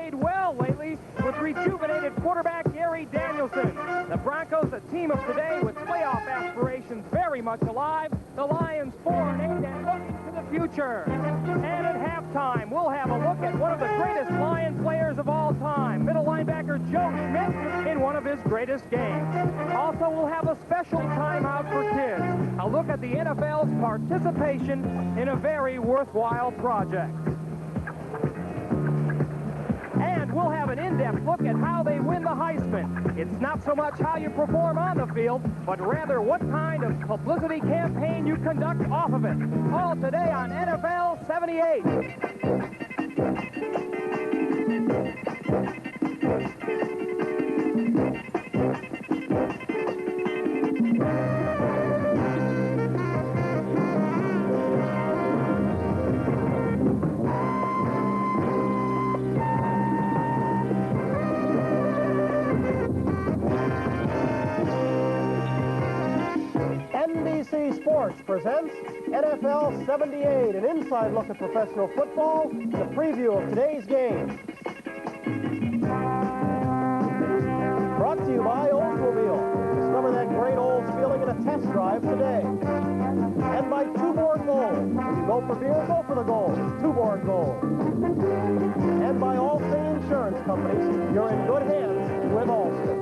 played well lately with rejuvenated quarterback Gary Danielson. The Broncos, a team of today with playoff aspirations very much alive. The Lions 4-8 and looking to the future. And at halftime, we'll have a look at one of the greatest Lion players of all time, middle linebacker Joe Schmidt, in one of his greatest games. Also, we'll have a special timeout for kids. A look at the NFL's participation in a very worthwhile project. And we'll have an in-depth look at how they win the Heisman. It's not so much how you perform on the field, but rather what kind of publicity campaign you conduct off of it. All today on NFL 78. NBC Sports presents NFL 78, an inside look at professional football, and a preview of today's game. Brought to you by Oldsmobile. Discover that great Olds feeling in a test drive today. And by Tuborg Gold. When you go for beer, go for the gold. Tuborg Gold. And by Allstate Insurance Companies. You're in good hands with Allstate.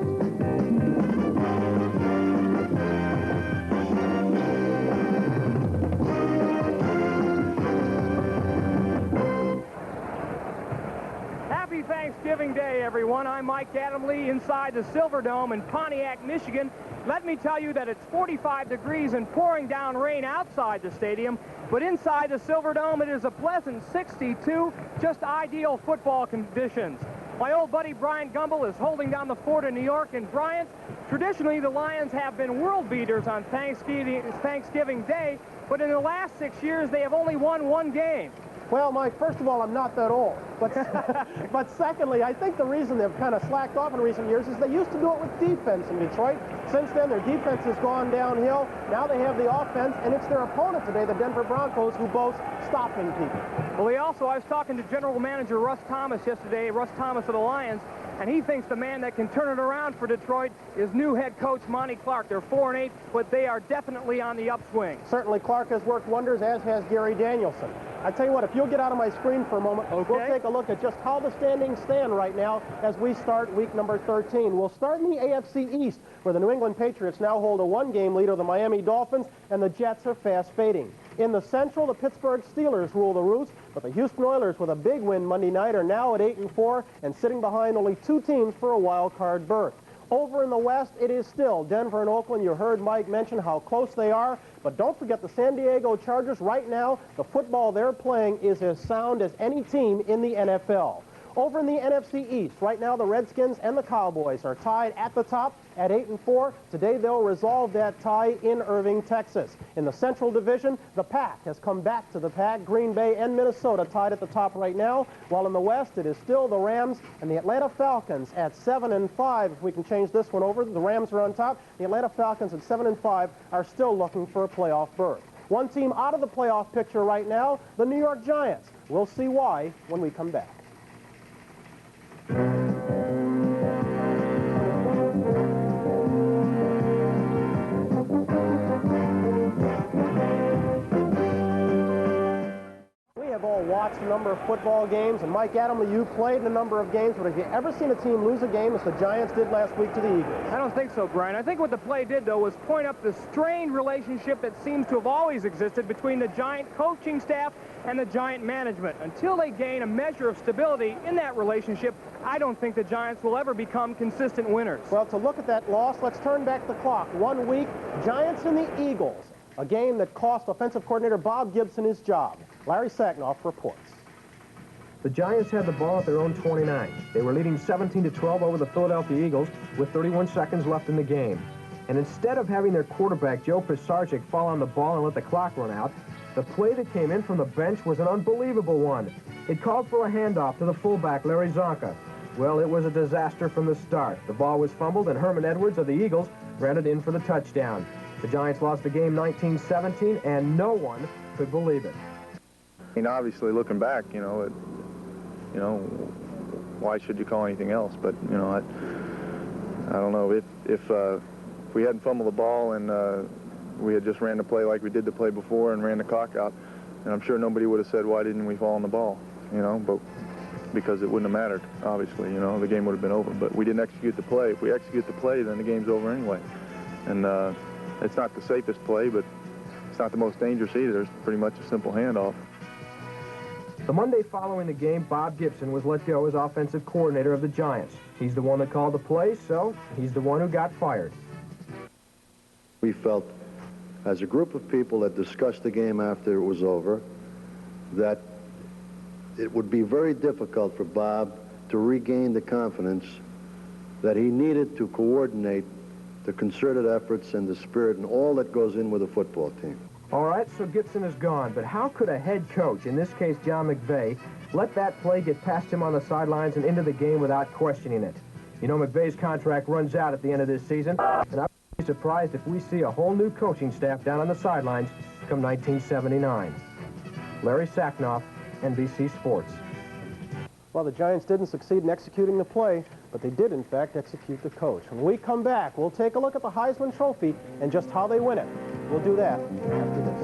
Happy Thanksgiving Day, everyone. I'm Mike Adamle inside the Silverdome in Pontiac, Michigan. Let me tell you that it's 45 degrees and pouring down rain outside the stadium, but inside the Silverdome it is a pleasant 62, just ideal football conditions. My old buddy Brian Gumble is holding down the fort in New York. And Bryant, traditionally the Lions have been world beaters on Thanksgiving Day, but in the last 6 years they have only won one game. Well, Mike, first of all, I'm not that old. But secondly, I think the reason they've kind of slacked off in recent years is they used to do it with defense in Detroit. Since then, their defense has gone downhill. Now they have the offense, and it's their opponent today, the Denver Broncos, who boast stopping people. Well, I was talking to General Manager Russ Thomas yesterday, Russ Thomas of the Lions, and he thinks the man that can turn it around for Detroit is new head coach Monty Clark. They're 4-8, but they are definitely on the upswing. Certainly, Clark has worked wonders, as has Gary Danielson. I tell you what, if you'll get out of my screen for a moment, okay, we'll take a look at just how the standings stand right now as we start week number 13. We'll start in the AFC East, where the New England Patriots now hold a one-game lead over the Miami Dolphins, and the Jets are fast fading. In the Central, the Pittsburgh Steelers rule the roost, but the Houston Oilers, with a big win Monday night, are now at 8-4 and sitting behind only two teams for a wild card berth. Over in the West, it is still Denver and Oakland. You heard Mike mention how close they are, but don't forget the San Diego Chargers. Right now, the football they're playing is as sound as any team in the NFL. Over in the NFC East, right now the Redskins and the Cowboys are tied at the top at 8-4. Today they'll resolve that tie in Irving, Texas. In the Central Division, the Pack has come back to the pack. Green Bay and Minnesota tied at the top right now, while in the West it is still the Rams and the Atlanta Falcons at 7-5. If we can change this one over, the Rams are on top. The Atlanta Falcons at 7-5 are still looking for a playoff berth. One team out of the playoff picture right now, the New York Giants. We'll see why when we come back. Watched a number of football games, and Mike Adamle, you played in a number of games, but have you ever seen a team lose a game as the Giants did last week to the Eagles? I don't think so, Brian. I think what the play did, though, was point up the strained relationship that seems to have always existed between the Giant coaching staff and the Giant management. Until they gain a measure of stability in that relationship, I don't think the Giants will ever become consistent winners. Well, to look at that loss, let's turn back the clock. 1 week, Giants and the Eagles, a game that cost offensive coordinator Bob Gibson his job. Larry Sagnoff reports. The Giants had the ball at their own 29. They were leading 17-12 over the Philadelphia Eagles with 31 seconds left in the game. And instead of having their quarterback, Joe Pisarcik, fall on the ball and let the clock run out, the play that came in from the bench was an unbelievable one. It called for a handoff to the fullback, Larry Zonka. Well, it was a disaster from the start. The ball was fumbled, and Herman Edwards of the Eagles ran it in for the touchdown. The Giants lost the game 19-17, and no one could believe it. I mean, obviously, looking back, why should you call anything else? But, you know, I don't know. If we hadn't fumbled the ball and we had just ran the play like we did the play before and ran the clock out, and I'm sure nobody would have said, why didn't we fall on the ball, you know, but because it wouldn't have mattered, obviously, you know, the game would have been over. But we didn't execute the play. If we execute the play, then the game's over anyway. And it's not the safest play, but it's not the most dangerous either. It's pretty much a simple handoff. The Monday following the game, Bob Gibson was let go as offensive coordinator of the Giants. He's the one that called the play, so he's the one who got fired. We felt, as a group of people that discussed the game after it was over, that it would be very difficult for Bob to regain the confidence that he needed to coordinate the concerted efforts and the spirit and all that goes in with a football team. All right, so Gibson is gone, but how could a head coach, in this case John McVay, let that play get past him on the sidelines and into the game without questioning it? You know, McVay's contract runs out at the end of this season, and I would be surprised if we see a whole new coaching staff down on the sidelines come 1979. Larry Sacknoff, NBC Sports. Well, the Giants didn't succeed in executing the play, but they did, in fact, execute the coach. When we come back, we'll take a look at the Heisman Trophy and just how they win it. We'll do that after this.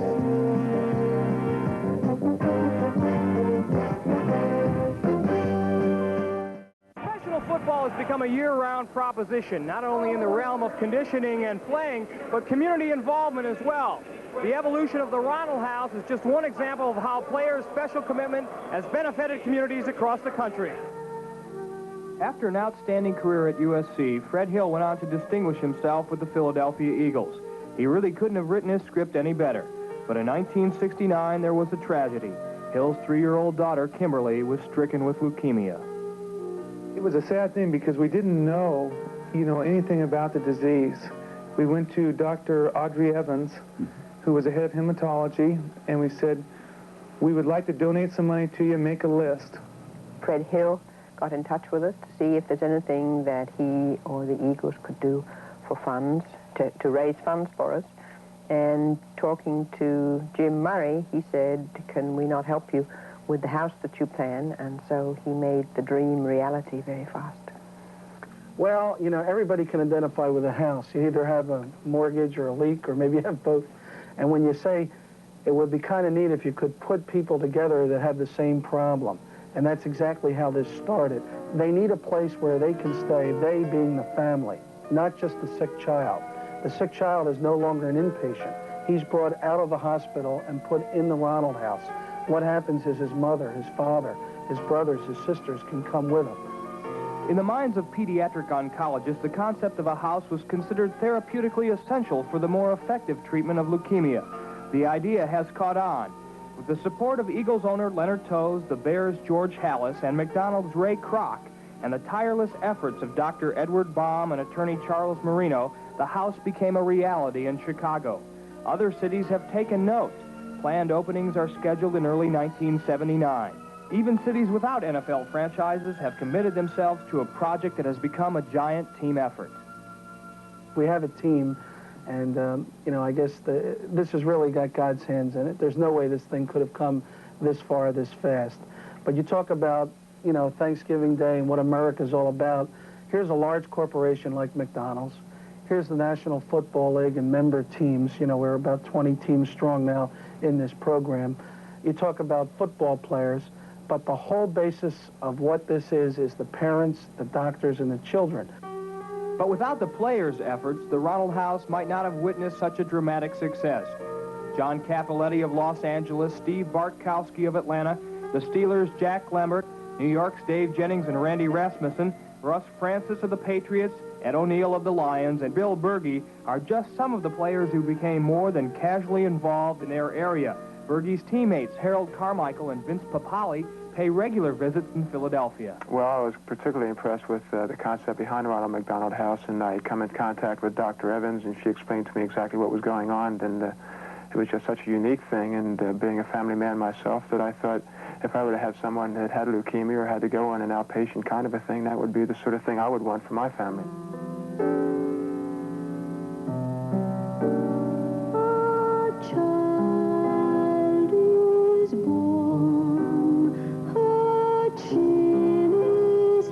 Professional football has become a year-round proposition, not only in the realm of conditioning and playing, but community involvement as well. The evolution of the Ronald House is just one example of how players' special commitment has benefited communities across the country. After an outstanding career at USC, Fred Hill went on to distinguish himself with the Philadelphia Eagles. He really couldn't have written his script any better. But in 1969, there was a tragedy. Hill's 3-year-old daughter, Kimberly, was stricken with leukemia. It was a sad thing because we didn't know, anything about the disease. We went to Dr. Audrey Evans, who was the head of hematology, and we said, we would like to donate some money to you, make a list. Fred Hill got in touch with us to see if there's anything that he or the Eagles could do for funds, to raise funds for us. And talking to Jim Murray, he said, can we not help you with the house that you plan? And so he made the dream reality very fast. Well, everybody can identify with a house. You either have a mortgage or a leak, or maybe you have both. And when you say it would be kind of neat if you could put people together that have the same problem. And that's exactly how this started. They need a place where they can stay, they being the family, not just the sick child. The sick child is no longer an inpatient. He's brought out of the hospital and put in the Ronald House. What happens is his mother, his father, his brothers, his sisters can come with him. In the minds of pediatric oncologists, the concept of a house was considered therapeutically essential for the more effective treatment of leukemia. The idea has caught on. With the support of Eagles owner Leonard Toews, the Bears' George Halas, and McDonald's Ray Kroc, and the tireless efforts of Dr. Edward Baum and attorney Charles Marino, the house became a reality in Chicago. Other cities have taken note. Planned openings are scheduled in early 1979. Even cities without NFL franchises have committed themselves to a project that has become a giant team effort. We have a team, and, I guess this has really got God's hands in it. There's no way this thing could have come this far, this fast. But you talk about, Thanksgiving Day and what America's all about. Here's a large corporation like McDonald's. Here's the National Football League and member teams. We're about 20 teams strong now in this program. You talk about football players, but the whole basis of what this is the parents, the doctors, and the children. But without the players' efforts, the Ronald House might not have witnessed such a dramatic success. John Cappelletti of Los Angeles, Steve Bartkowski of Atlanta, the Steelers' Jack Lambert, New York's Dave Jennings and Randy Rasmussen, Russ Francis of the Patriots, Ed O'Neill of the Lions, and Bill Berge are just some of the players who became more than casually involved in their area. Berge's teammates, Harold Carmichael and Vince Papali, pay regular visits in Philadelphia. Well, I was particularly impressed with the concept behind the Ronald McDonald House, and I come in contact with Dr. Evans, and she explained to me exactly what was going on, and it was just such a unique thing, and being a family man myself, that I thought if I were to have someone that had leukemia or had to go on an outpatient kind of a thing, that would be the sort of thing I would want for my family. Child is born, her chin is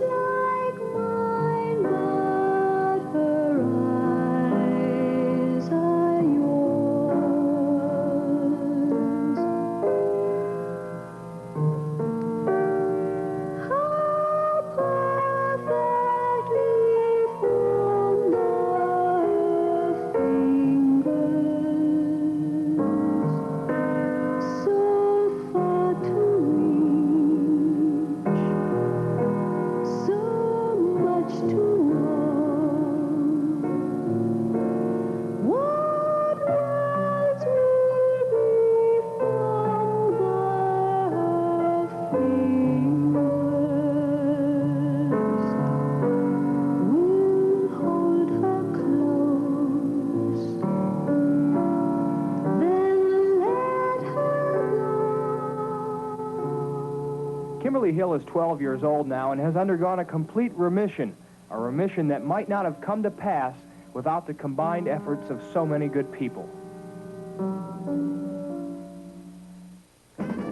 Willie Hill is 12 years old now and has undergone a complete remission, a remission that might not have come to pass without the combined efforts of so many good people.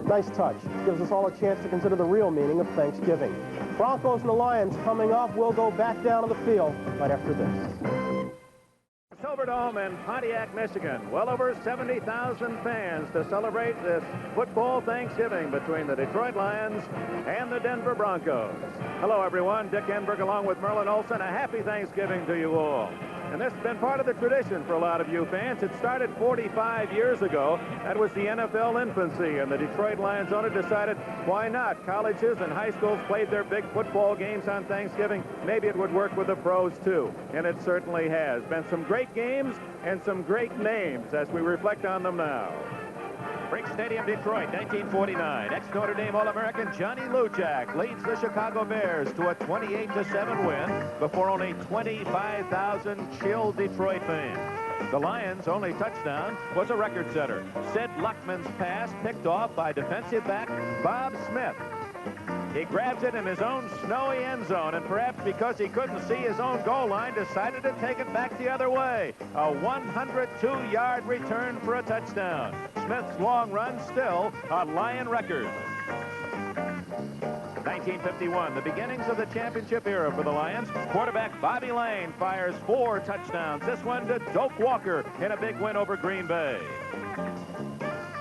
Nice touch. Gives us all a chance to consider the real meaning of Thanksgiving. Broncos and the Lions coming up. We'll go back down to the field right after this. Silverdome in Pontiac, Michigan. Well over 70,000 fans to celebrate this football Thanksgiving between the Detroit Lions and the Denver Broncos. Hello, everyone. Dick Enberg along with Merlin Olsen. A happy Thanksgiving to you all. And this has been part of the tradition for a lot of you fans. It started 45 years ago. That was the NFL infancy, and the Detroit Lions owner decided, why not? Colleges and high schools played their big football games on Thanksgiving. Maybe it would work with the pros, too. And it certainly has. Been some great games and some great names as we reflect on them now. Brink Stadium, Detroit, 1949. Ex-Notre Dame All-American Johnny Lujack leads the Chicago Bears to a 28-7 win before only 25,000 chilled Detroit fans. The Lions' only touchdown was a record setter. Sid Luckman's pass picked off by defensive back Bob Smith. He grabs it in his own snowy end zone, and perhaps because he couldn't see his own goal line, decided to take it back the other way. A 102-yard return for a touchdown. Smith's long run still a Lion record. 1951, the beginnings of the championship era for the Lions. Quarterback Bobby Lane fires 4 touchdowns. This one to Doak Walker in a big win over Green Bay.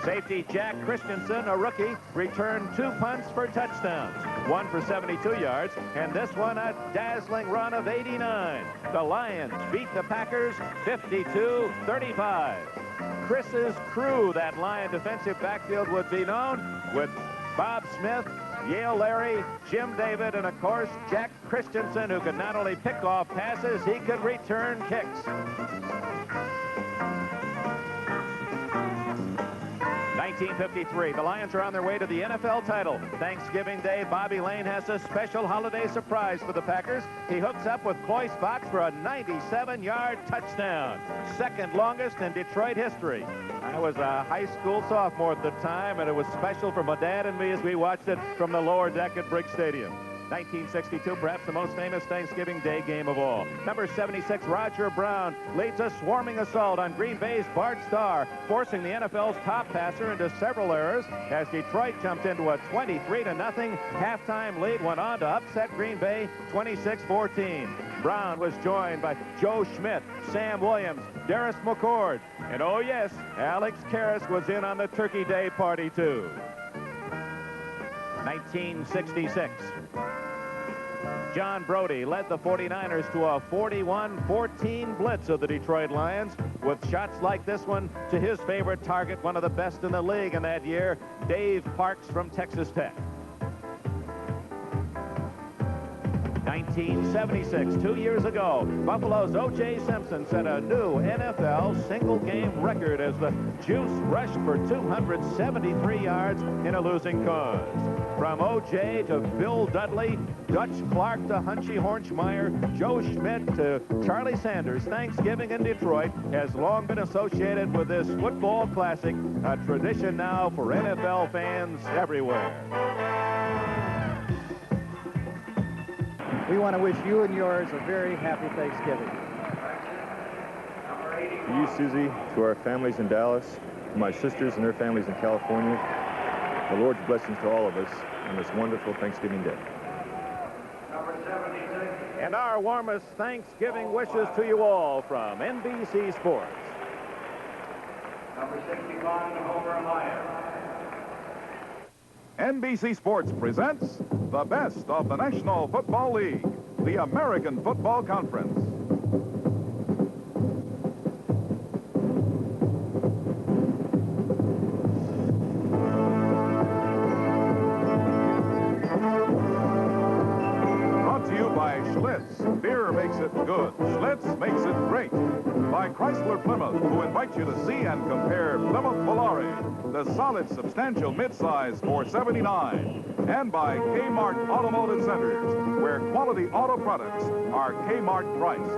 Safety Jack Christensen, a rookie, returned 2 punts for touchdowns. One for 72 yards, and this one a dazzling run of 89. The Lions beat the Packers 52-35. Chris's crew, that Lion defensive backfield, would be known with Bob Smith, Yale Larry, Jim David, and of course Jack Christensen, who could not only pick off passes, he could return kicks. 1953, the Lions are on their way to the NFL title. Thanksgiving Day, Bobby Lane has a special holiday surprise for the Packers. He hooks up with Cloyce Fox for a 97-yard touchdown. Second longest in Detroit history. I was a high school sophomore at the time, and it was special for my dad and me as we watched it from the lower deck at Briggs Stadium. 1962, perhaps the most famous Thanksgiving Day game of all. Number 76, Roger Brown, leads a swarming assault on Green Bay's Bart Starr, forcing the NFL's top passer into several errors as Detroit jumped into a 23-0 halftime lead, went on to upset Green Bay 26-14. Brown was joined by Joe Schmidt, Sam Williams, Darris McCord, and oh yes, Alex Karras was in on the Turkey Day party too. 1966. John Brody led the 49ers to a 41-14 blitz of the Detroit Lions with shots like this one to his favorite target, one of the best in the league in that year, Dave Parks from Texas Tech. 1976, 2 years ago, Buffalo's O.J. Simpson set a new NFL single-game record as the Juice rushed for 273 yards in a losing cause. From O.J. to Bill Dudley, Dutch Clark to Hunchy Hornschmeyer, Joe Schmidt to Charlie Sanders, Thanksgiving in Detroit has long been associated with this football classic, a tradition now for NFL fans everywhere. We want to wish you and yours a very happy Thanksgiving. To you, Susie, to our families in Dallas, to my sisters and their families in California, the Lord's blessings to all of us on this wonderful Thanksgiving Day. And our warmest Thanksgiving wishes to you all from NBC Sports. Number 61, Homer Meyer. NBC Sports presents the best of the National Football League, the American Football Conference. Brought to you by Schlitz. Beer makes it good. Schlitz makes it great. By Chrysler Plymouth, who invite you to see and compare Plymouth Volare, the solid, substantial midsize 479. And by Kmart Automotive Centers, where quality auto products are Kmart priced.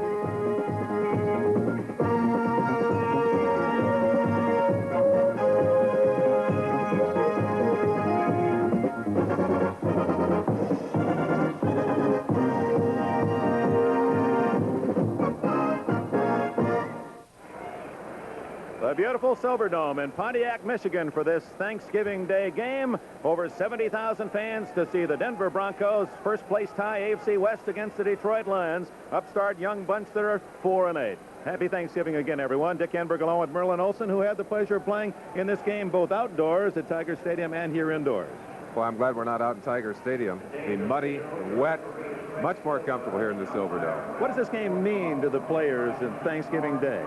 beautiful Silverdome in Pontiac, Michigan for this Thanksgiving Day game. Over 70,000 fans to see the Denver Broncos first place tie AFC West against the Detroit Lions. Upstart young bunch that are 4-8. Happy Thanksgiving again, everyone. Dick Enberg along with Merlin Olsen, who had the pleasure of playing in this game both outdoors at Tiger Stadium and here indoors. Well, I'm glad we're not out in Tiger Stadium. It'd be muddy and wet. Much more comfortable here in the Silverdome. What does this game mean to the players in Thanksgiving Day?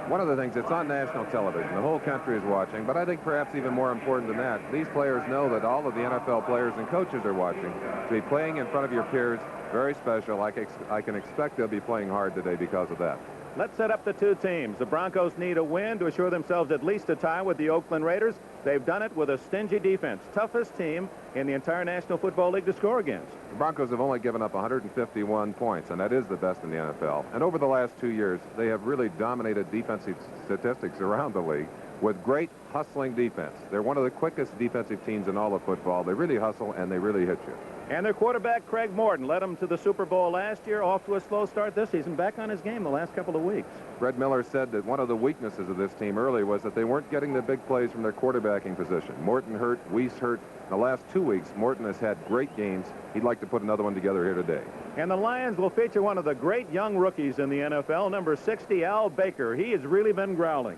One of the things, it's on national television. The whole country is watching, but I think perhaps even more important than that, these players know that all of the NFL players and coaches are watching. To be playing in front of your peers, very special. I can expect they'll be playing hard today because of that. Let's set up the two teams. The Broncos need a win to assure themselves at least a tie with the Oakland Raiders. They've done it with a stingy defense. Toughest team in the entire National Football League to score against. The Broncos have only given up 151 points, and that is the best in the NFL. And over the last 2 years, they have really dominated defensive statistics around the league with great hustling defense. They're one of the quickest defensive teams in all of football. They really hustle, and they really hit you. And their quarterback, Craig Morton, led them to the Super Bowl last year, off to a slow start this season, back on his game the last couple of weeks. Fred Miller said that one of the weaknesses of this team early was that they weren't getting the big plays from their quarterbacking position. Morton hurt, Weiss hurt. In the last 2 weeks, Morton has had great games. He'd like to put another one together here today. And the Lions will feature one of the great young rookies in the NFL, number 60, Al Baker. He has really been growling.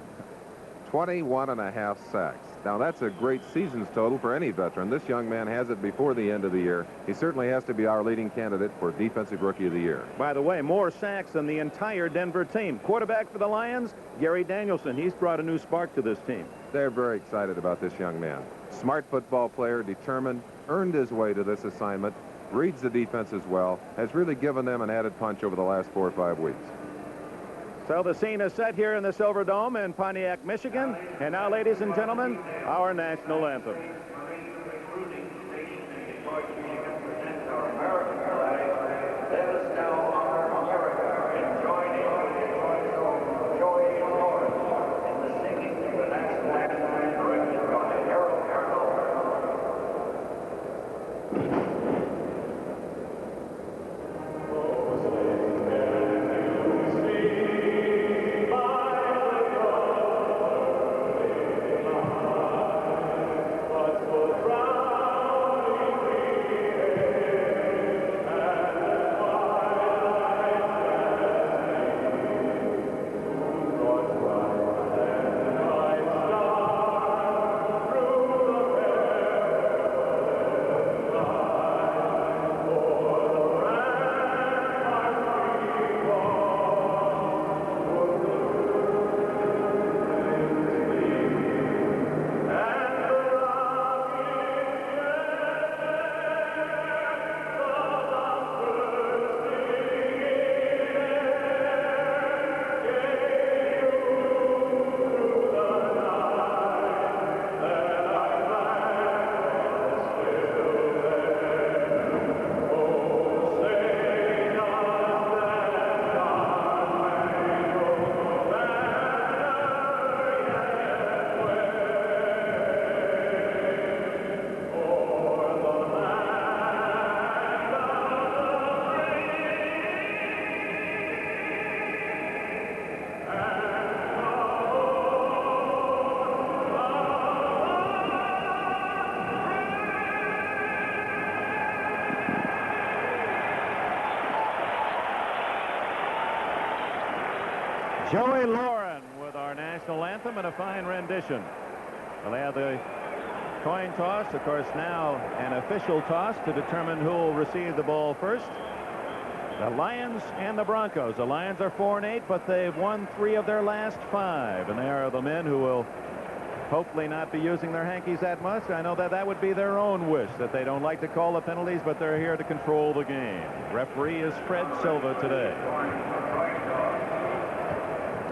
21.5 sacks. Now, that's a great season's total for any veteran. This young man has it before the end of the year. He certainly has to be our leading candidate for Defensive Rookie of the Year. By the way, more sacks than the entire Denver team. Quarterback for the Lions, Gary Danielson. He's brought a new spark to this team. They're very excited about this young man. Smart football player, determined, earned his way to this assignment, reads the defense as well, has really given them an added punch over the last 4 or 5 weeks. So the scene is set here in the Silverdome in Pontiac, Michigan. And now, ladies and gentlemen, our national anthem. Joey Lauren with our national anthem and a fine rendition. Well, they have the coin toss, of course, now an official toss to determine who will receive the ball first. The Lions and the Broncos. The Lions are 4-8, but they've won 3 of their last 5, and they are the men who will hopefully not be using their hankies that much. I know that would be their own wish, that they don't like to call the penalties, but they're here to control the game. Referee is Fred Silva today.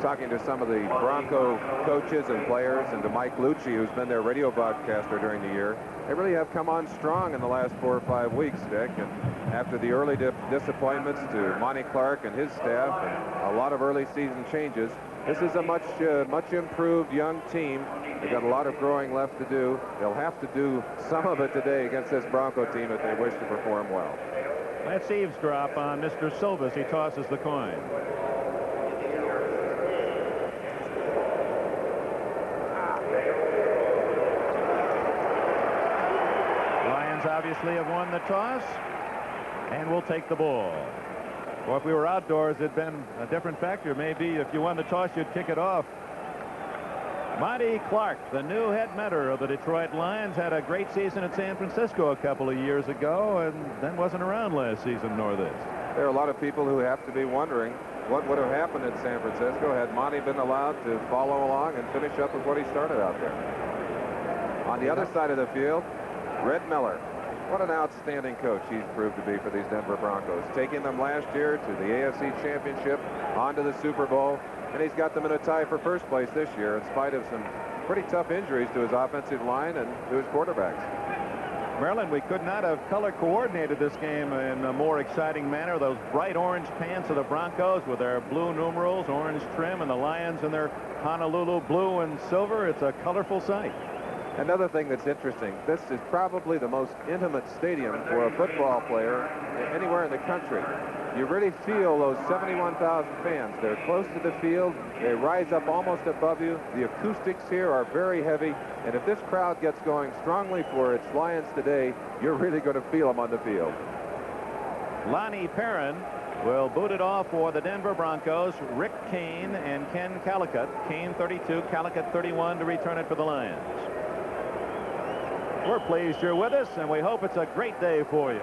Talking to some of the Bronco coaches and players, and to Mike Lucci, who's been their radio broadcaster during the year. They really have come on strong in the last 4 or 5 weeks, Dick. And after the early disappointments to Monty Clark and his staff and a lot of early season changes, this is a much improved young team. They've got a lot of growing left to do. They'll have to do some of it today against this Bronco team if they wish to perform well. Let's eavesdrop on Mr. Silva as he tosses the coin. obviously have won the toss and will take the ball. Well, if we were outdoors, it'd been a different factor. Maybe if you won the toss, you'd kick it off. Monty Clark, the new head mentor of the Detroit Lions, had a great season at San Francisco a couple of years ago and then wasn't around last season nor this. There are a lot of people who have to be wondering what would have happened in San Francisco had Monty been allowed to follow along and finish up with what he started out there. On the other side of the field, Red Miller. What an outstanding coach he's proved to be for these Denver Broncos, taking them last year to the AFC Championship, on to the Super Bowl, and he's got them in a tie for first place this year in spite of some pretty tough injuries to his offensive line and to his quarterbacks. Maryland, we could not have color coordinated this game in a more exciting manner. Those bright orange pants of the Broncos with their blue numerals, orange trim, and the Lions in their Honolulu blue and silver. It's a colorful sight. Another thing that's interesting, this is probably the most intimate stadium for a football player anywhere in the country. You really feel those 71,000 fans. They're close to the field. They rise up almost above you. The acoustics here are very heavy. And if this crowd gets going strongly for its Lions today, you're really going to feel them on the field. Lonnie Perrin will boot it off for the Denver Broncos. Rick Kane and Ken Calicut. Kane 32, Calicut 31 to return it for the Lions. We're pleased you're with us, and we hope it's a great day for you.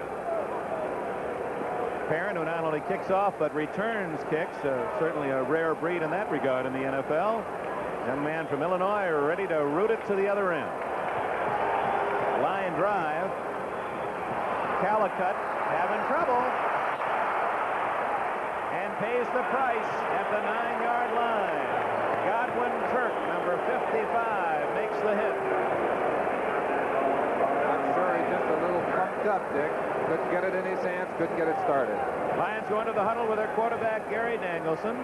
Perrin, who not only kicks off but returns kicks, certainly a rare breed in that regard in the NFL. Young man from Illinois ready to root it to the other end. Line drive. Calicut having trouble and pays the price at the 9-yard line. Godwin Turk, number 55, makes the hit. Just a little pumped up, Dick. Couldn't get it in his hands, couldn't get it started. Lions go into the huddle with their quarterback, Gary Danielson.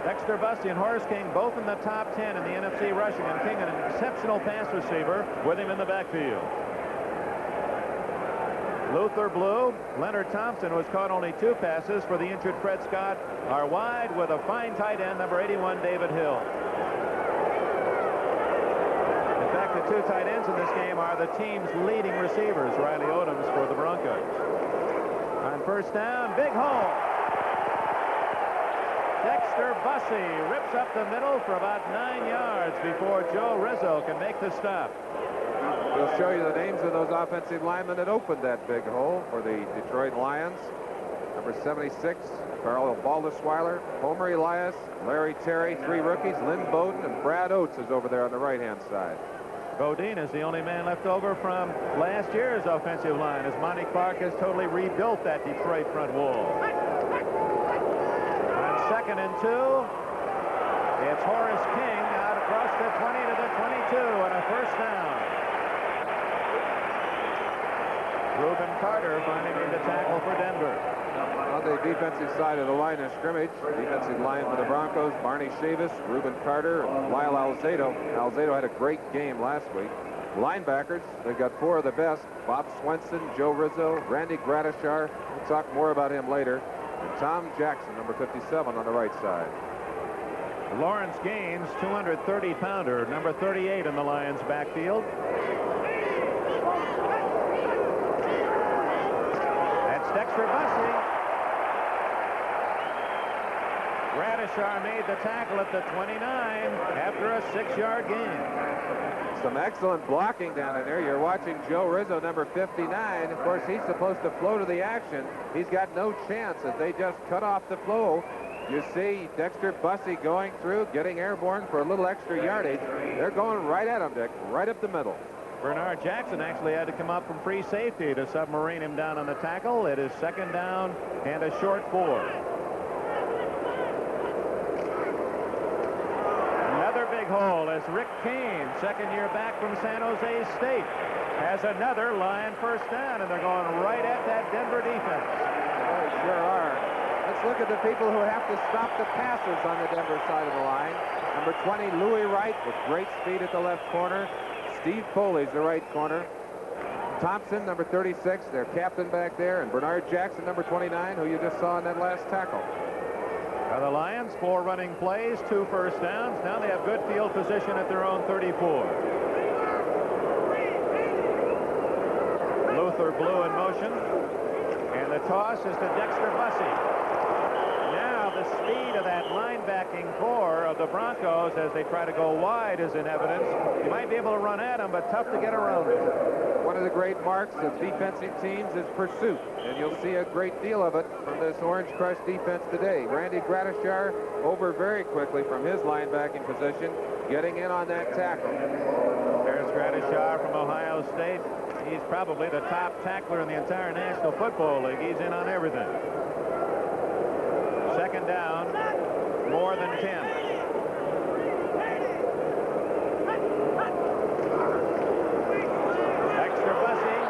Dexter Bussey and Horace King both in the top 10 in the NFC rushing, and King an exceptional pass receiver with him in the backfield. Luther Blue, Leonard Thompson, who has caught only 2 passes for the injured Fred Scott, are wide with a fine tight end, number 81, David Hill. The 2 tight ends in this game are the team's leading receivers. Riley Odoms for the Broncos. On first down, big hole. Dexter Bussey rips up the middle for about 9 yards before Joe Rizzo can make the stop. We'll show you the names of those offensive linemen that opened that big hole for the Detroit Lions. Number 76, Carl Baldesweiler, Homer Elias, Larry Terry, 3 rookies, Lynn Bowden, and Brad Oates is over there on the right-hand side. Bodine is the only man left over from last year's offensive line as Monty Clark has totally rebuilt that Detroit front wall. On 2nd and 2, it's Horace King out across the 20 to the 22 and a first down. Reuben Carter finally made the tackle for Denver. On the defensive side of the line of scrimmage, defensive line for the Broncos, Barney Chavis, Reuben Carter, and Lyle Alzado. Alzado had a great game last week. Linebackers, they've got 4 of the best. Bob Swenson, Joe Rizzo, Randy Gradishar. We'll talk more about him later. And Tom Jackson, number 57 on the right side. Lawrence Gaines, 230-pounder, number 38 in the Lions backfield. That's Dexter Bussey. Gradishar made the tackle at the 29 after a 6-yard gain. Some excellent blocking down in there. You're watching Joe Rizzo, number 59. Of course, he's supposed to flow to the action. He's got no chance as they just cut off the flow. You see Dexter Bussey going through, getting airborne for a little extra yardage. They're going right at him, Dick, right up the middle. Bernard Jackson actually had to come up from free safety to submarine him down on the tackle. It is 2nd down and a short 4. Big hole as Rick Kane, 2nd year back from San Jose State, has another Lion first down, and they're going right at that Denver defense. They sure are. Let's look at the people who have to stop the passes on the Denver side of the line. Number 20, Louis Wright, with great speed at the left corner. Steve Foley's the right corner. Thompson, number 36, their captain back there, and Bernard Jackson, number 29, who you just saw in that last tackle. The Lions, 4 running plays, 2 first downs. Now they have good field position at their own 34. Luther Blue in motion. And the toss is to Dexter Bussey. Now the speed of that linebacking core of the Broncos as they try to go wide is in evidence. You might be able to run at them, but tough to get around them. One of the great marks of defensive teams is pursuit, and you'll see a great deal of it from this Orange Crush defense today. Randy Gradishar over very quickly from his linebacking position, getting in on that tackle. There's Gradishar from Ohio State. He's probably the top tackler in the entire National Football League. He's in on everything. Second down, more than 10. Dexter Bussey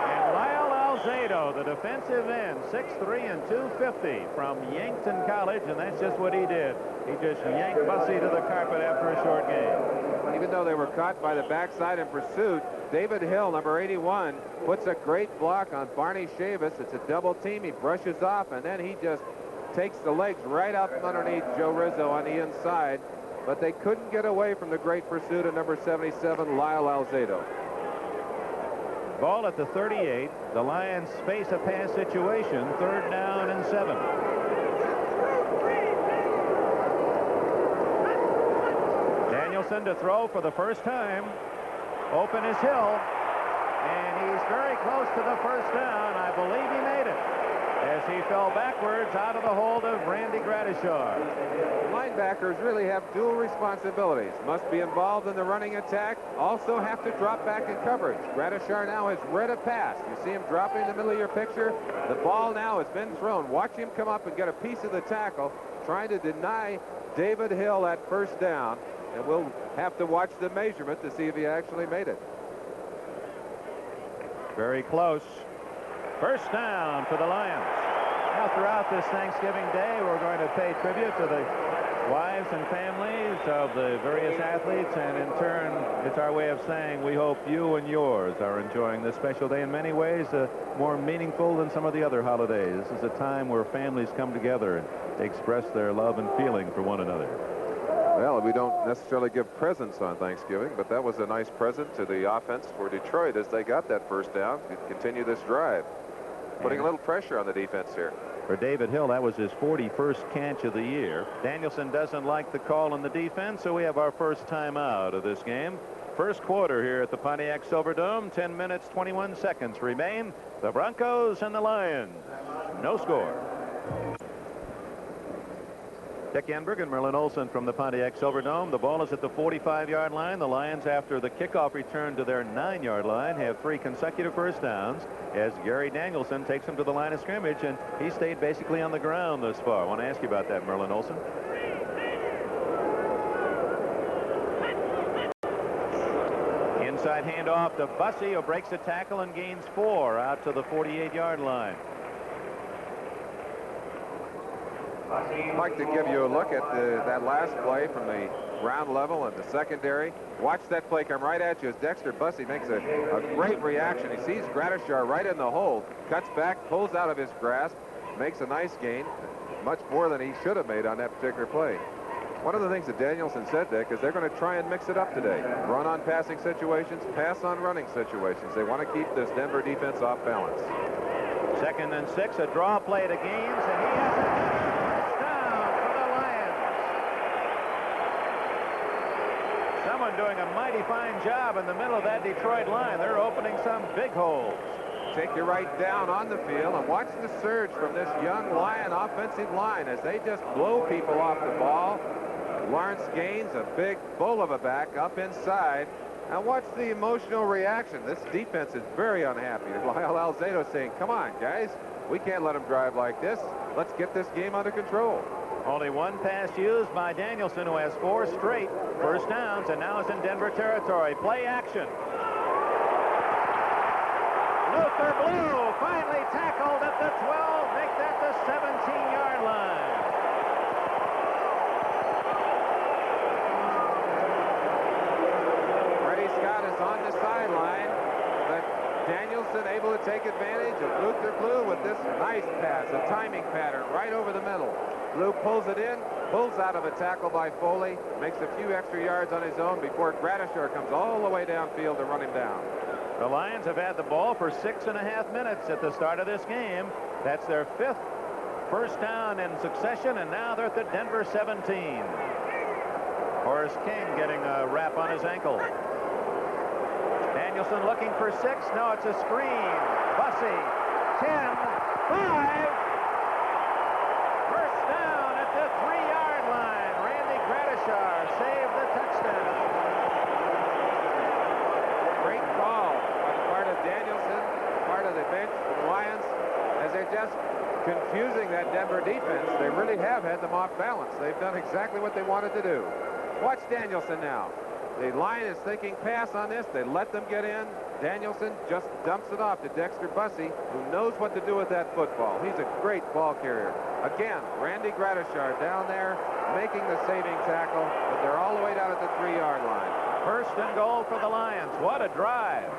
and Lyle Alzado, the defensive end, 6'3" and 250 from Yankton College, and that's just what he did. He just yanked Bussey to the carpet after a short game. Even though they were caught by the backside in pursuit, David Hill, number 81, puts a great block on Barney Chavis. It's a double team. He brushes off, and then he just takes the legs right up from underneath Joe Rizzo on the inside, but they couldn't get away from the great pursuit of number 77, Lyle Alzado. Ball at the 38. The Lions face a pass situation. 3rd down and 7. Danielson to throw for the first time. Open is Hill, and he's very close to the first down. I believe he made it as he fell backwards out of the hold of Randy Gradishar. Linebackers really have dual responsibilities. Must be involved in the running attack, also have to drop back in coverage. Gradishar now has read a pass. You see him dropping in the middle of your picture. The ball now has been thrown. Watch him come up and get a piece of the tackle, trying to deny David Hill that first down. And we'll have to watch the measurement to see if he actually made it. Very close. First down for the Lions. Now, throughout this Thanksgiving Day, we're going to pay tribute to the wives and families of the various athletes, and in turn, it's our way of saying we hope you and yours are enjoying this special day in many ways more meaningful than some of the other holidays. This is a time where families come together and express their love and feeling for one another. Well, we don't necessarily give presents on Thanksgiving, but that was a nice present to the offense for Detroit as they got that first down to continue this drive. Putting a little pressure on the defense here. For David Hill, that was his 41st catch of the year. Danielson doesn't like the call on the defense, so we have our first timeout of this game. First quarter here at the Pontiac Silverdome. 10 minutes, 21 seconds remain. The Broncos and the Lions. No score. Dick Enberg and Merlin Olsen from the Pontiac Silverdome. The ball is at the 45-yard line. The Lions, after the kickoff return to their 9-yard line, have 3 consecutive first downs as Gary Danielson takes them to the line of scrimmage, and he stayed basically on the ground thus far. I want to ask you about that, Merlin Olsen. Inside handoff to Bussey, who breaks a tackle and gains 4 out to the 48-yard line. I'd like to give you a look at that last play from the ground level and the secondary. Watch that play come right at you as Dexter Bussey makes a great reaction. He sees Gradishar right in the hole, cuts back, pulls out of his grasp, makes a nice gain, much more than he should have made on that particular play. One of the things that Danielson said, Dick, is they're going to try and mix it up today. Run on passing situations, pass on running situations. They want to keep this Denver defense off balance. 2nd and 6, a draw play to Gaines, and he has it. Someone doing a mighty fine job in the middle of that Detroit line. They're opening some big holes. Take you right down on the field and watch the surge from this young Lion offensive line as they just blow people off the ball. Lawrence Gaines, a big bull of a back up inside. And watch the emotional reaction. This defense is very unhappy. Lyle Alzado saying, come on, guys. We can't let them drive like this. Let's get this game under control. Only one pass used by Danielson, who has 4 straight first downs, and now is in Denver territory. Play action. Luther Blue finally tackled at the 12. Make that the 17-yard line. Freddie Scott is on the sideline, but Danielson able to take advantage of Luther Blue with this nice pass, a timing pattern right over the middle. Blue pulls it in, pulls out of a tackle by Foley, makes a few extra yards on his own before Gradishar comes all the way downfield to run him down. The Lions have had the ball for 6.5 minutes at the start of this game. That's their 5th first down in succession, and now they're at the Denver 17. Horace King getting a wrap on his ankle. Danielson looking for 6. No, it's a screen. Bussey, 10, 5. First down at the 3-yard line. Randy Gradishar saved the touchdown. Great call on the part of Danielson, part of the bench for the Lions, as they're just confusing that Denver defense. They really have had them off balance. They've done exactly what they wanted to do. Watch Danielson now. The line is thinking pass on this. They let them get in. Danielson just dumps it off to Dexter Bussey, who knows what to do with that football. He's a great ball carrier. Again, Randy Gradishar down there making the saving tackle, but they're all the way down at the 3-yard line. First and goal for the Lions. What a drive.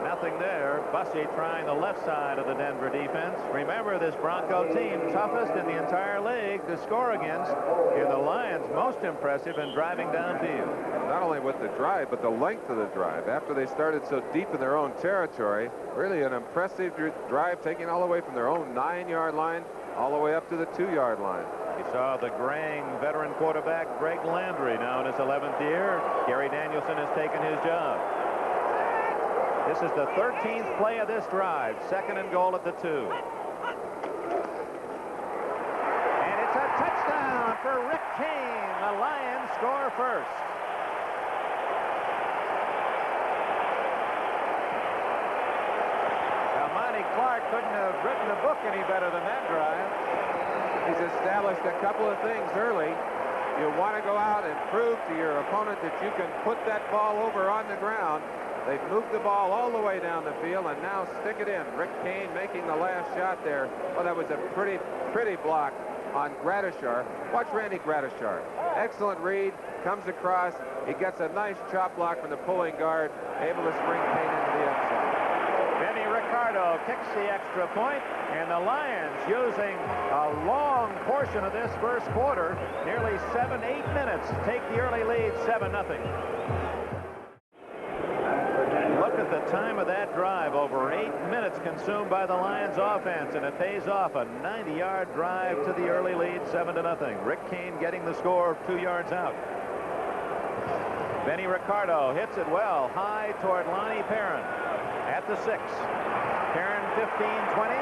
Nothing there. Bussey trying the left side of the Denver defense. Remember, this Bronco team, toughest in the entire league to score against. And the Lions most impressive in driving downfield. Not only with the drive, but the length of the drive. After they started so deep in their own territory, really an impressive drive, taking all the way from their own 9-yard line all the way up to the 2-yard line. You saw the graying veteran quarterback Greg Landry now in his 11th year. Gary Danielson has taken his job. This is the 13th play of this drive. 2nd and goal at the 2. And it's a touchdown for Rick Kane. The Lions score first. Now, Monty Clark couldn't have written a book any better than that drive. He's established a couple of things early. You want to go out and prove to your opponent that you can put that ball over on the ground. They've moved the ball all the way down the field and now stick it in. Rick Kane making the last shot there. Well, that was a pretty block on Gradishar. Watch Randy Gradishar. Excellent read. Comes across. He gets a nice chop block from the pulling guard. Able to spring Kane into the end zone. Benny Ricardo kicks the extra point, and the Lions using a long portion of this first quarter, nearly 7-8 minutes, take the early lead 7-0. Look at the time of that drive. Over 8 minutes consumed by the Lions offense, and it pays off. A 90-yard drive to the early lead, 7-0. Rick Kane getting the score 2 yards out. Benny Ricardo hits it well, high toward Lonnie Perrin at the 6. Perrin 15, 20,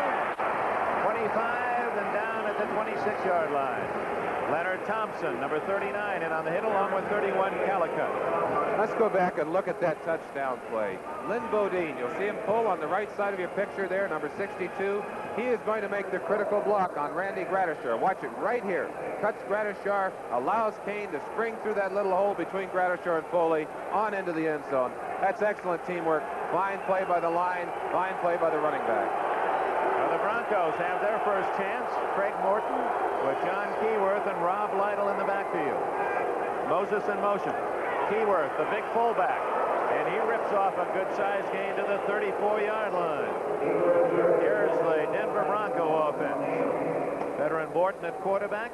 25, and down at the 26-yard line. Leonard Thompson, number 39, in on the hit along with 31 Calicut. Let's go back and look at that touchdown play. Lynn Bodine, you'll see him pull on the right side of your picture there, number 62. He is going to make the critical block on Randy Gradishar. Watch it right here. Cuts Gradishar, allows Kane to spring through that little hole between Gradishar and Foley on into the end zone. That's excellent teamwork. Fine play by the line, fine play by the running back. Well, the Broncos have their first chance. Craig Morton with John Keyworth and Rob Lytle in the backfield. Moses in motion. Keyworth, the big fullback, and he rips off a good-sized gain to the 34-yard line. Here's the Denver Bronco offense. Veteran Morton at quarterback.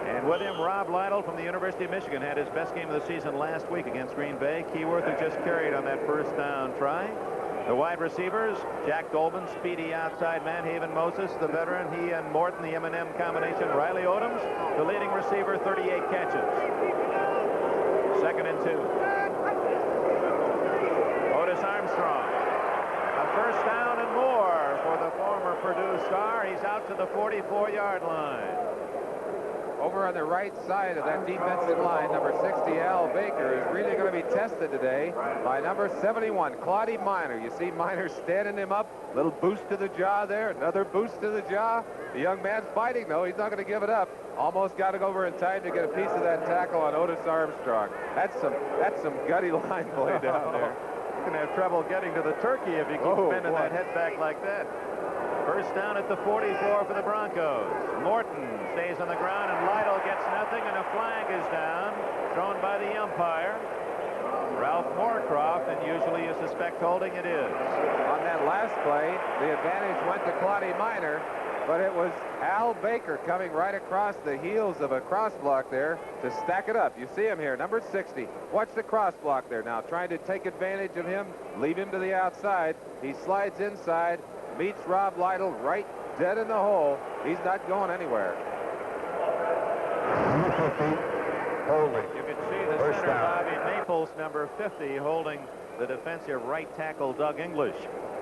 And with him, Rob Lytle from the University of Michigan had his best game of the season last week against Green Bay. Keyworth, who just carried on that first down try. The wide receivers, Jack Dolben, speedy outside man, Haven Moses, the veteran, he and Morton, the M&M combination. Riley Odoms, the leading receiver, 38 catches. 2nd and 2. Otis Armstrong. A first down and more for the former Purdue star. He's out to the 44-yard line. Over on the right side of that defensive line, number 60, Al Baker, is really going to be tested today by number 71, Claudie Miner. You see Miner standing him up. Little boost to the jaw there, another boost to the jaw. The young man's fighting, though. He's not going to give it up. Almost got it over in time to get a piece of that tackle on Otis Armstrong. That's some gutty line play down there. You're going to have trouble getting to the turkey if you keep bending that head back like that. First down at the 44 for the Broncos. Morton stays on the ground, and Lytle gets nothing, and a flag is down, thrown by the umpire. Ralph Moorcroft, and usually you suspect holding, it is. On that last play, the advantage went to Claudie Miner. but it was Al Baker coming right across the heels of a cross block there to stack it up. You see him here, number 60. Watch the cross block there now, trying to take advantage of him, leave him to the outside. He slides inside, meets Rob Lytle right dead in the hole. He's not going anywhere. You can see the center, Bobby Maples, number 50, holding the defensive right tackle, Doug English.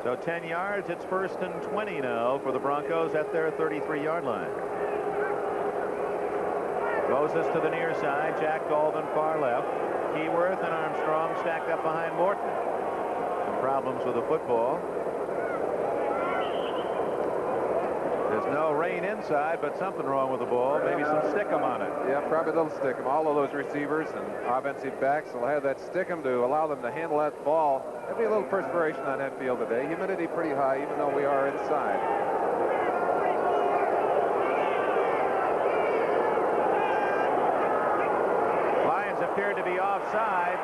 So 10 yards, it's 1st and 20 now for the Broncos at their 33-yard line. Moses to the near side, Jack Galvin far left. Keyworth and Armstrong stacked up behind Morton. Some problems with the football. There's no rain inside, but something wrong with the ball. Maybe some stickum on it. Yeah, probably a little stickum. All of those receivers and offensive backs will have that stickum to allow them to handle that ball. There'll be a little perspiration on that field today. Humidity pretty high, even though we are inside. Lions appeared to be offside.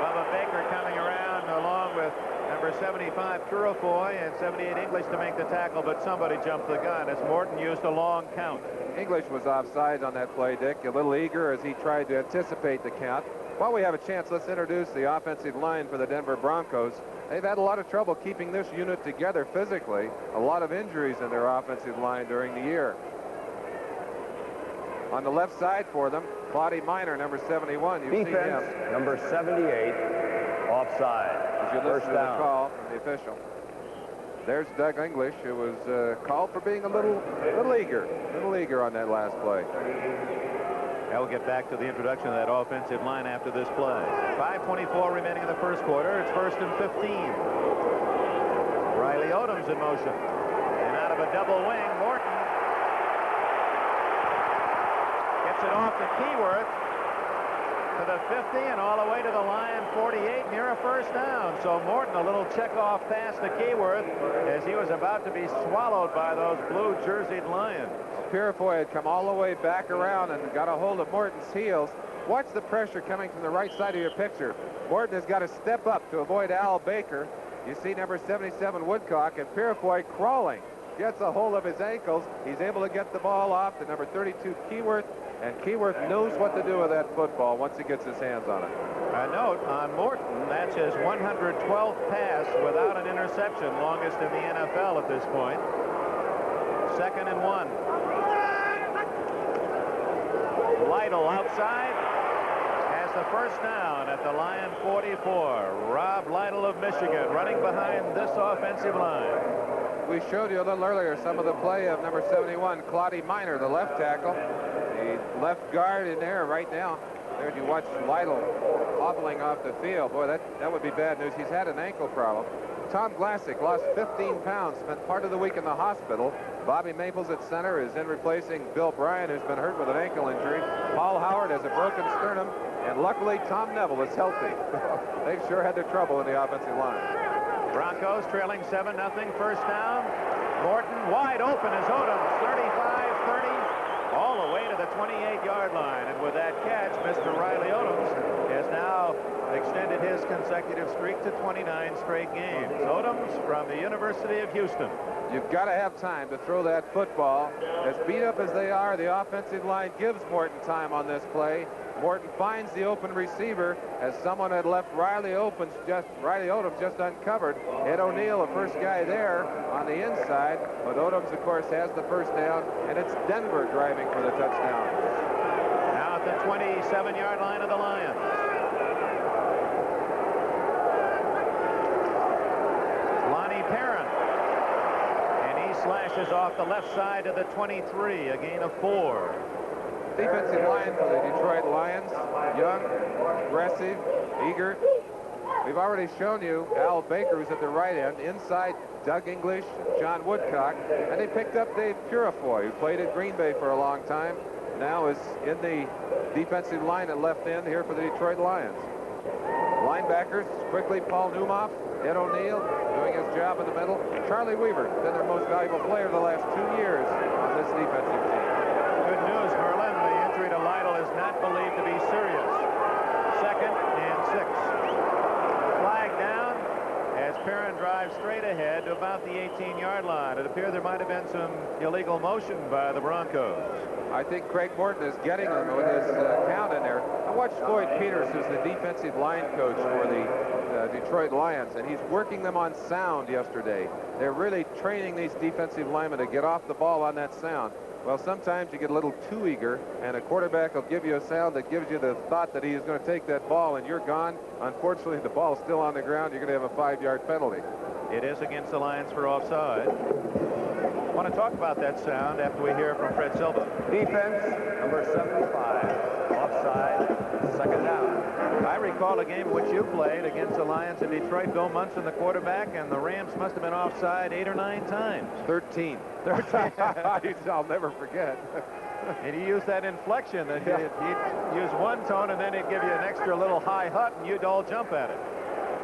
Bubba Baker coming around along with number 75 Purifoy and 78 English to make the tackle, but somebody jumped the gun as Morton used a long count. English was offside on that play, Dick, a little eager as he tried to anticipate the count. While we have a chance, let's introduce the offensive line for the Denver Broncos. They've had a lot of trouble keeping this unit together physically. A lot of injuries in their offensive line during the year. On the left side for them, Claudia Minor, number 71. You see him. Number 78, offside. As you listen to the call from the official. There's Doug English, who was called for being a little eager on that last play. Now we'll get back to the introduction of that offensive line after this play. 5:24 remaining in the first quarter. It's 1st and 15. Riley Odom's in motion. And out of a double wing, Morton gets it off to Keyworth to the 50 and all the way to the Lion 48 near a first down. So Morton, a little check-off pass to Keyworth as he was about to be swallowed by those blue jerseyed Lions. Purifoy had come all the way back around and got a hold of Morton's heels. Watch the pressure coming from the right side of your picture. Morton has got to step up to avoid Al Baker. You see number 77 Woodcock, and Purifoy crawling. Gets a hold of his ankles. He's able to get the ball off to number 32 Keyworth, and Keyworth knows what to do with that football once he gets his hands on it. A note on Morton, that's his 112th pass without an interception, longest in the NFL at this point. 2nd and 1. Lytle outside has the first down at the Lion 44. Rob Lytle of Michigan running behind this offensive line. We showed you a little earlier some of the play of number 71, Claudia Minor, the left tackle. The left guard in there right now. There you watch Lytle hobbling off the field. Boy, that would be bad news. He's had an ankle problem. Tom Glassick lost 15 pounds, spent part of the week in the hospital. Bobby Maples at center is in replacing Bill Bryan, who's been hurt with an ankle injury. Paul Howard has a broken sternum, and luckily Tom Neville is healthy. They've sure had their trouble in the offensive line. Broncos trailing 7-0, first down. Morton wide open as Odom, 35-30, all the way to the 28-yard line. And with that catch, Mr. Riley Odoms has now extended his consecutive streak to 29 straight games. Odoms from the University of Houston. You've got to have time to throw that football. As beat up as they are, the offensive line gives Morton time on this play. Morton finds the open receiver as someone had left Riley Odoms just uncovered. Ed O'Neill, the first guy there on the inside, but Odoms, of course, has the first down, and it's Denver driving for the touchdown. Now at the 27-yard line of the Lions. Lonnie Perrin. And he slashes off the left side to the 23, a gain of 4. Defensive line for the Detroit Lions. Young, aggressive, eager. We've already shown you Al Baker, who's at the right end. Inside, Doug English, John Woodcock. And they picked up Dave Purifoy, who played at Green Bay for a long time. Now is in the defensive line at left end here for the Detroit Lions. Linebackers, quickly Paul Newmoff, Ed O'Neill doing his job in the middle. Charlie Weaver, been their most valuable player the last 2 years on this defensive team. Good news, Merlin. The injury to Lytle is not believed to be serious. 2nd and 6. Flag down as Perrin drives straight ahead to about the 18-yard line. It appeared there might have been some illegal motion by the Broncos. I think Craig Morton is getting him with his count in there. I watched Floyd Peters, who's the defensive line coach for the Detroit Lions, and he's working them on sound yesterday. They're really training these defensive linemen to get off the ball on that sound. Well, sometimes you get a little too eager, and a quarterback will give you a sound that gives you the thought that he is going to take that ball, and you're gone. Unfortunately, the ball's still on the ground. You're going to have a 5-yard penalty. It is against the Lions for offside. I want to talk about that sound after we hear from Fred Silva. Defense, number 75. Offside, second down. I recall a game in which you played against the Lions in Detroit. Bill Munson, the quarterback, and the Rams must have been offside 8 or 9 times. 13. 13. I'll never forget. And he used that inflection. That he'd use one tone, and then he'd give you an extra little high hut, and you'd all jump at it.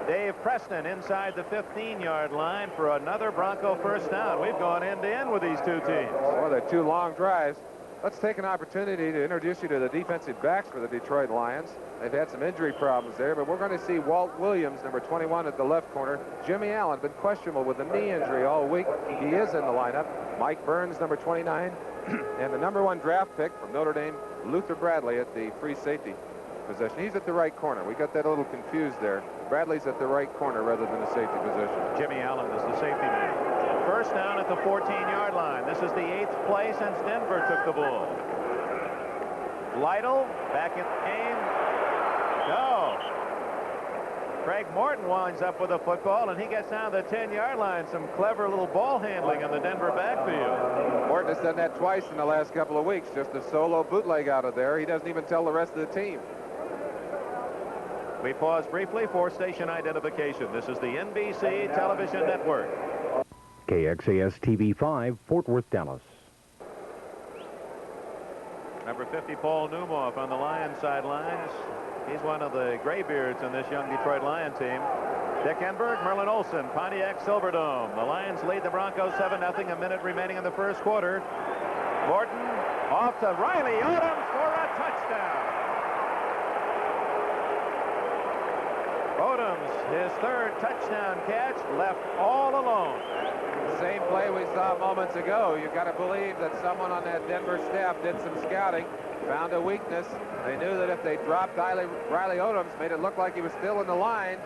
Dave Preston inside the 15-yard line for another Bronco first down. We've gone end-to-end with these two teams. Well, they're 2 long drives. Let's take an opportunity to introduce you to the defensive backs for the Detroit Lions. They've had some injury problems there, but we're going to see Walt Williams, number 21, at the left corner. Jimmy Allen, been questionable with a knee injury all week. He is in the lineup. Mike Burns, number 29, and the number 1 draft pick from Notre Dame, Luther Bradley, at the free safety position. He's at the right corner. We got that a little confused there. Bradley's at the right corner rather than the safety position. Jimmy Allen is the safety man. First down at the 14-yard line. This is the 8th play since Denver took the ball. Lytle back in the game. No. Craig Morton winds up with a football, and he gets down the 10-yard line. Some clever little ball handling in the Denver backfield. Morton has done that twice in the last couple of weeks. Just a solo bootleg out of there. He doesn't even tell the rest of the team. We pause briefly for station identification. This is the NBC Television Network. KXAS TV 5, Fort Worth, Dallas. Number 50, Paul Newmoff on the Lions sidelines. He's one of the graybeards in this young Detroit Lion team. Dick Enberg, Merlin Olsen, Pontiac Silverdome. The Lions lead the Broncos 7-0. A minute remaining in the first quarter. Morton off to Riley Odoms for a touchdown. Odoms, his 3rd touchdown catch, left all alone. Same play we saw moments ago. You've got to believe that someone on that Denver staff did some scouting, found a weakness. They knew that if they dropped Riley Odoms, made it look like he was still in the line,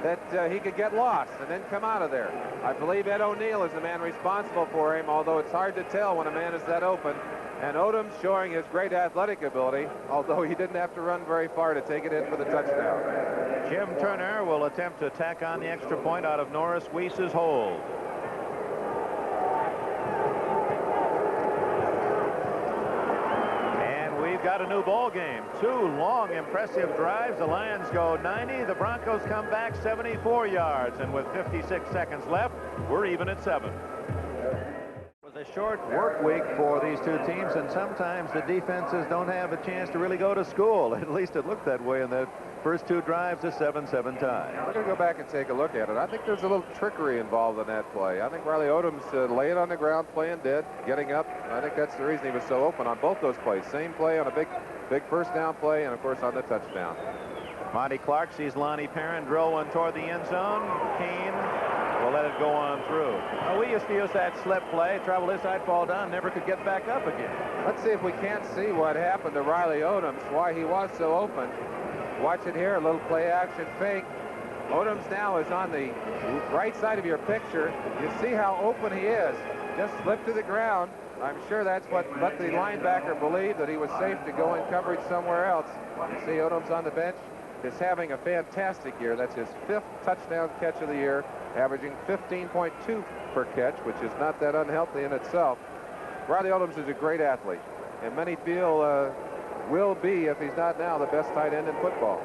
that he could get lost and then come out of there. I believe Ed O'Neill is the man responsible for him, although it's hard to tell when a man is that open. And Odoms showing his great athletic ability, although he didn't have to run very far to take it in for the touchdown. Jim Turner will attempt to tack on the extra point out of Norris Weiss's hold. And we've got a new ball game. 2 long, impressive drives. The Lions go 90. The Broncos come back 74 yards. And with 56 seconds left, we're even at 7. A short work week for these two teams, and sometimes the defenses don't have a chance to really go to school. At least it looked that way in the first 2 drives, a 7-7 tie. We're going to go back and take a look at it. I think there's a little trickery involved in that play. I think Riley Odoms lay it on the ground, playing dead, getting up. I think that's the reason he was so open on both those plays. Same play on a big first down play, and of course on the touchdown. Monty Clark sees Lonnie Perrin drill one toward the end zone. Kane will let it go on through. Now, we used to use that slip play, travel this side, fall down, never could get back up again. Let's see if we can't see what happened to Riley Odoms, why he was so open. Watch it here, a little play action fake. Odoms now is on the right side of your picture. You see how open he is. Just slipped to the ground. I'm sure that's what the linebacker believed, that he was safe to go in coverage somewhere else. You see Odoms on the bench is having a fantastic year. That's his 5th touchdown catch of the year, averaging 15.2 per catch, which is not that unhealthy in itself. Riley Odoms is a great athlete, and many feel will be, if he's not now, the best tight end in football.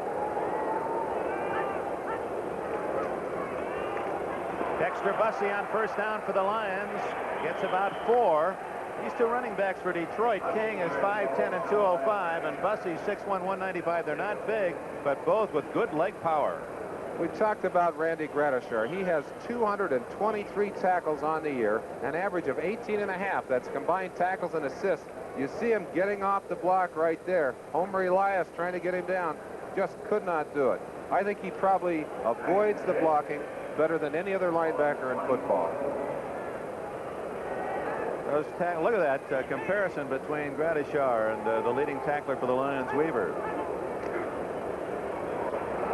Dexter Bussey on first down for the Lions. Gets about 4. These 2 running backs for Detroit, King is 5'10" and 205, and Bussey 6'1", 195. They're not big, but both with good leg power. We talked about Randy Gradishar. He has 223 tackles on the year, an average of 18.5. That's combined tackles and assists. You see him getting off the block right there. Homer Elias trying to get him down, just could not do it. I think he probably avoids the blocking, better than any other linebacker in football. Look at that comparison between Gradishar and the leading tackler for the Lions, Weaver.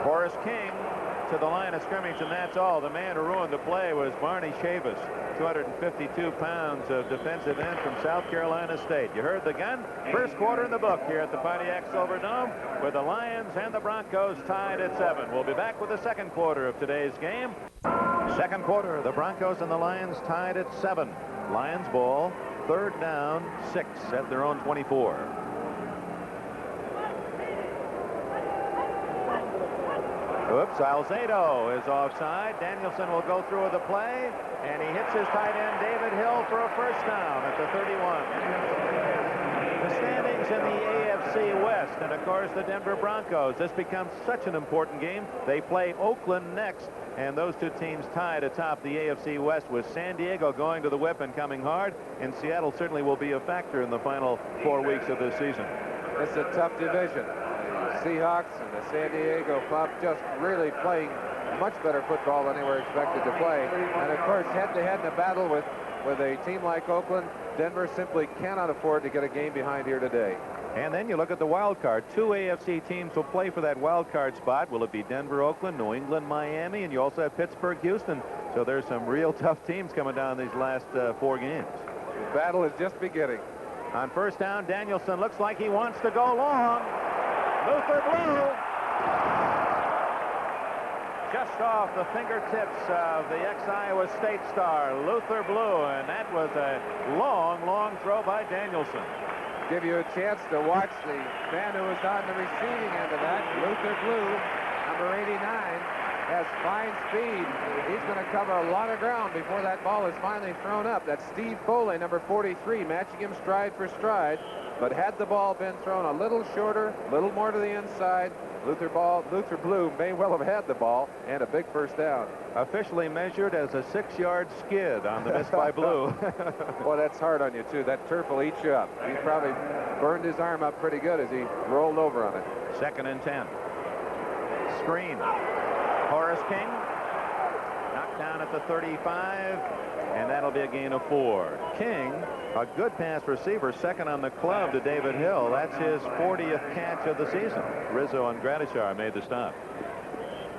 Horace King to the line of scrimmage, and that's all. The man who ruined the play was Barney Chavis, 252 pounds of defensive end from South Carolina State. You heard the gun. First quarter in the book here at the Pontiac Silverdome, with the Lions and the Broncos tied at 7. We'll be back with the second quarter of today's game. Second quarter, the Broncos and the Lions tied at 7. Lions ball, 3rd down, 6 at their own 24. Oops, Alzado is offside. Danielson will go through with the play, and he hits his tight end, David Hill, for a first down at the 31. The standings in the AFC West, and of course the Denver Broncos. This becomes such an important game. They play Oakland next, and those two teams tied atop the AFC West, with San Diego going to the whip and coming hard, and Seattle certainly will be a factor in the final 4 weeks of this season. It's a tough division. The Seahawks and the San Diego club just really playing much better football than they were expected to play. And of course, head-to-head in a battle with a team like Oakland, Denver simply cannot afford to get a game behind here today. And then you look at the wild card. 2 AFC teams will play for that wild card spot. Will it be Denver, Oakland, New England, Miami? And you also have Pittsburgh, Houston. So there's some real tough teams coming down these last 4 games. The battle is just beginning. On first down, Danielson looks like he wants to go long. Luther Blue. Just off the fingertips of the ex-Iowa State star, Luther Blue. And that was a long, long throw by Danielson. Give you a chance to watch the man who was on the receiving end of that. Luther Blue, number 89, has fine speed. He's going to cover a lot of ground before that ball is finally thrown up. That's Steve Foley, number 43, matching him stride for stride. But had the ball been thrown a little shorter, a little more to the inside, Luther Blue may well have had the ball and a big first down. Officially measured as a 6-yard skid on the miss by Blue. Well, that's hard on you, too. That turf will eat you up. He probably burned his arm up pretty good as he rolled over on it. 2nd and 10. Screen. Horace King knocked down at the 35, and that'll be a gain of 4. King, a good pass receiver, 2nd on the club to David Hill. That's his 40th catch of the season. Rizzo and Gradishar made the stop.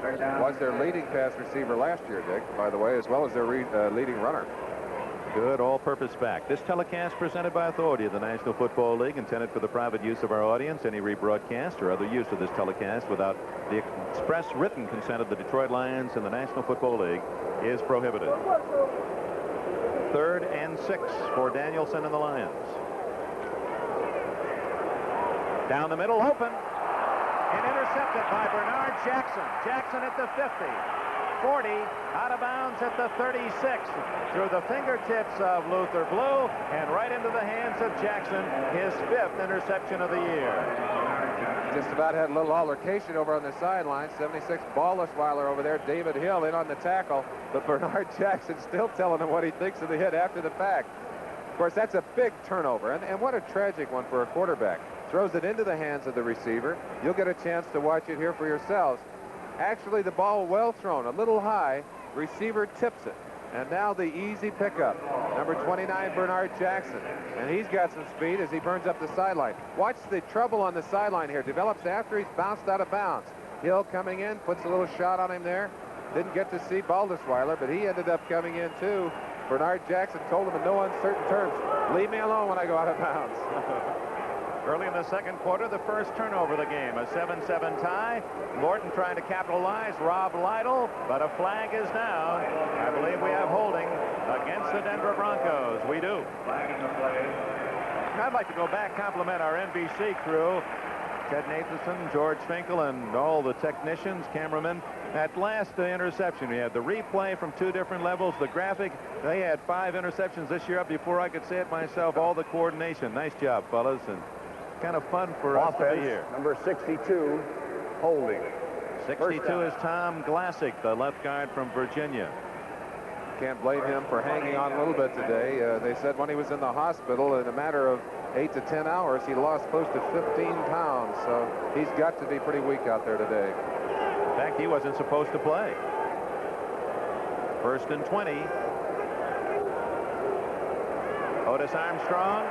Was their leading pass receiver last year, Dick, by the way, as well as their leading runner. Good all-purpose back. This telecast presented by authority of the National Football League, intended for the private use of our audience. Any rebroadcast or other use of this telecast without the express written consent of the Detroit Lions and the National Football League is prohibited. 3rd and 6 for Danielson and the Lions. Down the middle, open, and intercepted by Bernard Jackson. Jackson at the 50. 40, out of bounds at the 36, through the fingertips of Luther Blue and right into the hands of Jackson, his 5th interception of the year. Just about had a little altercation over on the sideline. 76 Ballesweiler over there. David Hill in on the tackle, but Bernard Jackson still telling him what he thinks of the hit after the fact. Of course, that's a big turnover, and what a tragic one for a quarterback. Throws it into the hands of the receiver. You'll get a chance to watch it here for yourselves. Actually, the ball well thrown, a little high. Receiver tips it. And now the easy pickup. Number 29, Bernard Jackson. And he's got some speed as he burns up the sideline. Watch the trouble on the sideline here. Develops after he's bounced out of bounds. Hill coming in, puts a little shot on him there. Didn't get to see Baldesweiler, but he ended up coming in too. Bernard Jackson told him in no uncertain terms, leave me alone when I go out of bounds. Early in the second quarter, the first turnover of the game, a 7-7 tie. Morton trying to capitalize, Rob Lytle, but a flag is down. I believe we have holding against the Denver Broncos. We do. I'd like to go back, compliment our NBC crew, Ted Nathanson, George Finkel, and all the technicians, cameramen. At last, the interception. We had the replay from 2 different levels, the graphic. They had 5 interceptions this year. Before I could say it myself, all the coordination. Nice job, fellas, and kind of fun for us to be here. Number 62, holding. 62 is Tom Glassick, the left guard from Virginia. Can't blame him for hanging on a little bit today. They said when he was in the hospital, in a matter of 8 to 10 hours, he lost close to 15 pounds. So he's got to be pretty weak out there today. In fact, he wasn't supposed to play. First and 20. Otis Armstrong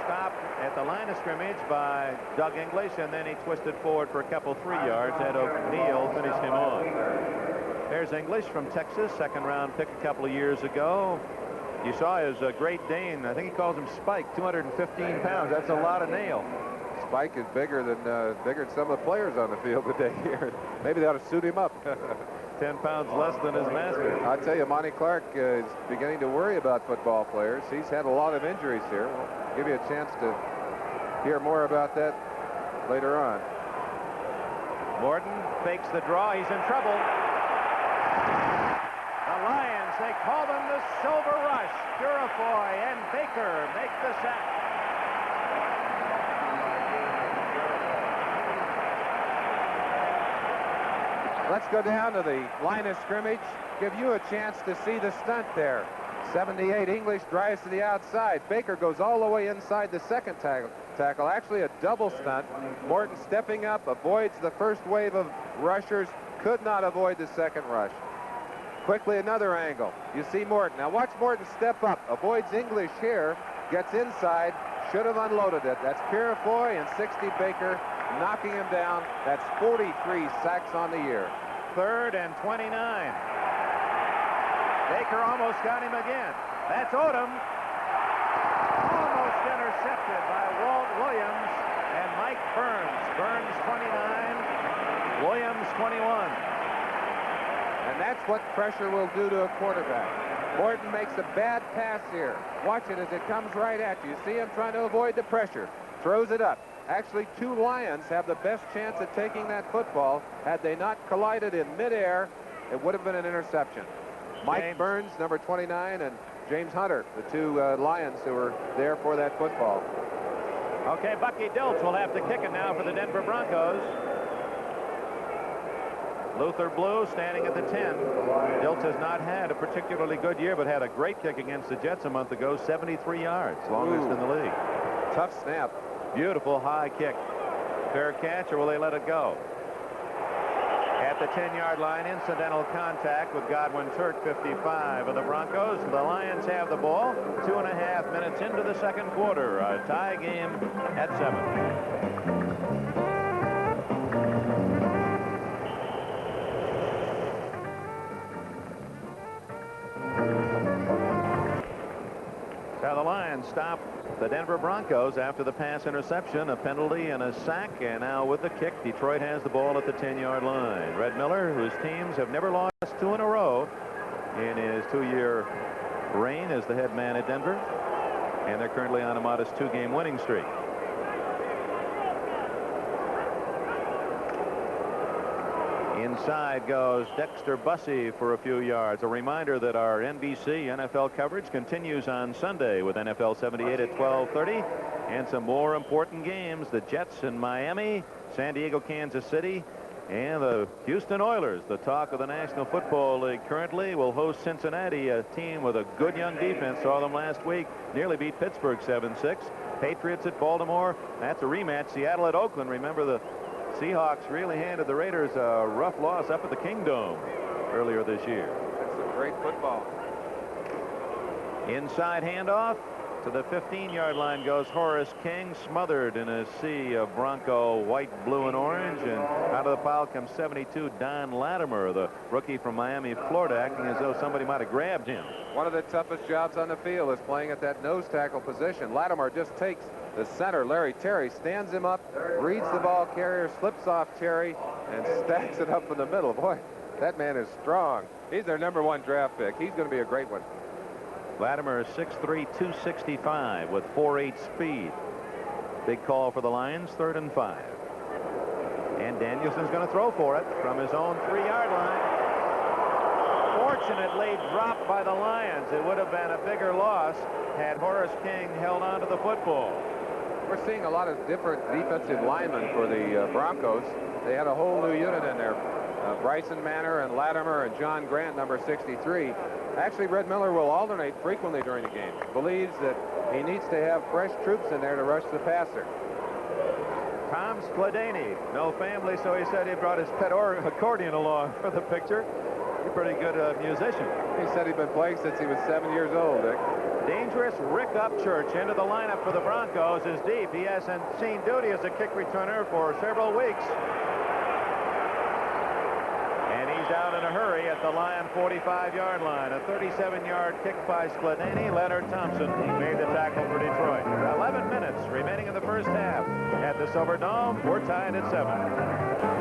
stopped at the line of scrimmage by Doug English, and then he twisted forward for a couple 3 yards. Ed O'Neill finished him off. There's English from Texas, second-round pick a couple of years ago. You saw his Great Dane. I think he calls him Spike, 215 pounds. That's a lot of nail. Spike is bigger than some of the players on the field today here. Maybe they ought to suit him up. 10 pounds less than his master. I'll tell you, Monty Clark is beginning to worry about football players. He's had a lot of injuries here. We'll give you a chance to hear more about that later on. Morton fakes the draw. He's in trouble. The Lions, they call them the Silver Rush. Purifoy and Baker make the sack. Let's go down to the line of scrimmage. Give you a chance to see the stunt there. 78 English drives to the outside. Baker goes all the way inside the second tackle. Actually a double stunt. Morton stepping up, avoids the first wave of rushers. Could not avoid the second rush. Quickly another angle. You see Morton. Now watch Morton step up. Avoids English here. Gets inside. Should have unloaded it. That's Purifoy and 60 Baker knocking him down. That's 43 sacks on the year. 3rd and 29. Baker almost got him again. That's Odom. Almost intercepted by Walt Williams and Mike Burns. Burns 29, Williams 21. And that's what pressure will do to a quarterback. Morton makes a bad pass here. Watch it as it comes right at you. You see him trying to avoid the pressure. Throws it up. Actually, 2 Lions have the best chance at taking that football. Had they not collided in midair, it would have been an interception. Mike Burns, number 29, and James Hunter, the 2 Lions who were there for that football. Okay, Bucky Dilts will have to kick it now for the Denver Broncos. Luther Blue standing at the 10. Dilts has not had a particularly good year, but had a great kick against the Jets a month ago, 73 yards, longest in the league. Tough snap. Beautiful high kick. Fair catch, or will they let it go? At the 10-yard line, incidental contact with Godwin Turk, 55 of the Broncos. The Lions have the ball. 2.5 minutes into the second quarter. A tie game at 7. Now the Lions stop the Denver Broncos after the pass interception, a penalty, and a sack. And now with the kick, Detroit has the ball at the 10-yard line. Red Miller, whose teams have never lost 2 in a row in his 2-year reign as the head man at Denver. And they're currently on a modest 2-game winning streak. Inside goes Dexter Bussey for a few yards. A reminder that our NBC NFL coverage continues on Sunday with NFL 78 at 12:30 and some more important games. The Jets in Miami, San Diego, Kansas City, and the Houston Oilers, the talk of the National Football League currently, will host Cincinnati, a team with a good young defense. Saw them last week, nearly beat Pittsburgh 7-6. Patriots at Baltimore. That's a rematch. Seattle at Oakland. Remember, the Seahawks really handed the Raiders a rough loss up at the Kingdome earlier this year. That's some great football. Inside handoff to the 15-yard line goes Horace King, smothered in a sea of Bronco white, blue, and orange. And out of the pile comes 72 Don Latimer, the rookie from Miami, Florida, acting as though somebody might have grabbed him. One of the toughest jobs on the field is playing at that nose tackle position. Latimer just takes the center, Larry Terry, stands him up, reads the ball carrier, slips off Terry, and stacks it up in the middle. Boy, that man is strong. He's their #1 draft pick. He's going to be a great one. Latimer is 6'3", 265 with 4.8 speed. Big call for the Lions, 3rd and 5. And Danielson's going to throw for it from his own 3-yard line. Fortunately dropped by the Lions. It would have been a bigger loss had Horace King held on to the football. We're seeing a lot of different defensive linemen for the Broncos. They had a whole new unit in there. Bryson Manor and Latimer and John Grant, number 63. Actually, Red Miller will alternate frequently during the game. Believes that he needs to have fresh troops in there to rush the passer. Tom Skladany, no family, so he said he brought his pet accordion along for the picture. You're a pretty good musician. He said he'd been playing since he was 7 years old, Dick. Dangerous Rick Upchurch into the lineup for the Broncos is deep. He hasn't seen duty as a kick returner for several weeks. And he's out in a hurry at the Lion 45-yard line. A 37-yard kick by Skladany. Leonard Thompson made the tackle for Detroit. 11 minutes remaining in the first half at the Silverdome. We're tied at 7.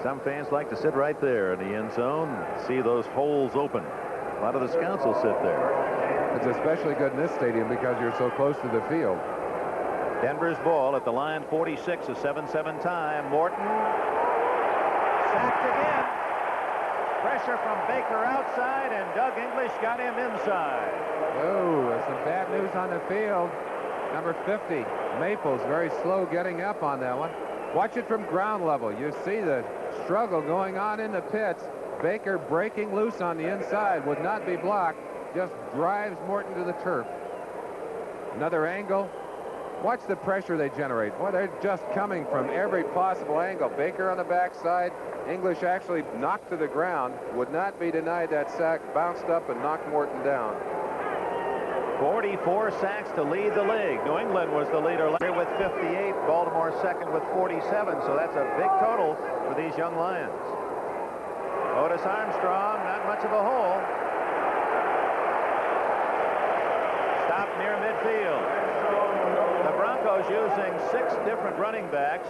Some fans like to sit right there in the end zone, see those holes open. A lot of the scouts will sit there. It's especially good in this stadium because you're so close to the field. Denver's ball at the line 46, a 7-7 time. Morton sacked again. Pressure from Baker outside, and Doug English got him inside. Oh, some bad news on the field. Number 50, Maples, very slow getting up on that one. Watch it from ground level. You see the struggle going on in the pits. Baker breaking loose on the inside, would not be blocked, just drives Morton to the turf. Another angle. Watch the pressure they generate. Boy, they're just coming from every possible angle. Baker on the backside. English actually knocked to the ground. Would not be denied that sack. Bounced up and knocked Morton down. 44 sacks to lead the league. New England was the leader with 58. Baltimore second with 47. So that's a big total for these young Lions. Otis Armstrong, not much of a hole. Stopped near midfield. The Broncos using 6 different running backs.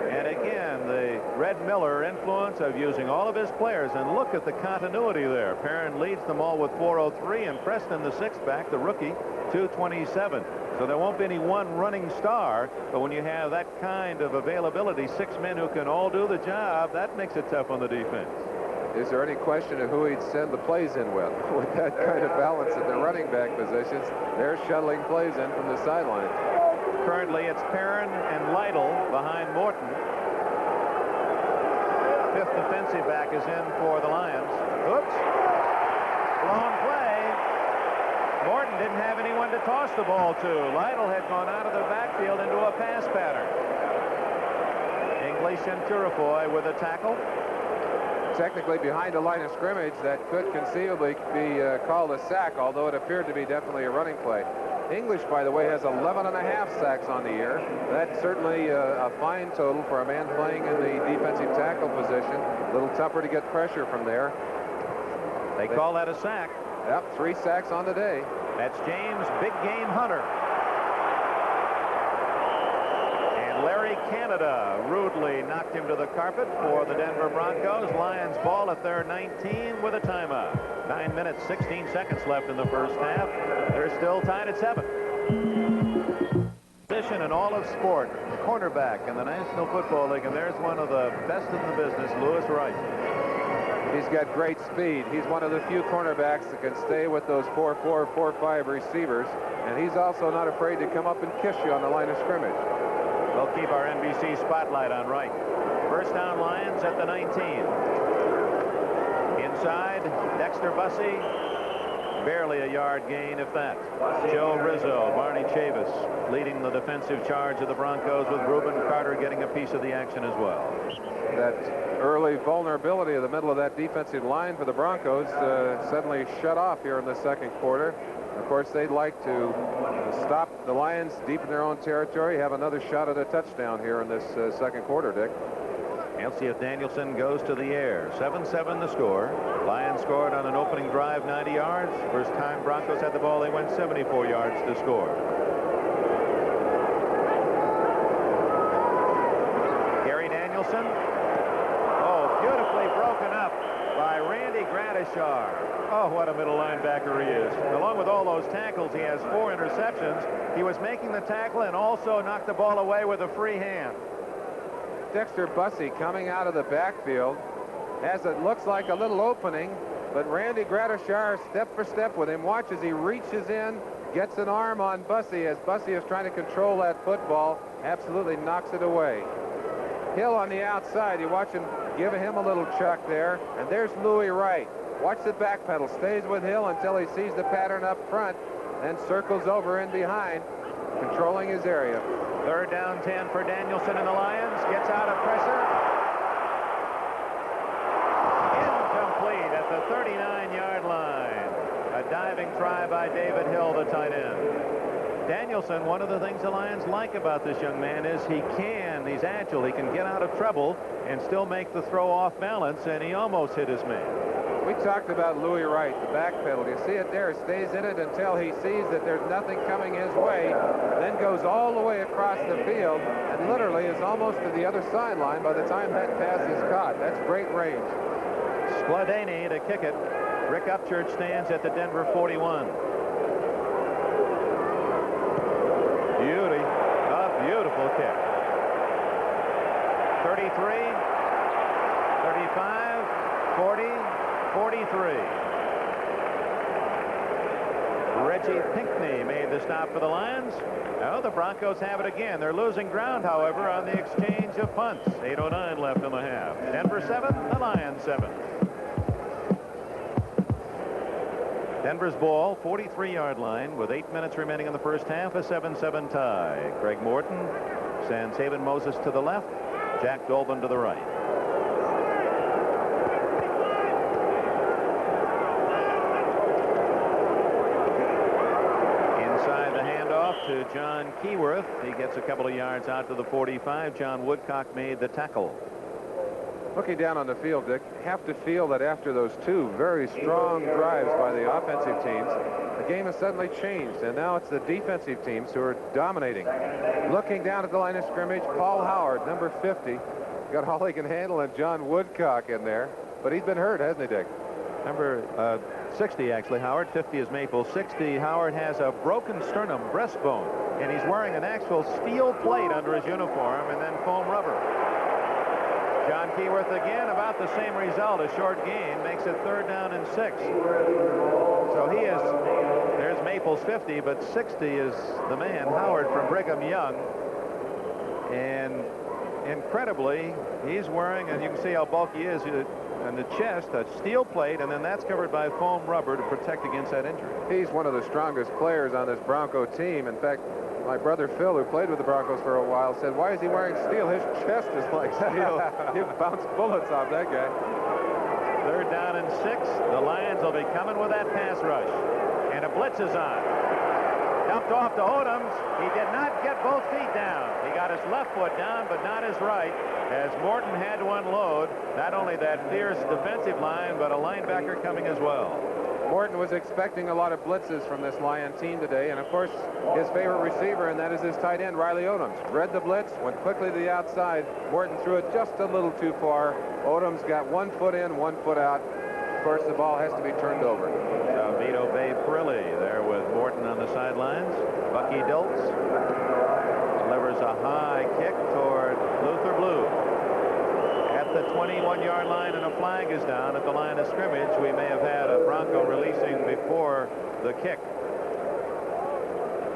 And again, the Red Miller influence of using all of his players. And look at the continuity there. Perrin leads them all with 403, and Preston, the 6th back, the rookie, 227. So there won't be any one running star, but when you have that kind of availability, 6 men who can all do the job, that makes it tough on the defense. Is there any question of who he'd send the plays in with? With that kind of balance at the running back positions, they're shuttling plays in from the sideline. Currently, it's Perrin and Lytle behind Morton. 5th defensive back is in for the Lions. Oops. Blown play. Morton didn't have anyone to toss the ball to. Lytle had gone out of the backfield into a pass pattern. English and Turafoy with a tackle. Technically behind the line of scrimmage, that could conceivably be called a sack, although it appeared to be definitely a running play. English, by the way, has 11.5 sacks on the year. That's certainly a fine total for a man playing in the defensive tackle position. A little tougher to get pressure from there. They call that a sack. Yep, 3 sacks on the day. That's James Big Game Hunter. And Larry Canada rudely knocked him to the carpet for the Denver Broncos. Lions ball at their 19 with a timeout. 9 minutes, 16 seconds left in the first half. They're still tied at 7. Position in all of sport, cornerback in the National Football League, and there's one of the best in the business, Lewis Wright. He's got great speed. He's one of the few cornerbacks that can stay with those 4-4, 4-5 receivers, and he's also not afraid to come up and kiss you on the line of scrimmage. We'll keep our NBC spotlight on Wright. First down, Lions at the 19. Inside, Dexter Bussey, barely a yard gain, if that. Joe Rizzo, Barney Chavis leading the defensive charge of the Broncos, with Reuben Carter getting a piece of the action as well. That early vulnerability of the middle of that defensive line for the Broncos suddenly shut off here in the second quarter. Of course, they'd like to stop the Lions deep in their own territory, have another shot at a touchdown here in this second quarter, Dick. We'll see if Danielson goes to the air. 7-7 the score. Lions scored on an opening drive 90 yards. First time Broncos had the ball, they went 74 yards to score. Gary Danielson. Oh, beautifully broken up by Randy Gradishar. Oh, what a middle linebacker he is. Along with all those tackles, he has 4 interceptions. He was making the tackle and also knocked the ball away with a free hand. Dexter Bussey coming out of the backfield has it looks like a little opening, but Randy Gradishar step for step with him. Watch as he reaches in, gets an arm on Bussey as Bussey is trying to control that football, absolutely knocks it away. Hill on the outside, you watch him give him a little chuck there, and there's Louis Wright. Watch the back pedal, stays with Hill until he sees the pattern up front, then circles over in behind, controlling his area. Third down 10 for Danielson and the Lions. Gets out of pressure. Incomplete. 39-yard line. A diving try by David Hill, the tight end. Danielson, one of the things the Lions like about this young man is he's agile, he can get out of trouble and still make the throw off balance, and he almost hit his man. We talked about Louis Wright, the back pedal. You see it there, stays in it until he sees that there's nothing coming his way, then goes all the way across the field and literally is almost to the other sideline by the time that pass is caught. That's great range. Skladany to kick it. Rick Upchurch stands at the Denver 41. Beauty. A beautiful kick. 33, 35, 40, 43. Reggie Pinckney made the stop for the Lions. Now the Broncos have it again. They're losing ground, however, on the exchange of punts. 8:09 left in the half. Denver 7, the Lions 7. Denver's ball, 43-yard line, with 8 minutes remaining in the first half, a 7-7 tie. Greg Morton sends Haven Moses to the left, Jack Dolbin to the right. Inside the handoff to John Keyworth. He gets a couple of yards out to the 45. John Woodcock made the tackle. Looking down on the field, Dick, have to feel that after those two very strong drives by the offensive teams, the game has suddenly changed, and now it's the defensive teams who are dominating. Looking down at the line of scrimmage, Paul Howard, number 50, got all he can handle, and John Woodcock in there, but he's been hurt, hasn't he, Dick? Number 60, actually, Howard. 50 is Maple. 60, Howard has a broken sternum breastbone, and he's wearing an actual steel plate under his uniform and then foam rubber. John Keyworth again, about the same result, a short gain, makes it 3rd down and 6. So he is, there's Maple's 50, but 60 is the man, Howard from Brigham Young. And incredibly, he's wearing, and you can see how bulky he is, on the chest, a steel plate, and then that's covered by foam rubber to protect against that injury. He's one of the strongest players on this Bronco team. In fact, my brother Phil, who played with the Broncos for a while, said, "Why is he wearing steel? His chest is like steel." You bounce bullets off that guy. 3rd down and 6. The Lions will be coming with that pass rush. And a blitz is on. Dumped off to Odoms. He did not get both feet down. He got his left foot down, but not his right, as Morton had to unload not only that fierce defensive line, but a linebacker coming as well. Morton was expecting a lot of blitzes from this Lion team today, and of course his favorite receiver, and that is his tight end, Riley Odoms. Read the blitz, went quickly to the outside. Morton threw it just a little too far. Odoms got 1 foot in, 1 foot out. Of course, the ball has to be turned over. So Vito Bay Perilli there with Morton on the sidelines. Bucky Diltz delivers a high kick toward Luther Blue. At the 21-yard line, and a flag is down at the line of scrimmage. We may have had a Bronco releasing before the kick.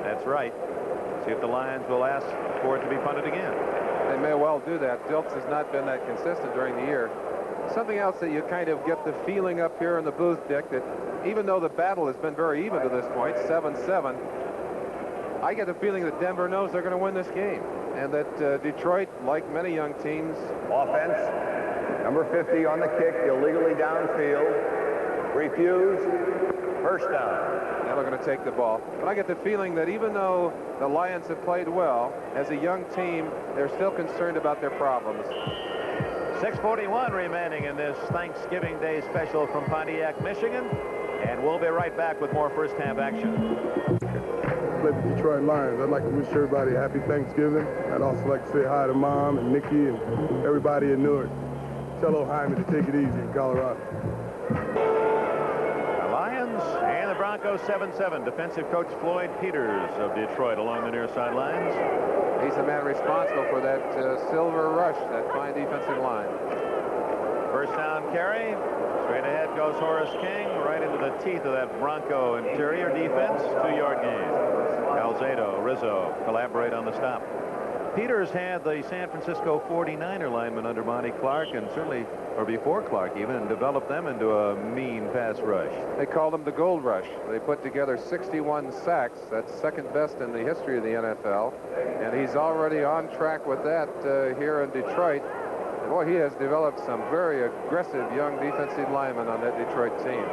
That's right. See if the Lions will ask for it to be punted again. They may well do that. Diltz has not been that consistent during the year. Something else that you kind of get the feeling up here in the booth, Dick, that even though the battle has been very even to this point, 7-7, I get the feeling that Denver knows they're going to win this game, and that Detroit, like many young teams... Offense, number 50 on the kick, illegally downfield, refused, 1st down. Now they're going to take the ball. But I get the feeling that even though the Lions have played well, as a young team, they're still concerned about their problems. 6:41 remaining in this Thanksgiving Day special from Pontiac, Michigan. And we'll be right back with more first half action. Play the Detroit Lions. I'd like to wish everybody a happy Thanksgiving. I'd also like to say hi to Mom and Nikki and everybody in Newark. Tell O'Hyman to take it easy in Colorado. The Lions and the Broncos 7-7. Defensive coach Floyd Peters of Detroit along the near sidelines. He's the man responsible for that silver rush, that fine defensive line. First down carry. Straight ahead goes Horace King, right into the teeth of that Bronco interior defense. 2-yard gain. Alzado, Rizzo collaborate on the stop. Peters had the San Francisco 49er lineman under Monty Clark, and certainly, or before Clark even, and developed them into a mean pass rush. They called them the Gold Rush. They put together 61 sacks. That's second best in the history of the NFL. And he's already on track with that here in Detroit. Boy, he has developed some very aggressive young defensive linemen on that Detroit team.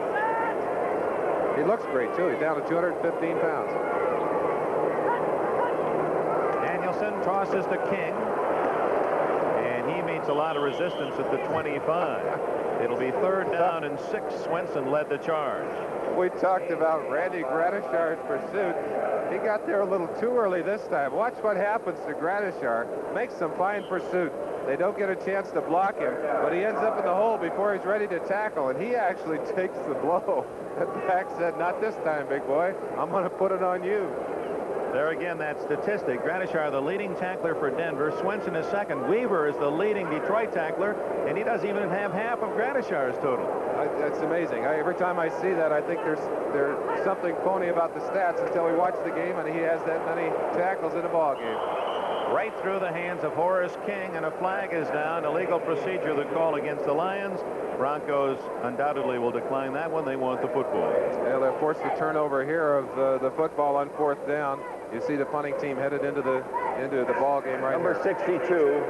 He looks great, too. He's down to 215 pounds. Danielson tosses to King. And he meets a lot of resistance at the 25. It'll be 3rd down and 6. Swenson led the charge. We talked about Randy Gradishar's pursuit. He got there a little too early this time. Watch what happens to Gradishar. Makes some fine pursuit. They don't get a chance to block him, but he ends up in the hole before he's ready to tackle, and he actually takes the blow. That back said, not this time, big boy. I'm going to put it on you. There again, that statistic. Gradishar, the leading tackler for Denver. Swenson is second. Weaver is the leading Detroit tackler, and he doesn't even have half of Gradishar's total. That's amazing. Every time I see that, I think there's something phony about the stats until we watch the game, and he has that many tackles in a ball game. Right through the hands of Horace King, and a flag is down. Illegal procedure, the call against the Lions. Broncos undoubtedly will decline that one. They want the football. Yeah, they'll force the turnover here of the football on 4th down. You see the punting team headed into the ball game right Number here. 62,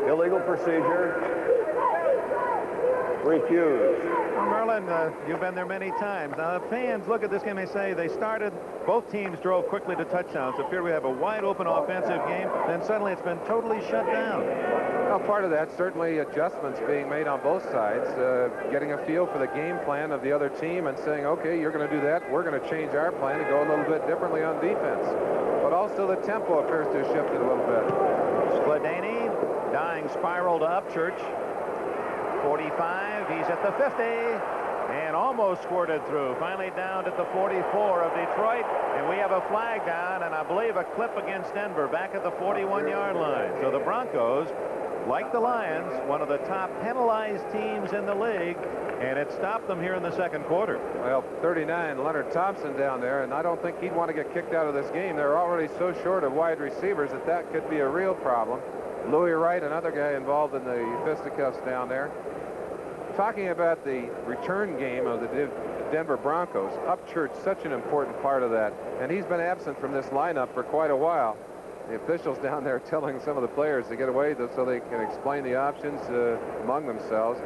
illegal procedure, refused. Well, Merlin, you've been there many times. Now, the fans look at this game, they say they started, both teams drove quickly to touchdowns. It appeared we have a wide open offensive game, then suddenly it's been totally shut down. Well, part of that, certainly adjustments being made on both sides, getting a feel for the game plan of the other team and saying, okay, you're going to do that, we're going to change our plan and go a little bit differently on defense. But also the tempo appears to have shifted a little bit. Skladany, dying spiral to Upchurch. 45, he's at the 50, and almost squirted through. Finally down at the 44 of Detroit, and we have a flag down, and I believe a clip against Denver back at the 41-yard line. So the Broncos, like the Lions, one of the top penalized teams in the league, and it stopped them here in the 2nd quarter. Well, 39, Leonard Thompson down there, and I don't think he'd want to get kicked out of this game. They're already so short of wide receivers that could be a real problem. Louis Wright, another guy involved in the fisticuffs down there. Talking about the return game of the Denver Broncos, Upchurch such an important part of that, and he's been absent from this lineup for quite a while. The officials down there telling some of the players to get away so they can explain the options among themselves.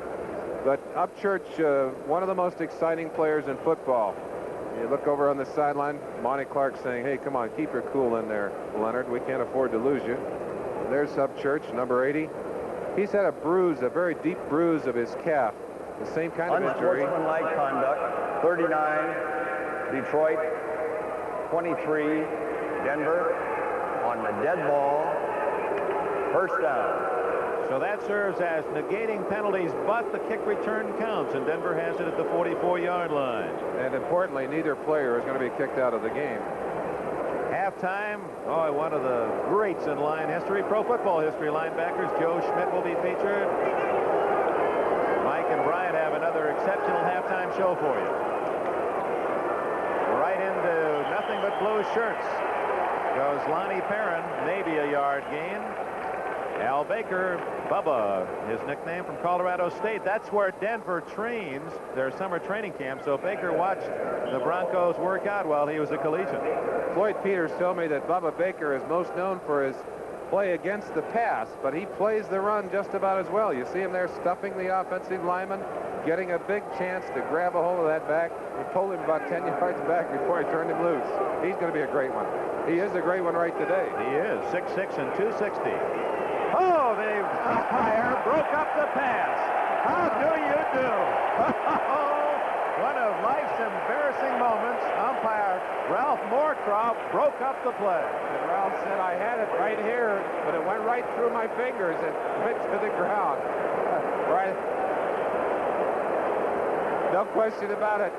But Upchurch, one of the most exciting players in football. You look over on the sideline, Monty Clark saying, hey, come on, keep your cool in there, Leonard. We can't afford to lose you. And there's Upchurch, number 80. He's had a bruise, a very deep bruise of his calf. The same kind of injury. Unsportsmanlike conduct. 39, Detroit. 23, Denver. On the dead ball. 1st down. So that serves as negating penalties, but the kick return counts, and Denver has it at the 44-yard line. And importantly, neither player is going to be kicked out of the game. Halftime, one of the greats in line history, pro football history, linebackers. Joe Schmidt will be featured. Mike and Brian have another exceptional halftime show for you. Right into nothing but blue shirts goes Lonnie Perrin, maybe a yard gain. Al Baker, Bubba, his nickname from Colorado State. That's where Denver trains their summer training camp. So Baker watched the Broncos work out while he was a collegiate. Floyd Peters told me that Bubba Baker is most known for his play against the pass, but he plays the run just about as well. You see him there stuffing the offensive lineman, getting a big chance to grab a hold of that back. He pulled him about 10 yards back before he turned him loose. He's going to be a great one. He is a great one right today. He is 6'6" and 260. Oh, the umpire broke up the pass. How do you do? One of life's embarrassing moments. Umpire Ralph Moorcroft broke up the play. And Ralph said, I had it right here, but it went right through my fingers and went to the ground. Right. No question about it.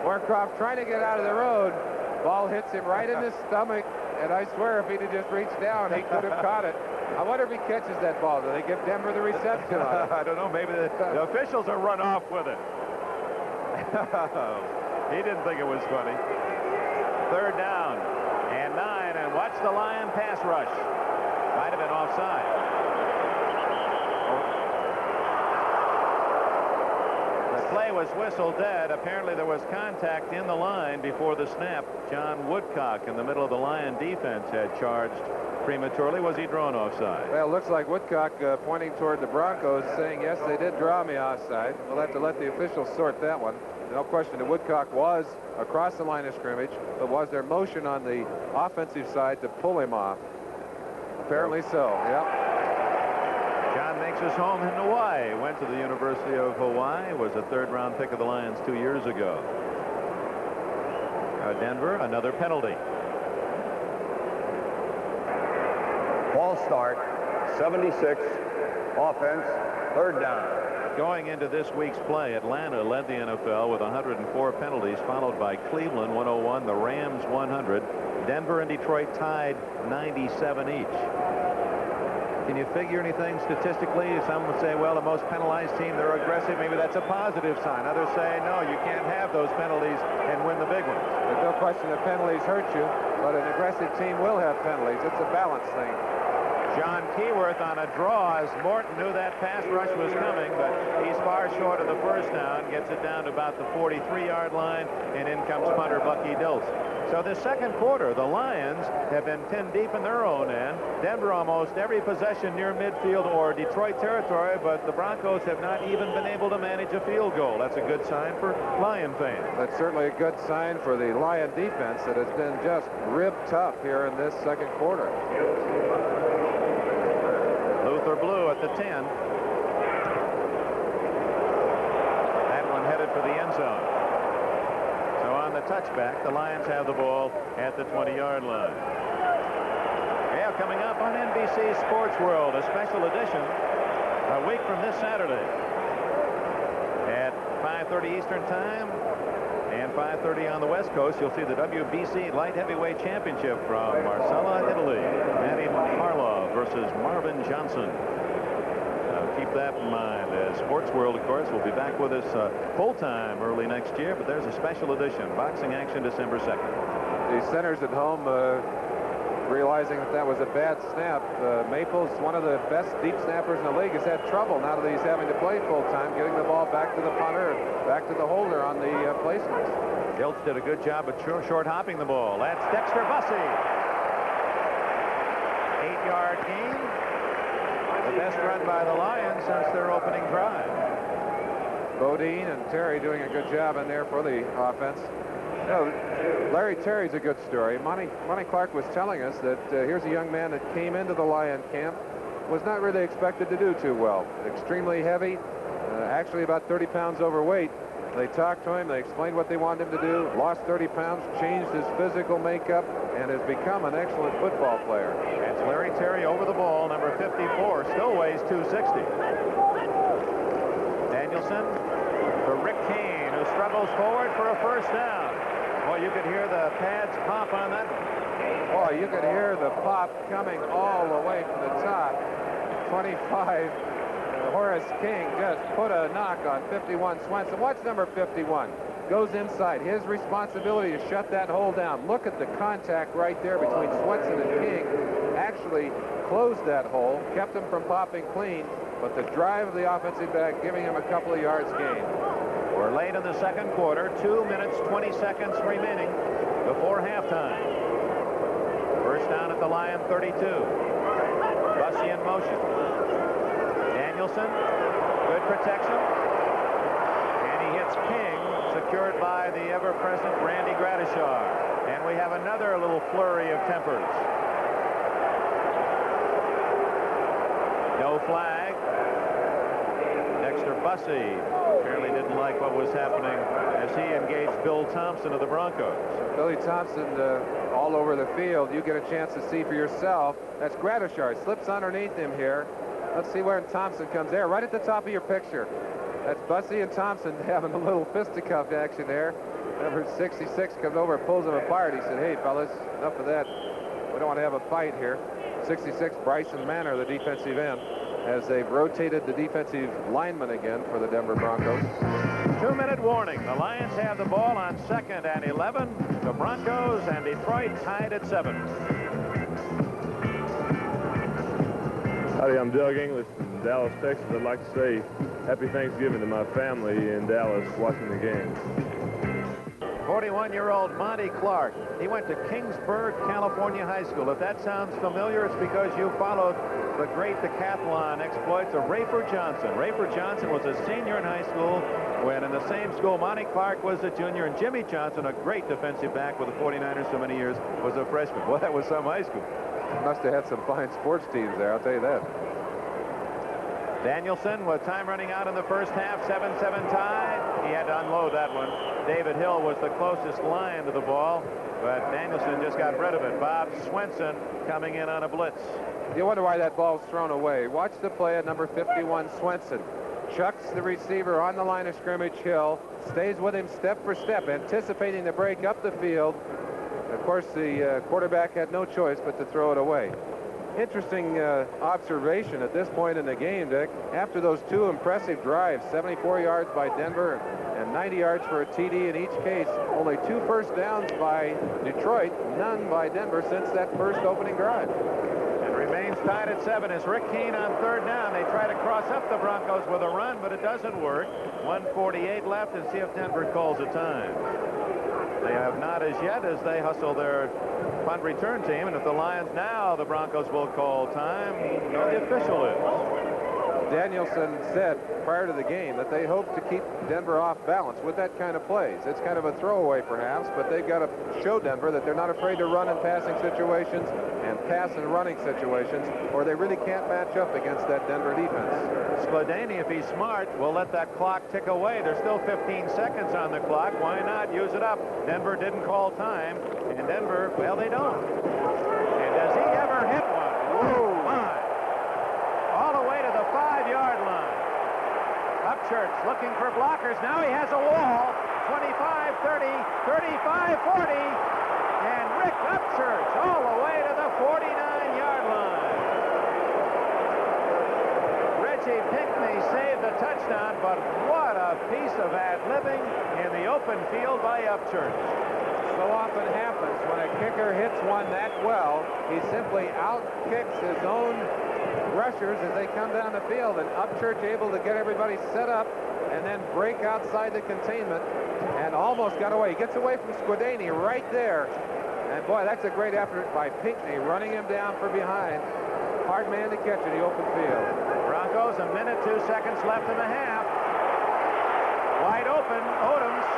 Moorcroft trying to get out of the road. Ball hits him right in his stomach, and I swear if he'd have just reached down, he could have caught it. I wonder if he catches that ball. Do they give Denver the reception on it? I don't know. Maybe the officials will run off with it. He didn't think it was funny. 3rd down and 9, and watch the Lion pass rush. Might have been offside. Let's play was whistled dead. Apparently there was contact in the line before the snap. John Woodcock in the middle of the Lion defense had charged prematurely. Was he drawn offside? Well, it looks like Woodcock pointing toward the Broncos, saying, yes, they did draw me offside. We'll have to let the officials sort that one. No question that Woodcock was across the line of scrimmage, but was there motion on the offensive side to pull him off? Apparently so, yep. John makes his home in Hawaii. Went to the University of Hawaii. Was a third-round pick of the Lions 2 years ago. Denver, another penalty. Ball start, 76, offense, third down. Going into this week's play, Atlanta led the NFL with 104 penalties, followed by Cleveland 101, the Rams 100. Denver and Detroit tied 97 each. Can you figure anything statistically? Some would say, well, the most penalized team, they're aggressive. Maybe that's a positive sign. Others say, no, you can't have those penalties and win the big ones. There's no question that penalties hurt you, but an aggressive team will have penalties. It's a balance thing. John Keyworth on a draw as Morton knew that pass rush was coming, but he's far short of the first down, gets it down to about the 43-yard line, and in comes punter Bucky Dilts. So this second quarter, the Lions have been pinned deep in their own end. Denver almost every possession near midfield or Detroit territory, but the Broncos have not even been able to manage a field goal. That's a good sign for Lion fans. That's certainly a good sign for the Lion defense that has been just rib tough here in this second quarter. Luther Blue at the 10. That one headed for the end zone. So on the touchback, the Lions have the ball at the 20-yard line. Yeah, coming up on NBC Sports World, a special edition a week from this Saturday at 5:30 Eastern Time and 5:30 on the West Coast. You'll see the WBC Light Heavyweight Championship from Marsala, Italy. Manny Harlow versus Marvin Johnson. Keep that in mind. Sports World, of course, will be back with us full-time early next year, but there's a special edition. Boxing action December 2nd. The centers at home realizing that was a bad snap. Maples, one of the best deep snappers in the league, has had trouble now that he's having to play full-time, getting the ball back to the punter, back to the holder on the placements. Dilts did a good job of short hopping the ball. That's Dexter Bussey. 8-yard gain. The best run by the Lions since their opening drive. Bodine and Terry doing a good job in there for the offense. You know, Larry Terry's a good story. Monty Clark was telling us that here's a young man that came into the Lion camp, was not really expected to do too well. Extremely heavy, actually about 30 pounds overweight. They talked to him, they explained what they wanted him to do, lost 30 pounds, changed his physical makeup, and has become an excellent football player. That's Larry Terry over the ball, number 54, still weighs 260. Danielson for Rick Kane, who struggles forward for a first down. Boy, you could hear the pads pop on that one. Boy, you could hear the pop coming all the way from the top. 25. Horace King just put a knock on 51 Swenson. Watch number 51. Goes inside. His responsibility to shut that hole down. Look at the contact right there between Swenson and King. Actually closed that hole, kept him from popping clean, but the drive of the offensive back giving him a couple of yards gain. We're late in the second quarter. 2 minutes, 20 seconds remaining before halftime. First down at the Lion 32. Bussey in motion. Danielson, good protection, and he hits King, secured by the ever-present Randy Gradishar. And we have another little flurry of tempers. No flag. Dexter Bussey apparently didn't like what was happening as he engaged Bill Thompson of the Broncos. Billy Thompson all over the field. You get a chance to see for yourself. That's Gradishar. Slips underneath him here. Let's see where Thompson comes there, right at the top of your picture. That's Bussey and Thompson having a little fisticuff action there. Number 66 comes over and pulls him apart. He said, hey, fellas, enough of that. We don't want to have a fight here. 66, Bryson Manor, the defensive end, as they've rotated the defensive lineman again for the Denver Broncos. 2-minute warning. The Lions have the ball on 2nd and 11. The Broncos and Detroit tied at 7. Howdy, I'm Doug English from Dallas, Texas. I'd like to say happy Thanksgiving to my family in Dallas watching the game. 41-year-old Monty Clark. He went to Kingsburg, California High School. If that sounds familiar, it's because you followed the great decathlon exploits of Rayford Johnson. Rayford Johnson was a senior in high school when in the same school Monty Clark was a junior, and Jimmy Johnson, a great defensive back with the 49ers so many years, was a freshman. Boy, that was some high school. Must have had some fine sports teams there, I'll tell you that. Danielson with time running out in the first half, 7-7 tie. He had to unload that one. David Hill was the closest line to the ball, but Danielson just got rid of it. Bob Swenson coming in on a blitz. You wonder why that ball's thrown away. Watch the play at number 51, Swenson. Chucks the receiver on the line of scrimmage. Hill stays with him step for step, anticipating the break up the field. Of course, the quarterback had no choice but to throw it away. Interesting observation at this point in the game, Dick. After those two impressive drives, 74 yards by Denver and 90 yards for a TD in each case, only 2 first downs by Detroit, none by Denver since that first opening drive. It remains tied at 7 as Rick Keene on third down. They try to cross up the Broncos with a run, but it doesn't work. 1:48 left, and see if Denver calls a time. They have not as yet as they hustle their punt return team, and if the Lions now, the Broncos will call time. No, the official is. Danielson said prior to the game that they hope to keep Denver off balance with that kind of plays. It's kind of a throwaway perhaps, but they've got to show Denver that they're not afraid to run in passing situations and pass in running situations, or they really can't match up against that Denver defense. Skladany, if he's smart, will let that clock tick away. There's still 15 seconds on the clock. Why not use it up? Denver didn't call time, and Denver, well, they don't. And does he ever hit one? Oh, my. All the way to the 5-yard line. Upchurch looking for blockers. Now he has a wall. 25, 30, 35, 40. And Rick Upchurch all the way to the 49-yard line. Reggie Pinckney saved the touchdown, but what a piece of ad-libbing in the open field by Upchurch. So often happens when a kicker hits one that well, he simply out-kicks his own rushers as they come down the field, and Upchurch able to get everybody set up and then break outside the containment and almost got away. He gets away from Skladany right there, and boy, that's a great effort by Pinckney, running him down from behind. Hard man to catch in the open field. Broncos, 1 minute, 2 seconds left in the half. Wide open, Odoms.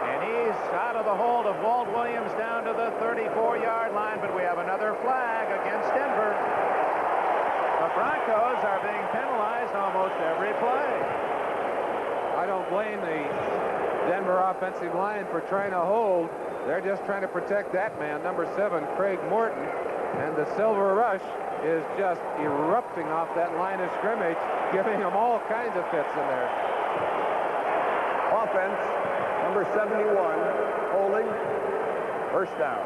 And he's out of the hold of Walt Williams down to the 34-yard line, but we have another flag against Denver. The Broncos are being penalized almost every play. I don't blame the Denver offensive line for trying to hold. They're just trying to protect that man, number 7, Craig Morton. And the Silver Rush is just erupting off that line of scrimmage, giving them all kinds of fits in there. Offense, number 71, holding, first down.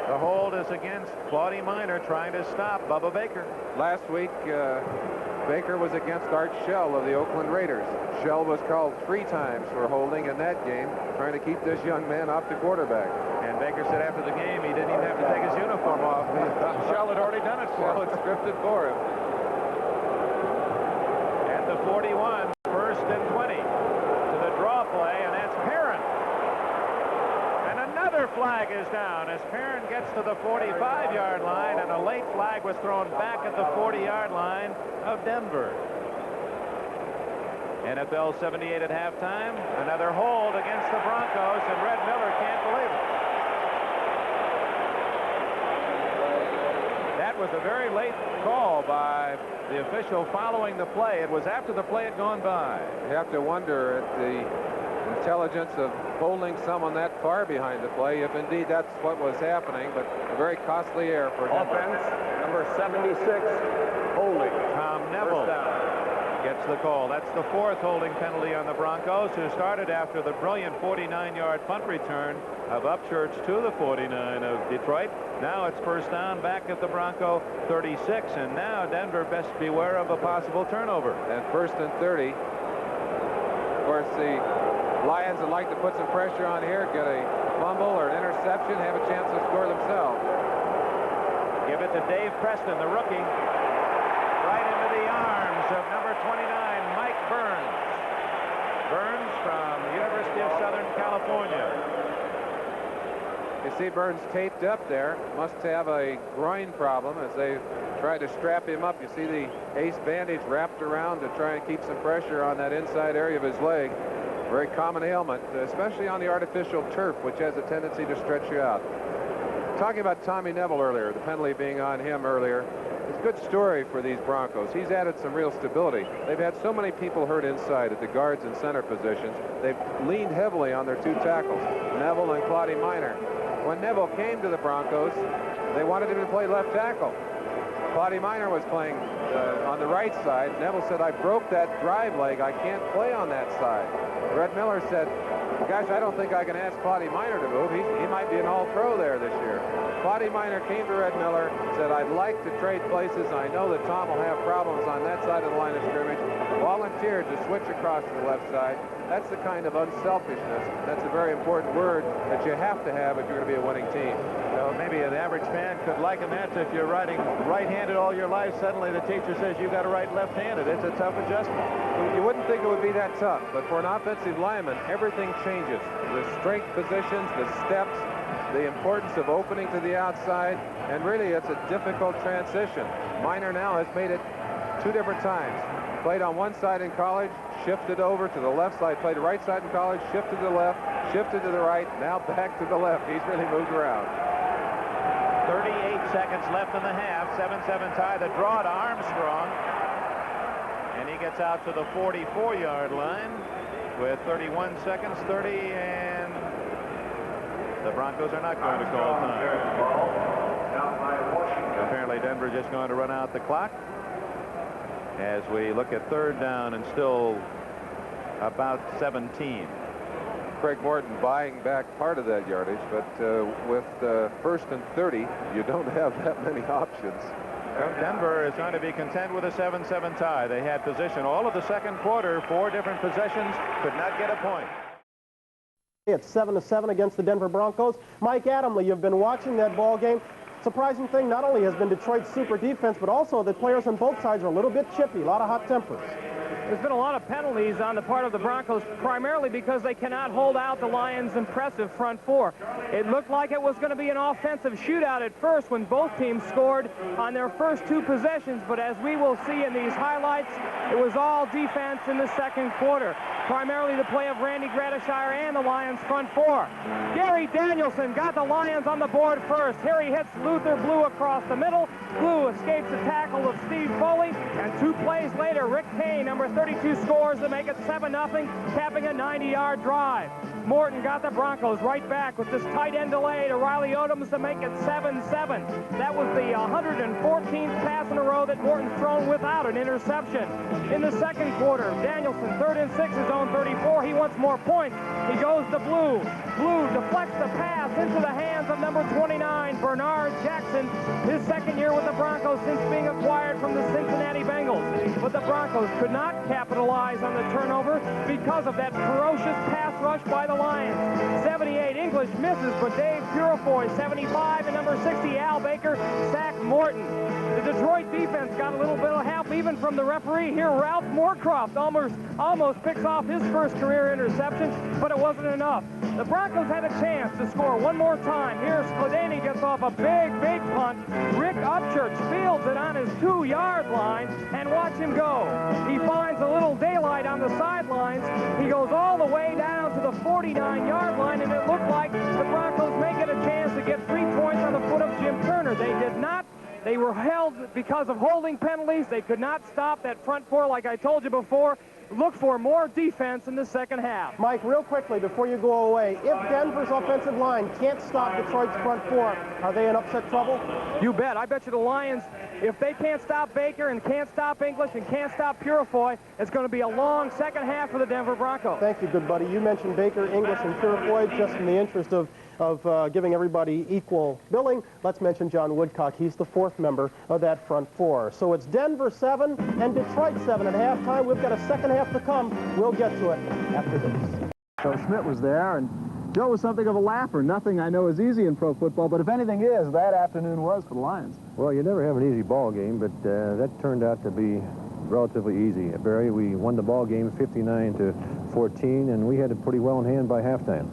The hold is against Claudie Minor trying to stop Bubba Baker. Last week, Baker was against Art Shell of the Oakland Raiders. Shell was called 3 times for holding in that game, trying to keep this young man off the quarterback. And Baker said after the game he didn't even have to take his uniform off. Shell had already done it for him. Shell had scripted for him. At the 41, 1st and 20. To the draw play, and that's Perrin. And another flag is down as Perrin gets to the 45-yard line, and a late flag was thrown back at the 40-yard line of Denver. NFL 78 at halftime. Another hold against the Broncos, and Red Miller can't believe it. That was a very late call by the official following the play. It was after the play had gone by. You have to wonder at the intelligence of holding someone that far behind the play, if indeed that's what was happening, but a very costly error for Denver. Offense, number 76, holding. Tom Neville gets the call. That's the 4th holding penalty on the Broncos, who started after the brilliant 49-yard punt return of Upchurch to the 49 of Detroit. Now it's first down back at the Bronco 36, and now Denver best beware of a possible turnover. And 1st and 30. Of course, the Lions would like to put some pressure on here, get a fumble or an interception, have a chance to score themselves. Give it to Dave Preston, the rookie. right into the arms of number 29, Mike Burns. Burns from the University of Southern California. You see Burns taped up there. Must have a groin problem as they try to strap him up. You see the ace bandage wrapped around to try and keep some pressure on that inside area of his leg. Very common ailment, especially on the artificial turf, which has a tendency to stretch you out. Talking about Tommy Neville earlier, the penalty being on him earlier, it's a good story for these Broncos. He's added some real stability. They've had so many people hurt inside at the guards and center positions. They've leaned heavily on their two tackles, Neville and Claudie Miner. When Neville came to the Broncos, they wanted him to play left tackle. Claudie Miner was playing on the right side. Neville said, I broke that drive leg. I can't play on that side. Red Miller said, gosh, I don't think I can ask Claudie Miner to move. He might be an all-pro there this year. Claudie Miner came to Red Miller, said, I'd like to trade places. I know that Tom will have problems on that side of the line of scrimmage. Volunteered to switch across to the left side. That's the kind of unselfishness. That's a very important word that you have to have if you're going to be a winning team. Well, maybe an average fan could liken that to if you're writing right-handed all your life, suddenly the teacher says you got to write left-handed. It's a tough adjustment. You wouldn't think it would be that tough, but for an offensive lineman, everything changes. The strength positions, the steps, the importance of opening to the outside, and really it's a difficult transition. Miner now has made it 2 different times. Played on one side in college, shifted over to the left side, played right side in college, shifted to the left, shifted to the right, now back to the left. He's really moved around. 38 seconds left in the half. 7-7 tie. The draw to Armstrong. And he gets out to the 44-yard line with 31 seconds, 30, and the Broncos are not going to call time. Apparently Denver just going to run out the clock as we look at 3rd down and still about 17. Craig Morton buying back part of that yardage, but with 1st and 30, you don't have that many options. Well, Denver is going to be content with a 7-7 tie. They had possession all of the second quarter, 4 different possessions, could not get a point. It's 7-7 against the Denver Broncos. Mike Adamle, you've been watching that ball game. Surprising thing not only has been Detroit's super defense, but also the players on both sides are a little bit chippy, a lot of hot tempers. There's been a lot of penalties on the part of the Broncos, primarily because they cannot hold out the Lions' impressive front four. It looked like it was going to be an offensive shootout at first when both teams scored on their first 2 possessions, but as we will see in these highlights, it was all defense in the second quarter, primarily the play of Randy Gradishire and the Lions' front four. Gary Danielson got the Lions on the board first. Here he hits Luther Blue across the middle. Blue escapes the tackle of Steve Foley, and 2 plays later, Rick Kane, number 32, scores to make it 7-0, capping a 90-yard drive. Morton got the Broncos right back with this tight end delay to Riley Odoms to make it 7-7. That was the 114th pass in a row that Morton's thrown without an interception. In the second quarter, Danielson, 3rd and 6, his own 34. He wants more points. He goes to Blue. Blue deflects the pass into the hands of number 29, Bernard Jackson, his second year with the Broncos since being acquired from the Cincinnati Bengals. But the Broncos could not capitalize on the turnover because of that ferocious pass rush by the Lions. 78, English misses, but Dave Purifoy, 75, and number 60, Al Baker, sacked Morton. The Detroit defense got a little bit of help even from the referee here. Ralph Moorcroft almost picks off his first career interception, but it wasn't enough. The Broncos had a chance to score one more time. Here, Skladany gets off a big punt. Rick Upchurch fields it on his 2-yard line, and watch him go. He finds a little daylight on the sidelines. He goes all the way down to the 49-yard line, and it looked like the Broncos may get a chance to get 3 points on the foot of Jim Turner. They did not. They were held because of holding penalties. They could not stop that front four, like I told you before. Look for more defense in the second half. Mike, real quickly before you go away, if Denver's offensive line can't stop Detroit's front four, are they in upset trouble? You bet. I bet you the Lions, if they can't stop Baker and can't stop English and can't stop Purifoy, it's going to be a long second half for the Denver Broncos. Thank you, good buddy. You mentioned Baker, English, and Purifoy. Just in the interest of giving everybody equal billing, let's mention John Woodcock. He's the 4th member of that front four. So it's Denver 7 and Detroit 7 at halftime. We've got a second half to come. We'll get to it after this. So Schmidt was there, and Joe was something of a laugher. Nothing I know is easy in pro football, but if anything is, that afternoon was for the Lions. Well, you never have an easy ball game, but that turned out to be relatively easy. Barry, we won the ball game 59-14, and we had it pretty well in hand by halftime.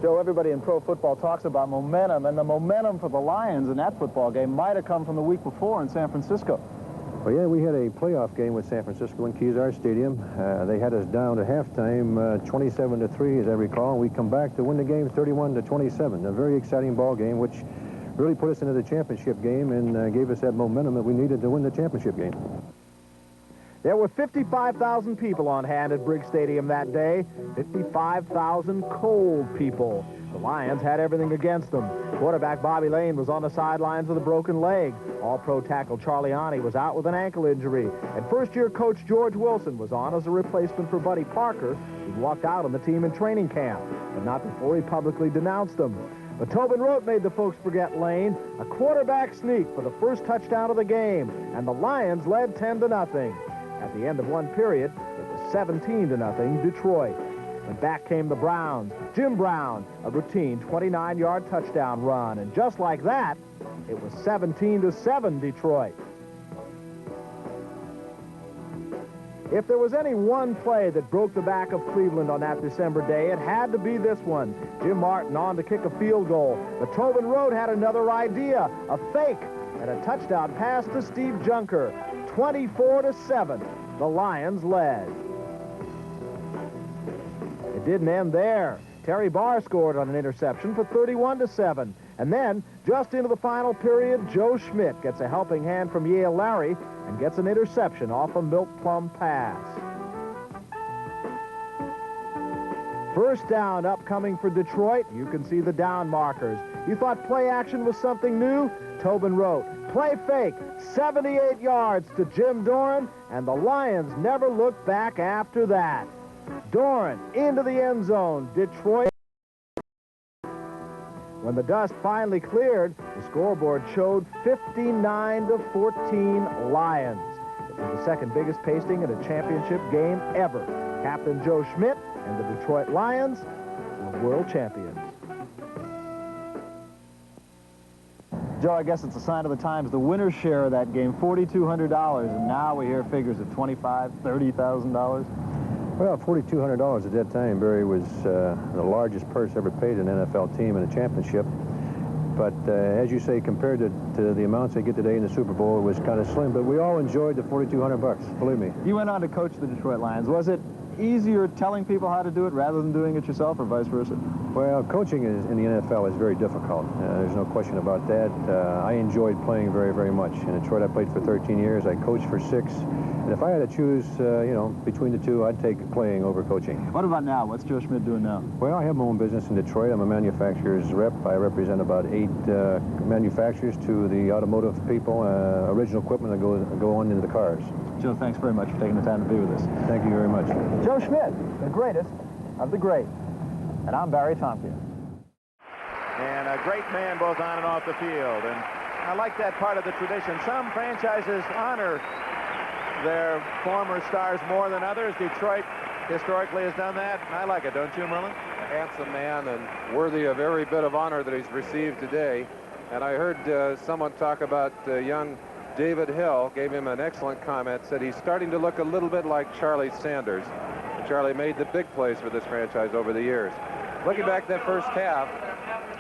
Joe, everybody in pro football talks about momentum, and the momentum for the Lions in that football game might have come from the week before in San Francisco. Well, yeah, we had a playoff game with San Francisco in Kezar Stadium. They had us down at halftime 27-3, as I recall, and we come back to win the game 31-27. A very exciting ball game, which really put us into the championship game and gave us that momentum that we needed to win the championship game. There were 55,000 people on hand at Briggs Stadium that day. 55,000 cold people. The Lions had everything against them. Quarterback Bobby Lane was on the sidelines with a broken leg. All-pro tackle Charlie Arney was out with an ankle injury. And first-year coach George Wilson was on as a replacement for Buddy Parker, who walked out on the team in training camp, but not before he publicly denounced them. But Tobin Rote made the folks forget Lane. A quarterback sneak for the first touchdown of the game, and the Lions led 10-0. At the end of one period, it was 17-0 Detroit. And back came the Browns. Jim Brown, a routine 29-yard touchdown run. And just like that, it was 17-7 Detroit. If there was any one play that broke the back of Cleveland on that December day, it had to be this one. Jim Martin on to kick a field goal. But Tobin Rote had another idea, a fake, and a touchdown pass to Steve Junker. 24-7, the Lions led. It didn't end there. Terry Barr scored on an interception for 31-7. And then, just into the final period, Joe Schmidt gets a helping hand from Yale Larry and gets an interception off a Milk Plum pass. First down upcoming for Detroit. You can see the down markers. You thought play action was something new? Tobin Rote. Play fake, 78 yards to Jim Doran, and the Lions never looked back after that. Doran into the end zone. Detroit. When the dust finally cleared, the scoreboard showed 59-14 Lions. It was the second biggest pasting in a championship game ever. Captain Joe Schmidt and the Detroit Lions were world champions. Joe, I guess it's a sign of the times. The winner's share of that game, $4,200, and now we hear figures of $25,000, $30,000. Well, $4,200 at that time, Barry, was the largest purse ever paid an NFL team in a championship. But as you say, compared to the amounts they get today in the Super Bowl, it was kind of slim. But we all enjoyed the $4,200, believe me. You went on to coach the Detroit Lions. Was it easier telling people how to do it rather than doing it yourself, or vice versa? Well, coaching in the NFL is very difficult. There's no question about that. I enjoyed playing very, very much. In Detroit, I played for 13 years. I coached for 6. And if I had to choose, between the two, I'd take playing over coaching. What about now? What's Joe Schmidt doing now? Well, I have my own business in Detroit. I'm a manufacturer's rep. I represent about 8 manufacturers to the automotive people, original equipment that go on into the cars. Joe, thanks very much for taking the time to be with us. Thank you very much. Joe Schmidt, the greatest of the great. And I'm Barry Tompkins. And a great man both on and off the field. And I like that part of the tradition. Some franchises honor their former stars more than others. Detroit historically has done that. And I like it, don't you, Merlin? Handsome man and worthy of every bit of honor that he's received today. And I heard someone talk about young David Hill, gave him an excellent comment, said he's starting to look a little bit like Charlie Sanders. And Charlie made the big plays for this franchise over the years. Looking back at that first half,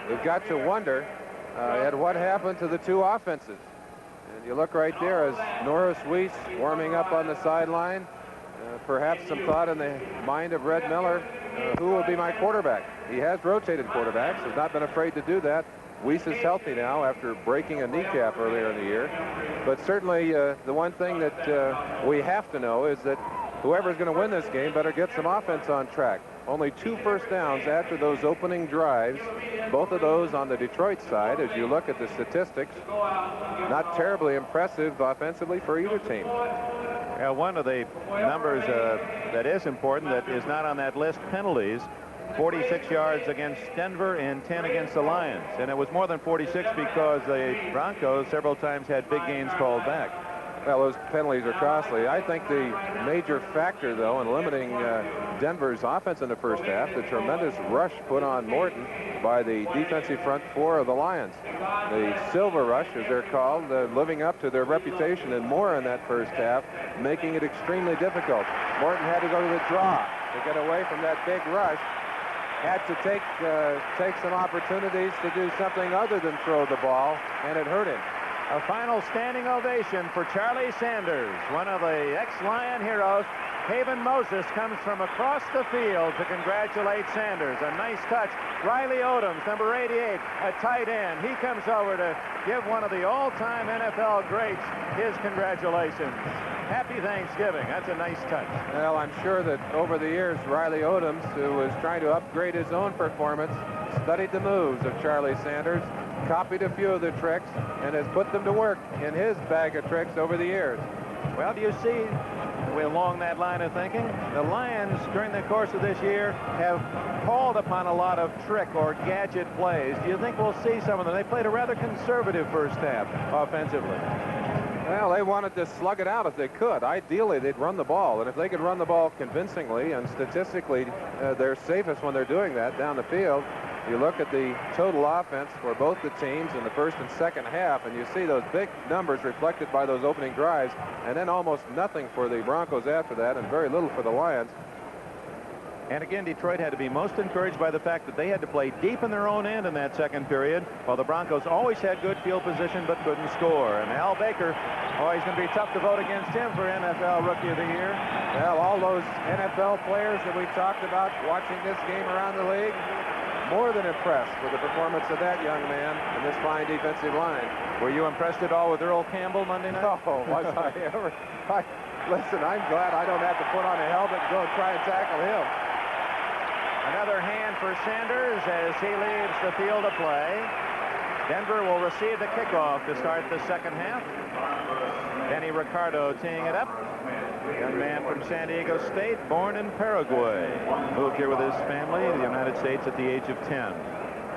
we've got to wonder at what happened to the two offenses. And you look right there as Norris Weiss warming up on the sideline. Perhaps some thought in the mind of Red Miller, who will be my quarterback? He has rotated quarterbacks, has not been afraid to do that. Weiss is healthy now after breaking a kneecap earlier in the year. But certainly the one thing that we have to know is that whoever's going to win this game better get some offense on track. Only 2 first downs after those opening drives, both of those on the Detroit side. As you look at the statistics, not terribly impressive offensively for either team. Yeah, one of the numbers that is important that is not on that list, penalties. 46 yards against Denver and 10 against the Lions. And it was more than 46 because the Broncos several times had big games called back. Well, those penalties are costly. I think the major factor, though, in limiting Denver's offense in the first half, the tremendous rush put on Morton by the defensive front four of the Lions. The Silver Rush, as they're called, living up to their reputation and more in that first half, making it extremely difficult. Morton had to go to the draw to get away from that big rush. Had to take some opportunities to do something other than throw the ball, and it hurt him. A final standing ovation for Charlie Sanders, one of the ex-Lion heroes. Haven Moses comes from across the field to congratulate Sanders. A nice touch. Riley Odoms, number 88, a tight end. He comes over to give one of the all-time NFL greats his congratulations. Happy Thanksgiving. That's a nice touch. Well, I'm sure that over the years, Riley Odoms, who was trying to upgrade his own performance, studied the moves of Charlie Sanders, copied a few of the tricks, and has put them to work in his bag of tricks over the years. Well, do you see, along that line of thinking, the Lions, during the course of this year, have called upon a lot of trick or gadget plays. Do you think we'll see some of them? They played a rather conservative first half offensively. Well, they wanted to slug it out if they could. Ideally, they'd run the ball, and if they could run the ball convincingly, and statistically, they're safest when they're doing that down the field. You look at the total offense for both the teams in the first and second half, and you see those big numbers reflected by those opening drives, and then almost nothing for the Broncos after that, and very little for the Lions. And again, Detroit had to be most encouraged by the fact that they had to play deep in their own end in that second period, while the Broncos always had good field position but couldn't score. And Al Baker, oh, he's going to be tough to vote against him for NFL Rookie of the Year. Well, all those NFL players that we talked about watching this game around the league, more than impressed with the performance of that young man and this fine defensive line. Were you impressed at all with Earl Campbell Monday night? Oh, was I ever? Listen, I'm glad I don't have to put on a helmet and go and try and tackle him. Another hand for Sanders as he leaves the field of play. Denver will receive the kickoff to start the second half. Denny Ricardo teeing it up. Young man from San Diego State, born in Paraguay. Moved here with his family to the United States at the age of 10.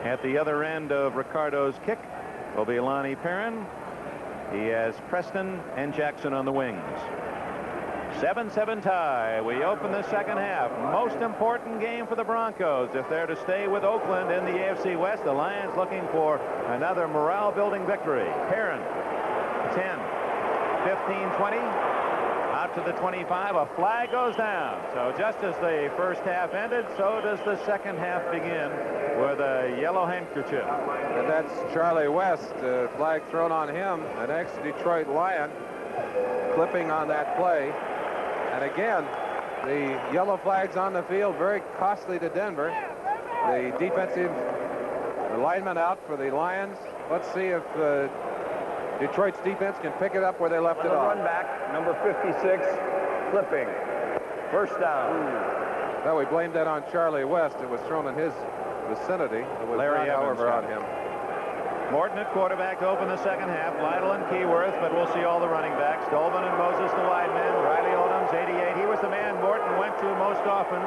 At the other end of Ricardo's kick will be Lonnie Perrin. He has Preston and Jackson on the wings. 7-7 tie. We open the second half. Most important game for the Broncos if they're to stay with Oakland in the AFC West. The Lions looking for another morale-building victory. Perrin, 10, 15, 20. Out to the 25. A flag goes down. So just as the first half ended, so does the second half begin with a yellow handkerchief. And that's Charlie West. Flag thrown on him. An ex-Detroit Lion clipping on that play. And again, the yellow flags on the field, very costly to Denver. The defensive lineman out for the Lions. Let's see if Detroit's defense can pick it up where they left it off. Run back, number 56, clipping. First down. Well, we blamed that on Charlie West. It was thrown in his vicinity. It was Larry not, Evans, however, on him. Morton at quarterback to open the second half. Lytle and Keyworth, but we'll see all the running backs. Dolvin and Moses, the wide men. Riley Odoms, 88. He was the man Morton went to most often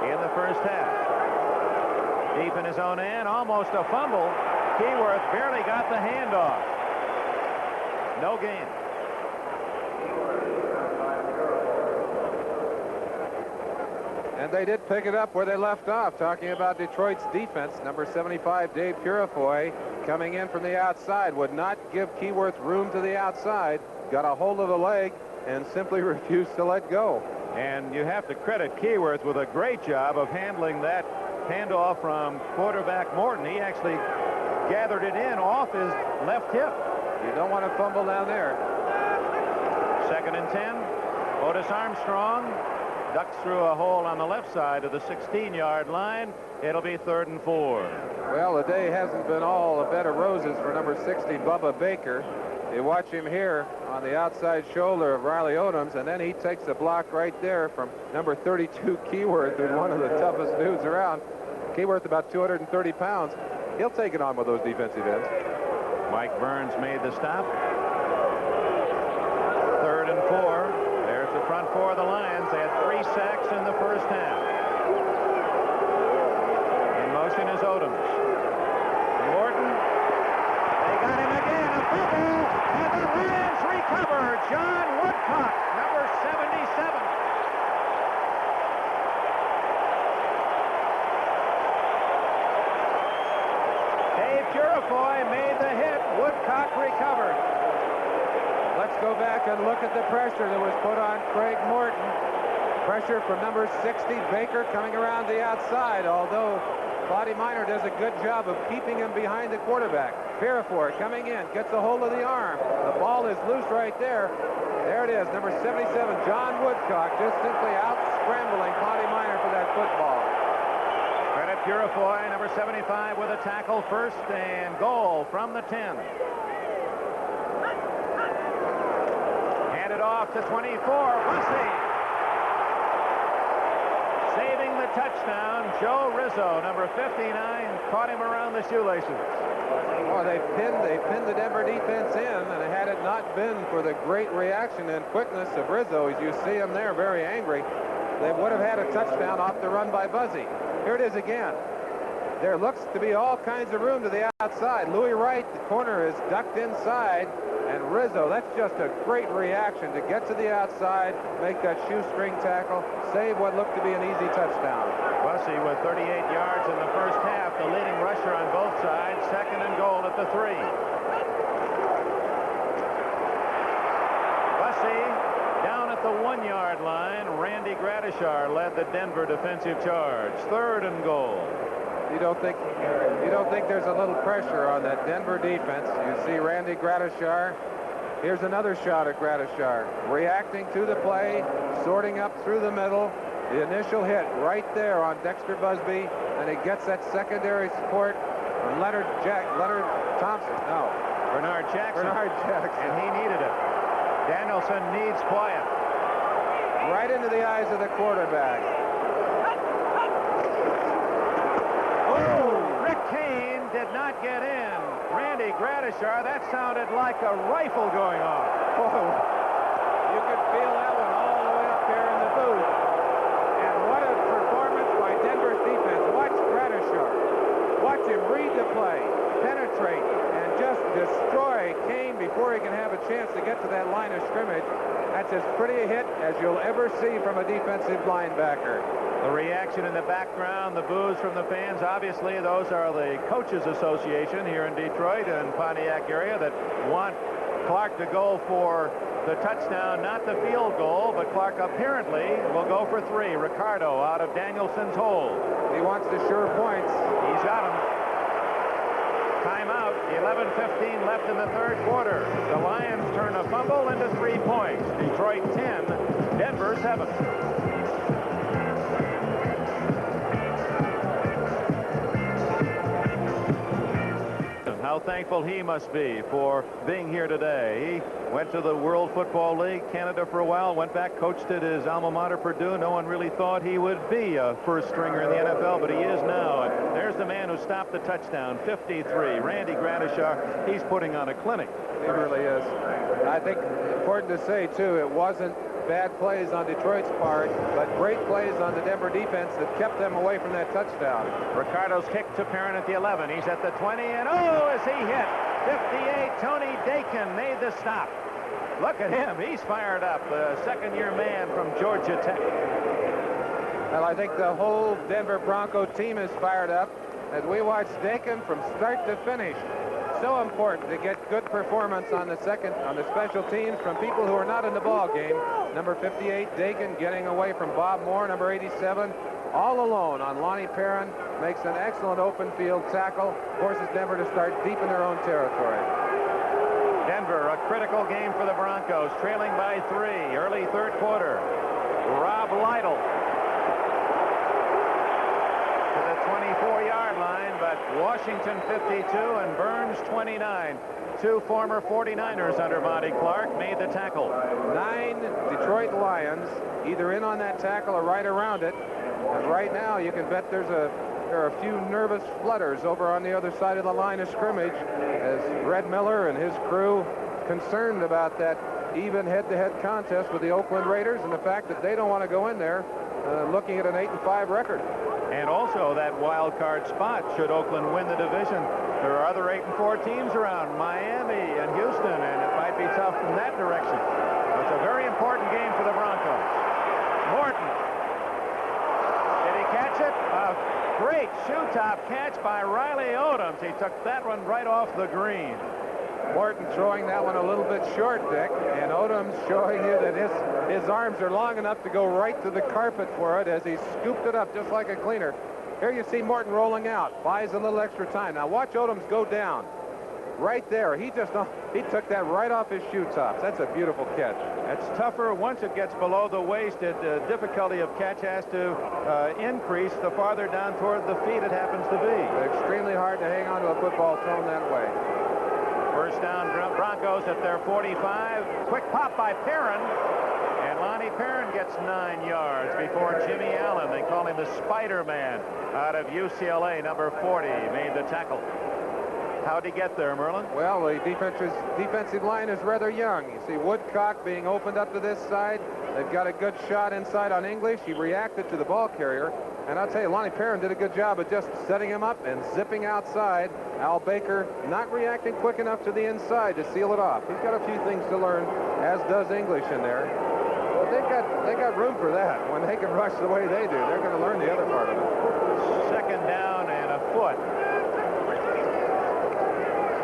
in the first half. Deep in his own end, almost a fumble. Keyworth barely got the handoff. No gain. And they did pick it up where they left off, talking about Detroit's defense. Number 75, Dave Purifoy, coming in from the outside, would not give Keyworth room to the outside, got a hold of the leg, and simply refused to let go. And you have to credit Keyworth with a great job of handling that handoff from quarterback Morton. He actually gathered it in off his left hip. You don't want to fumble down there. 2nd and 10. Otis Armstrong ducks through a hole on the left side of the 16-yard line. It'll be 3rd and 4. Well, the day hasn't been all a bed of roses for number 60, Bubba Baker. You watch him here on the outside shoulder of Riley Odoms, and then he takes a block right there from number 32, Keyworth, who's one of the toughest dudes around. Keyworth about 230 pounds. He'll take it on with those defensive ends. Mike Burns made the stop. 3rd and 4. There's the front four of the Lions. They had 3 sacks in the first half. In motion is Odoms. Morton. They got him again. A fumble. And the Lions recovered. John Woodcock, number 77. Dave Purifoy made the hit. Woodcock recovered. Let's go back and look at the pressure that was put on Craig Morton. Pressure from number 60, Baker, coming around the outside, although Claudia Miner does a good job of keeping him behind the quarterback. Purifoy coming in, gets a hold of the arm. The ball is loose right there. There it is, number 77, John Woodcock, just simply out-scrambling Claudia Miner for that football. Credit Purifoy, number 75, with a tackle, first and goal from the 10. Handed off to 24, Bussey. Saving the touchdown, Joe Rizzo, number 59, caught him around the shoelaces. Oh, they pinned the Denver defense in, and had it not been for the great reaction and quickness of Rizzo, as you see him there, very angry, they would have had a touchdown off the run by Bussey. Here it is again. There looks to be all kinds of room to the outside. Louis Wright, the corner, is ducked inside, and Rizzo, that's just a great reaction to get to the outside, make that shoestring tackle, save what looked to be an easy touchdown. Bussey with 38 yards in the first half, the leading rusher on both sides, second and goal at the 3. Bussey down at the 1-yard line. Randy Gradishar led the Denver defensive charge. Third and goal. You don't think there's a little pressure on that Denver defense. You see Randy Gradishar. Here's another shot at Gradishar, reacting to the play, sorting up through the middle. The initial hit right there on Dexter Busby, and he gets that secondary support from Bernard Jackson. And he needed it. Danielson needs quiet. Right into the eyes of the quarterback. Rick Kane did not get in. Randy Gradishar, that sounded like a rifle going off. You could feel that one all the way up there in the booth. And what a performance by Denver's defense. Watch Gradishar. Watch him read the play, penetrate, and just destroy Kane before he can have a chance to get to that line of scrimmage. That's as pretty a hit as you'll ever see from a defensive linebacker. The reaction in the background, the boos from the fans, obviously those are the Coaches Association here in Detroit and Pontiac area that want Clark to go for the touchdown, not the field goal, but Clark apparently will go for 3. Ricardo out of Danielson's hole. He wants the sure points. He's got him. Timeout, 11:15 left in the third quarter. The Lions turn a fumble into 3 points. Detroit 10, Denver 7. How thankful he must be for being here today. He went to the World Football League, Canada for a while, went back, coached at his alma mater, Purdue. No one really thought he would be a first stringer in the NFL, but he is now. And there's the man who stopped the touchdown, 53. Randy Gradishar, he's putting on a clinic. He really is. I think important to say, too, it wasn't bad plays on Detroit's part, but great plays on the Denver defense that kept them away from that touchdown. Ricardo's kick to Perrin at the 11. He's at the 20, and oh, is he hit? 58, Tony Dakin made the stop. Look at him. He's fired up. The second-year man from Georgia Tech. Well, I think the whole Denver Bronco team is fired up as we watch Dakin from start to finish. So important to get good performance on the special teams from people who are not in the ball game. Number 58, Dakin, getting away from Bob Moore. Number 87, all alone on Lonnie Perrin, makes an excellent open field tackle, forces Denver to start deep in their own territory. Denver, a critical game for the Broncos, trailing by 3, early third quarter. Rob Lytle to the 24-yard line, but Washington 52 and Burns 29. 2 former 49ers under Monty Clark made the tackle. 9 Detroit Lions either in on that tackle or right around it. And right now you can bet there are a few nervous flutters over on the other side of the line of scrimmage as Red Miller and his crew concerned about that even head-to-head contest with the Oakland Raiders and the fact that they don't want to go in there looking at an 8-5 record. And also that wild card spot should Oakland win the division. There are other 8-4 teams around, Miami and Houston, and it might be tough in that direction. It's a very important game for the Broncos. Morton. Did he catch it? A great shoe-top catch by Riley Odoms. He took that one right off the green. Morton throwing that one a little bit short, Dick, and Odoms showing you that his arms are long enough to go right to the carpet for it as he scooped it up just like a cleaner. Here you see Morton rolling out, buys a little extra time. Now watch Odoms go down. Right there, he took that right off his shoe tops. That's a beautiful catch. It's tougher once it gets below the waist. The difficulty of catch has to increase the farther down toward the feet it happens to be. Extremely hard to hang on to a football thrown that way. First down, Broncos at their 45. Quick pop by Perrin. And Lonnie Perrin gets 9 yards before Jimmy Allen. They call him the Spider-Man out of UCLA, number 40, made the tackle. How'd he get there, Merlin? Well, the defensive line is rather young. You see Woodcock being opened up to this side. They've got a good shot inside on English. He reacted to the ball carrier. And I'll tell you, Lonnie Perrin did a good job of just setting him up and zipping outside. Al Baker not reacting quick enough to the inside to seal it off. He's got a few things to learn, as does English in there. But they got room for that. When they can rush the way they do, they're going to learn the other part of it. Second down and a foot.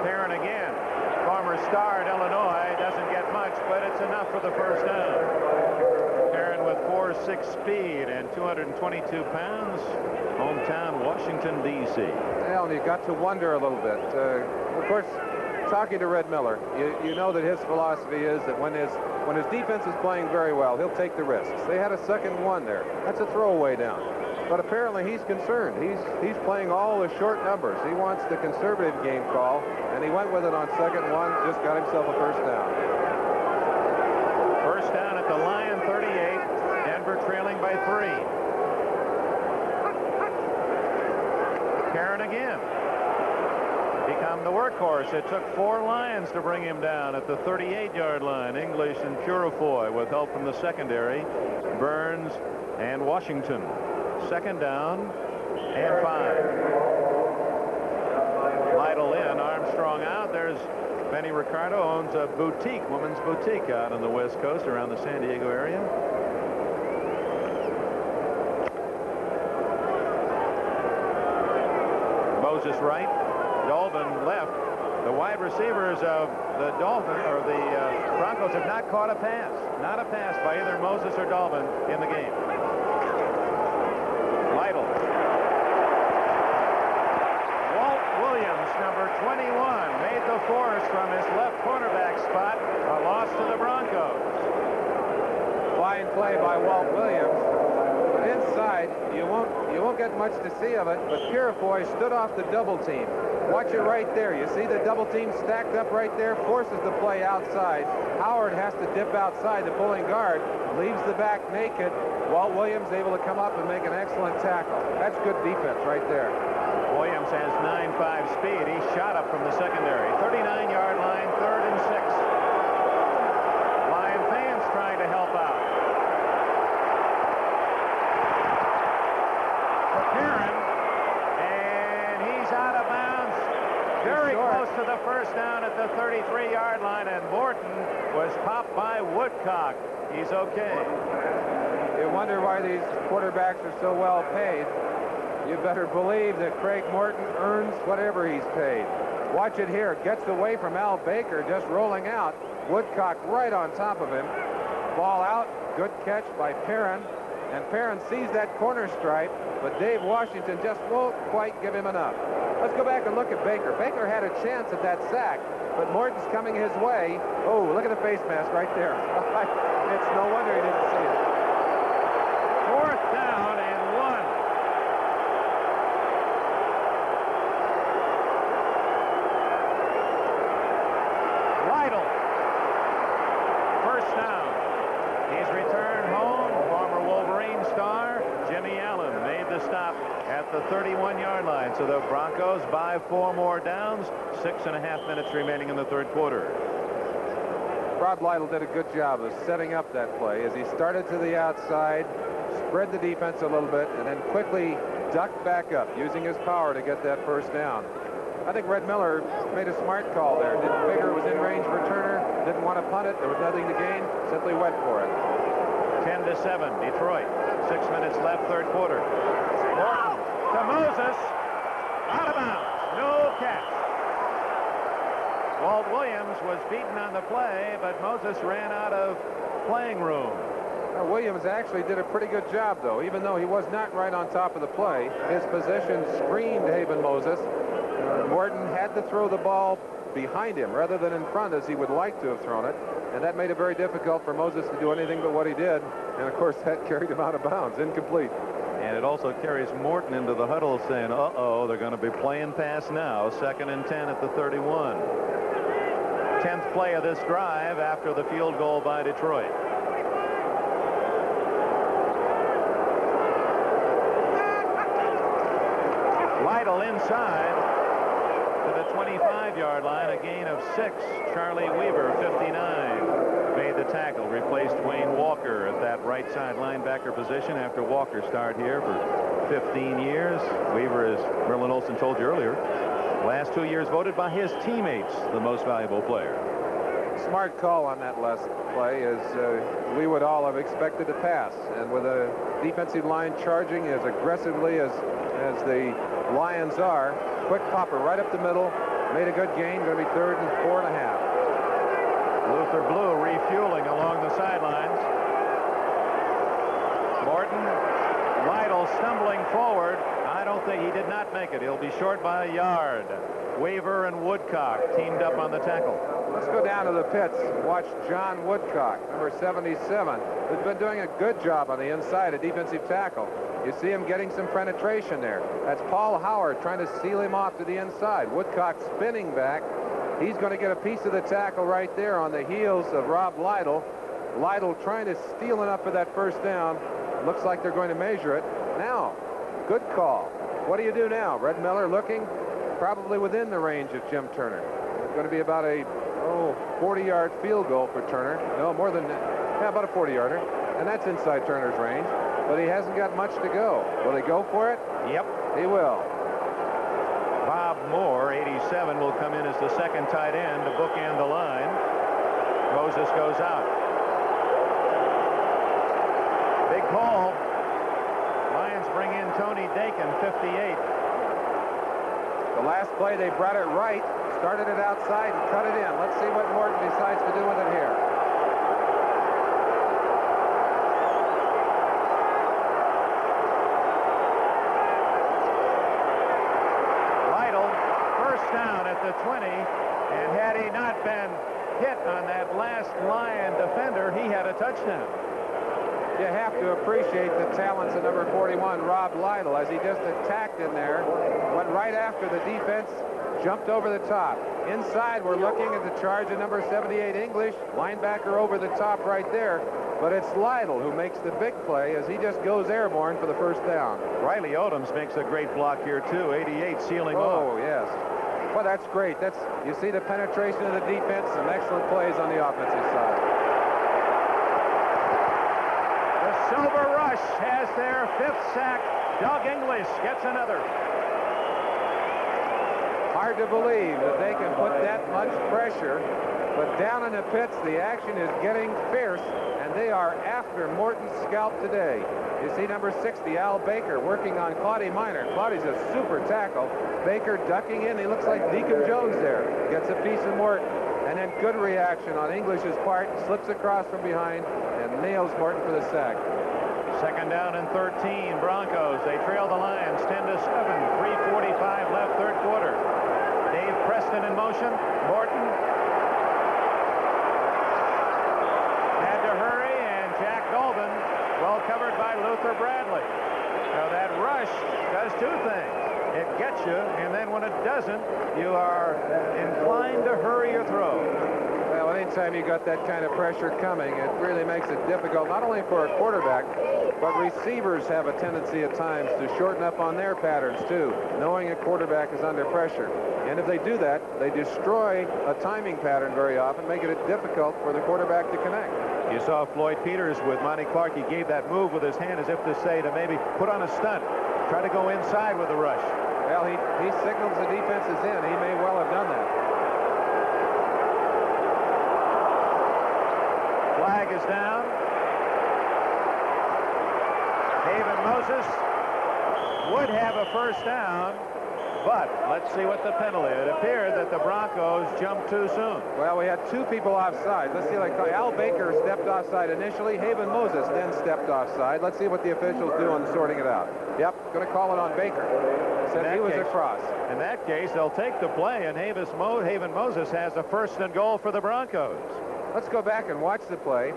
Perrin again. Former star at Illinois. Doesn't get much, but it's enough for the first down. Perrin with 4.6 speed and 222 pounds. Hometown, Washington, D.C. Well, and you got to wonder a little bit. Of course, talking to Red Miller, you know that his philosophy is that when his defense is playing very well, he'll take the risks. They had a 2nd and 1 there. That's a throwaway down. But apparently he's concerned. He's playing all the short numbers. He wants the conservative game call, and he went with it on 2nd and 1, just got himself a first down. First down at the Lion 38. Denver trailing by 3. Perrin again. Become the workhorse. It took 4 Lions to bring him down at the 38-yard line. English and Purifoy with help from the secondary. Burns and Washington. Second down and 5. Lytle in, Armstrong out. There's Benny Ricardo, owns a boutique, women's boutique out on the West Coast around the San Diego area. Moses right, Dolvin left. The wide receivers of the Broncos have not caught a pass. Not a pass by either Moses or Dolvin in the game. Lytle. Walt Williams, number 21, made the force from his left cornerback spot. A loss to the Broncos. Fine play by Walt Williams. But inside, you won't get much to see of it, but Purifoy stood off the double team. Watch it right there. You see the double team stacked up right there, forces the play outside. Howard has to dip outside. The pulling guard leaves the back naked. Walt Williams able to come up and make an excellent tackle. That's good defense right there. Williams has 9.5 speed. He shot up from the secondary. 39-yard line, 3rd and 6. Lion fans trying to help out. Perrin, and he's out of bounds. Very close to the first down at the 33-yard line, and Morton was popped by Woodcock. He's okay. You wonder why these quarterbacks are so well paid. You better believe that Craig Morton earns whatever he's paid. Watch it here. Gets away from Al Baker, just rolling out. Woodcock right on top of him. Ball out. Good catch by Perrin. And Perrin sees that corner stripe, but Dave Washington just won't quite give him enough. Let's go back and look at Baker. Baker had a chance at that sack, but Morton's coming his way. Oh, look at the face mask right there. It's no wonder he didn't see it. 4th down and 1. Lytle. First down. He's returned home. Former Wolverine star Jimmy Allen made the stop at the 31-yard line. So the Broncos buy 4 more downs. 6.5 minutes remaining in the 3rd quarter. Rod Lytle did a good job of setting up that play as he started to the outside, spread the defense a little bit, and then quickly ducked back up, using his power to get that first down. I think Red Miller made a smart call there. Didn't figure it was in range for Turner. didn't want to punt it. There was nothing to gain. Simply went for it. 10-7, Detroit. 6 minutes left, third quarter. Morton to Moses. Out of bounds. No catch. Walt Williams was beaten on the play, but Moses ran out of playing room. Williams actually did a pretty good job, though. Even though he was not right on top of the play, his position screamed Haven Moses. Morton had to throw the ball behind him rather than in front, as he would like to have thrown it, and that made it very difficult for Moses to do anything but what he did, and of course that carried him out of bounds, incomplete. And it also carries Morton into the huddle saying, uh-oh, they're going to be playing pass now. 2nd and 10 at the 31. 10th play of this drive after the field goal by Detroit. Lytle inside to the 25-yard line, a gain of 6. Charlie Weaver, 59, made the tackle, replaced Wayne Walker at that right side linebacker position after Walker starred here for 15 years. Weaver, as Merlin Olsen told you earlier, last 2 years voted by his teammates the most valuable player. Smart call on that last play, as we would all have expected to pass, and with a defensive line charging as aggressively as the Lions are, quick popper right up the middle, made a good gain. Going to be 3rd and 4.5. Luther Blue refueling along the sidelines. Morton, Lytle stumbling forward. I don't think he did not make it. He'll be short by a yard. Weaver and Woodcock teamed up on the tackle. Let's go down to the pits and watch John Woodcock, number 77, who's been doing a good job on the inside, a defensive tackle. You see him getting some penetration there. That's Paul Howard trying to seal him off to the inside. Woodcock spinning back. He's going to get a piece of the tackle right there on the heels of Rob Lytle. Lytle trying to steal enough for that first down. Looks like they're going to measure it. Now, good call. What do you do now? Red Miller looking probably within the range of Jim Turner. It's going to be about a 40-yard field goal for Turner. No, more than that. Yeah, about a 40-yarder. And that's inside Turner's range. But he hasn't got much to go. Will he go for it? Yep. He will. Bob Moore, 87, will come in as the second tight end to bookend the line. Moses goes out. Big call. Lions bring in Tony Dakin, 58. The last play, they brought it right, started it outside, and cut it in. Let's see what Morton decides to do with it here. Down at the 20, and had he not been hit on that last Lion defender, he had a touchdown. You have to appreciate the talents of number 41, Rob Lytle, as he just attacked in there, went right after the defense, jumped over the top. Inside, we're looking at the charge of number 78, English, linebacker over the top right there, but it's Lytle who makes the big play as he just goes airborne for the first down. Riley Odoms makes a great block here, too. 88 sealing off. Oh, yes. Well, that's great. You see the penetration of the defense, some excellent plays on the offensive side. The Silver Rush has their 5th sack. Doug English gets another. Hard to believe that they can put that much pressure, but down in the pits, the action is getting fierce, and they are after Morton's scalp today. You see number 60, Al Baker, working on Claudie Minor. Claudie's a super tackle. Baker ducking in. He looks like Deacon Jones there. Gets a piece of Morton. And then good reaction on English's part. Slips across from behind and nails Morton for the sack. 2nd down and 13. Broncos. They trail the Lions 10-7. 3:45 left, third quarter. Dave Preston in motion. Morton had to hurry, and Jack Dolben, well covered by Luther Bradley. Now that rush does 2 things. It gets you, and then when it doesn't, you are inclined to hurry your throw. Well, anytime you got that kind of pressure coming, it really makes it difficult, not only for a quarterback, but receivers have a tendency at times to shorten up on their patterns, too, knowing a quarterback is under pressure. And if they do that, they destroy a timing pattern very often, making it difficult for the quarterback to connect. You saw Floyd Peters with Monty Clark. He gave that move with his hand as if to say to maybe put on a stunt. Try to go inside with the rush. Well, he signals the defense is in. He may well have done that. is down. Haven Moses would have a first down, but let's see what the penalty. It appeared that the Broncos jumped too soon. Well, we had two people offside. Let's see, like Al Baker stepped offside initially. Haven Moses then stepped offside. Let's see what the officials do on sorting it out. Yep, going to call it on Baker. Said he was across. In that case, they'll take the play, and Haven Moses has a first and goal for the Broncos. Let's go back and watch the play.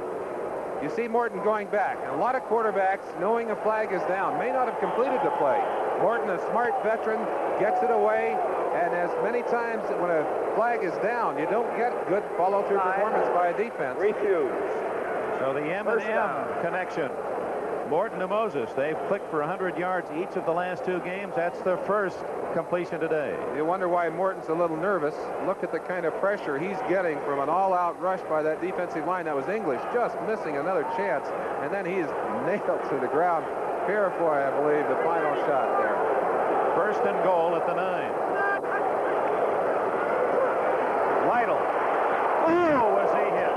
You see Morton going back, and a lot of quarterbacks, knowing a flag is down, may not have completed the play. Morton, a smart veteran, gets it away, and as many times when a flag is down, you don't get good follow-through performance by a defense. Refuse. So the M&M connection. Morton to Moses. They've clicked for 100 yards each of the last two games. That's their first completion today. You wonder why Morton's a little nervous. Look at the kind of pressure he's getting from an all-out rush by that defensive line. That was English just missing another chance, and then he's nailed to the ground. Purifoy, I believe, the final shot there. First and goal at the 9. Lytle. Oh, was he hit?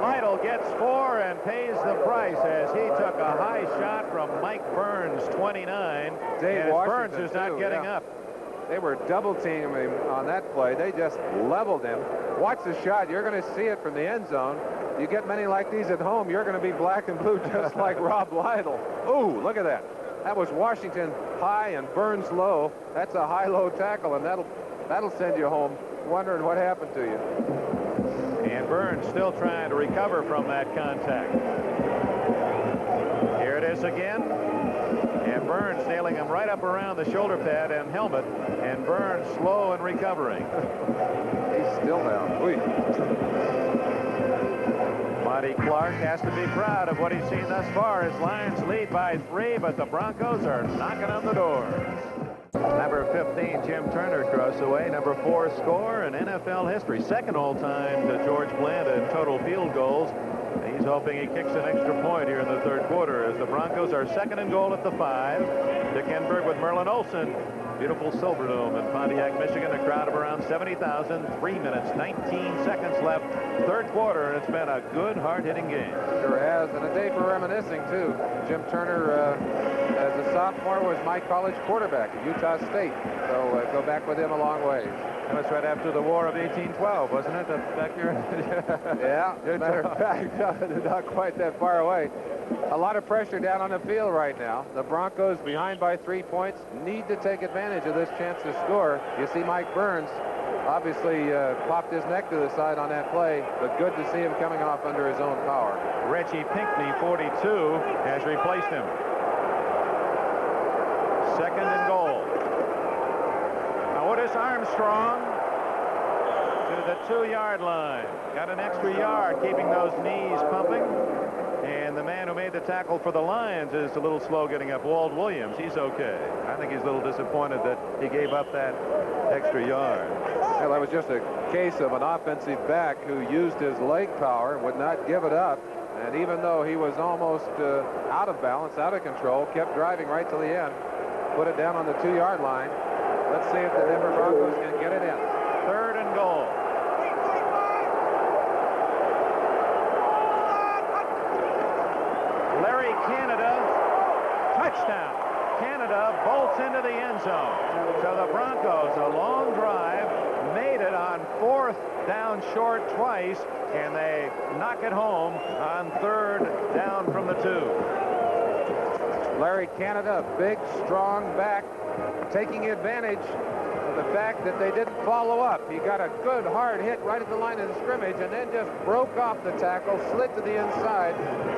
Lytle gets 4 and pays the price as he took a high shot from Mike Burns, 29. Dave Burns is not getting up. They were double teaming him on that play. They just leveled him. Watch the shot. You're going to see it from the end zone. You get many like these at home, you're going to be black and blue just like Rob Lytle. Ooh, look at that. That was Washington high and Burns low. That's a high-low tackle, and that'll send you home wondering what happened to you. And Burns still trying to recover from that contact. Here it is again. And Burns nailing him right up around the shoulder pad and helmet. And Burns slow and recovering. He's still down. Monty Clark has to be proud of what he's seen thus far. His Lions lead by 3, but the Broncos are knocking on the door. Number 15, Jim Turner, across the way. Number 4 score in NFL history. Second all-time to George Blanda in total field goals. He's hoping he kicks an extra point here in the third quarter as the Broncos are second and goal at the 5. Dick Enberg with Merlin Olsen. Beautiful Silverdome in Pontiac, Michigan. A crowd of around 70,000. 3 minutes, 19 seconds left. Third quarter, and it's been a good, hard-hitting game. Sure has, and a day for reminiscing, too. Jim Turner, as a sophomore, was my college quarterback at Utah State. So go back with him a long ways. That was right after the War of 1812, wasn't it? Back here? Yeah, matter of fact, not quite that far away. A lot of pressure down on the field right now. The Broncos, behind by 3 points, need to take advantage of this chance to score. You see Mike Burns obviously popped his neck to the side on that play, but good to see him coming off under his own power. Reggie Pinckney, 42, has replaced him. Second and goal. Now Otis Armstrong to the 2-yard line. Got an extra yard, keeping those knees pumping. And the man who made the tackle for the Lions is a little slow getting up. Walt Williams, he's okay. I think he's a little disappointed that he gave up that extra yard. Well, that was just a case of an offensive back who used his leg power, would not give it up. And even though he was almost out of balance, out of control, kept driving right to the end. Put it down on the 2-yard line. Let's see if the Denver Broncos can get it in. Third and goal. Larry Canada, touchdown. Canada bolts into the end zone. So the Broncos, a long drive, made it on 4th down short twice, and they knock it home on 3rd down from the 2. Larry Canada, a big, strong back, taking advantage of the fact that they didn't follow up. He got a good, hard hit right at the line of the scrimmage and then just broke off the tackle, slid to the inside,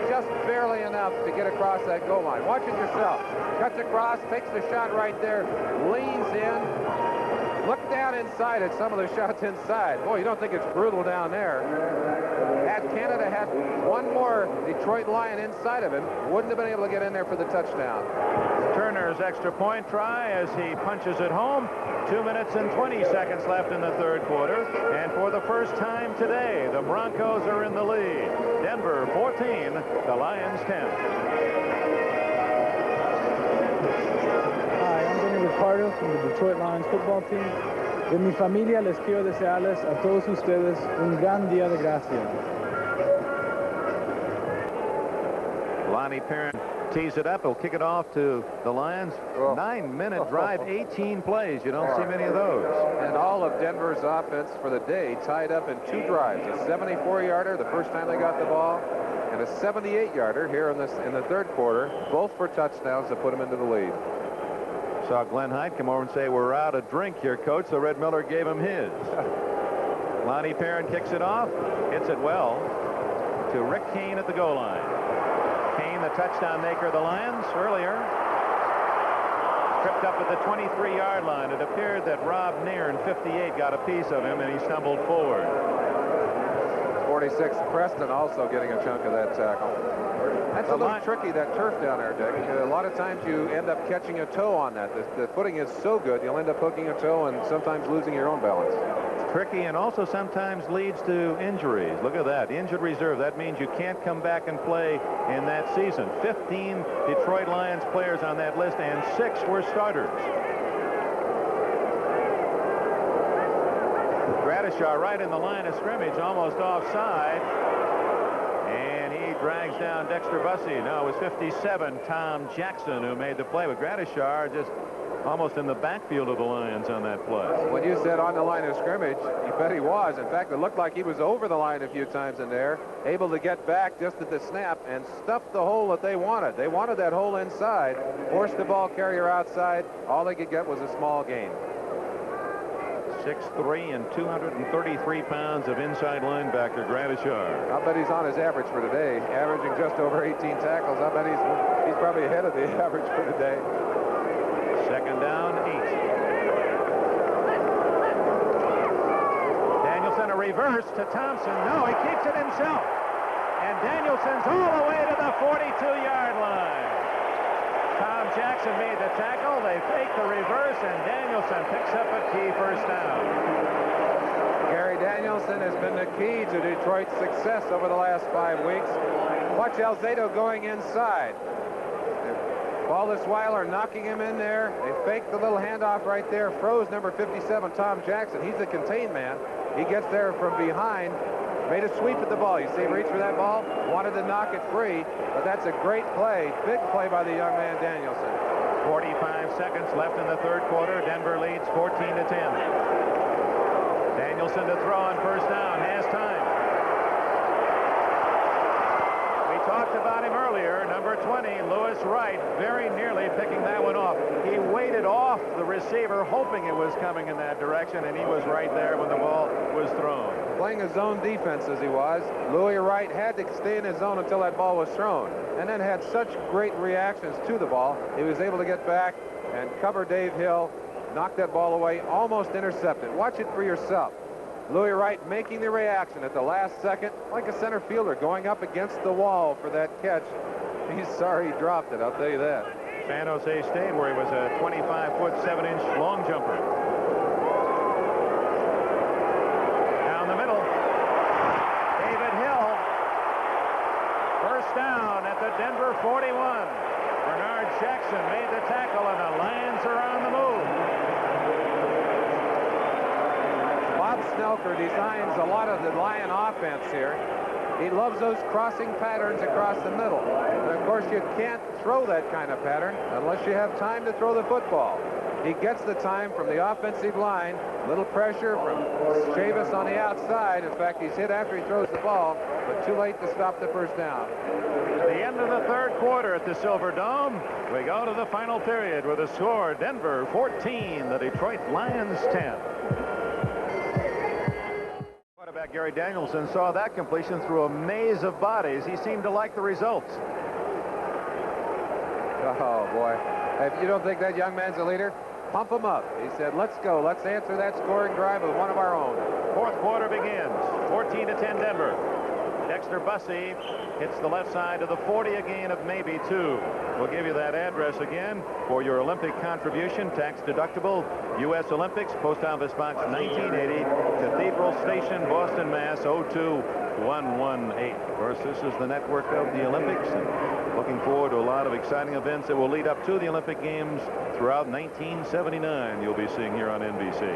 just barely enough to get across that goal line. Watch it yourself. Cuts across, takes the shot right there, leans in. Look down inside at some of the shots inside. Boy, you don't think it's brutal down there. Had Canada had one more Detroit Lion inside of him, wouldn't have been able to get in there for the touchdown. Turner's extra point try as he punches it home. 2 minutes and 20 seconds left in the third quarter. And for the first time today, the Broncos are in the lead. Denver 14, the Lions 10. Hi, I'm Danny Ricardo from the Detroit Lions football team. De mi familia les quiero desearles a todos ustedes un gran día de gracia. Lonnie Perrin tees it up. He'll kick it off to the Lions. 9-minute drive, 18 plays. You don't see many of those. And all of Denver's offense for the day tied up in 2 drives. A 74-yarder the first time they got the ball, and a 78-yarder here in the third quarter, both for touchdowns to put them into the lead. Saw Glenn Hyde come over and say, "We're out of drink here, coach." So Red Miller gave him his. Lonnie Perrin kicks it off, hits it well to Rick Kane at the goal line. Kane, the touchdown maker of the Lions earlier, tripped up at the 23-yard line. It appeared that Rob Nairn, 58, got a piece of him, and he stumbled forward. 46, Preston also getting a chunk of that tackle. That's a little tricky, that turf down there, Dick. A lot of times you end up catching a toe on that. The footing is so good, you'll end up hooking a toe and sometimes losing your own balance. Tricky, and also sometimes leads to injuries. Look at that, injured reserve. That means you can't come back and play in that season. 15 Detroit Lions players on that list, and 6 were starters. Gradishar right in the line of scrimmage, almost offside. And he drags down Dexter Bussey. No, it was 57, Tom Jackson, who made the play. But Gradishar just almost in the backfield of the Lions on that play. When you said on the line of scrimmage, you bet he was. In fact, it looked like he was over the line a few times in there, able to get back just at the snap and stuff the hole that they wanted. They wanted that hole inside, forced the ball carrier outside. All they could get was a small gain. 6'3" and 233 pounds of inside linebacker Gradishar. I bet he's on his average for today, averaging just over 18 tackles. I bet he's probably ahead of the average for today. Second down, 8. Danielson, a reverse to Thompson. No, he keeps it himself. And Danielson's all the way to the 42-yard line. Tom Jackson made the tackle. They fake the reverse, and Danielson picks up a key first down. Gary Danielson has been the key to Detroit's success over the last 5 weeks. Watch Alzado going inside. Baldwin knocking him in there. They faked the little handoff right there. Froze number 57, Tom Jackson. He's the contained man. He gets there from behind. Made a sweep at the ball. You see him reach for that ball? Wanted to knock it free, but that's a great play. Big play by the young man, Danielson. 45 seconds left in the third quarter. Denver leads 14-10. Danielson to throw on first down. Has time. We talked about him earlier. Number 20, Lewis Wright, very nearly picking that one off. He waited off the receiver, hoping it was coming in that direction, and he was right there when the ball was thrown. Playing a zone defense as he was, Louis Wright had to stay in his zone until that ball was thrown, and then had such great reactions to the ball. He was able to get back and cover Dave Hill, knock that ball away, almost intercepted. Watch it for yourself. Louis Wright making the reaction at the last second, like a center fielder going up against the wall for that catch. He's sorry he dropped it, I'll tell you that. San Jose State, where he was a 25-foot, 7-inch long jumper. Down the middle, David Hill. First down at the Denver 41. Bernard Jackson made the tackle, and the Lions are on the move. Bob Snelker designs a lot of the Lion offense here. He loves those crossing patterns across the middle. And of course, you can't throw that kind of pattern unless you have time to throw the football. He gets the time from the offensive line. Little pressure from Chavis on the outside. In fact, he's hit after he throws the ball, but too late to stop the first down. At the end of the third quarter at the Silver Dome, we go to the final period with a score: Denver 14, the Detroit Lions 10. Quarterback Gary Danielson saw that completion through a maze of bodies. He seemed to like the results. Oh, boy. If you don't think that young man's a leader, pump him up. He said, let's go. Let's answer that scoring drive with one of our own. Fourth quarter begins. 14-10 Denver. Dexter Bussey hits the left side of the 40, a gain of maybe 2. We'll give you that address again for your Olympic contribution, tax deductible, U.S. Olympics, Post Office Box 1980, Cathedral Station, Boston, Mass. 02118. Of course, this is the network of the Olympics, and looking forward to a lot of exciting events that will lead up to the Olympic Games throughout 1979. You'll be seeing here on NBC.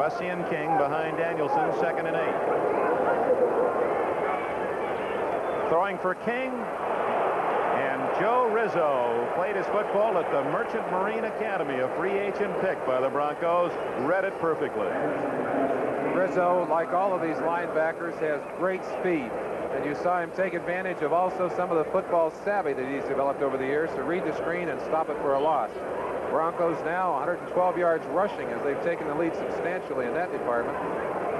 Bussey and King behind Danielson, 2nd and 8. Throwing for King. And Joe Rizzo, who played his football at the Merchant Marine Academy, a free agent pick by the Broncos, read it perfectly. Rizzo, like all of these linebackers, has great speed. And you saw him take advantage of also some of the football savvy that he's developed over the years to read the screen and stop it for a loss. Broncos now 112 yards rushing as they've taken the lead substantially in that department.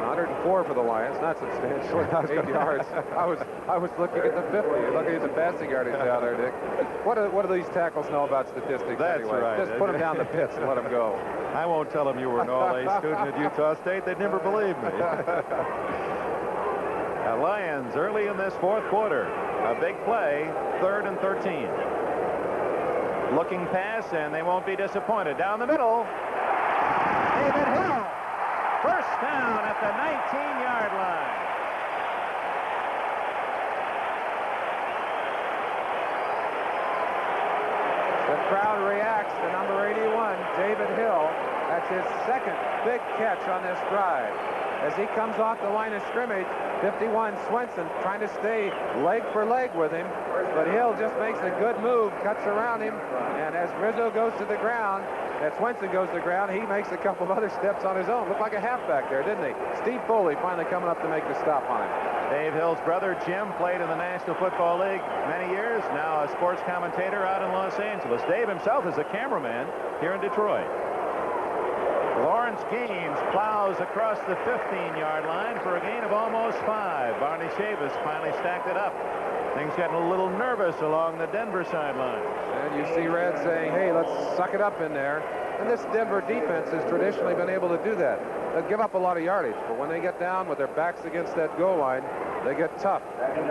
104 for the Lions, not substantially, 8 yards. I was looking at the 50. You're looking at the passing yardage down there, Dick. What do these tackles know about statistics? That's anyway? right. Just put them down the pits and let them go. I won't tell them you were an all-A student at Utah State. They'd never believe me. The Lions early in this fourth quarter. A big play, 3rd and 13. Looking pass, and they won't be disappointed. Down the middle. David Hill. First down at the 19-yard line. The crowd reacts to number 81, David Hill. That's his second big catch on this drive. As he comes off the line of scrimmage, 51 Swenson trying to stay leg for leg with him, but Hill just makes a good move, cuts around him, and as Rizzo goes to the ground, as Swenson goes to the ground, he makes a couple of other steps on his own. Looked like a halfback there, didn't he? Steve Foley finally coming up to make the stop on him. Dave Hill's brother Jim played in the National Football League many years, now a sports commentator out in Los Angeles. Dave himself is a cameraman here in Detroit. Lawrence Gaines plows across the 15-yard line for a gain of almost 5. Barney Chavis finally stacked it up. Things getting a little nervous along the Denver sideline. And you see Red saying, hey, let's suck it up in there. And this Denver defense has traditionally been able to do that. They'll give up a lot of yardage, but when they get down with their backs against that goal line, they get tough.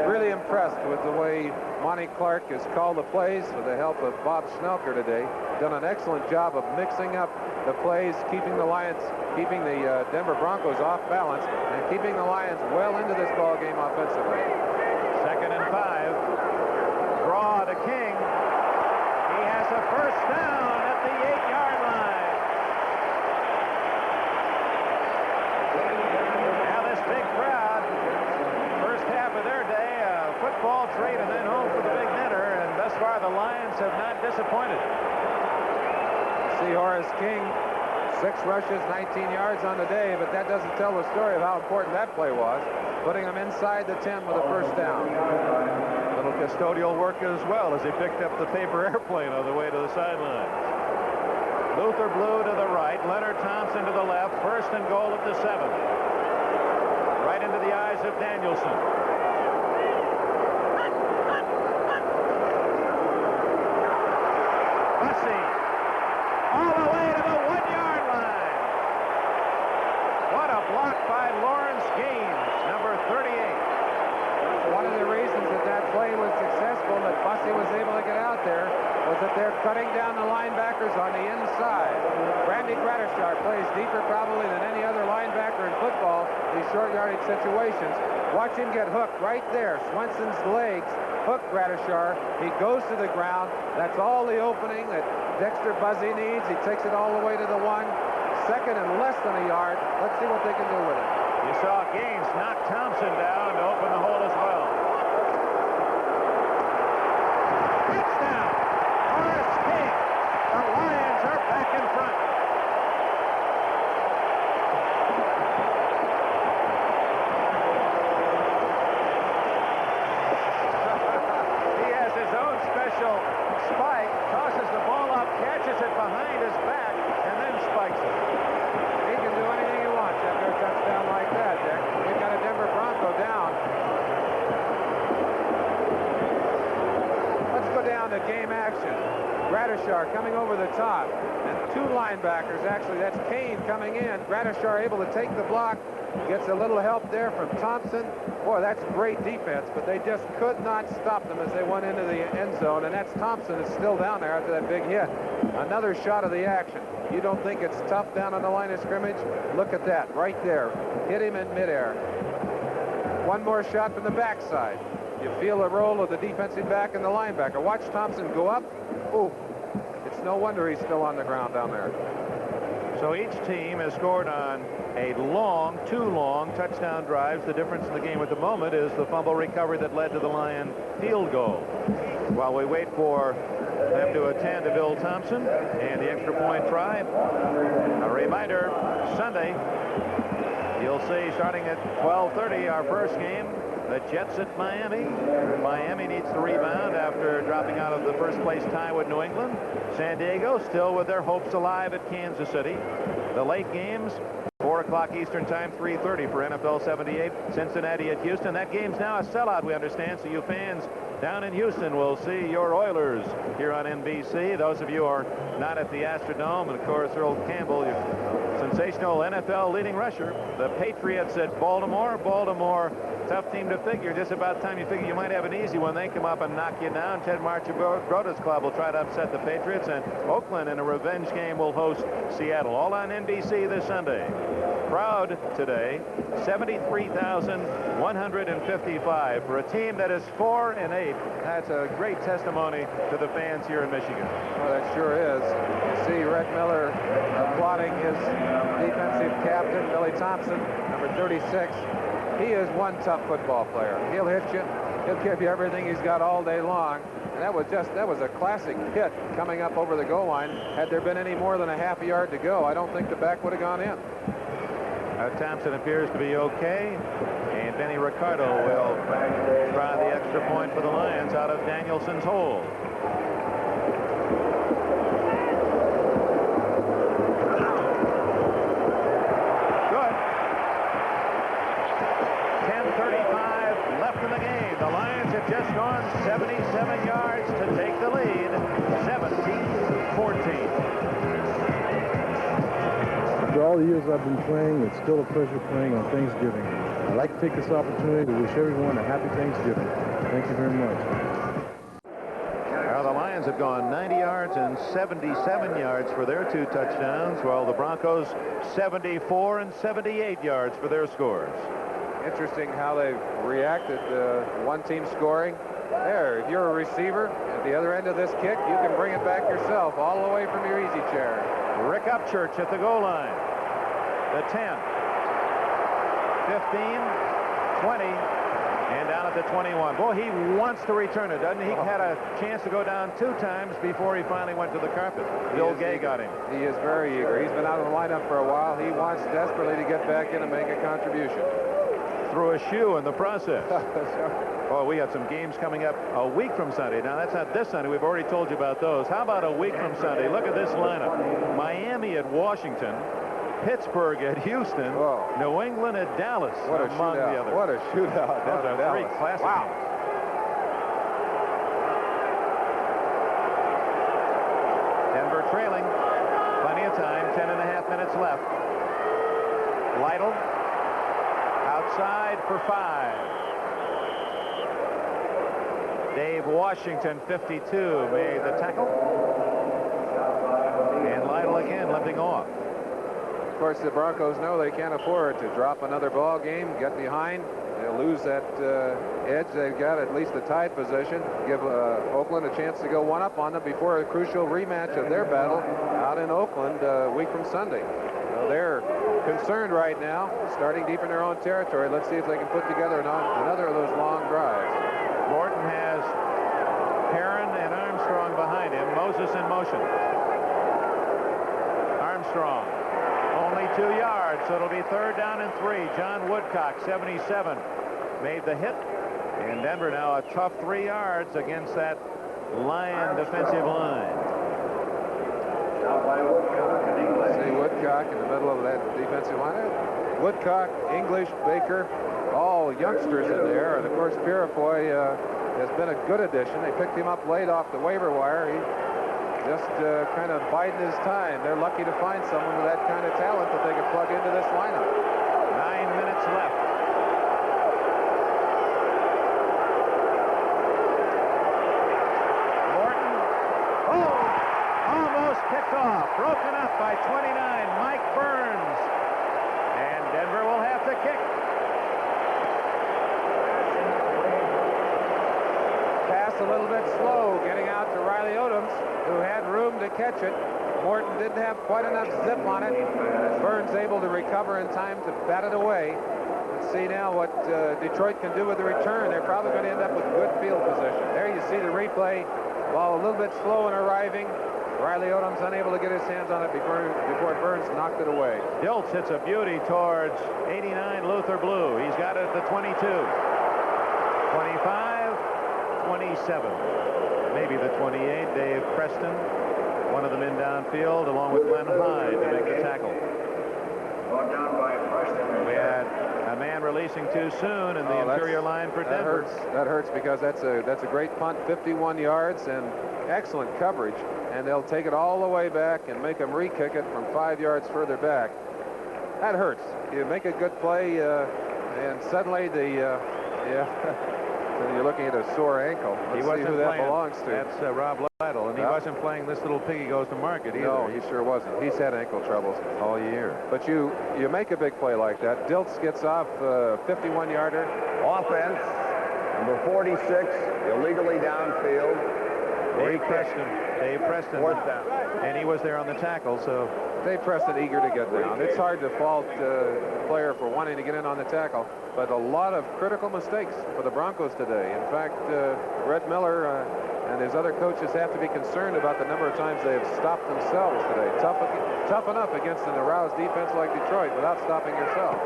Really impressed with the way Monty Clark has called the plays with the help of Bob Schnelker today. Done an excellent job of mixing up the plays, keeping the Lions, keeping the Denver Broncos off balance, and keeping the Lions well into this ball game offensively. 2nd and 5. Draw to King. He has a first down at the 8-yard line. Now this big crowd, first half of their day, a football trade and then home for the big dinner, and thus far the Lions have not disappointed. See Horace King, 6 rushes, 19 yards on the day, but that doesn't tell the story of how important that play was, putting him inside the 10 with a first down. Little custodial work as well as he picked up the paper airplane on the way to the sideline. Luther Blue to the right, Leonard Thompson to the left, 1st and goal at the 7. Right into the eyes of Danielson. Bussey all the way to the 1-yard line. What a block by Lawrence Gaines, number 38. One of the reasons that play was successful, that Bussey was able to get out there, was that they're cutting down the linebackers on the inside. Randy Gradishar plays deeper probably than any other linebacker in football, these short yardage situations. Watch him get hooked right there. Swenson's legs hook Gradishar. He goes to the ground. That's all the opening that Dexter Bussey needs. He takes it all the way to the 1. 2nd and less than a yard. Let's see what they can do with it. You saw Gaines knock Thompson down to open the hole as well. Touchdown! Horace King. The Lions are back in front. He has his own special spike, tosses the ball up, catches it behind his back, and then spikes it. He can do anything he wants after a touchdown like that, Dick. We've got a Denver Bronco down. Let's go down to game action. Gradishar coming over the top. And 2 linebackers, actually, that's Kane coming in. Gradishar able to take the block. Gets a little help there from Thompson. Boy, that's great defense, but they just could not stop them as they went into the end zone. And that's Thompson is still down there after that big hit. Another shot of the action. You don't think it's tough down on the line of scrimmage? Look at that right there. Hit him in midair. One more shot from the backside. You feel the roll of the defensive back and the linebacker. Watch Thompson go up. Oh, it's no wonder he's still on the ground down there. So each team has scored on two long touchdown drives. The difference in the game at the moment is the fumble recovery that led to the Lion field goal. While we wait for them to attend to Bill Thompson and the extra point try, a reminder, Sunday, you'll see starting at 12:30 our first game, the Jets at Miami. Miami needs to rebound after dropping out of the first place tie with New England. San Diego still with their hopes alive at Kansas City. The late games, 4 o'clock Eastern time, 3:30 for NFL 78, Cincinnati at Houston. That game's now a sellout, we understand, so you fans down in Houston will see your Oilers here on NBC. Those of you who are not at the Astrodome, and of course Earl Campbell, your sensational NFL leading rusher. The Patriots at Baltimore. Baltimore, tough team to figure. Just about time you figure you might have an easy one. They come up and knock you down. Ted Marchibroda's club will try to upset the Patriots, and Oakland in a revenge game will host Seattle. All on NBC this Sunday. Crowd today, 73,155 for a team that is 4-8. That's a great testimony to the fans here in Michigan. Well, that sure is. You see Red Miller applauding his defensive captain, Billy Thompson, number 36. He is one tough football player. He'll hit you. He'll give you everything he's got all day long. And that was a classic hit coming up over the goal line. Had there been any more than a half a yard to go, I don't think the back would have gone in. Thompson appears to be okay, and Benny Ricardo will try the extra point for the Lions out of Danielson's hole. Good. 10:35 left in the game. The Lions have just gone 77 yards to take the lead, 17-14. After all the years I've been playing, it's still a pleasure playing on Thanksgiving. I'd like to take this opportunity to wish everyone a happy Thanksgiving. Thank you very much. Well, the Lions have gone 90 yards and 77 yards for their 2 touchdowns, while the Broncos 74 and 78 yards for their scores. Interesting how they've reacted. One team scoring. There, if you're a receiver at the other end of this kick, you can bring it back yourself all the way from your easy chair. Rick Upchurch at the goal line. The 10, 15, 20, and down at the 21. Boy, he wants to return it, doesn't he? He had a chance to go down 2 times before he finally went to the carpet. Bill Gay got him. He is very eager. He's been out of the lineup for a while. He wants desperately to get back in and make a contribution. Threw a shoe in the process. Oh, we have some games coming up a week from Sunday. Now, that's not this Sunday. We've already told you about those. How about a week from Sunday? Look at this lineup. Miami at Washington. Pittsburgh at Houston. Whoa. New England at Dallas, what a among shootout. the others. What a shootout. Those are 3 classic games. Denver trailing. Plenty of time. 10.5 minutes left. Lytle outside for 5. Dave Washington, 52, made the tackle. And Lytle again limping off. Of course, the Broncos know they can't afford to drop another ball game, get behind. They'll lose that edge they've got, at least the tied position. Give Oakland a chance to go one up on them before a crucial rematch of their battle out in Oakland a week from Sunday. So they're concerned right now, starting deep in their own territory. Let's see if they can put together another of those long drives. Gordon has Perrin and Armstrong behind him. Moses in motion. Armstrong, only 2 yards, so it'll be 3rd down and 3. John Woodcock, 77, made the hit. And Denver now a tough 3 yards against that Lion defensive line. See Woodcock in the middle of that defensive line. Woodcock, English, Baker, all youngsters in there. And of course, Purifoy has been a good addition. They picked him up late off the waiver wire. He just kind of biding his time. They're lucky to find someone with that kind of talent that they can plug into this lineup. 9 minutes left. Morton. Oh! Almost picked off. Broken up by 29. Mike Burns. And Denver will have to kick. Pass a little bit slow, getting out to Riley Odoms, who had room to catch it. Morton didn't have quite enough zip on it. Burns able to recover in time to bat it away. Let's see now what Detroit can do with the return. They're probably going to end up with good field position. There you see the replay. Ball a little bit slow in arriving. Riley Odom's unable to get his hands on it before Burns knocked it away. Dilts hits a beauty towards 89 Luther Blue. He's got it at the 22. 25, 27. Maybe the 28. Dave Preston, one of the men downfield, along with Len Hyde to make the tackle. We had a man releasing too soon in the interior line for Denver. That hurts because that's a great punt, 51 yards, and excellent coverage. And they'll take it all the way back and make them re-kick it from 5 yards further back. That hurts. You make a good play, and suddenly you're looking at a sore ankle. Let's see who that belongs to. That's Rob Lytle, and he wasn't playing this little piggy goes to market either. No, he sure wasn't. He's had ankle troubles all year. But you make a big play like that. Dilts gets off 51-yarder. Offense, number 46, illegally downfield. Dave Preston. Fourth down. And he was there on the tackle, so Dave Preston eager to get down. It's hard to fault a player for wanting to get in on the tackle, but a lot of critical mistakes for the Broncos today. In fact, Red Miller and his other coaches have to be concerned about the number of times they have stopped themselves today. Tough enough against an aroused defense like Detroit without stopping yourself.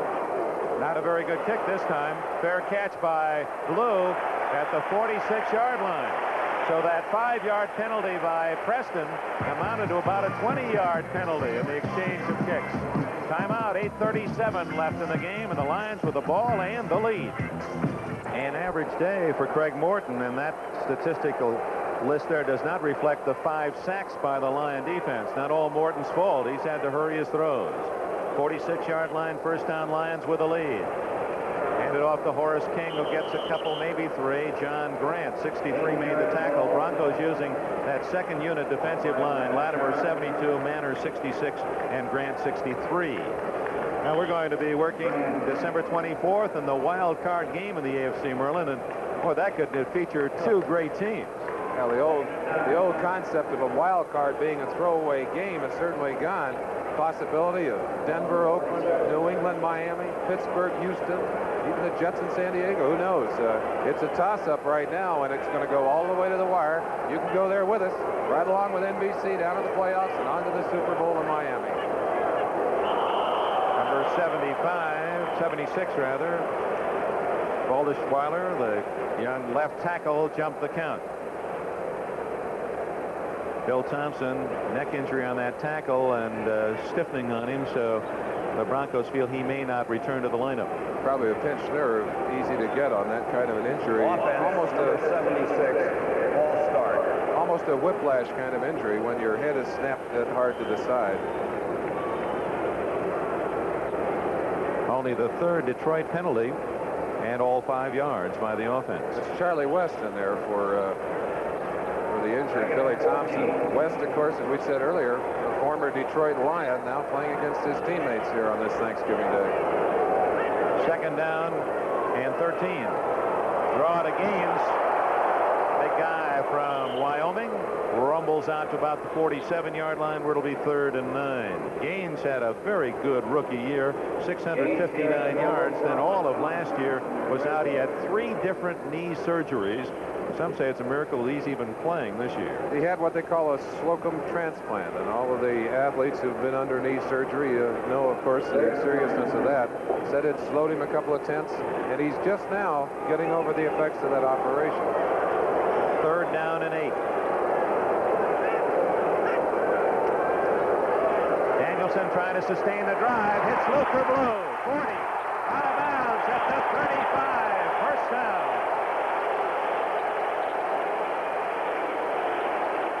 Not a very good kick this time. Fair catch by Blue at the 46-yard line. So that 5-yard penalty by Preston amounted to about a 20-yard penalty in the exchange of kicks. Timeout, 8:37 left in the game, and the Lions with the ball and the lead. An average day for Craig Morton, and that statistical list there does not reflect the 5 sacks by the Lion defense. Not all Morton's fault. He's had to hurry his throws. 46-yard line, first down, Lions with the lead. Handed off to Horace King, who gets a couple, maybe 3. John Grant, 63, made the tackle. Broncos using that second unit defensive line. Latimer 72, Manor 66, and Grant 63. Now we're going to be working December 24th in the wild card game in the AFC Merlin, and boy, that could feature 2 great teams. Well, the old concept of a wild card being a throwaway game is certainly gone. Possibility of Denver, Oakland, New England, Miami, Pittsburgh, Houston, even the Jets in San Diego. Who knows? It's a toss-up right now, and it's going to go all the way to the wire. You can go there with us, right along with NBC, down to the playoffs and on to the Super Bowl in Miami. Number 76 rather. Baldischweiler, the young left tackle, jumped the count. Bill Thompson, neck injury on that tackle and stiffening on him, so the Broncos feel he may not return to the lineup. Probably a pinched nerve, easy to get on that kind of an injury. Almost a 76 ball start. Almost a whiplash kind of injury when your head is snapped that hard to the side. Only the 3rd Detroit penalty, and all 5 yards by the offense. It's Charlie West in there for the injured Billy Thompson. West, of course, as we said earlier, a former Detroit Lion, now playing against his teammates here on this Thanksgiving Day. Second down and 13. Draw to Gaines. Big guy from Wyoming rumbles out to about the 47-yard line, where it'll be 3rd and 9. Gaines had a very good rookie year, 659 yards. Then all of last year was out. He had 3 different knee surgeries. Some say it's a miracle he's even playing this year. He had what they call a Slocum transplant, and all of the athletes who've been under knee surgery know, of course, the seriousness of that. Said it slowed him a couple of tenths, and he's just now getting over the effects of that operation. 3rd down and 8. Danielson trying to sustain the drive, hits Luther Blue, 40, out of bounds at the 35, first down.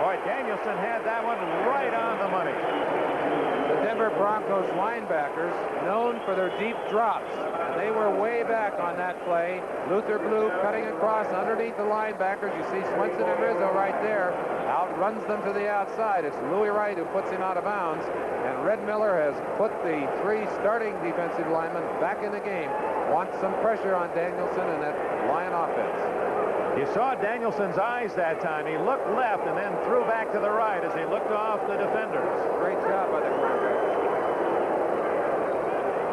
Boy, Danielson had that one right on the money. The Denver Broncos linebackers, known for their deep drops, and they were way back on that play. Luther Blue cutting across underneath the linebackers. You see Swenson and Rizzo right there. Outruns them to the outside. It's Louis Wright who puts him out of bounds. And Red Miller has put the 3 starting defensive linemen back in the game. Wants some pressure on Danielson and that Lion offense. You saw Danielson's eyes that time. He looked left and then threw back to the right as he looked off the defenders. Great job by the quarterback.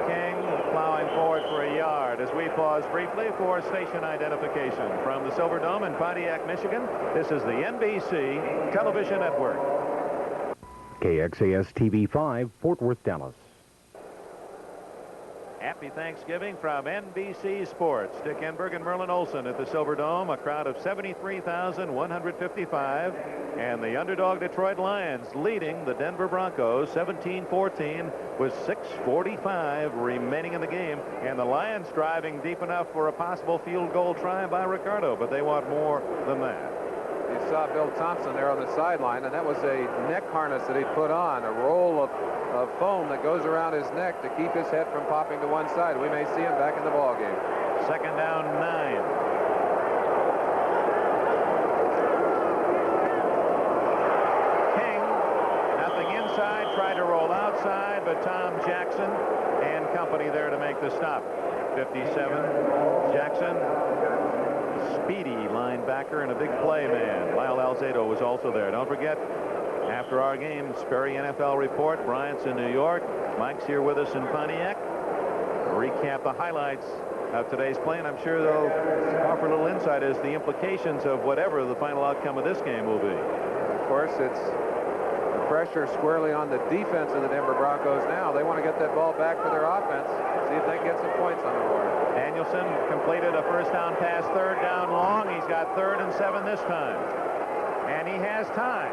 King plowing forward for a yard as we pause briefly for station identification. From the Silverdome in Pontiac, Michigan, this is the NBC Television Network. KXAS TV 5, Fort Worth, Dallas. Happy Thanksgiving from NBC Sports. Dick Enberg and Merlin Olsen at the Silverdome. A crowd of 73,155. And the underdog Detroit Lions leading the Denver Broncos 17-14 with 6:45 remaining in the game. And the Lions driving deep enough for a possible field goal try by Ricardo, but they want more than that. You saw Bill Thompson there on the sideline, and that was a neck harness that he put on, a roll of foam that goes around his neck to keep his head from popping to one side. We may see him back in the ball game. Second down, 9. King, nothing inside, tried to roll outside, but Tom Jackson and company there to make the stop. 57, Jackson. Speedy linebacker and a big play man. Lyle Alzado was also there. Don't forget, after our game, Sperry NFL Report. Bryant's in New York. Mike's here with us in Pontiac. Recap the highlights of today's play, and I'm sure they'll offer a little insight as the implications of whatever the final outcome of this game will be. Of course, it's the pressure squarely on the defense of the Denver Broncos now. They want to get that ball back for their offense, see if they can get some points on the board. Danielson completed a first down pass, third down long. He's got 3rd and 7 this time. And he has time.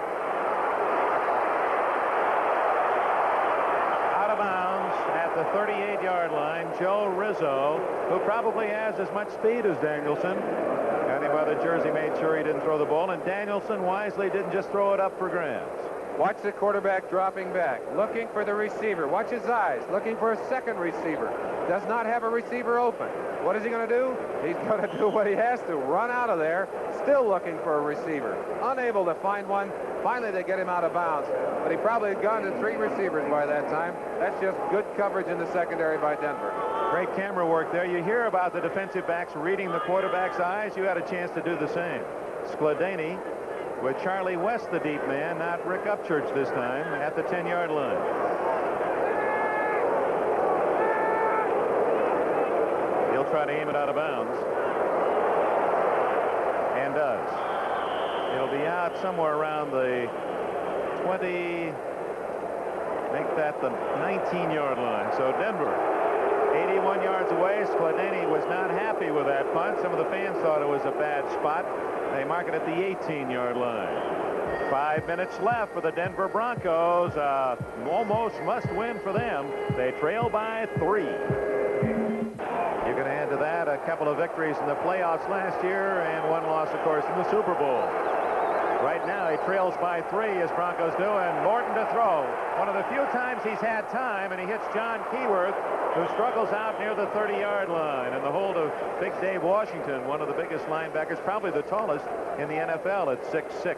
Out of bounds at the 38-yard line, Joe Rizzo, who probably has as much speed as Danielson. Got him by the jersey, made sure he didn't throw the ball, and Danielson wisely didn't just throw it up for grabs. Watch the quarterback dropping back, looking for the receiver. Watch his eyes, looking for a second receiver. Does not have a receiver open. What is he going to do? He's going to do what he has to, run out of there, still looking for a receiver. Unable to find one. Finally, they get him out of bounds. But he probably had gone to 3 receivers by that time. That's just good coverage in the secondary by Denver. Great camera work there. You hear about the defensive backs reading the quarterback's eyes. You had a chance to do the same. Skladany with Charlie West, the deep man, not Rick Upchurch this time, at the 10-yard line. He'll try to aim it out of bounds. And does. It'll be out somewhere around the 20, make that the 19-yard line. So Denver, 81 yards away. Skladany was not happy with that punt. Some of the fans thought it was a bad spot. They mark it at the 18-yard line. 5 minutes left for the Denver Broncos. Almost must win for them. They trail by 3. You can add to that a couple of victories in the playoffs last year and 1 loss, of course, in the Super Bowl. Right now, he trails by 3 as Broncos do, and Morton to throw. One of the few times he's had time, and he hits John Keyworth, who struggles out near the 30-yard line. And the hold of Big Dave Washington, one of the biggest linebackers, probably the tallest in the NFL at 6'6".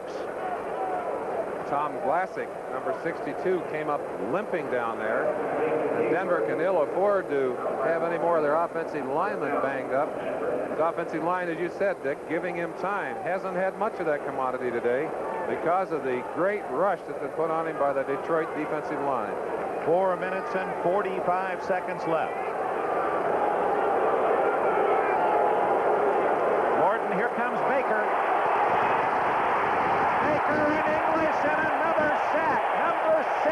Tom Glassick, number 62, came up limping down there. And Denver can ill afford to have any more of their offensive linemen banged up. His offensive line, as you said, Dick, giving him time. Hasn't had much of that commodity today because of the great rush that's been put on him by the Detroit defensive line. 4 minutes and 45 seconds left. Morton, here comes Baker. Baker and English and another sack, number 6.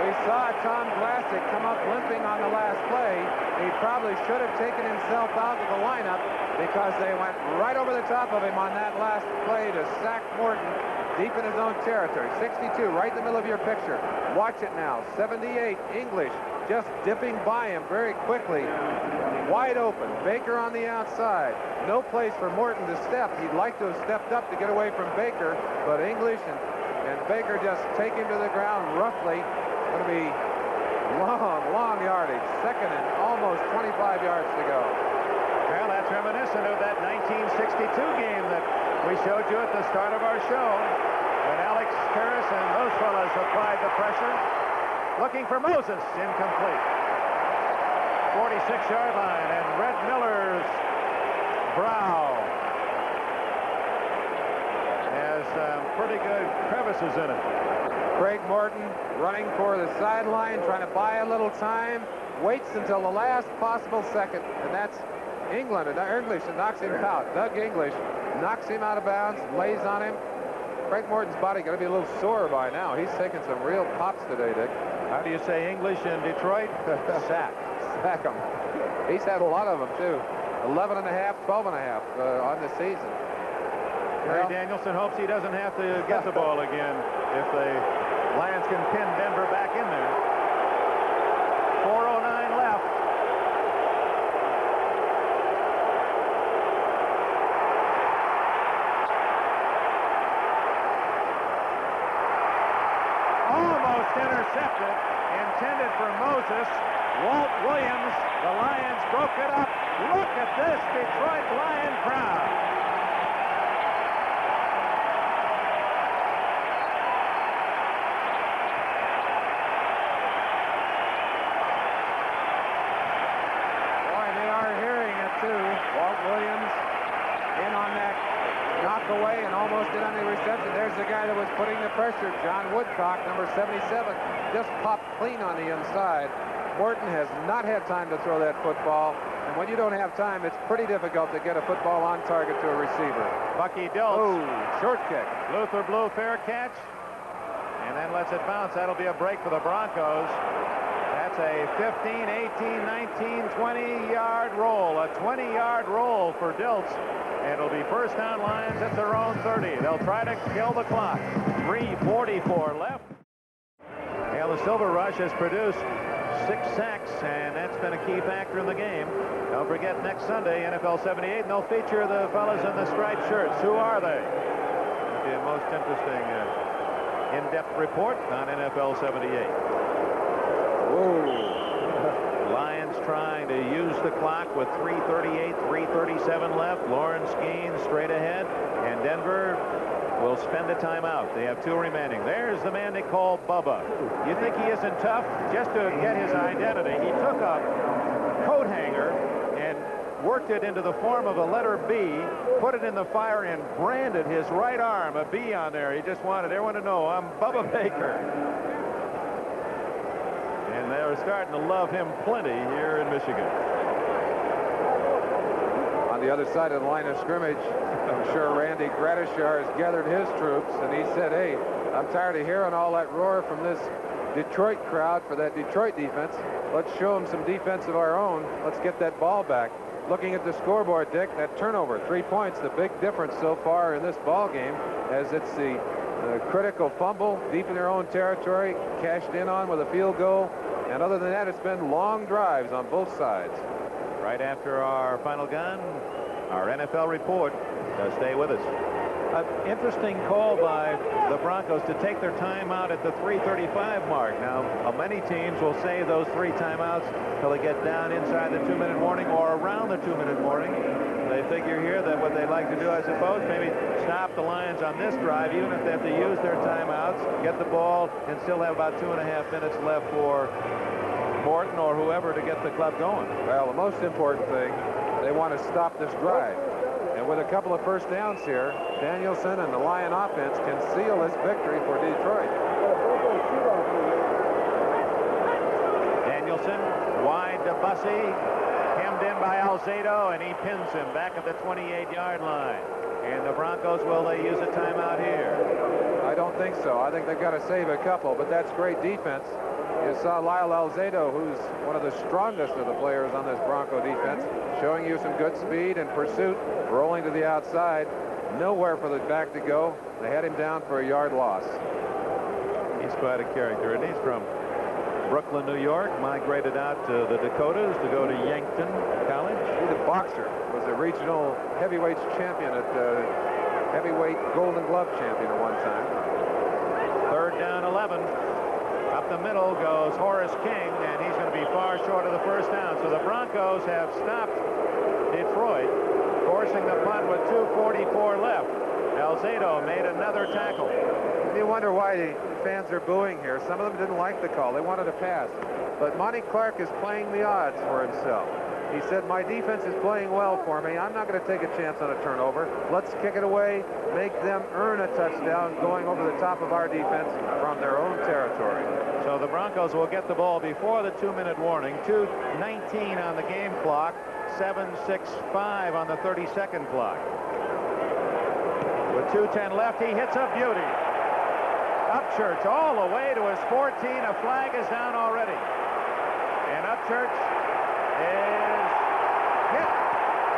We saw Tom Glassick come up limping on the last play. He probably should have taken himself out of the lineup because they went right over the top of him on that last play to sack Morton deep in his own territory. 62, right in the middle of your picture. Watch it now. 78, English, just dipping by him very quickly. Wide open. Baker on the outside. No place for Morton to step. He'd like to have stepped up to get away from Baker, but English and Baker just take him to the ground roughly. Going to be long yardage. 2nd and almost 25 yards to go. Well, that's reminiscent of that 1962 game that we showed you at the start of our show. When Alex Karras and those fellas applied the pressure. Looking for Moses, incomplete. 46-yard line, and Red Miller's brow has pretty good crevices in it. Craig Morton running for the sideline, trying to buy a little time, waits until the last possible second, and that's English that knocks him out. Doug English knocks him out of bounds, lays on him. Craig Morton's body got to be a little sore by now. He's taken some real pops today, Dick. How do you say English in Detroit? Sack him. He's had a lot of them, too. 11 and a half, 12 and a half on the season. Gary Danielson hopes he doesn't have to get the ball again if the Lions can pin Denver back in there. 4:09 left. Almost intercepted, intended for Moses. Walt Williams, the Lions broke it up. Look at this Detroit Lion crowd. Walt Williams in on that knockaway and almost in on the reception. There's the guy that was putting the pressure. John Woodcock, number 77, just popped clean on the inside. Morton has not had time to throw that football, and when you don't have time, it's pretty difficult to get a football on target to a receiver. Bucky Dilts. Oh, short kick. Luther Blue, fair catch, and then lets it bounce. That'll be a break for the Broncos. That's a 15, 18, 19, 20-yard roll. A 20-yard roll for Dilts. And it'll be first down Lions at their own 30. They'll try to kill the clock. 3:44 left. And the Silver Rush has produced 6 sacks, and that's been a key factor in the game. Don't forget, next Sunday, NFL 78, and they'll feature the fellas in the striped shirts. Who are they? It'll be a most interesting in-depth report on NFL 78. Whoa. Lions trying to use the clock with 3:38, 3:37 left. Lawrence Skeens straight ahead, and Denver will spend a timeout. They have 2 remaining. There's the man they call Bubba. You think he isn't tough? Just to get his identity, he took a coat hanger and worked it into the form of a letter B, put it in the fire, and branded his right arm a B on there. He just wanted everyone to know, I'm Bubba Baker. And they're starting to love him plenty here in Michigan. On the other side of the line of scrimmage, I'm sure Randy Gradishar has gathered his troops, and he said, hey, I'm tired of hearing all that roar from this Detroit crowd for that Detroit defense. Let's show them some defense of our own. Let's get that ball back. Looking at the scoreboard, Dick, that turnover, 3 points, the big difference so far in this ball game, as it's the critical fumble deep in their own territory, cashed in on with a field goal. And other than that, it's been long drives on both sides. Right after our final gun, our NFL report. Stay with us. An interesting call by the Broncos to take their timeout at the 3:35 mark. Now, many teams will save those 3 timeouts till they get down inside the 2-minute warning or around the 2-minute warning. They figure here that what they'd like to do, I suppose, maybe stop the Lions on this drive, even if they have to use their timeouts, get the ball, and still have about 2.5 minutes left for Morton or whoever to get the club going. Well, the most important thing, they want to stop this drive. And with a couple of first downs here, Danielson and the Lion offense can seal this victory for Detroit. Danielson wide to Bussey, hemmed in by Alzado, and he pins him back at the 28-yard line. And the Broncos, will they use a timeout here? I don't think so. I think they've got to save a couple, but that's great defense. You saw Lyle Alzado, who's one of the strongest of the players on this Bronco defense, showing you some good speed and pursuit, rolling to the outside. Nowhere for the back to go. They had him down for a yard loss. He's quite a character, and he's from Brooklyn, New York, migrated out to the Dakotas to go to Yankton College. He's a boxer, was a regional heavyweights champion at heavyweight Golden Glove champion at one time. 3rd down, 11. Up the middle goes Horace King, and he's going to be far short of the first down. So the Broncos have stopped Detroit, forcing the punt with 2:44 left. Alzado made another tackle. You wonder why the fans are booing here. Some of them didn't like the call. They wanted a pass. But Monty Clark is playing the odds for himself. He said, my defense is playing well for me. I'm not going to take a chance on a turnover. Let's kick it away, make them earn a touchdown going over the top of our defense from their own territory. So the Broncos will get the ball before the 2-minute warning. 2:19 on the game clock. 7:65 on the 30-second clock. With 2:10 left, he hits a beauty. Upchurch all the way to his 14. A flag is down already. And Upchurch is hit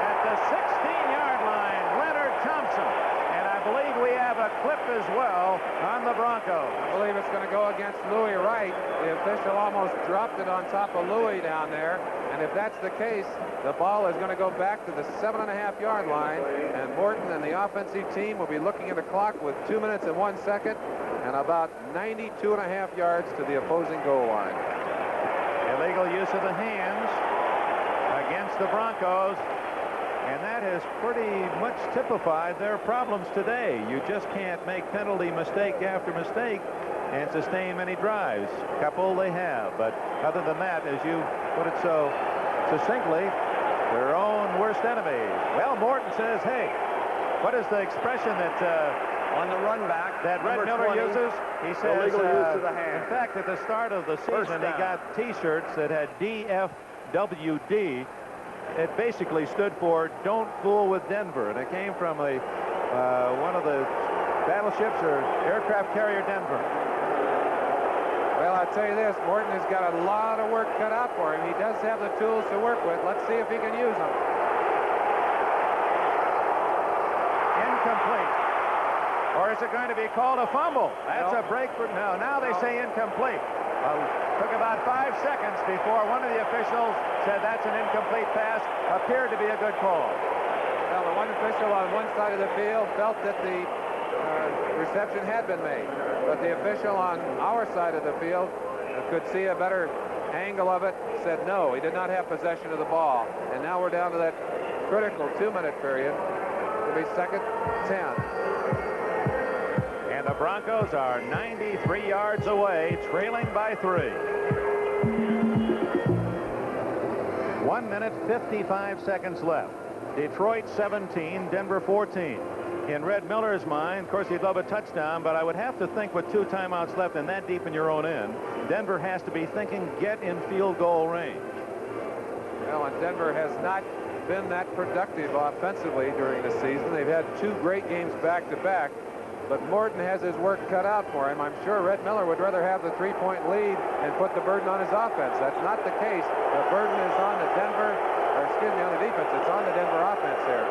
at the 16-yard line. Leonard Thompson. And I believe we have a clip as well on the Broncos. I believe it's going to go against Louis Wright. The official almost dropped it on top of Louis down there. And if that's the case, the ball is going to go back to the 7.5-yard line. And Morton and the offensive team will be looking at the clock with 2 minutes and 1 second and about 92.5 yards to the opposing goal line. Illegal use of the hands against the Broncos. And that has pretty much typified their problems today. You just can't make penalty mistake after mistake and sustain many drives. A couple they have, but other than that, as you put it so succinctly, their own worst enemy. Well, Morton says, hey, what is the expression that on the run back that Red Miller 20, uses? He says, illegal use of the hand. In fact, at the start of the season, he got T-shirts that had DFWD. It basically stood for "Don't Fool with Denver," and it came from a one of the battleships or aircraft carrier Denver. Well, I'll tell you this, Morton has got a lot of work cut out for him. He does have the tools to work with. Let's see if he can use them. Incomplete. Or is it going to be called a fumble? That's a break for no. Now they say incomplete. Took about 5 seconds before one of the officials said that's an incomplete pass. Appeared to be a good call. Well, the one official on one side of the field felt that the reception had been made, but the official on our side of the field could see a better angle of it, said no, he did not have possession of the ball. And now we're down to that critical 2-minute period. It'll be second 10. And the Broncos are 93 yards away, trailing by 3. 1 minute, 55 seconds left. Detroit 17, Denver 14. In Red Miller's mind, of course, he'd love a touchdown, but I would have to think with 2 timeouts left and that deep in your own end, Denver has to be thinking get in field goal range. Well, and Denver has not been that productive offensively during the season. They've had 2 great games back-to-back. But Morton has his work cut out for him. I'm sure Red Miller would rather have the 3-point lead and put the burden on his offense. That's not the case. The burden is on the Denver, or excuse me, on the defense. It's on the Denver offense here.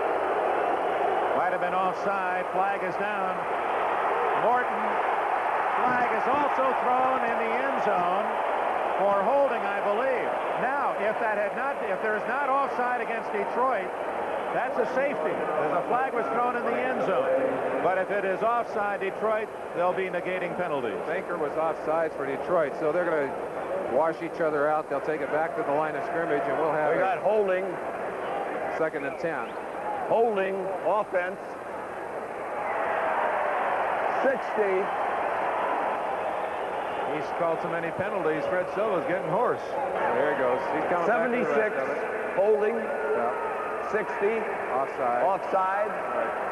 Might have been offside. Flag is down. Morton. Flag is also thrown in the end zone for holding, I believe. Now, if there's not offside against Detroit, that's a safety. The flag was thrown in the end zone. But if it is offside Detroit, they'll be negating penalties. Baker was offside for Detroit, so they're going to wash each other out. They'll take it back to the line of scrimmage, and we'll have we got holding. Second and 10. Holding offense. 60. He's called so many penalties. Fred Silva's getting hoarse. There he goes. He's coming 76. Back to the rest of it. Holding. Yeah. 60. Offside. Offside. Right.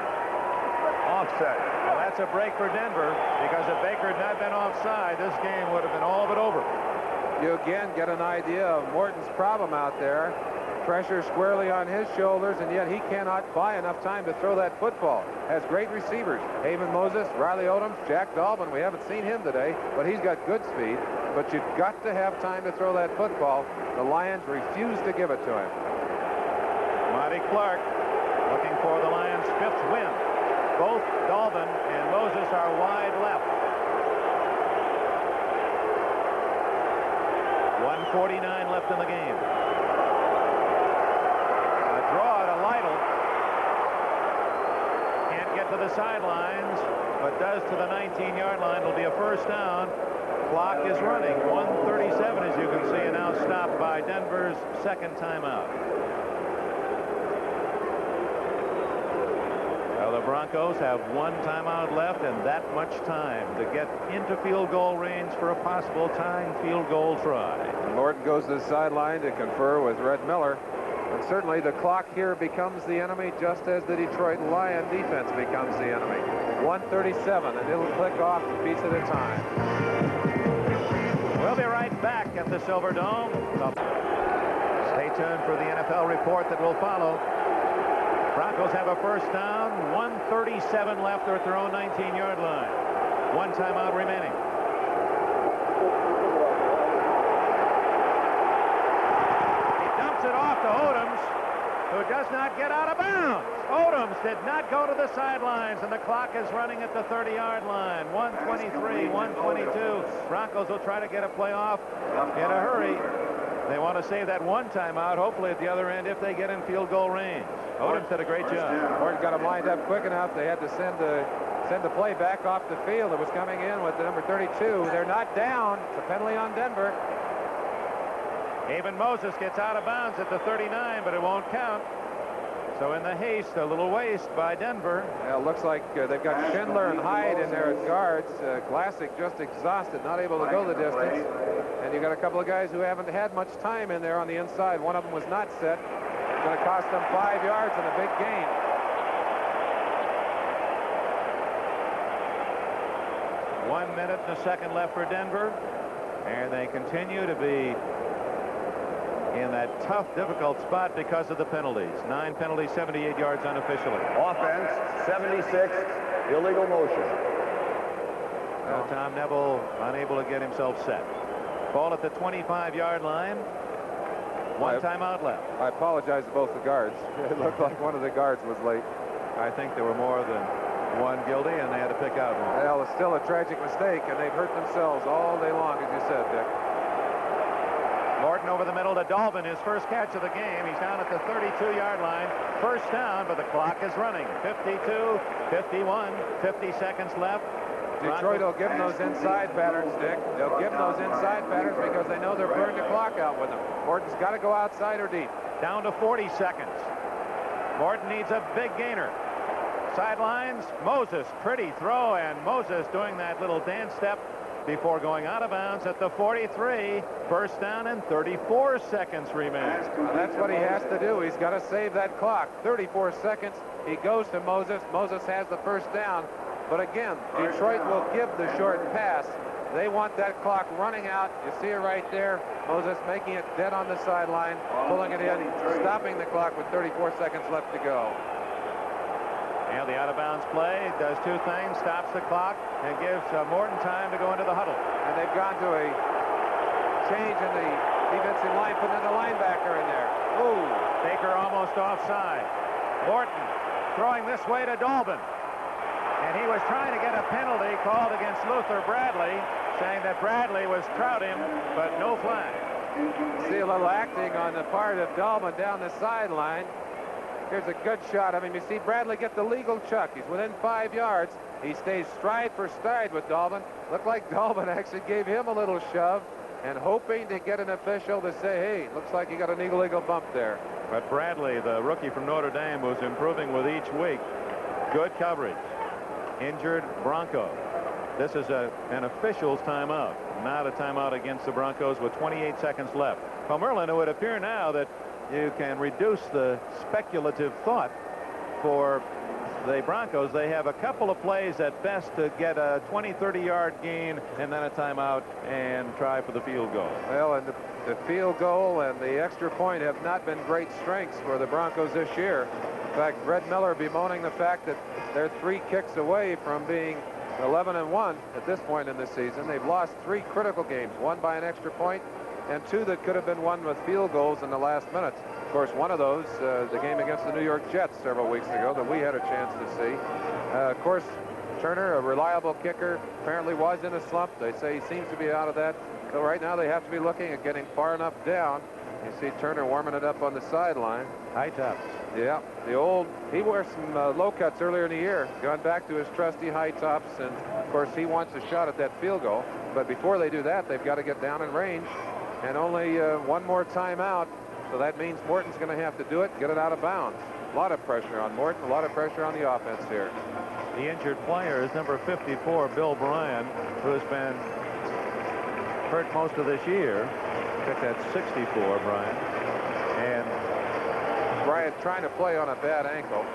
Offset. Well, that's a break for Denver, because if Baker had not been offside, this game would have been all but over. You again get an idea of Morton's problem out there. Pressure squarely on his shoulders, and yet he cannot buy enough time to throw that football. Has great receivers. Haven Moses, Riley Odoms, Jack Dalvin. We haven't seen him today, but he's got good speed. But you've got to have time to throw that football. The Lions refuse to give it to him. Monty Clark looking for the Lions' 5th win. Both Dalvin and Moses are wide left. 1:49 left in the game. A draw to Lytle. Can't get to the sidelines, but does to the 19-yard line. It'll be a first down. Clock is running. 1:37, as you can see, and now stopped by Denver's second timeout. Well, the Broncos have one timeout left and that much time to get into field goal range for a possible tying field goal try. And Morton goes to the sideline to confer with Red Miller. And certainly the clock here becomes the enemy, just as the Detroit Lion defense becomes the enemy. 1:37, and it'll click off a piece at a time. We'll be right back at the Silver Dome. Stay tuned for the NFL report that will follow. Broncos have a first down, 1:37 left at their own 19-yard line. One timeout remaining. He dumps it off to Odoms, who does not get out of bounds. Odoms did not go to the sidelines, and the clock is running at the 30-yard line. 1:23, 1:22. Broncos will try to get a play off in a hurry. They want to save that one timeout, hopefully at the other end, if they get in field goal range. Odoms did a great job. Morton got him lined up quick enough. They had to send the play back off the field. It was coming in with the number 32. They're not down. It's a penalty on Denver. Even Moses gets out of bounds at the 39, but it won't count. So in the haste, a little waste by Denver. Yeah, it looks like they've got Schindler and Hyde in there at guards. Classic just exhausted, not able to go the distance. And you've got a couple of guys who haven't had much time in there on the inside. One of them was not set. It's going to cost them 5 yards in a big gain. One minute and a second left for Denver. And they continue to be in that tough, difficult spot because of the penalties. 9 penalties, 78 yards unofficially. Offense, 76, illegal motion. Tom Neville unable to get himself set. Ball at the 25-yard line. One timeout left. I apologize to both the guards. It looked like one of the guards was late. I think there were more than one guilty, and they had to pick out one. Well, it's still a tragic mistake, and they've hurt themselves all day long, as you said, Dick. Morton over the middle to Dolvin, his first catch of the game. He's down at the 32-yard line. First down, but the clock is running. 52, 51, 50 seconds left. Detroit will give them those inside patterns, Dick. They'll give them those inside patterns because they know they're burning the clock out with them. Morton's got to go outside or deep. Down to 40 seconds. Morton needs a big gainer. Sidelines, Moses, pretty throw, and Moses doing that little dance step before going out of bounds at the 43. First down and 34 seconds remain. Well, that's what he has to do. He's got to save that clock. 34 seconds. He goes to Moses. Moses has the first down. But again, Detroit will give the short pass. They want that clock running out. You see it right there. Moses making it dead on the sideline, pulling it in, stopping the clock with 34 seconds left to go. And the out-of-bounds play does two things, stops the clock, and gives Morton time to go into the huddle. And they've gone to a change in the defensive line, putting in the linebacker in there. Ooh, Baker almost offside. Morton throwing this way to Dolvin. And he was trying to get a penalty called against Luther Bradley, saying that Bradley was trouting him, but no flag. See a little acting on the part of Dolvin down the sideline. Here's a good shot of him. You see Bradley get the legal chuck. He's within 5 yards. He stays stride for stride with Dolvin. Looked like Dolvin actually gave him a little shove and hoping to get an official to say, hey, looks like you got an illegal bump there. But Bradley, the rookie from Notre Dame, was improving with each week. Good coverage. Injured Bronco. This is an official's timeout, not a timeout against the Broncos with 28 seconds left. Well, Merlin, it would appear now that you can reduce the speculative thought for the Broncos. They have a couple of plays at best to get a 20-30 yard gain and then a timeout and try for the field goal. Well, and the field goal and the extra point have not been great strengths for the Broncos this year. In fact, Red Miller bemoaning the fact that they're 3 kicks away from being 11-1 at this point in the season. They've lost 3 critical games, one by an extra point and 2 that could have been won with field goals in the last minutes. Of course, one of those, the game against the New York Jets several weeks ago that we had a chance to see. Of course, Turner, a reliable kicker, apparently was in a slump. They say he seems to be out of that. So right now they have to be looking at getting far enough down. You see Turner warming it up on the sideline. High tops. Yeah, he wore some low cuts earlier in the year, gone back to his trusty high tops, and of course he wants a shot at that field goal. But before they do that, they've got to get down in range, and only one more timeout. So that means Morton's going to have to do it, get it out of bounds. A lot of pressure on Morton, a lot of pressure on the offense here. The injured player is number 54, Bill Bryan, who has been hurt most of this year. Picked at 64, Bryan. And Bryan trying to play on a bad ankle,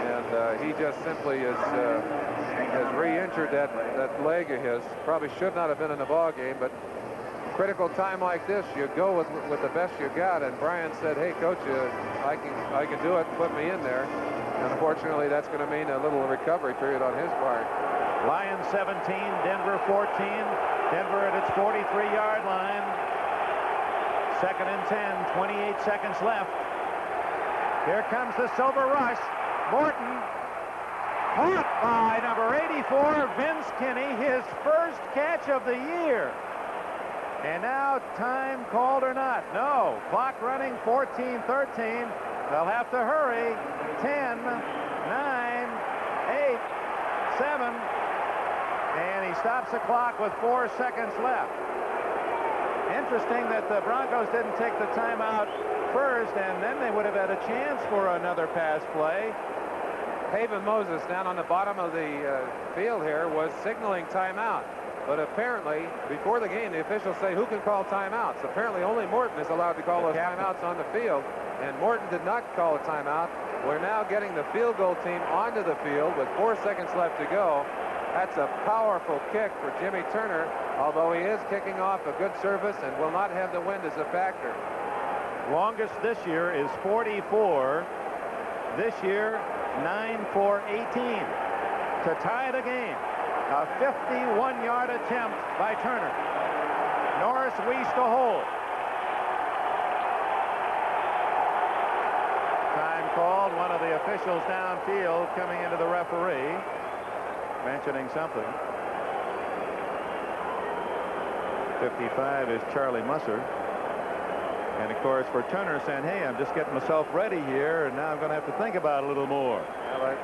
and he just simply has re-injured that leg of his. Probably should not have been in the ball game, but critical time like this, you go with the best you got. And Bryan said, "Hey, coach, I can do it. Put me in there." And unfortunately, that's going to mean a little recovery period on his part. Lions 17, Denver 14. Denver at its 43-yard line. 2nd and 10, 28 seconds left. Here comes the Silver Rush. Morton caught by number 84, Vince Kinney, his first catch of the year. And now time called or not? No. Clock running, 14-13. They'll have to hurry. 10, 9, 8, 7. And he stops the clock with 4 seconds left. Interesting that the Broncos didn't take the timeout first, and then they would have had a chance for another pass play. Haven Moses down on the bottom of the field here was signaling timeout. But apparently, before the game, the officials say who can call timeouts. Apparently, only Morton is allowed to call those timeouts on the field, and Morton did not call a timeout. We're now getting the field goal team onto the field with 4 seconds left to go. That's a powerful kick for Jimmy Turner, although he is kicking off a good service and will not have the wind as a factor. Longest this year is 44. This year, 9-4-18 to tie the game. A 51-yard attempt by Turner. Norris Weiss to hold. Time called. One of the officials downfield coming into the referee, mentioning something. 55 is Charlie Musser. And of course, for Turner saying, "Hey, I'm just getting myself ready here, and now I'm going to have to think about it a little more." Well,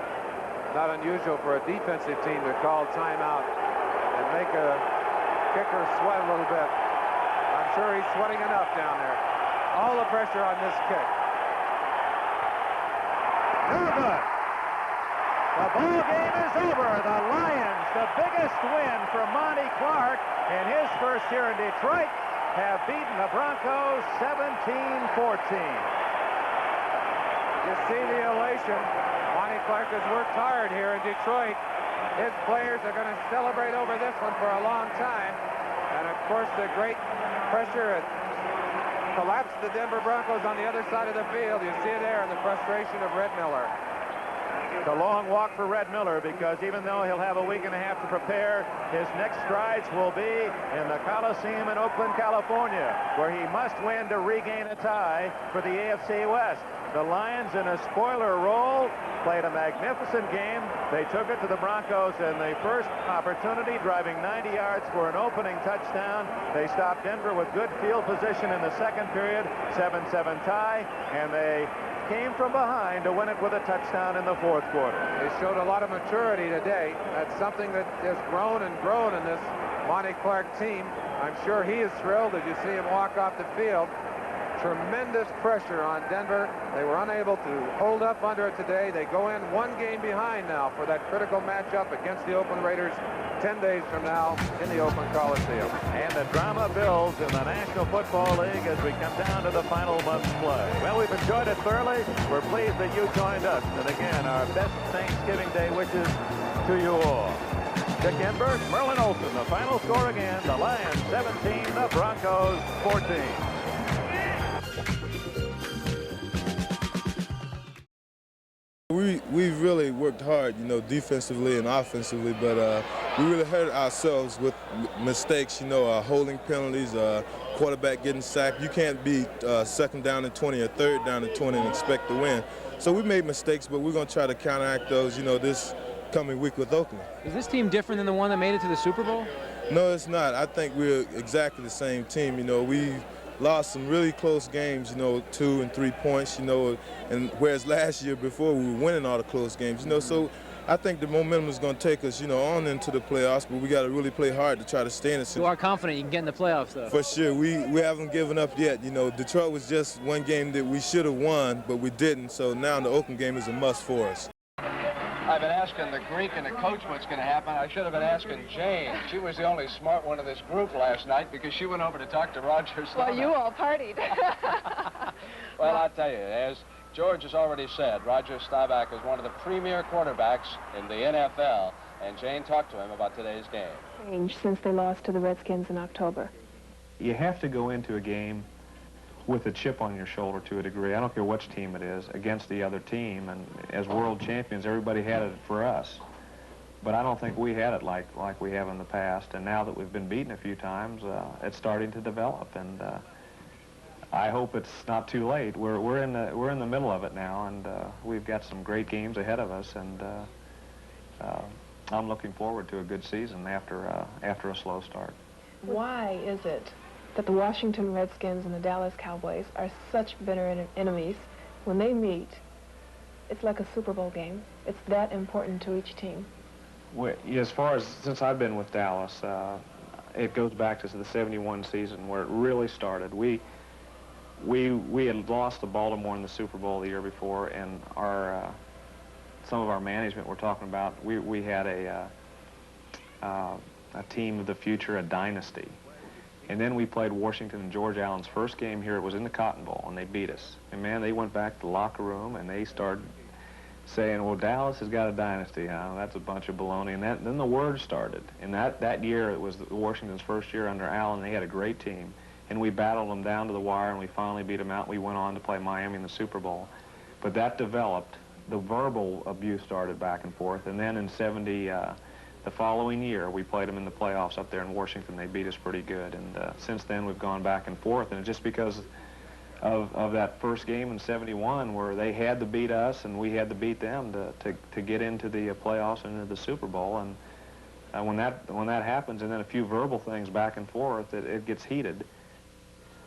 not unusual for a defensive team to call timeout and make a kicker sweat a little bit. I'm sure he's sweating enough down there. All the pressure on this kick. No good. The ball game is over. The Lions, the biggest win for Monty Clark in his first year in Detroit, have beaten the Broncos 17-14. You see the elation. Monty Clark has worked hard here in Detroit. His players are going to celebrate over this one for a long time. And of course, the great pressure collapsed the Denver Broncos on the other side of the field. You see it there in the frustration of Red Miller. It's a long walk for Red Miller, because even though he'll have a week and a half to prepare, his next strides will be in the Coliseum in Oakland, California, where he must win to regain a tie for the AFC West. The Lions, in a spoiler role, played a magnificent game. They took it to the Broncos in the first opportunity, driving 90 yards for an opening touchdown. They stopped Denver with good field position in the second period, 7-7 tie, and they came from behind to win it with a touchdown in the fourth quarter. They showed a lot of maturity today. That's something that has grown and grown in this Monty Clark team. I'm sure he is thrilled as you see him walk off the field. Tremendous pressure on Denver. They were unable to hold up under it today. They go in one game behind now for that critical matchup against the Oakland Raiders 10 days from now in the Oakland Coliseum. And the drama builds in the National Football League as we come down to the final month's play. Well, we've enjoyed it thoroughly. We're pleased that you joined us. And again, our best Thanksgiving Day wishes to you all. Dick Enberg, Merlin Olsen, the final score again, the Lions 17, the Broncos 14. We really worked hard, you know, defensively and offensively, but we really hurt ourselves with mistakes, you know, holding penalties, quarterback getting sacked. You can't be second down and 20 or third down and 20 and expect to win. So we made mistakes, but we're going to try to counteract those, you know, this coming week with Oakland. Is this team different than the one that made it to the Super Bowl? No, it's not. I think we're exactly the same team. You know, we lost some really close games, you know, 2 and 3 points, you know, and whereas last year before we were winning all the close games, you know, so I think the momentum is going to take us, on into the playoffs, but we got to really play hard to try to stay in it. You are confident you can get in the playoffs, though. For sure. We haven't given up yet. Detroit was just one game that we should have won, but we didn't. So now the Oakland game is a must for us. I've been asking the Greek and the coach what's going to happen. I should have been asking Jane. She was the only smart one of this group last night because she went over to talk to Roger Staubach. Well, you all partied. Well, I'll tell you, as George has already said, Roger Staubach is one of the premier quarterbacks in the NFL, and Jane talked to him about today's game. Changed since they lost to the Redskins in October. You have to go into a game with a chip on your shoulder to a degree. I don't care which team it is, against the other team. And as world champions, everybody had it for us. But I don't think we had it like we have in the past. And now that we've been beaten a few times, it's starting to develop. And I hope it's not too late. We're in the middle of it now, and we've got some great games ahead of us. And I'm looking forward to a good season after a slow start. Why is it that the Washington Redskins and the Dallas Cowboys are such bitter enemies? When they meet, it's like a Super Bowl game. It's that important to each team. As far as since I've been with Dallas, it goes back to the '71 season where it really started. We had lost to Baltimore in the Super Bowl the year before, and some of our management were talking about we had a team of the future, a dynasty. And then we played Washington and George Allen's first game here. It was in the Cotton Bowl, and they beat us. And, man, they went back to the locker room, and they started saying, well, Dallas has got a dynasty, huh? That's a bunch of baloney. And then the word started. And that year, it was Washington's first year under Allen. They had a great team. And we battled them down to the wire, and we finally beat them out. We went on to play Miami in the Super Bowl. But that developed. The verbal abuse started back and forth. And then in '70... the following year, we played them in the playoffs up there in Washington. They beat us pretty good. And since then, we've gone back and forth. And just because of that first game in '71 where they had to beat us and we had to beat them to get into the playoffs and into the Super Bowl. And when that happens, and then a few verbal things back and forth, it gets heated.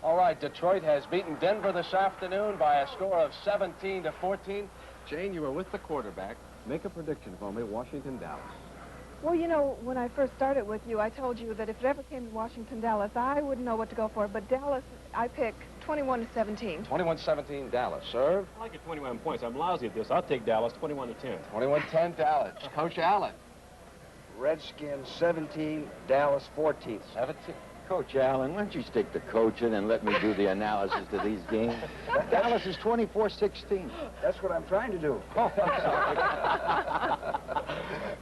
All right, Detroit has beaten Denver this afternoon by a score of 17-14. Jane, you were with the quarterback. Make a prediction for me, Washington, Dallas. Well, you know, when I first started with you, I told you that if it ever came to Washington-Dallas, I wouldn't know what to go for. But Dallas, I pick 21-17. 21-17, Dallas. Serve. I like it 21 points. I'm lousy at this. I'll take Dallas 21-10. 21-10, Dallas. Coach Allen. Redskins 17, Dallas 14. 17. Coach Allen, why don't you stick to coaching and let me do the analysis to these games? Dallas is 24-16. That's what I'm trying to do.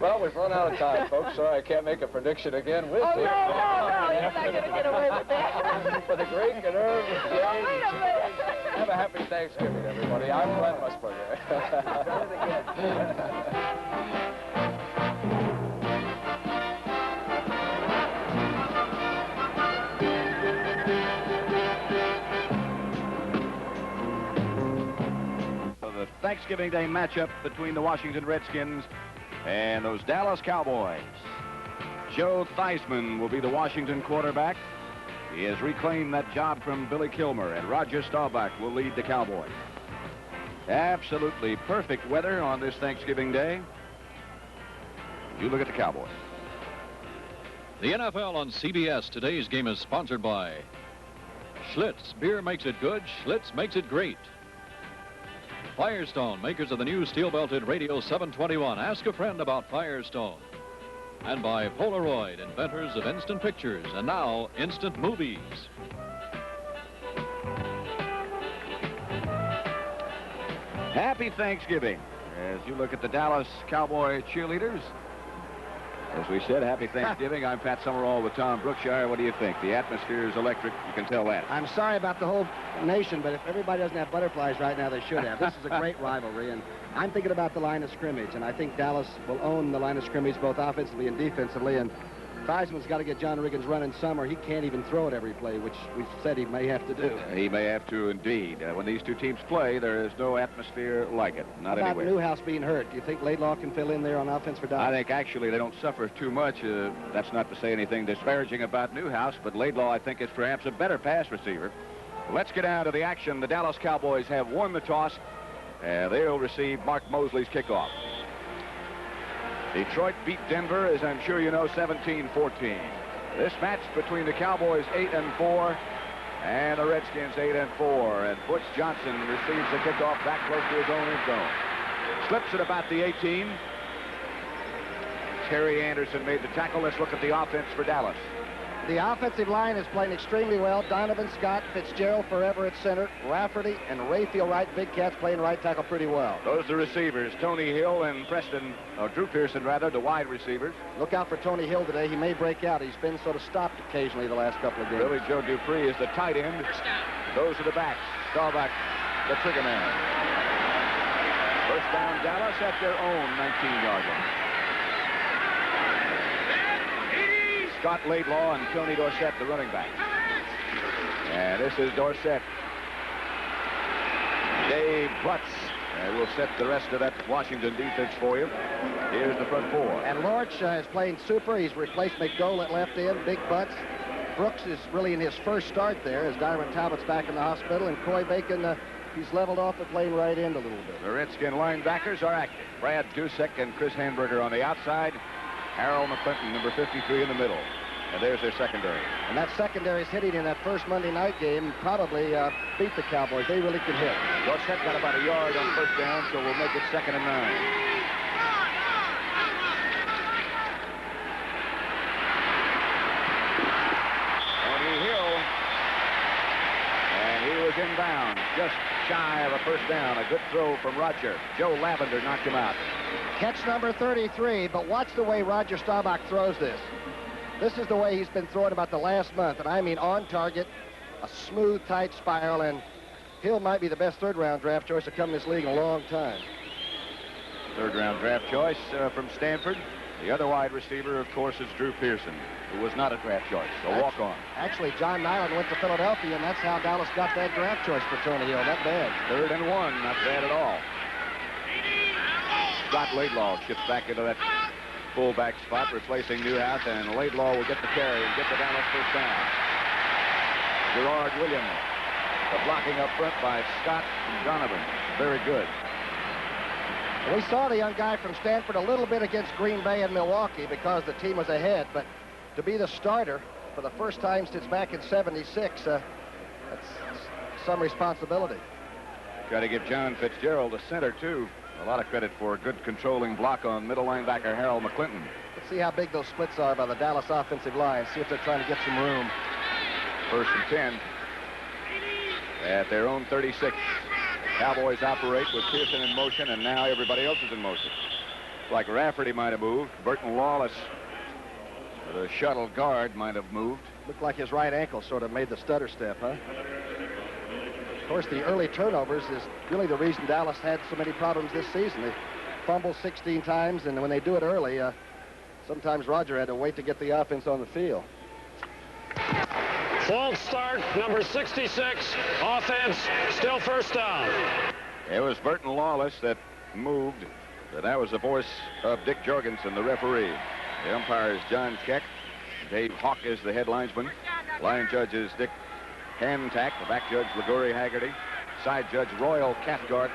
Well, we've run out of time, folks. Sorry I can't make a prediction again with you. No, you're not going to get away with that. For the Greek and Irv and Jane. Wait a minute. Have a happy Thanksgiving, everybody. I'm Glenn Musburger. The Thanksgiving Day matchup between the Washington Redskins and those Dallas Cowboys. Joe Theismann will be the Washington quarterback. He has reclaimed that job from Billy Kilmer, and Roger Staubach will lead the Cowboys. Absolutely perfect weather on this Thanksgiving Day. You look at the Cowboys. The NFL on CBS. Today's game is sponsored by Schlitz. Beer makes it good. Schlitz makes it great. Firestone, makers of the new steel-belted Radio 721. Ask a friend about Firestone. And by Polaroid, inventors of instant pictures, and now instant movies. Happy Thanksgiving. As you look at the Dallas Cowboy cheerleaders, as we said, happy Thanksgiving. I'm Pat Summerall with Tom Brookshire. What do you think? The atmosphere is electric. You can tell that. I'm sorry about the whole nation, but if everybody doesn't have butterflies right now, they should have. This is a great rivalry, and I'm thinking about the line of scrimmage, and I think Dallas will own the line of scrimmage both offensively and defensively, and Theismann's got to get John Riggins running some, or he can't even throw it every play, which we've said he may have to do. He may have to, indeed. When these two teams play, there is no atmosphere like it. Not How anywhere. about Newhouse being hurt? Do you think Laidlaw can fill in there on offense for Dallas? I think actually they don't suffer too much. That's not to say anything disparaging about Newhouse, but Laidlaw, I think, is perhaps a better pass receiver. Let's get out of the action. The Dallas Cowboys have won the toss. They'll receive Mark Mosley's kickoff. Detroit beat Denver, as I'm sure you know, 17-14. This match between the Cowboys 8-4 and the Redskins 8-4. And Butch Johnson receives the kickoff back close to his own end zone. Slips at about the 18. Terry Anderson made the tackle. Let's look at the offense for Dallas. The offensive line is playing extremely well. Donovan Scott, Fitzgerald forever at center. Rafferty and Rayfield Wright, big cats, playing right tackle pretty well. Those are the receivers, Tony Hill and Drew Pearson, rather, the wide receivers. Look out for Tony Hill today. He may break out. He's been sort of stopped occasionally the last couple of games. Billy Joe Dupree is the tight end. Those are the backs. Staubach, the trigger man. First down, Dallas at their own 19-yard line. Scott Laidlaw and Tony Dorsett, the running back. And this is Dorsett. Dave Butts will set the rest of that Washington defense for you. Here's the front four. And Lorch is playing super. He's replaced McDowell at left end. Big Butts. Brooks is really in his first start there as Dyron Talbot's back in the hospital. And Coy Bacon, he's leveled off and playing right end a little bit. The Redskin linebackers are active. Brad Dusek and Chris Handberger on the outside. Harold McClinton, number 53, in the middle. And there's their secondary. And that secondary's hitting in that first Monday night game probably beat the Cowboys. They really can hit. Dorsett got about a yard on first down, so we'll make it 2nd and 9. Tony Hill. And he was inbound, just shy of a first down. A good throw from Roger. Joe Lavender knocked him out. Catch number 33, but watch the way Roger Staubach throws this. This is the way he's been throwing about the last month, and I mean on target, a smooth, tight spiral, and Hill might be the best third-round draft choice to come in this league in a long time. Third-round draft choice from Stanford. The other wide receiver, of course, is Drew Pearson, who was not a draft choice, a walk-on. Actually, John Nyland went to Philadelphia, and that's how Dallas got that draft choice for Tony Hill. Not bad. 3rd and 1, not bad at all. Scott Laidlaw shifts back into that fullback spot, replacing Newhouse, and Laidlaw will get the carry and get the Dallas first down. Gerard Williams, the blocking up front by Scott and Donovan. Very good. We saw the young guy from Stanford a little bit against Green Bay and Milwaukee because the team was ahead, but to be the starter for the first time since back in '76, that's some responsibility. Got to give John Fitzgerald, the center, too, a lot of credit for a good controlling block on middle linebacker Harold McClinton. Let's see how big those splits are by the Dallas offensive line. See if they're trying to get some room. 1st and 10 at their own 36. Cowboys operate with Pearson in motion, and now everybody else is in motion. Like Rafferty might have moved. Burton Lawless, the shuttle guard, might have moved. Looked like his right ankle sort of made the stutter step, huh? Of course, the early turnovers is really the reason Dallas had so many problems this season. They fumbled 16 times, and when they do it early, sometimes Roger had to wait to get the offense on the field. False start, number 66. Offense, still first down. It was Burton Lawless that moved. That was the voice of Dick Jorgensen, the referee. The umpire is John Keck. Dave Hawk is the head linesman. Line judge is Dick Hantack, the back judge Liguri Haggerty, side judge Royal Cathcart,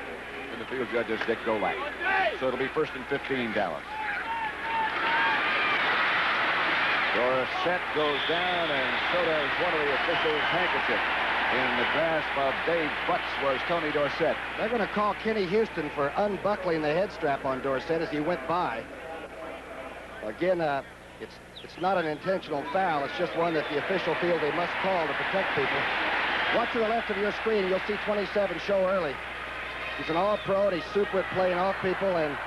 and the field judge is Dick Golak. So it'll be 1st and 15, Dallas. Dorsett goes down, and so does one of the officials' handkerchief. In the grasp of Dave Butts was Tony Dorsett. They're going to call Kenny Houston for unbuckling the head strap on Dorsett as he went by. Again, it's not an intentional foul. It's just one that the official feels they must call to protect people. Watch to the left of your screen. You'll see 27 show early. He's an all-pro, and he's super at playing off people and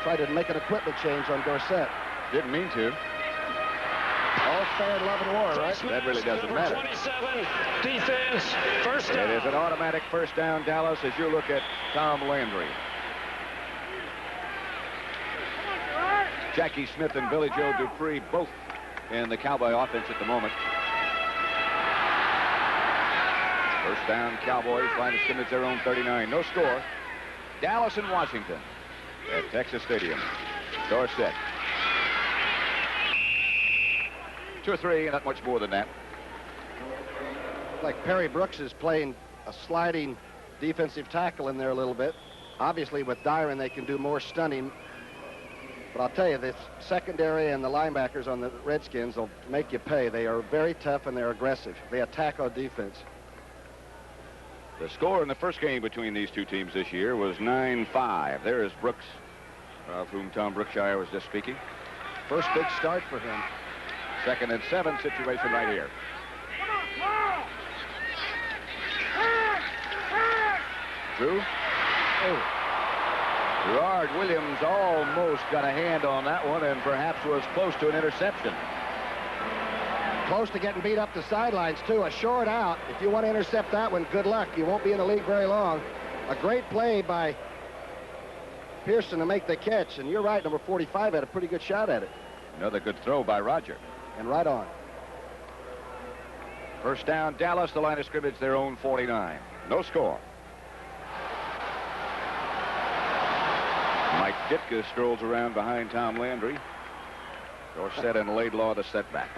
tried to make an equipment change on Dorsett. Didn't mean to. All fair in love and war, right? That really doesn't matter. 27, defense, first down. It is an automatic first down, Dallas, as you look at Tom Landry. Jackie Smith and Billy Joe Dupree both in the Cowboy offense at the moment. First down, Cowboys, line of scrimmage their own 39. No score. Dallas and Washington at Texas Stadium. Dorsett. 2 or 3, not much more than that. Like Perry Brooks is playing a sliding defensive tackle in there a little bit. Obviously, with Dyron, they can do more stunning. But I'll tell you, this secondary and the linebackers on the Redskins will make you pay. They are very tough and they're aggressive. They attack on defense. The score in the first game between these two teams this year was 9-5. There is Brooks, of whom Tom Brookshire was just speaking. First big start for him. 2nd and 7 situation right here. Drew. Oh. Gerard Williams almost got a hand on that one and perhaps was close to an interception. Close to getting beat up the sidelines, too. A short out. If you want to intercept that one, good luck. You won't be in the league very long. A great play by Pearson to make the catch. And you're right, number 45 had a pretty good shot at it. Another good throw by Roger. And right on. First down, Dallas, the line of scrimmage, their own 49. No score. Mike Ditka strolls around behind Tom Landry. Dorsett and Laidlaw the setback.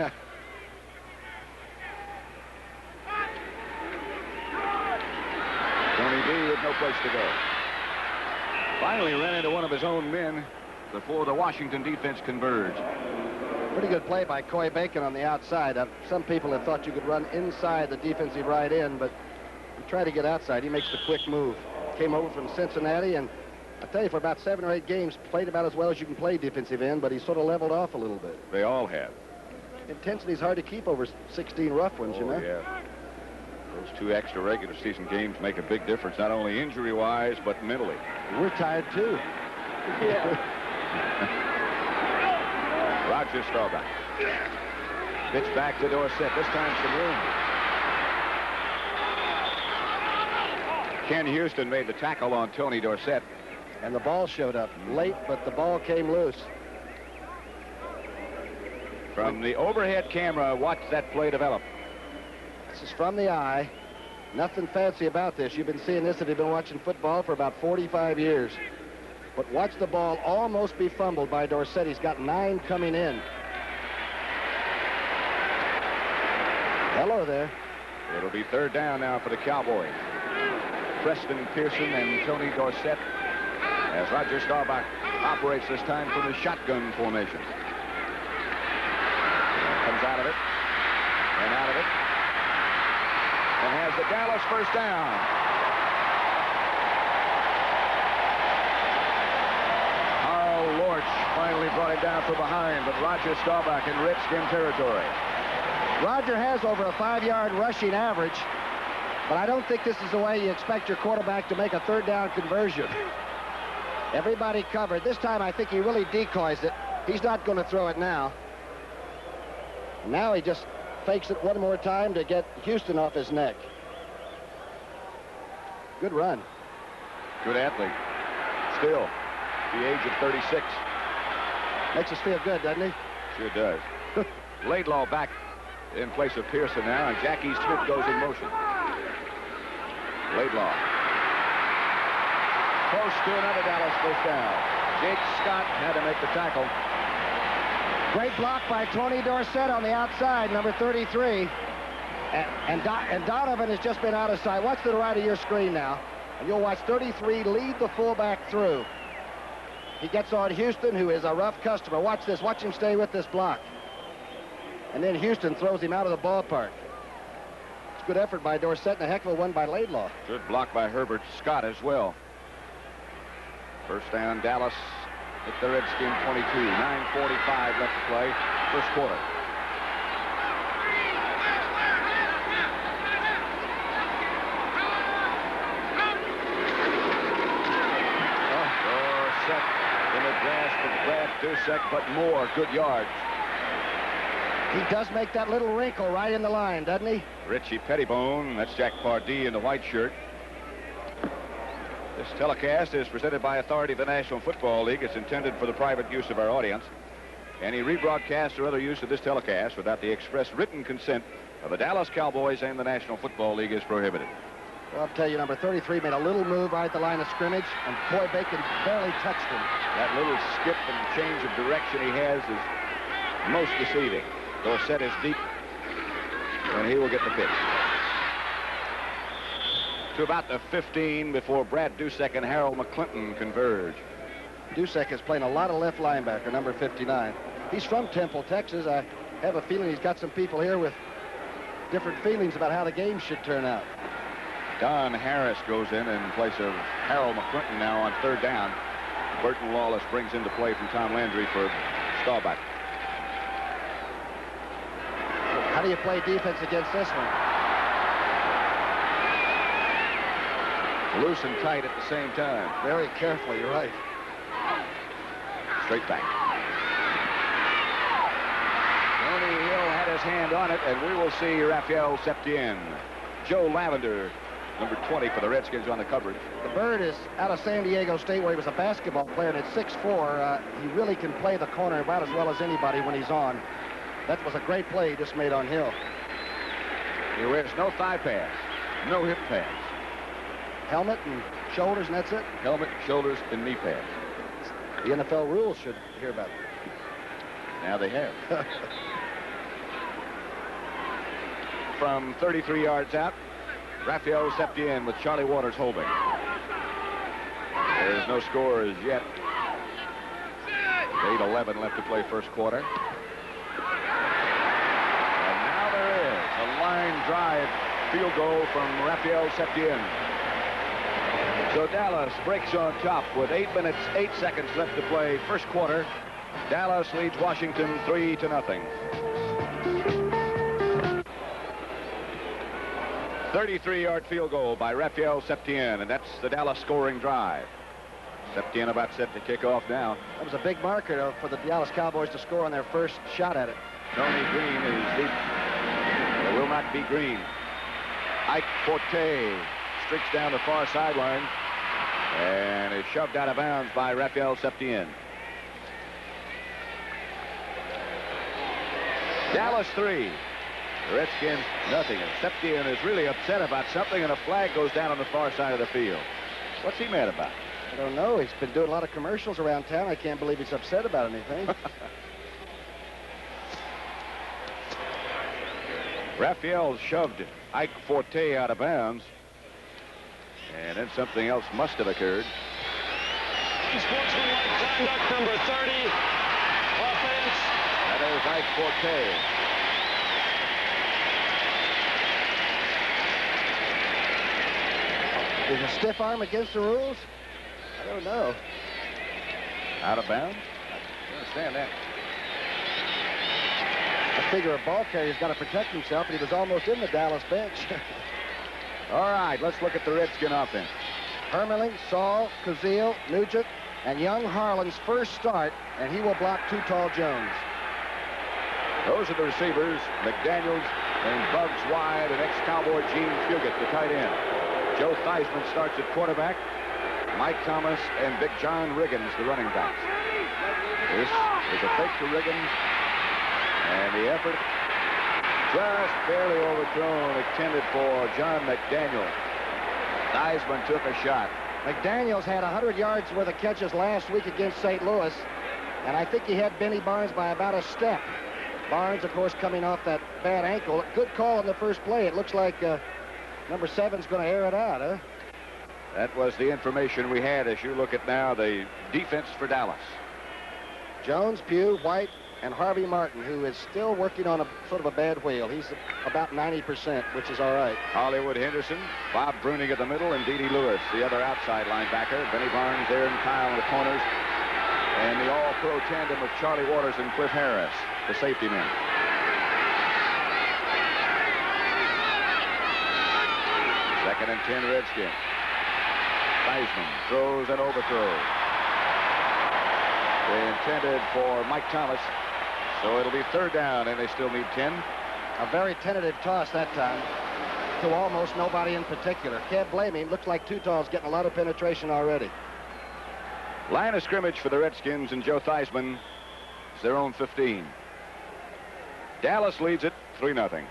Tony B with no place to go. Finally ran into one of his own men before the Washington defense converged. Pretty good play by Coy Bacon on the outside. Some people have thought you could run inside the defensive right end, but you try to get outside. He makes the quick move. Came over from Cincinnati, and I tell you, for about 7 or 8 games, played about as well as you can play defensive end, but he sort of leveled off a little bit. They all have. Intensity's hard to keep over 16 rough ones, you know? Yeah. Those 2 extra regular season games make a big difference, not only injury-wise, but mentally. We're tired, too. Yeah. Roger Staubach. Pitch back to Dorsett. This time some room. Ken Houston made the tackle on Tony Dorsett. And the ball showed up late, but the ball came loose. From the overhead camera, watch that play develop. This is from the eye. Nothing fancy about this. You've been seeing this if you've been watching football for about 45 years. But watch the ball almost be fumbled by Dorsett. He's got 9 coming in. Hello there. It'll be 3rd down now for the Cowboys. Preston Pearson and Tony Dorsett as Roger Staubach operates this time from the shotgun formation. Comes out of it and out of it and has the Dallas first down. Carl Lorch finally brought it down from behind, but Roger Staubach in Redskin territory. Roger has over a 5-yard rushing average, but I don't think this is the way you expect your quarterback to make a 3rd down conversion. Everybody covered. This time I think he really decoys it. He's not going to throw it now. Now he just fakes it one more time to get Houston off his neck. Good run. Good athlete. Still, the age of 36. Makes us feel good, doesn't he? Sure does. Laidlaw back in place of Pearson now, and Jackie Smith goes in motion. Laidlaw. Close to another Dallas first down. Jake Scott had to make the tackle. Great block by Tony Dorsett on the outside, number 33. And Donovan has just been out of sight. Watch to the right of your screen now. And you'll watch 33 lead the fullback through. He gets on Houston, who is a rough customer. Watch this. Watch him stay with this block. And then Houston throws him out of the ballpark. It's a good effort by Dorsett and a heck of a one by Laidlaw. Good block by Herbert Scott as well. First down, Dallas at the Redskin 22. 9:45 left to play. First quarter. Dorsett in the grasp of Brad Dusek, but more good yards. He does make that little wrinkle right in the line, doesn't he? Richie Pettibone, that's Jack Pardee in the white shirt. This telecast is presented by authority of the National Football League. It's intended for the private use of our audience. Any rebroadcast or other use of this telecast without the express written consent of the Dallas Cowboys and the National Football League is prohibited. Well, I'll tell you, number 33 made a little move right at the line of scrimmage, and Coy Bacon barely touched him. That little skip and change of direction he has is most deceiving. Dorsett is deep, and he will get the pitch. To about the 15 before Brad Dusek and Harold McClinton converge. Dusek is playing a lot of left linebacker, number 59. He's from Temple, Texas. I have a feeling he's got some people here with different feelings about how the game should turn out. Don Harris goes in place of Harold McClinton now on 3rd down. Burton Lawless brings into play from Tom Landry for Staubach. How do you play defense against this one? Loose and tight at the same time. Very carefully, you're right. Straight back. Tony Hill had his hand on it, and we will see Raphael Septien. Joe Lavender, number 20 for the Redskins on the coverage. The Bird is out of San Diego State, where he was a basketball player, and at 6'4", he really can play the corner about as well as anybody when he's on. That was a great play he just made on Hill. He wears no thigh pads, no hip pads. Helmet and shoulders, and that's it? Helmet, shoulders, and knee pads. The NFL rules should hear about it. Now they have. From 33 yards out, Raphael Septien with Charlie Waters holding. There's no score as yet. 8:11 left to play first quarter. And now there is a line drive field goal from Raphael Septien. So Dallas breaks on top with 8 minutes, 8 seconds left to play first quarter. Dallas leads Washington 3-0. 33-yard field goal by Raphael Septien, and that's the Dallas scoring drive. Septien about set to kick off now. That was a big marker for the Dallas Cowboys to score on their first shot at it. Tony Green is deep. There will not be Green. Ike Forte streaks down the far sideline and is shoved out of bounds by Raphael Septien. Dallas 3. The Redskins nothing. And Septien is really upset about something, and a flag goes down on the far side of the field. What's he mad about? I don't know. He's been doing a lot of commercials around town. I can't believe he's upset about anything. Raphael shoved Ike Forte out of bounds. And then something else must have occurred. Unsportsmanlike conduct, number 30. Offense. That is Ike Forte. Is a stiff arm against the rules? I don't know. Out of bounds? I understand that. I figure a ball carrier's got to protect himself, and he was almost in the Dallas bench. All right, let's look at the Redskin offense. Hermeling, Saul, Kazeel, Nugent, and young Harlan's first start, and he will block Too Tall Jones. Those are the receivers, McDaniels and Bugs Wide and ex-Cowboy Gene Fugate, the tight end. Joe Theismann starts at quarterback. Mike Thomas and Big John Riggins, the running backs. This is a fake to Riggins, and the effort just barely overthrown, intended for John McDaniel. Theismann took a shot. McDaniels had 100 yards worth of catches last week against St. Louis, and I think he had Benny Barnes by about a step. Barnes, of course, coming off that bad ankle. Good call on the first play. It looks like number 7's going to air it out, huh? That was the information we had as you look at now the defense for Dallas. Jones, Pugh, White, and Harvey Martin, who is still working on a sort of a bad wheel. He's about 90%, which is all right. Hollywood Henderson, Bob Bruning at the middle, and D.D. Lewis, the other outside linebacker. Benny Barnes, Aaron Kyle in the corners, and the all-pro tandem of Charlie Waters and Cliff Harris, the safety men. Second and 10, Redskins. Theismann throws and overthrows. They intended for Mike Thomas, so it'll be third down, and they still need 10. A very tentative toss that time to almost nobody in particular. Can't blame him. Looks like Too Tall's getting a lot of penetration already. Line of scrimmage for the Redskins, and Joe Theismann is their own 15. Dallas leads it 3-0.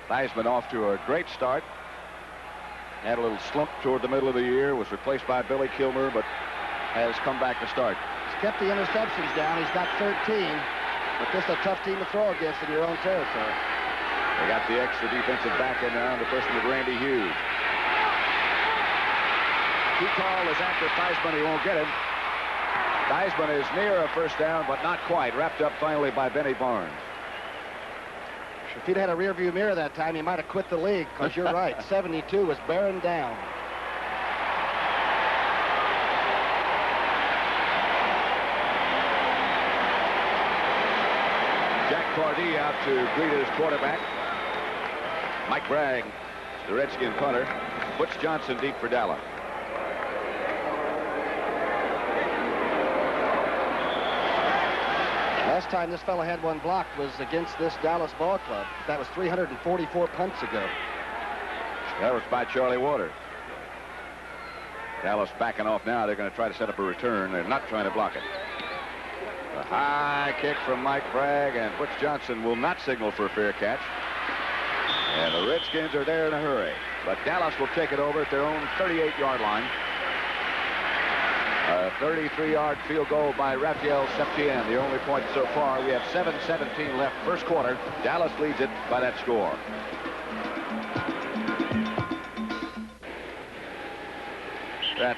Theismann off to a great start. Had a little slump toward the middle of the year, was replaced by Billy Kilmer, but has come back to start. He's kept the interceptions down. He's got 13, but this is a tough team to throw against in your own territory. They got the extra defensive back in now, the person of Randy Hughes. Too Tall is after Theismann. He won't get him. Theismann is near a first down, but not quite. Wrapped up finally by Benny Barnes. If he'd had a rear view mirror that time, he might have quit the league, because you're right. 72 was bearing down. Jack Pardee out to greet his quarterback. Mike Bragg, the Redskin punter, puts Johnson deep for Dallas. Last time this fellow had one blocked was against this Dallas ball club. That was 344 punts ago. That was by Charlie Waters. Dallas backing off now. They're going to try to set up a return. They're not trying to block it. A high kick from Mike Bragg, and Butch Johnson will not signal for a fair catch. And the Redskins are there in a hurry. But Dallas will take it over at their own 38-yard line. A 33-yard field goal by Raphael Septien, the only point so far. We have 7:17 left first quarter. Dallas leads it by that score. That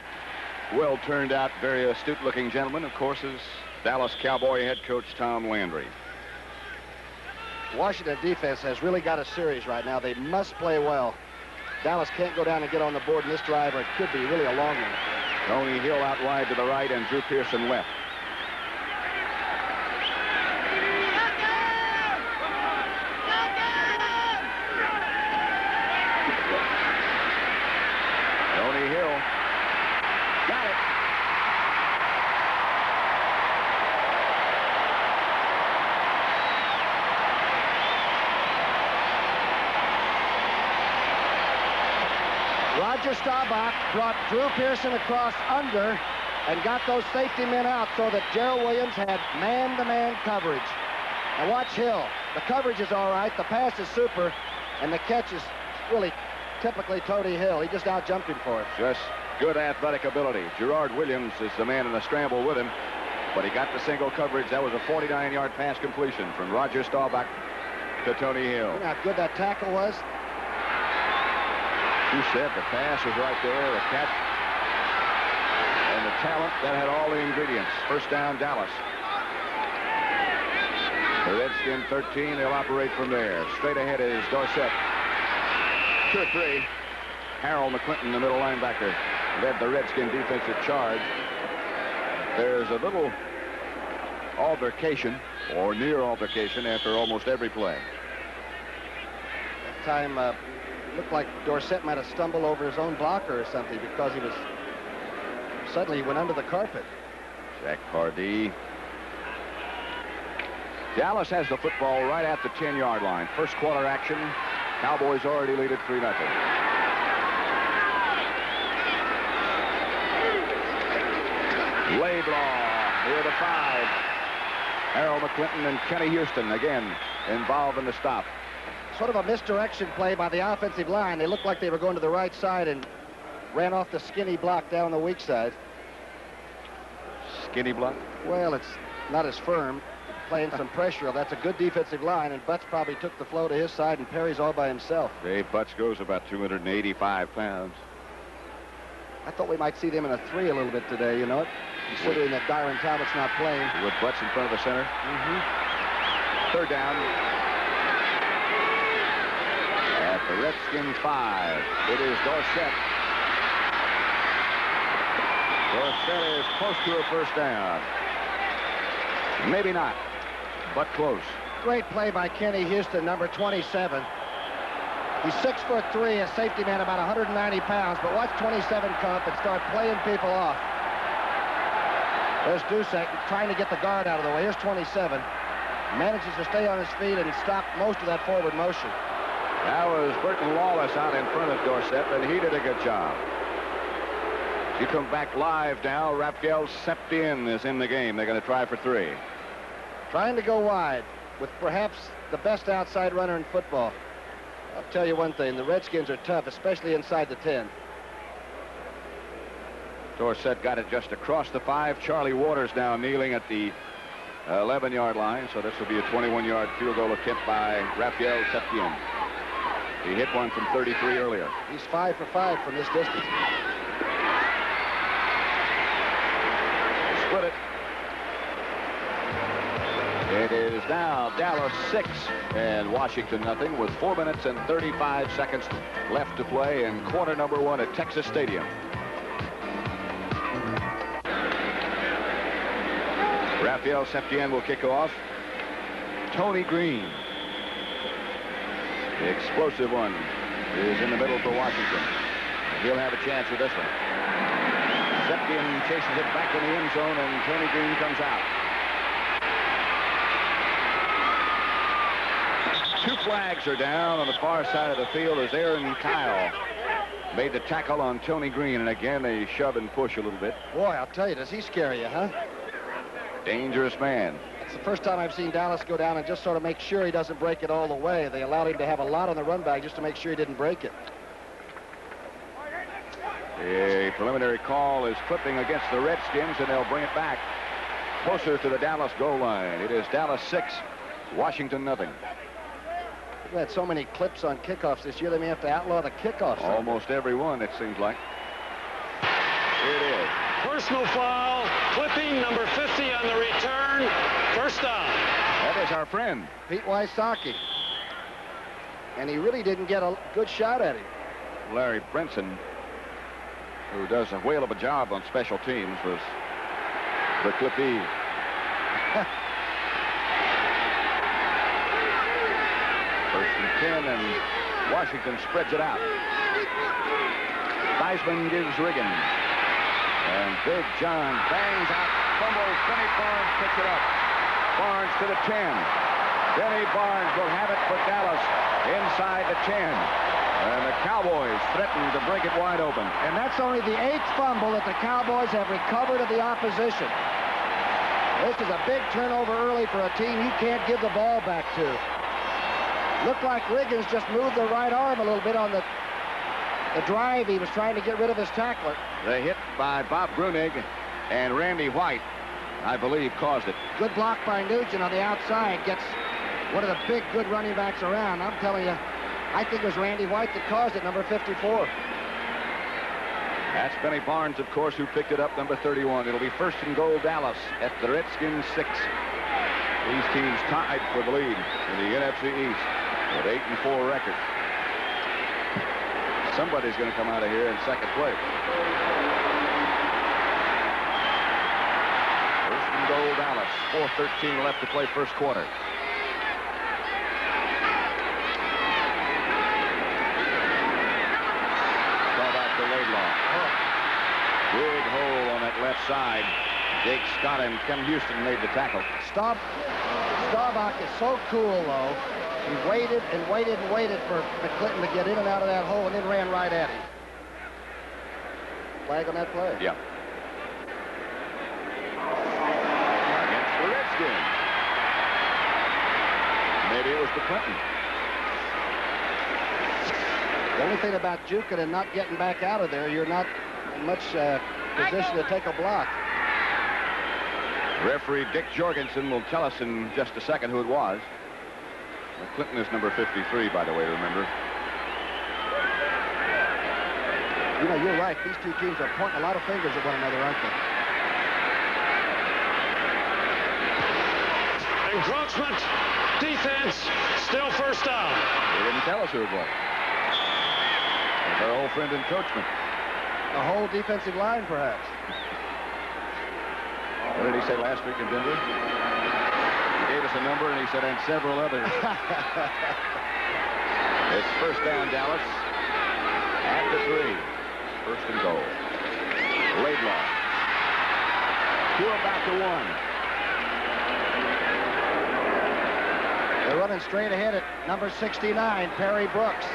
well turned out, very astute looking gentleman, of course, is Dallas Cowboy head coach Tom Landry. Washington defense has really got a series right now. They must play well. Dallas can't go down and get on the board in this drive, or it could be really a long one. Tony Hill out wide to the right and Drew Pearson left. Tony Hill got it. Roger Staubach brought Drew Pearson across under and got those safety men out so that Gerald Williams had man-to-man coverage. Now watch Hill. The coverage is all right, the pass is super, and the catch is really typically Tony Hill. He just out-jumped him for it. Just good athletic ability. Gerard Williams is the man in the scramble with him, but he got the single coverage. That was a 49-yard pass completion from Roger Staubach to Tony Hill. You know how good that tackle was? You said the pass was right there, the catch, and the talent that had all the ingredients. First down, Dallas. The Redskin 13, they'll operate from there. Straight ahead is Dorsett. 2 or 3. Harold McClinton, the middle linebacker, led the Redskin defensive charge. There's a little altercation, or near altercation, after almost every play. That time, looked like Dorsett might have stumbled over his own blocker or something, because he was suddenly he went under the carpet. Jack Pardee. Dallas has the football right at the 10-yard line. First quarter action. Cowboys already lead it 3-0. Laidlaw near the 5. Harold McClinton and Kenny Houston again involved in the stop. Sort of a misdirection play by the offensive line. They looked like they were going to the right side and ran off the skinny block down the weak side. Skinny block? Well, it's not as firm. Playing some pressure. That's a good defensive line, and Butts probably took the flow to his side, and Perry's all by himself. Dave Butts goes about 285 pounds. I thought we might see them in a 3 a little bit today, you know it? Considering that Dyron Talbot's not playing. With Butts in front of the center. Third down. At the Redskins 5, it is Dorsett. Dorsett is close to a first down. Maybe not, but close. Great play by Kenny Houston, number 27. He's 6'3", a safety man, about 190 pounds, but watch 27 come up and start playing people off. There's Dusek trying to get the guard out of the way. Here's 27. Manages to stay on his feet and stop most of that forward motion. That was Burton Lawless out in front of Dorsett, and he did a good job. You come back live now. Raphael Septien is in the game. They're going to try for 3. Trying to go wide with perhaps the best outside runner in football. I'll tell you one thing, the Redskins are tough, especially inside the 10. Dorsett got it just across the 5. Charlie Waters now kneeling at the 11-yard line, so this will be a 21-yard field goal attempt by Raphael Septien. He hit one from 33 earlier. He's 5 for 5 from this distance. Split it. It is now Dallas 6 and Washington nothing with 4 minutes and 35 seconds left to play in quarter number 1 at Texas Stadium. Rafael Septien will kick off. Tony Green, the explosive one, is in the middle for Washington. He'll have a chance with this one. Septien chases it back in the end zone, and Tony Green comes out. 2 flags are down on the far side of the field as Aaron Kyle made the tackle on Tony Green, and again they shove and push a little bit. Boy, I'll tell you, does he scare you, huh? Dangerous man. It's the first time I've seen Dallas go down and just sort of make sure he doesn't break it all the way. They allowed him to have a lot on the run back just to make sure he didn't break it. A preliminary call is flipping against the Redskins, and they'll bring it back closer to the Dallas goal line. It is Dallas 6, Washington nothing. We've had so many clips on kickoffs this year, they may have to outlaw the kickoffs. Almost every one, it seems like. Here it is. Personal foul, clipping number 50 on the return, first down. That is our friend Pete Wysocki. And he really didn't get a good shot at him. Larry Brinson, who does a whale of a job on special teams, was the clippee. First and 10, and Washington spreads it out. Theismann gives Riggin. And Big John bangs out, fumbles. Benny Barnes picks it up. Barnes to the 10. Benny Barnes will have it for Dallas inside the 10. And the Cowboys threaten to break it wide open. And that's only the 8th fumble that the Cowboys have recovered of the opposition. This is a big turnover early for a team you can't give the ball back to. Looked like Riggins just moved the right arm a little bit on the drive. He was trying to get rid of his tackler. The hit by Bob Brunig and Randy White, I believe, caused it. Good block by Nugent on the outside. Gets one of the big, good running backs around. I'm telling you, I think it was Randy White that caused it, number 54. That's Benny Barnes, of course, who picked it up, number 31. It'll be first and goal, Dallas, at the Redskins 6. These teams tied for the lead in the NFC East with 8-4 record. Somebody's going to come out of here in second place. First and goal, Dallas. 4:13 left to play first quarter. Start out to Laidlaw. Big hole on that left side. Jake Scott and Ken Houston made the tackle. Staubach is so cool, though. He waited and waited and waited for McClinton to get in and out of that hole and then ran right at him. Flag on that play. Yeah. Against the Redskins. Maybe it was McClinton. The only thing about juking and not getting back out of there, you're not in much position to take a block. Referee Dick Jorgensen will tell us in just a second who it was. Clinton is number 53, by the way, remember. You know, you're right. These two teams are pointing a lot of fingers at one another, aren't they? Encroachment, defense, still first down. They didn't tell us who it was. It's our old friend Encroachment. The whole defensive line, perhaps. What did he say last week in Denver? Gave us a number, and he said, and several others. It's first down, Dallas. At the 3. First and goal. Laidlaw. 2 about to 1. They're running straight ahead at number 69, Perry Brooks.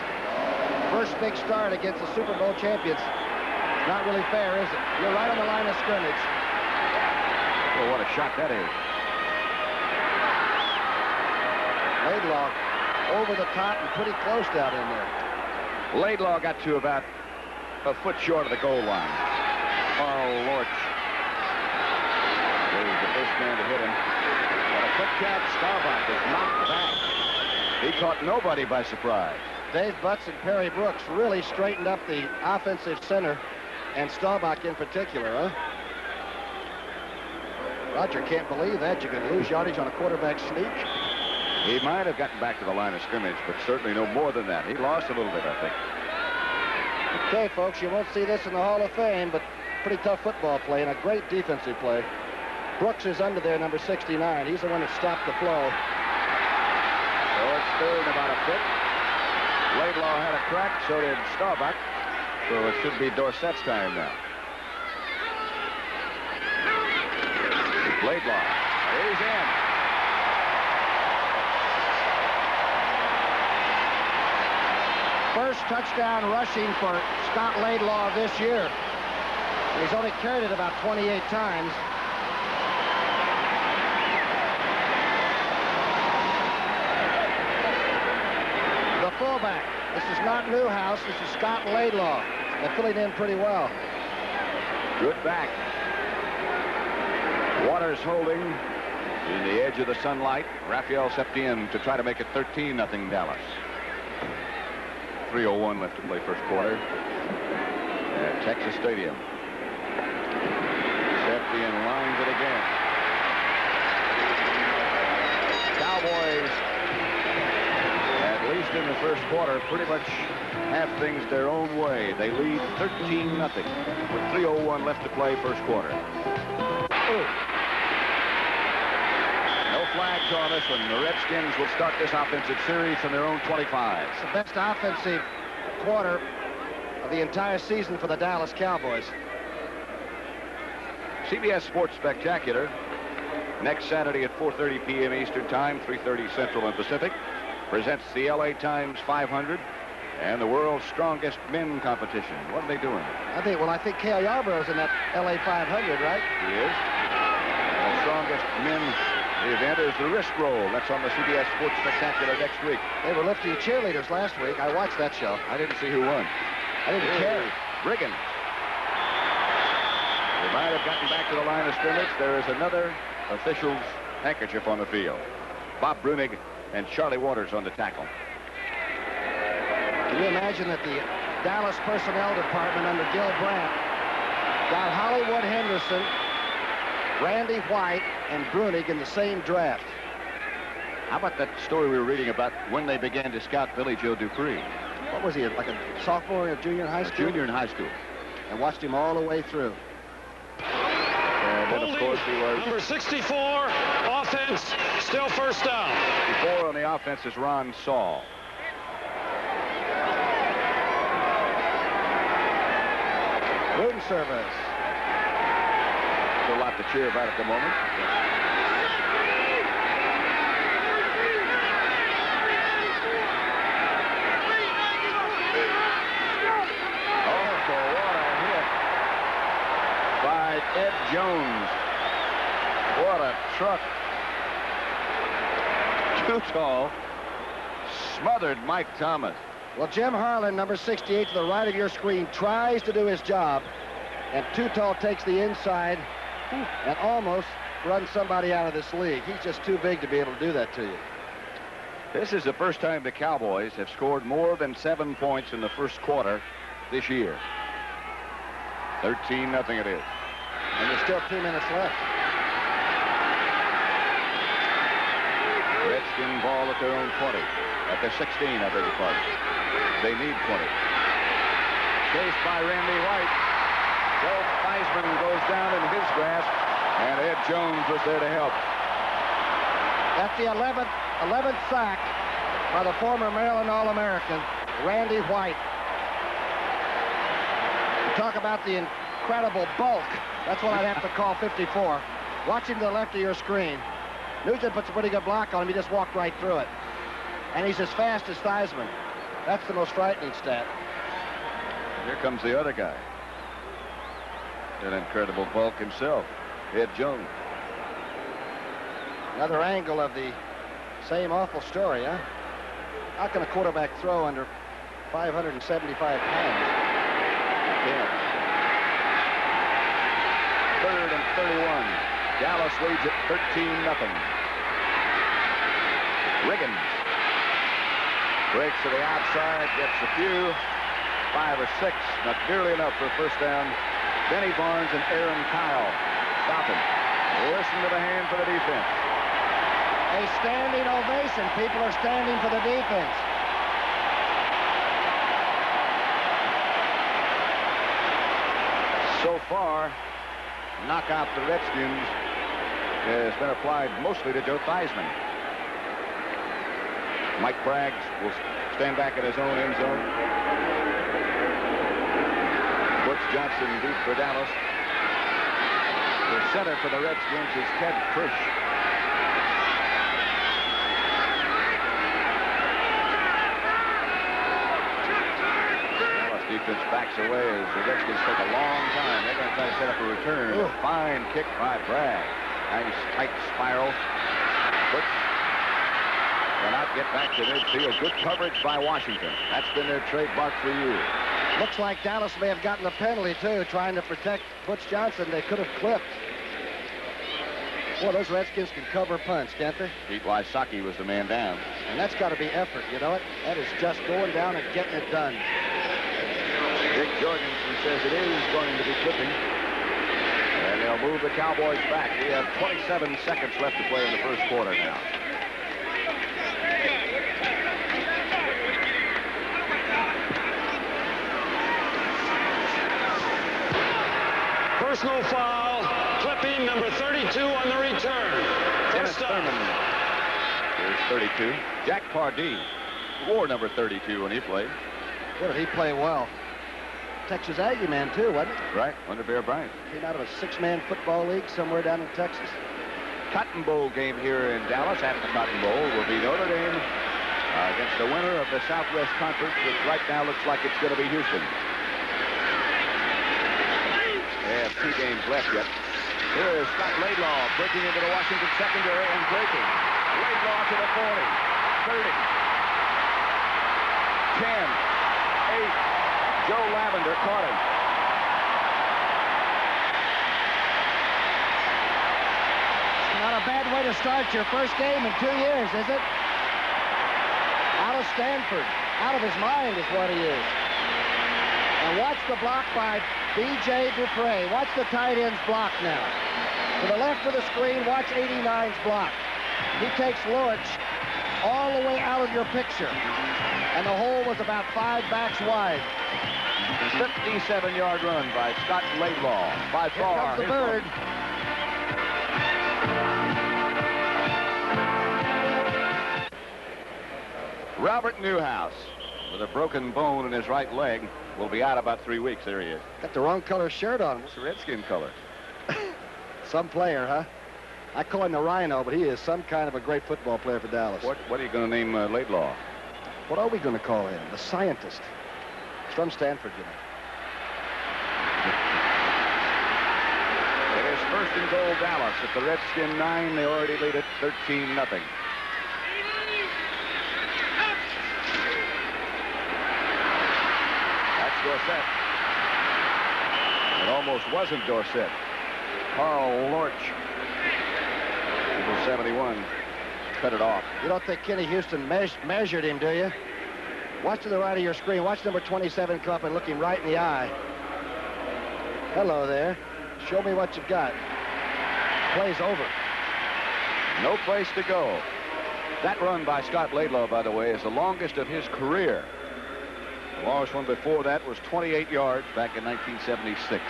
First big start against the Super Bowl champions. Not really fair, is it? You're right on the line of scrimmage. Oh, what a shot that is. Laidlaw over the top and pretty close down in there. Laidlaw got to about a foot short of the goal line. Carl Lorch was the first man to hit him. What a quick catch. Staubach is knocked back. He caught nobody by surprise. Dave Butts and Perry Brooks really straightened up the offensive center, and Staubach in particular, huh? Roger can't believe that. You can lose yardage on a quarterback sneak. He might have gotten back to the line of scrimmage, but certainly no more than that. He lost a little bit, I think. Okay, folks, you won't see this in the Hall of Fame, but pretty tough football play and a great defensive play. Brooks is under there, number 69. He's the one that stopped the flow. So it's third and about a foot. Laidlaw had a crack, so did Staubach. So it should be Dorsett's time now. Laidlaw. He's in. First touchdown rushing for Scott Laidlaw this year. And he's only carried it about 28 times. The fullback. This is not Newhouse. This is Scott Laidlaw. They're filling in pretty well. Good back. Waters holding in the edge of the sunlight. Raphael Septien to try to make it 13-0 Dallas. 3:01 left to play first quarter at Texas Stadium. Septien lines it again. Cowboys, at least in the first quarter, pretty much have things their own way. They lead 13-0 with 3:01 left to play first quarter. No flags on this one. The Redskins will start this offensive series from their own 25. It's the best offensive quarter of the entire season for the Dallas Cowboys. CBS Sports Spectacular next Saturday at 4:30 p.m. Eastern Time, 3:30 Central and Pacific, presents the LA Times 500 and the world's strongest men competition. What are they doing? I think Cale Yarborough's in that LA 500, right? He is. And the strongest men event is the wrist roll. That's on the CBS Sports Spectacular next week. They were lifting cheerleaders last week. I watched that show. I didn't see who won. I didn't care. Brigham. They might have gotten back to the line of scrimmage. There is another official's handkerchief on the field. Bob Brunig and Charlie Waters on the tackle. Can you imagine that the Dallas Personnel Department under Gil Brandt got Hollywood Henderson, Randy White, and Brunig in the same draft? How about that story we were reading about when they began to scout Billy Joe Dupree? What was he, like a sophomore or a junior in high school? Junior in high school. And watched him all the way through. And then, of course, he was... Number 64, offense, still first down. Before on the offense is Ron Saul. Room service. There's a lot to cheer about at the moment. Ed Jones. What a truck. Too tall. Smothered Mike Thomas. Well, Jim Harlan, number 68 to the right of your screen, tries to do his job. And Too Tall takes the inside and almost runs somebody out of this league. He's just too big to be able to do that to you. This is the first time the Cowboys have scored more than 7 points in the first quarter this year. 13-0 it is. And there's still 2 minutes left. Redskin ball at their own 20. At their 16, I beg your pardon. They need 20. Chased by Randy White. Joe Theismann goes down in his grasp, and Ed Jones was there to help. That's the 11th sack by the former Maryland All-American, Randy White. You talk about the incredible bulk. That's what I'd have to call 54. Watch him to the left of your screen. Nugent puts a pretty good block on him. He just walked right through it. And he's as fast as Theismann. That's the most frightening stat. Here comes the other guy. An incredible bulk himself, Ed Jones. Another angle of the same awful story, huh? How can a quarterback throw under 575 pounds? Yeah. 3rd and 31. Dallas leads at 13-0. Riggins breaks to the outside, gets a few, 5 or 6, not nearly enough for a first down. Benny Barnes and Aaron Kyle stop him. Listen to the hand for the defense. A standing ovation. People are standing for the defense. So far, knockout the Redskins has been applied mostly to Joe Theismann. Mike Braggs will stand back at his own end zone. Butch Johnson deep for Dallas. The center for the Redskins is Ted Frisch. Dallas defense backs away as the Redskins take a long time. They're going to try to set up a return. A fine kick by Bragg. Nice tight spiral. Butch cannot get back to midfield. Good coverage by Washington. That's been their trademark for years. Looks like Dallas may have gotten a penalty, too, trying to protect Butch Johnson. They could have clipped. Well, those Redskins can cover punch, can't they? Pete Wysocki was the man down. And that's got to be effort, you know it? That is just going down and getting it done. Dick Jorgensen says it is going to be clipping. And they'll move the Cowboys back. We have 27 seconds left to play in the first quarter now. Personal foul, clipping number 32 on the return. Dennis Thurman is 32. Jack Pardee wore number 32 when he played. Boy, did he play well. Texas Aggie man, too, wasn't it? Right, under Bear Bryant. Came out of a six-man football league somewhere down in Texas. Cotton Bowl game here in Dallas. At the Cotton Bowl will be Notre Dame against the winner of the Southwest Conference, which right now looks like it's going to be Houston. They have 2 games left yet. Here is Scott Laidlaw breaking into the Washington secondary and breaking. Laidlaw to the 40, 30, 10, 8. Joe Lavender caught him. Not a bad way to start your first game in 2 years, is it? Out of Stanford. Out of his mind is what he is. And watch the block by B.J. Dupre. Watch the tight end's block now. To the left of the screen, watch 89's block. He takes Lurch all the way out of your picture. And the hole was about 5 backs wide. 57-yard run by Scott Laidlaw. By Here far. comes the bird. Robert Newhouse, with a broken bone in his right leg, will be out about 3 weeks. There he is. Got the wrong color shirt on. It's a Redskin color. Some player, huh? I call him the Rhino, but he is some kind of a great football player for Dallas. What are you going to name Laidlaw? What are we going to call him? The scientist. He's from Stanford, you know. It is first and goal Dallas. At the Redskin 9, they already lead it 13-0. That's Dorsett. It almost wasn't Dorsett. Carl Lorch, number 71, cut it off. You don't think Kenny Houston measured him, do you? Watch to the right of your screen. Watch number 27 come up and look him right in the eye. Hello there. Show me what you've got. Play's over. No place to go. That run by Scott Laidlaw, by the way, is the longest of his career. The longest one before that was 28 yards back in 1976.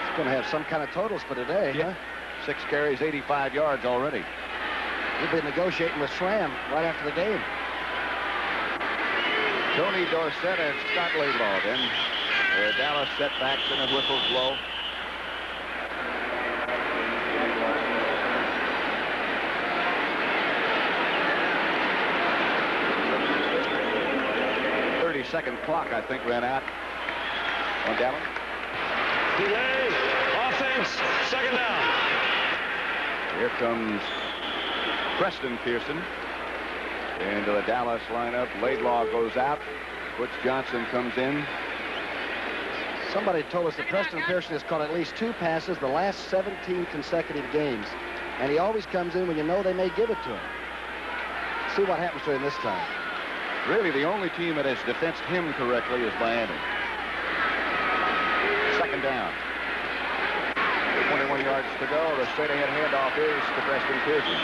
It's going to have some kind of totals for today, huh? 6 carries, 85 yards already. You'll be negotiating with Schramm right after the game. Tony Dorsett and Scott Laidlaw then. Dallas setbacks and a whistle's blow. Second clock, I think, ran out on Dallas. Delay, offense, second down. Here comes Preston Pearson into the Dallas lineup. Laidlaw goes out. Butch Johnson comes in. Somebody told us that Preston Pearson has caught at least 2 passes the last 17 consecutive games. And he always comes in when you know they may give it to him. See what happens to him this time. Really, the only team that has defensed him correctly is Miami. Second down. 21 yards to go. The straight-ahead handoff is to Preston Pearson.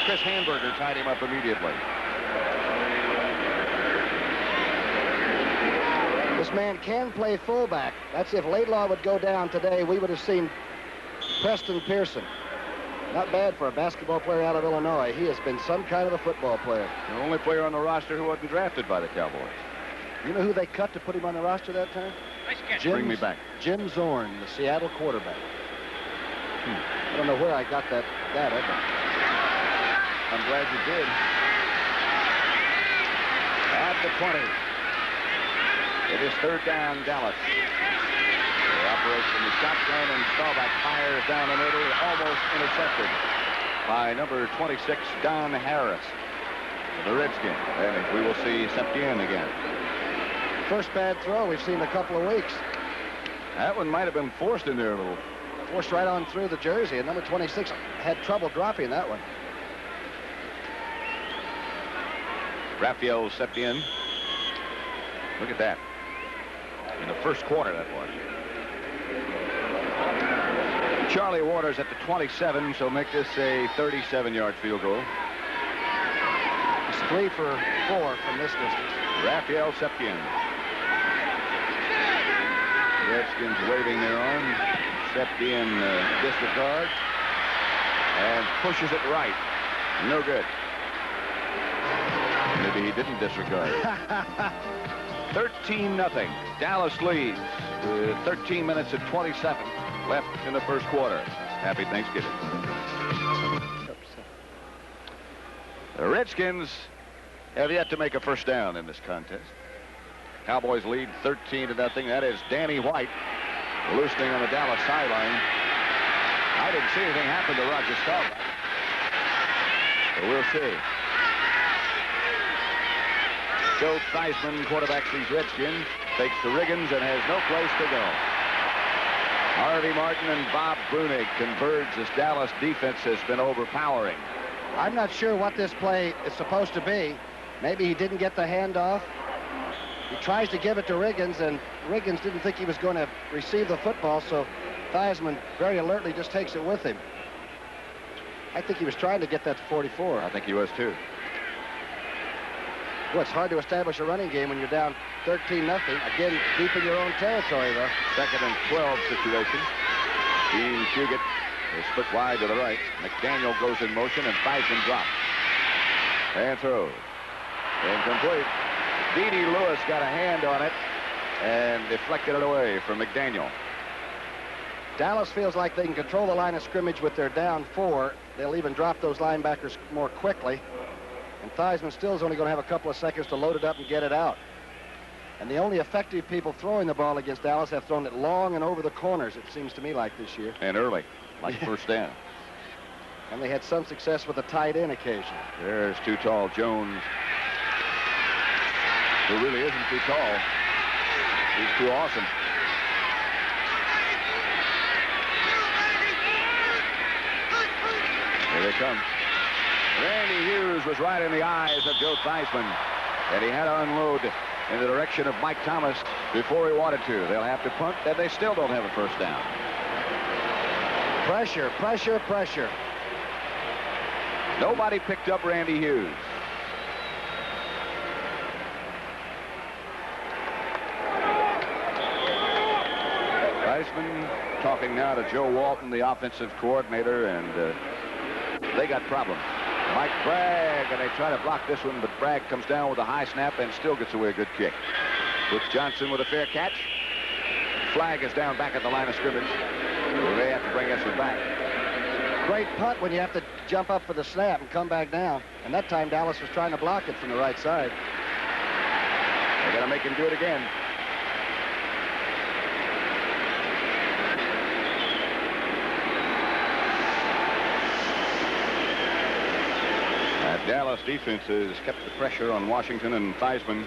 Chris Hamburger tied him up immediately. This man can play fullback. That's if Laidlaw would go down today, we would have seen Preston Pearson. Not bad for a basketball player out of Illinois. He has been some kind of a football player. The only player on the roster who wasn't drafted by the Cowboys. You know who they cut to put him on the roster that time? Bring me back. Jim Zorn, the Seattle quarterback. I don't know where I got that data, but I'm glad you did. At the 20. It is third down, Dallas. The operation is shotgun, and Staubach fires down the middle, almost intercepted by number 26, Don Harris, the Redskins. And we will see Septien again. First bad throw we've seen in a couple of weeks. That one might have been forced in there a little. Forced right on through the jersey, and number 26 had trouble dropping that one. Raphael Septien. Look at that. In the first quarter, that was. Charlie Waters at the 27, so make this a 37-yard field goal. It's 3 for 4 from this distance. Raphael Septien. Redskins waving their arm. Septien disregards and pushes it right. No good. Maybe he didn't disregard. 13-0. Dallas leads with 13 minutes and 27 left in the first quarter. Happy Thanksgiving. The Redskins have yet to make a first down in this contest. Cowboys lead 13-0. That is Danny White loosening on the Dallas sideline. I didn't see anything happen to Roger Staubach, but we'll see. Joe Theismann quarterbacks these Redskins, takes to Riggins and has no place to go. Harvey Martin and Bob Brunig converge. This Dallas defense has been overpowering. I'm not sure what this play is supposed to be. Maybe he didn't get the handoff. He tries to give it to Riggins, and Riggins didn't think he was going to receive the football, so Theismann very alertly just takes it with him. I think he was trying to get that to 44. I think he was, too. Well, it's hard to establish a running game when you're down 13-0. Again, deep in your own territory, though. Second and 12 situation. Gene Fugit is split wide to the right. McDaniel goes in motion, and Theismann drops. And throws. Incomplete. Dede Lewis got a hand on it and deflected it away from McDaniel. Dallas feels like they can control the line of scrimmage with their down 4. They'll even drop those linebackers more quickly. And Theismann still is only going to have a couple of seconds to load it up and get it out. And the only effective people throwing the ball against Dallas have thrown it long and over the corners, it seems to me like this year. And early, like first down. And they had some success with a tight end occasion. There's too tall Jones, who really isn't too tall. He's too awesome. Here they come. Randy Hughes was right in the eyes of Joe Theismann, and he had to unload in the direction of Mike Thomas before he wanted to. They'll have to punt, and they still don't have a first down. Pressure, pressure, pressure. Nobody picked up Randy Hughes. Theismann talking now to Joe Walton, the offensive coordinator, and they got problems. Mike Bragg, and they try to block this one, but Bragg comes down with a high snap and still gets away a good kick. Brooks Johnson with a fair catch. Flag is down back at the line of scrimmage. They have to bring us back. Great punt when you have to jump up for the snap and come back down. And that time Dallas was trying to block it from the right side. They got to make him do it again. Dallas defense has kept the pressure on Washington and Theismann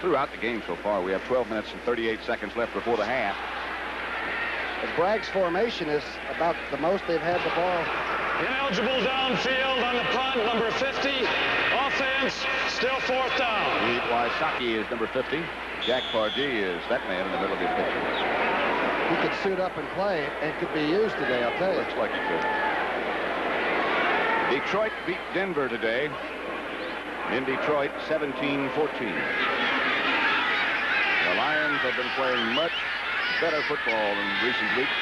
throughout the game so far. We have 12 minutes and 38 seconds left before the half. But Bragg's formation is about the most they've had the ball. Ineligible downfield on the punt, number 50. Offense, still fourth down. Pete Wysocki is number 50. Jack Pardee is that man in the middle of the picture. he could suit up and play and could be used today, I'll tell you. Looks like he could. Detroit beat Denver today. In Detroit, 17-14. The Lions have been playing much better football in recent weeks.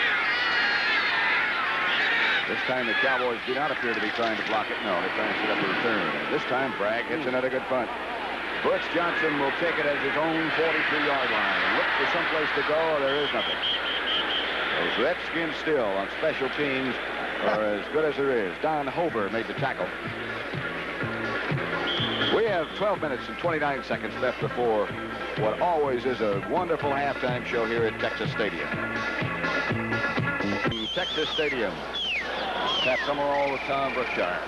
This time the Cowboys do not appear to be trying to block it. No, they're trying to set up a return. This time Bragg hits another good punt. Butch Johnson will take it as his own 43-yard line and look for someplace to go. There is nothing. Those Redskins still on special teams are as good as there is. Don Hober made the tackle. We have 12 minutes and 29 seconds left before what always is a wonderful halftime show here at Texas Stadium. Texas Stadium. Pat Summerall with Tom Brookshire.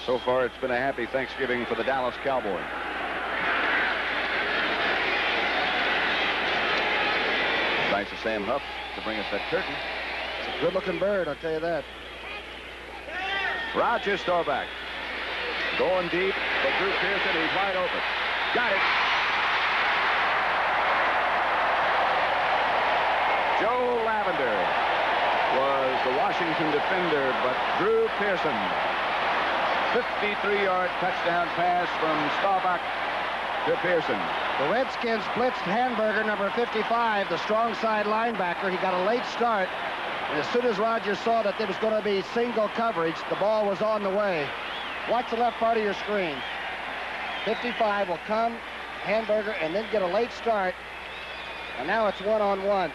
So far, it's been a happy Thanksgiving for the Dallas Cowboys. Thanks to Sam Huff to bring us that turkey. It's a good-looking bird, I'll tell you that. Roger Staubach going deep, but Drew Pearson, he's wide open. Got it. Joe Lavender was the Washington defender, but Drew Pearson, 53-yard touchdown pass from Staubach to Pearson. The Redskins blitzed Hamburger, number 55, the strong side linebacker. He got a late start. And as soon as Rodgers saw that there was going to be single coverage, the ball was on the way. Watch the left part of your screen. 55 will come, Hamburger, and then get a late start. And now it's one-on-one.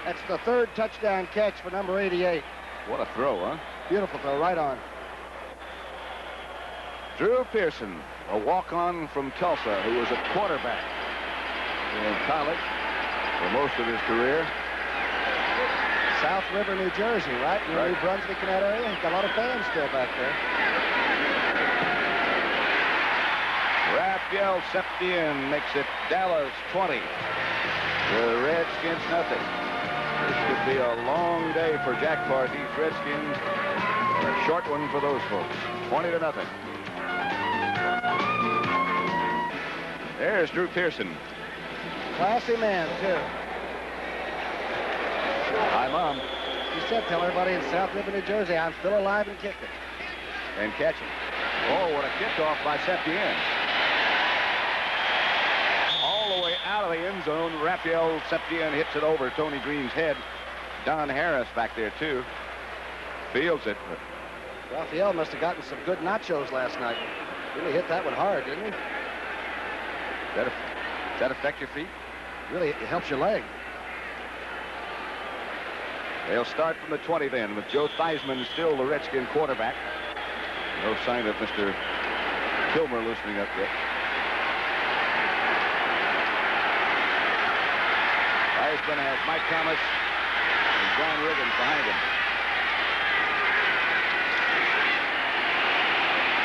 That's the third touchdown catch for number 88. What a throw, huh? Beautiful throw, right on. Drew Pearson, a walk-on from Tulsa, who was a quarterback in college for most of his career. South River, New Jersey, right? New Brunswick in that area. He's got a lot of fans still back there. Raphael Septien makes it Dallas 20. The Redskins nothing. This could be a long day for Jack Party's Redskins. A short one for those folks. 20-0. There's Drew Pearson. Classy man, too. Hi, Mom. He said, tell everybody in South River, New Jersey, I'm still alive and kicking. And catching. Oh, what a kickoff by Septien. All the way out of the end zone, Raphael Septien hits it over Tony Green's head. Don Harris back there, too. Fields it. Raphael must have gotten some good nachos last night. Really hit that one hard, didn't he? Does that affect your feet? Really, it helps your leg. They'll start from the 20 then, with Joe Theismann still the Redskin quarterback. No sign of Mr. Kilmer loosening up yet. Theismann has Mike Thomas and John Riggins behind him.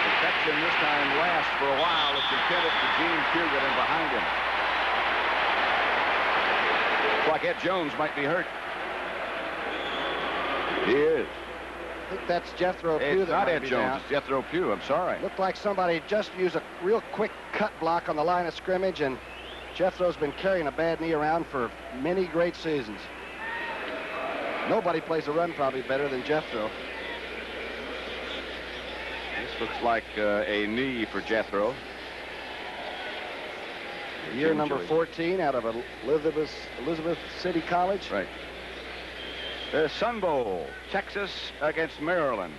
Protection this time lasts for a while. It's intended for Gene Puget and behind him. Looks like Ed Jones might be hurt. He is. I think that's Jethro Pugh. It's not Ed Jones. It's Jethro Pugh. I'm sorry. Looked like somebody just used a real quick cut block on the line of scrimmage, and Jethro's been carrying a bad knee around for many great seasons. Nobody plays a run probably better than Jethro. This looks like a knee for Jethro. Year number 14 out of Elizabeth City College. Right. The Sun Bowl, Texas against Maryland,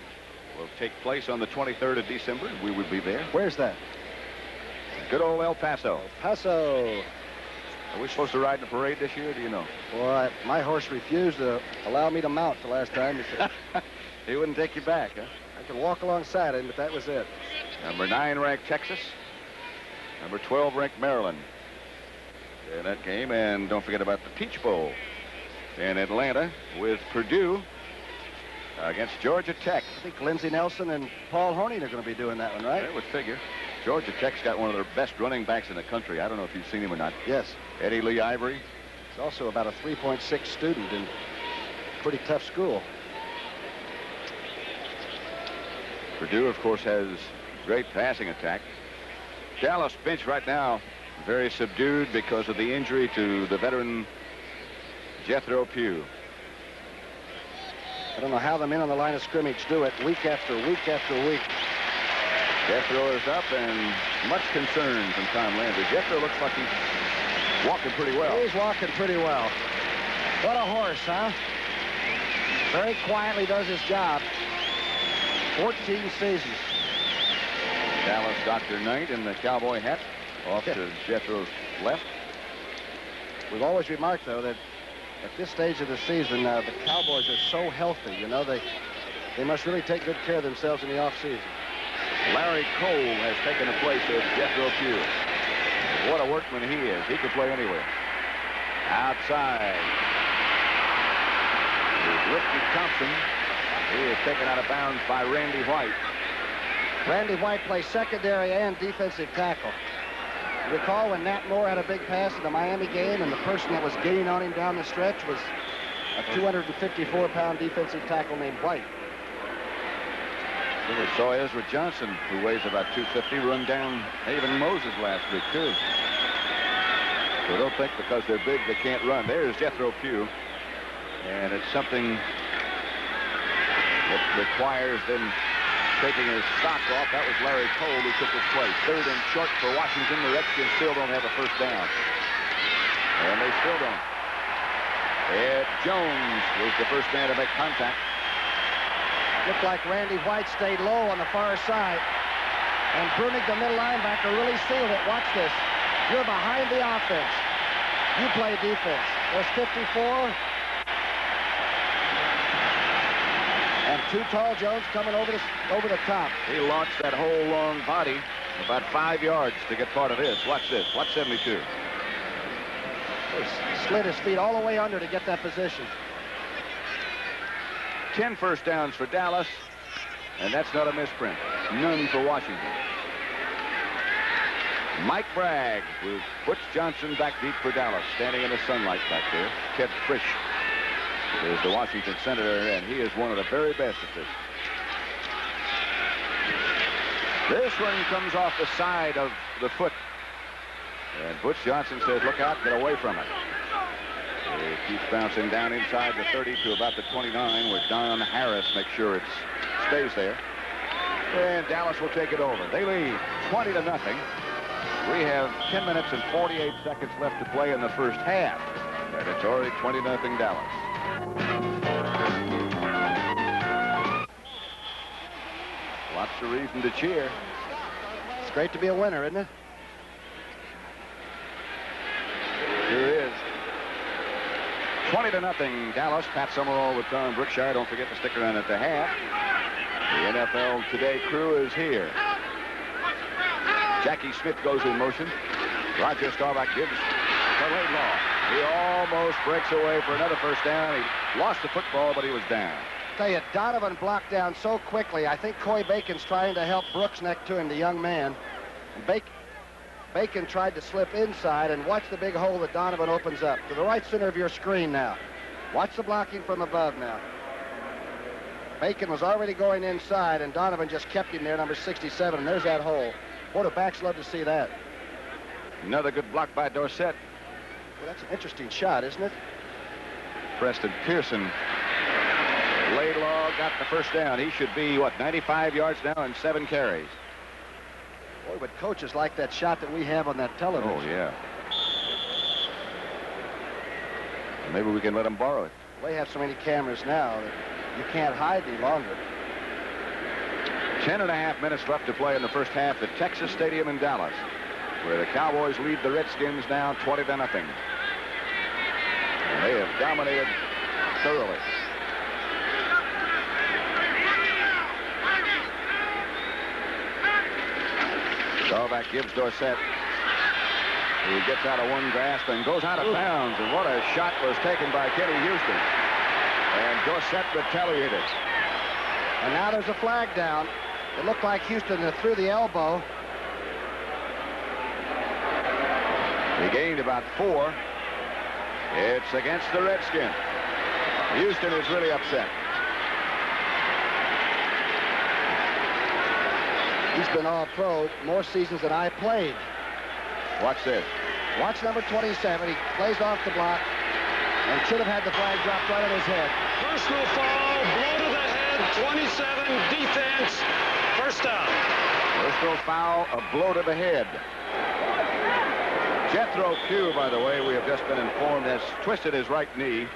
will take place on the 23rd of December. We would be there. Where's that? Good old El Paso. El Paso. Are we supposed to ride in the parade this year? Do you know? Well, my horse refused to allow me to mount the last time. He wouldn't take you back, huh? I could walk alongside him, but that was it. Number 9 ranked Texas. Number 12 ranked Maryland. In that game, and don't forget about the Peach Bowl in Atlanta with Purdue against Georgia Tech. I think Lindsey Nelson and Paul Horning are going to be doing that one, right? I would figure. Georgia Tech's got one of their best running backs in the country. I don't know if you've seen him or not. Yes. Eddie Lee Ivory. He's also about a 3.6 student in a pretty tough school. Purdue, of course, has great passing attack. Dallas bench right now very subdued because of the injury to the veteran Jethro Pugh. I don't know how the men on the line of scrimmage do it week after week after week. Jethro is up and much concern from Tom Landry. Jethro looks like he's walking pretty well. He's walking pretty well. What a horse, huh? Very quietly does his job. 14 seasons. Dallas Dr. Knight in the cowboy hat off to Jethro's left. We've always remarked, though, that at this stage of the season, the Cowboys are so healthy. You know, they must really take good care of themselves in the offseason. Larry Cole has taken the place of Jethro Pugh. What a workman he is. He could play anywhere. Outside. Ricky Thompson. He is taken out of bounds by Randy White. Randy White plays secondary and defensive tackle. Recall when Nat Moore had a big pass in the Miami game, and the person that was gaining on him down the stretch was a 254-pound defensive tackle named White. We saw Ezra Johnson, who weighs about 250, run down Haven Moses last week, too. So don't think because they're big they can't run. There's Jethro Pugh. And it's something that requires them taking his socks off. That was Larry Cole who took his place. 3rd and short for Washington. The Redskins still don't have a first down. And they still don't. Ed Jones was the first man to make contact. Looked like Randy White stayed low on the far side. And Brunig, the middle linebacker, really sealed it. Watch this. You're behind the offense. You play defense. There's 54. And too tall Jones coming over the top. He launched that whole long body about 5 yards to get part of this. Watch this. Watch 72. He slid his feet all the way under to get that position. 10 first downs for Dallas, and that's not a misprint. None for Washington. Mike Bragg with Butch Johnson back deep for Dallas, standing in the sunlight back there. Ted Frisch is the Washington Senator, and he is one of the very best at this. This one comes off the side of the foot, and Butch Johnson says, look out, get away from it. It keeps bouncing down inside the 30 to about the 29, where Don Harris makes sure it stays there. And Dallas will take it over. They lead 20-0. We have 10 minutes and 48 seconds left to play in the first half. And it's already 20-0 Dallas. Lots of reason to cheer. It's great to be a winner, isn't it? Sure is. 20-0 Dallas. Pat Summerall with Tom Brookshire. Don't forget to stick around at the half. The NFL Today crew is here. Jackie Smith goes in motion. Roger Staubach gives to Laidlaw. He almost breaks away for another first down. He lost the football, but he was down. Tell you, Donovan blocked down so quickly. I think Coy Bacon's trying to help Brooks next to him, the young man. Bacon tried to slip inside, and watch the big hole that Donovan opens up. To the right center of your screen now. Watch the blocking from above now. Bacon was already going inside, and Donovan just kept him there, number 67, and there's that hole. Quarterbacks love to see that. Another good block by Dorsett. Well, that's an interesting shot, isn't it? Preston Pearson. Laidlaw got the first down. He should be, what, 95 yards now and 7 carries. Boy, but coaches like that shot that we have on that television. Oh, yeah. Maybe we can let them borrow it. They have so many cameras now that you can't hide any longer. 10.5 minutes left to play in the first half at Texas Stadium in Dallas, where the Cowboys lead the Redskins now 20-0. They have dominated thoroughly. Staubach gives Dorsett. He gets out of one grasp and goes out of bounds. And what a shot was taken by Kenny Houston. And Dorsett retaliated. And now there's a flag down. It looked like Houston threw the elbow. He gained about 4. It's against the Redskins. Houston is really upset. He's been all-pro more seasons than I played. Watch this. Watch number 27. He plays off the block. And should have had the flag dropped right on his head. Personal foul, blow to the head, 27, defense, first down. Personal foul, a blow to the head. Jethro Pugh, by the way, we have just been informed, has twisted his right knee.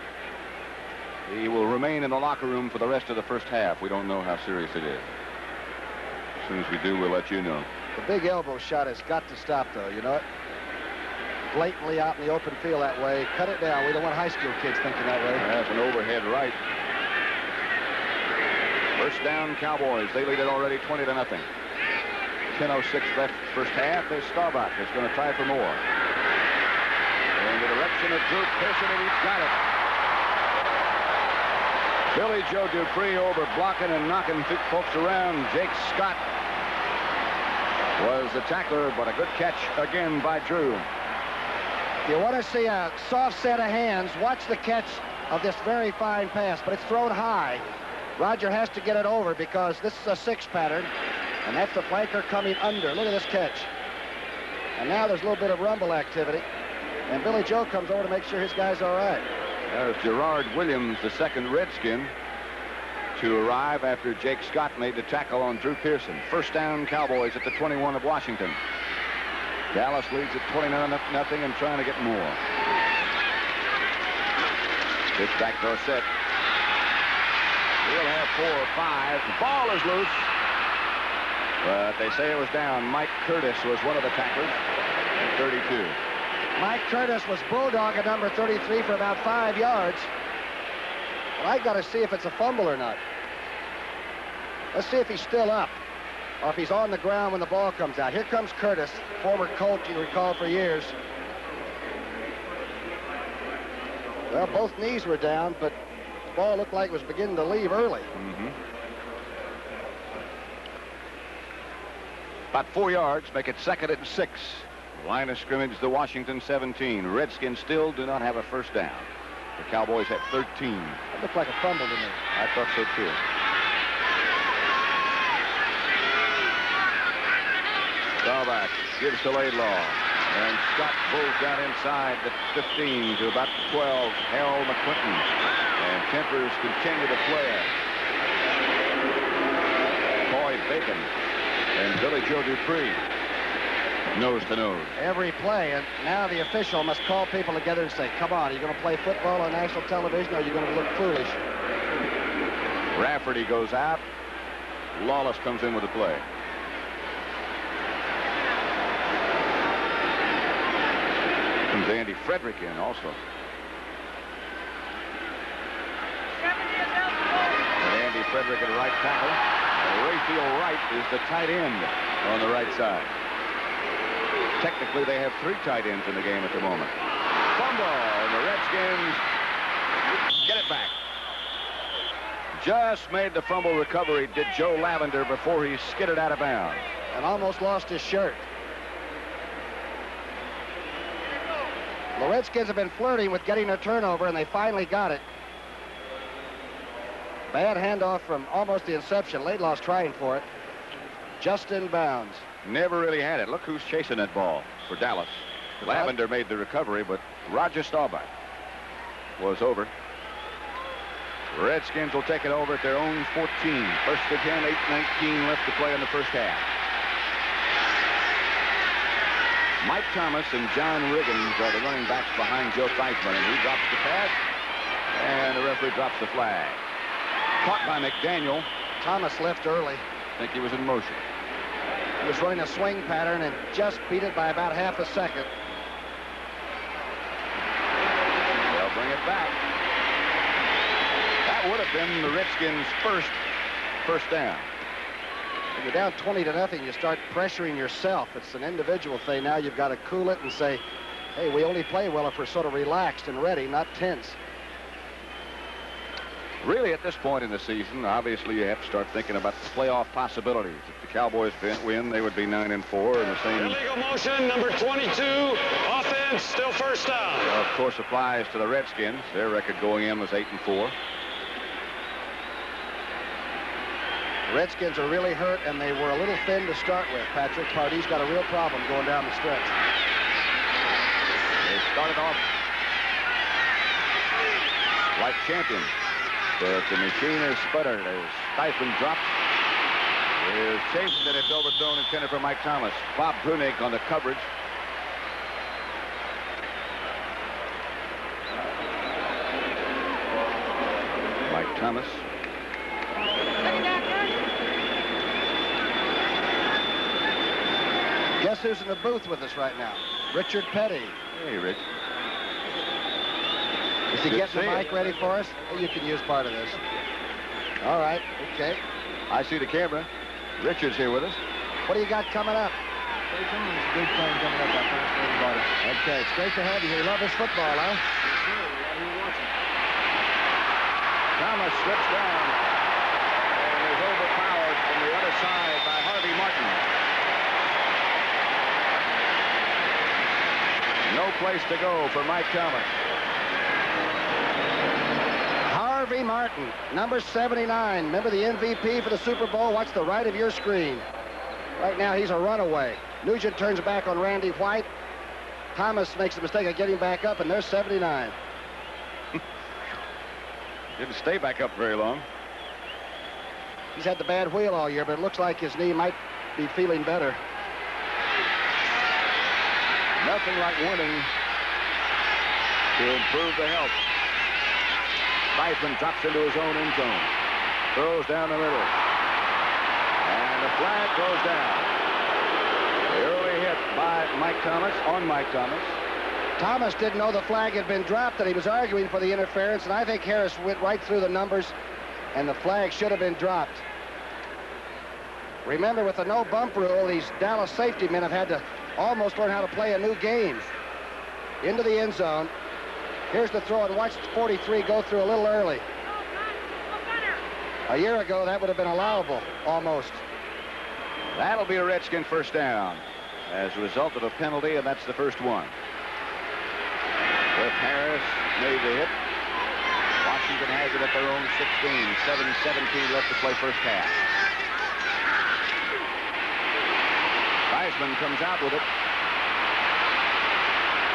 He will remain in the locker room for the rest of the first half. We don't know how serious it is. As soon as we do, we'll let you know. The big elbow shot has got to stop, though. You know it? Blatantly out in the open field that way. Cut it down. We don't want high school kids thinking that way. That's an overhead right. First down, Cowboys. They lead it already 20-0. 10:06 left first half. There's Staubach. Is going to try for more. In the direction of Drew Pearson, and he's got it. Billy Joe Dupree over blocking and knocking folks around. Jake Scott was the tackler, but a good catch again by Drew. If you want to see a soft set of hands, watch the catch of this very fine pass, but it's thrown high. Roger has to get it over because this is a 6 pattern, and that's the flanker coming under. Look at this catch. And now there's a little bit of rumble activity, and Billy Joe comes over to make sure his guy's all right. There's Gerard Williams, the second Redskin, to arrive after Jake Scott made the tackle on Drew Pearson. First down, Cowboys at the 21 of Washington. Dallas leads at 29-0 and trying to get more. Pitch back Dorsett. He'll have 4 or 5. The ball is loose. But they say it was down. Mike Curtis was one of the tacklers at 32. Mike Curtis was bulldog at number 33 for about 5 yards. But I got to see if it's a fumble or not. Let's see if he's still up or if he's on the ground when the ball comes out. Here comes Curtis, former Colt you recall for years. Well, both knees were down, but the ball looked like it was beginning to leave early. About 4 yards, make it 2nd and 6. Line of scrimmage, the Washington 17. Redskins still do not have a first down. The Cowboys have 13. That looked like a fumble to me. I thought so too. Staubach gives to Laidlaw. And Scott pulls down inside the 15 to about 12. Harold McClinton. And tempers continue to flare. Coy Bacon and Billy Joe Dupree. Nose to nose. Every play, and now the official must call people together and say, come on, are you going to play football on national television, or are you going to look foolish? Rafferty goes out. Lawless comes in with the play. Comes Andy Frederick in also. And Andy Frederick at right tackle. And Rayfield Wright is the tight end on the right side. Technically, they have 3 tight ends in the game at the moment. Fumble, and the Redskins get it back. Just made the fumble recovery, did Joe Lavender, before he skidded out of bounds. And almost lost his shirt. The Redskins have been flirting with getting a turnover, and they finally got it. Bad handoff from almost the inception. Laidlaw's trying for it. Just in bounds. Never really had it. Look who's chasing that ball for Dallas. Lavender made the recovery, but Roger Staubach was over. Redskins will take it over at their own 14. First and 10, 8:19 left to play in the first half. Mike Thomas and John Riggins are the running backs behind Joe Theismann, and he drops the pass, and the referee drops the flag. Caught by McDaniel. Thomas left early. I think he was in motion. He was running a swing pattern and just beat it by about half a second. They'll bring it back. That would have been the Redskins' first down. When you're down 20-0, you start pressuring yourself. It's an individual thing. Now you've got to cool it and say, hey, we only play well if we're sort of relaxed and ready, not tense. Really, at this point in the season, obviously you have to start thinking about the playoff possibilities. If the Cowboys win, they would be 9-4 in the same. Illegal motion, number 22, offense, still first down. Of course, applies to the Redskins. Their record going in was 8-4. The Redskins are really hurt, and they were a little thin to start with. Patrick Pardee's got a real problem going down the stretch. They started off like champions. But the machine is sputtered as Theismann drops. Is chased, and it's overthrown, intended for Mike Thomas. Bob Brunig on the coverage. Mike Thomas. Guess who's in the booth with us right now? Richard Petty. Hey, Rich. Is he getting the mic ready for us? Well, you can use part of this. All right, okay. I see the camera. Richard's here with us. What do you got coming up? Big thing coming up. Okay, it's great to have you here. You love this football, huh? Thomas slips down and is overpowered from the other side by Harvey Martin. No place to go for Mike Thomas. Harvey Martin, number 79. Remember the MVP for the Super Bowl? Watch the right of your screen. Right now, he's a runaway. Nugent turns back on Randy White. Thomas makes the mistake of getting back up, and there's 79. Didn't stay back up very long. He's had the bad wheel all year, but it looks like his knee might be feeling better. Nothing like winning to improve the health. Theismann drops into his own end zone. Throws down the middle. And the flag goes down. The early hit by Mike Thomas on Mike Thomas. Thomas didn't know the flag had been dropped, and he was arguing for the interference, and I think Harris went right through the numbers, and the flag should have been dropped. Remember, with the no bump rule, these Dallas safety men have had to almost learn how to play a new game. Into the end zone. Here's the throw, and watch 43 go through a little early. A year ago, that would have been allowable, almost. That'll be a Redskin first down as a result of a penalty, and that's the first one. Cliff Harris made the hit. Washington has it at their own 16. 7:17 left to play first half. Theismann comes out with it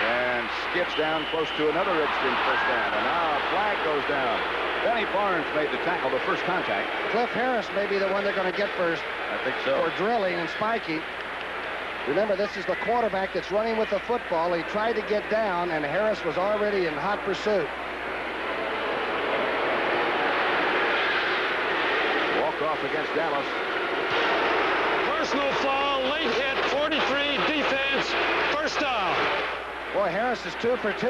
and skips down close to another Redskins first down. And now a flag goes down. Benny Barnes made the tackle, the first contact. Cliff Harris may be the one they're going to get first. I think so. For drilling and spiking. Remember, this is the quarterback that's running with the football. He tried to get down, and Harris was already in hot pursuit. Walk off against Dallas. Personal foul, late hit, 43, defense, first down. Boy, Harris is 2 for 2.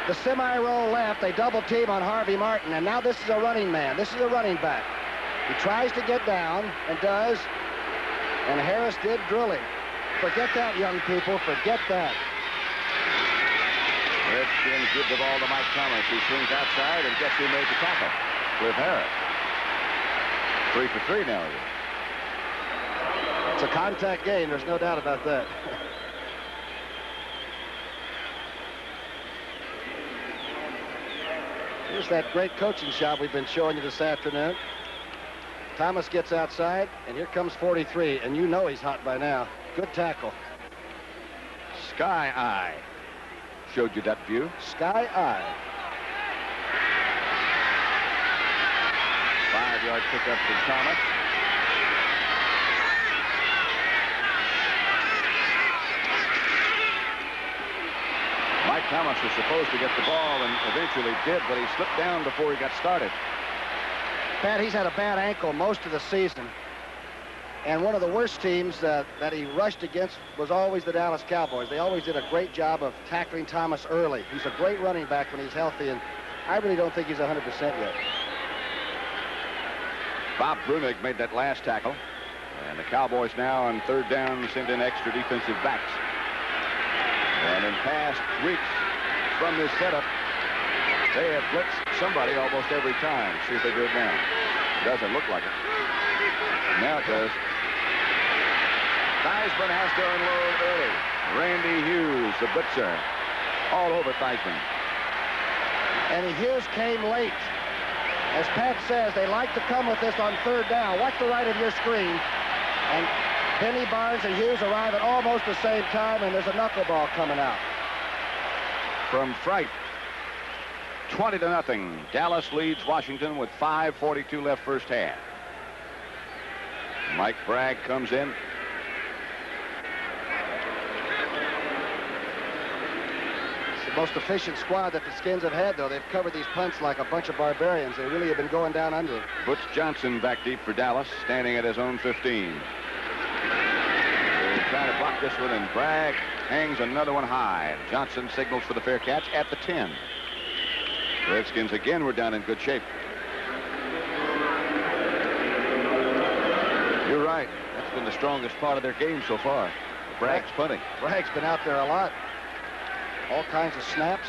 The semi-roll left, they double team on Harvey Martin, and now this is a running man. This is a running back. He tries to get down, and does. And Harris did drill him. Forget that, young people. Forget that. Redskins give the ball to Mike Thomas. He swings outside, and guess who made the tackle? Cliff Harris. 3 for 3 now. It's a contact game. There's no doubt about that. Here's that great coaching shot we've been showing you this afternoon. Thomas gets outside, and here comes 43, and you know he's hot by now. Good tackle. Sky Eye showed you that view. Sky Eye. 5-yard pickup from Thomas. Mike Thomas was supposed to get the ball and eventually did, but he slipped down before he got started. Pat, he's had a bad ankle most of the season. And one of the worst teams that he rushed against was always the Dallas Cowboys. They always did a great job of tackling Thomas early. He's a great running back when he's healthy, and I really don't think he's 100% yet. Bob Brunig made that last tackle. And the Cowboys now on third down send in extra defensive backs. And in past weeks from this setup, they have blitzed somebody almost every time. See if they do it now. Doesn't look like it. Now it does. Theismann has to unload early. Randy Hughes, the blitzer, all over Theismann. And Hughes came late. As Pat says, they like to come with this on third down. Watch the right of your screen. And Benny Barnes and Hughes arrive at almost the same time, and there's a knuckleball coming out. From Fright. 20-0. Dallas leads Washington with 5:42 left first half. Mike Bragg comes in. It's the most efficient squad that the Skins have had, though. They've covered these punts like a bunch of barbarians. They really have been going down under them. Butch Johnson back deep for Dallas, standing at his own 15. They're trying to block this one, and Bragg hangs another one high. Johnson signals for the fair catch at the 10. Redskins again were down in good shape. You're right. That's been the strongest part of their game so far. Bragg's punting. Bragg's been out there a lot. All kinds of snaps.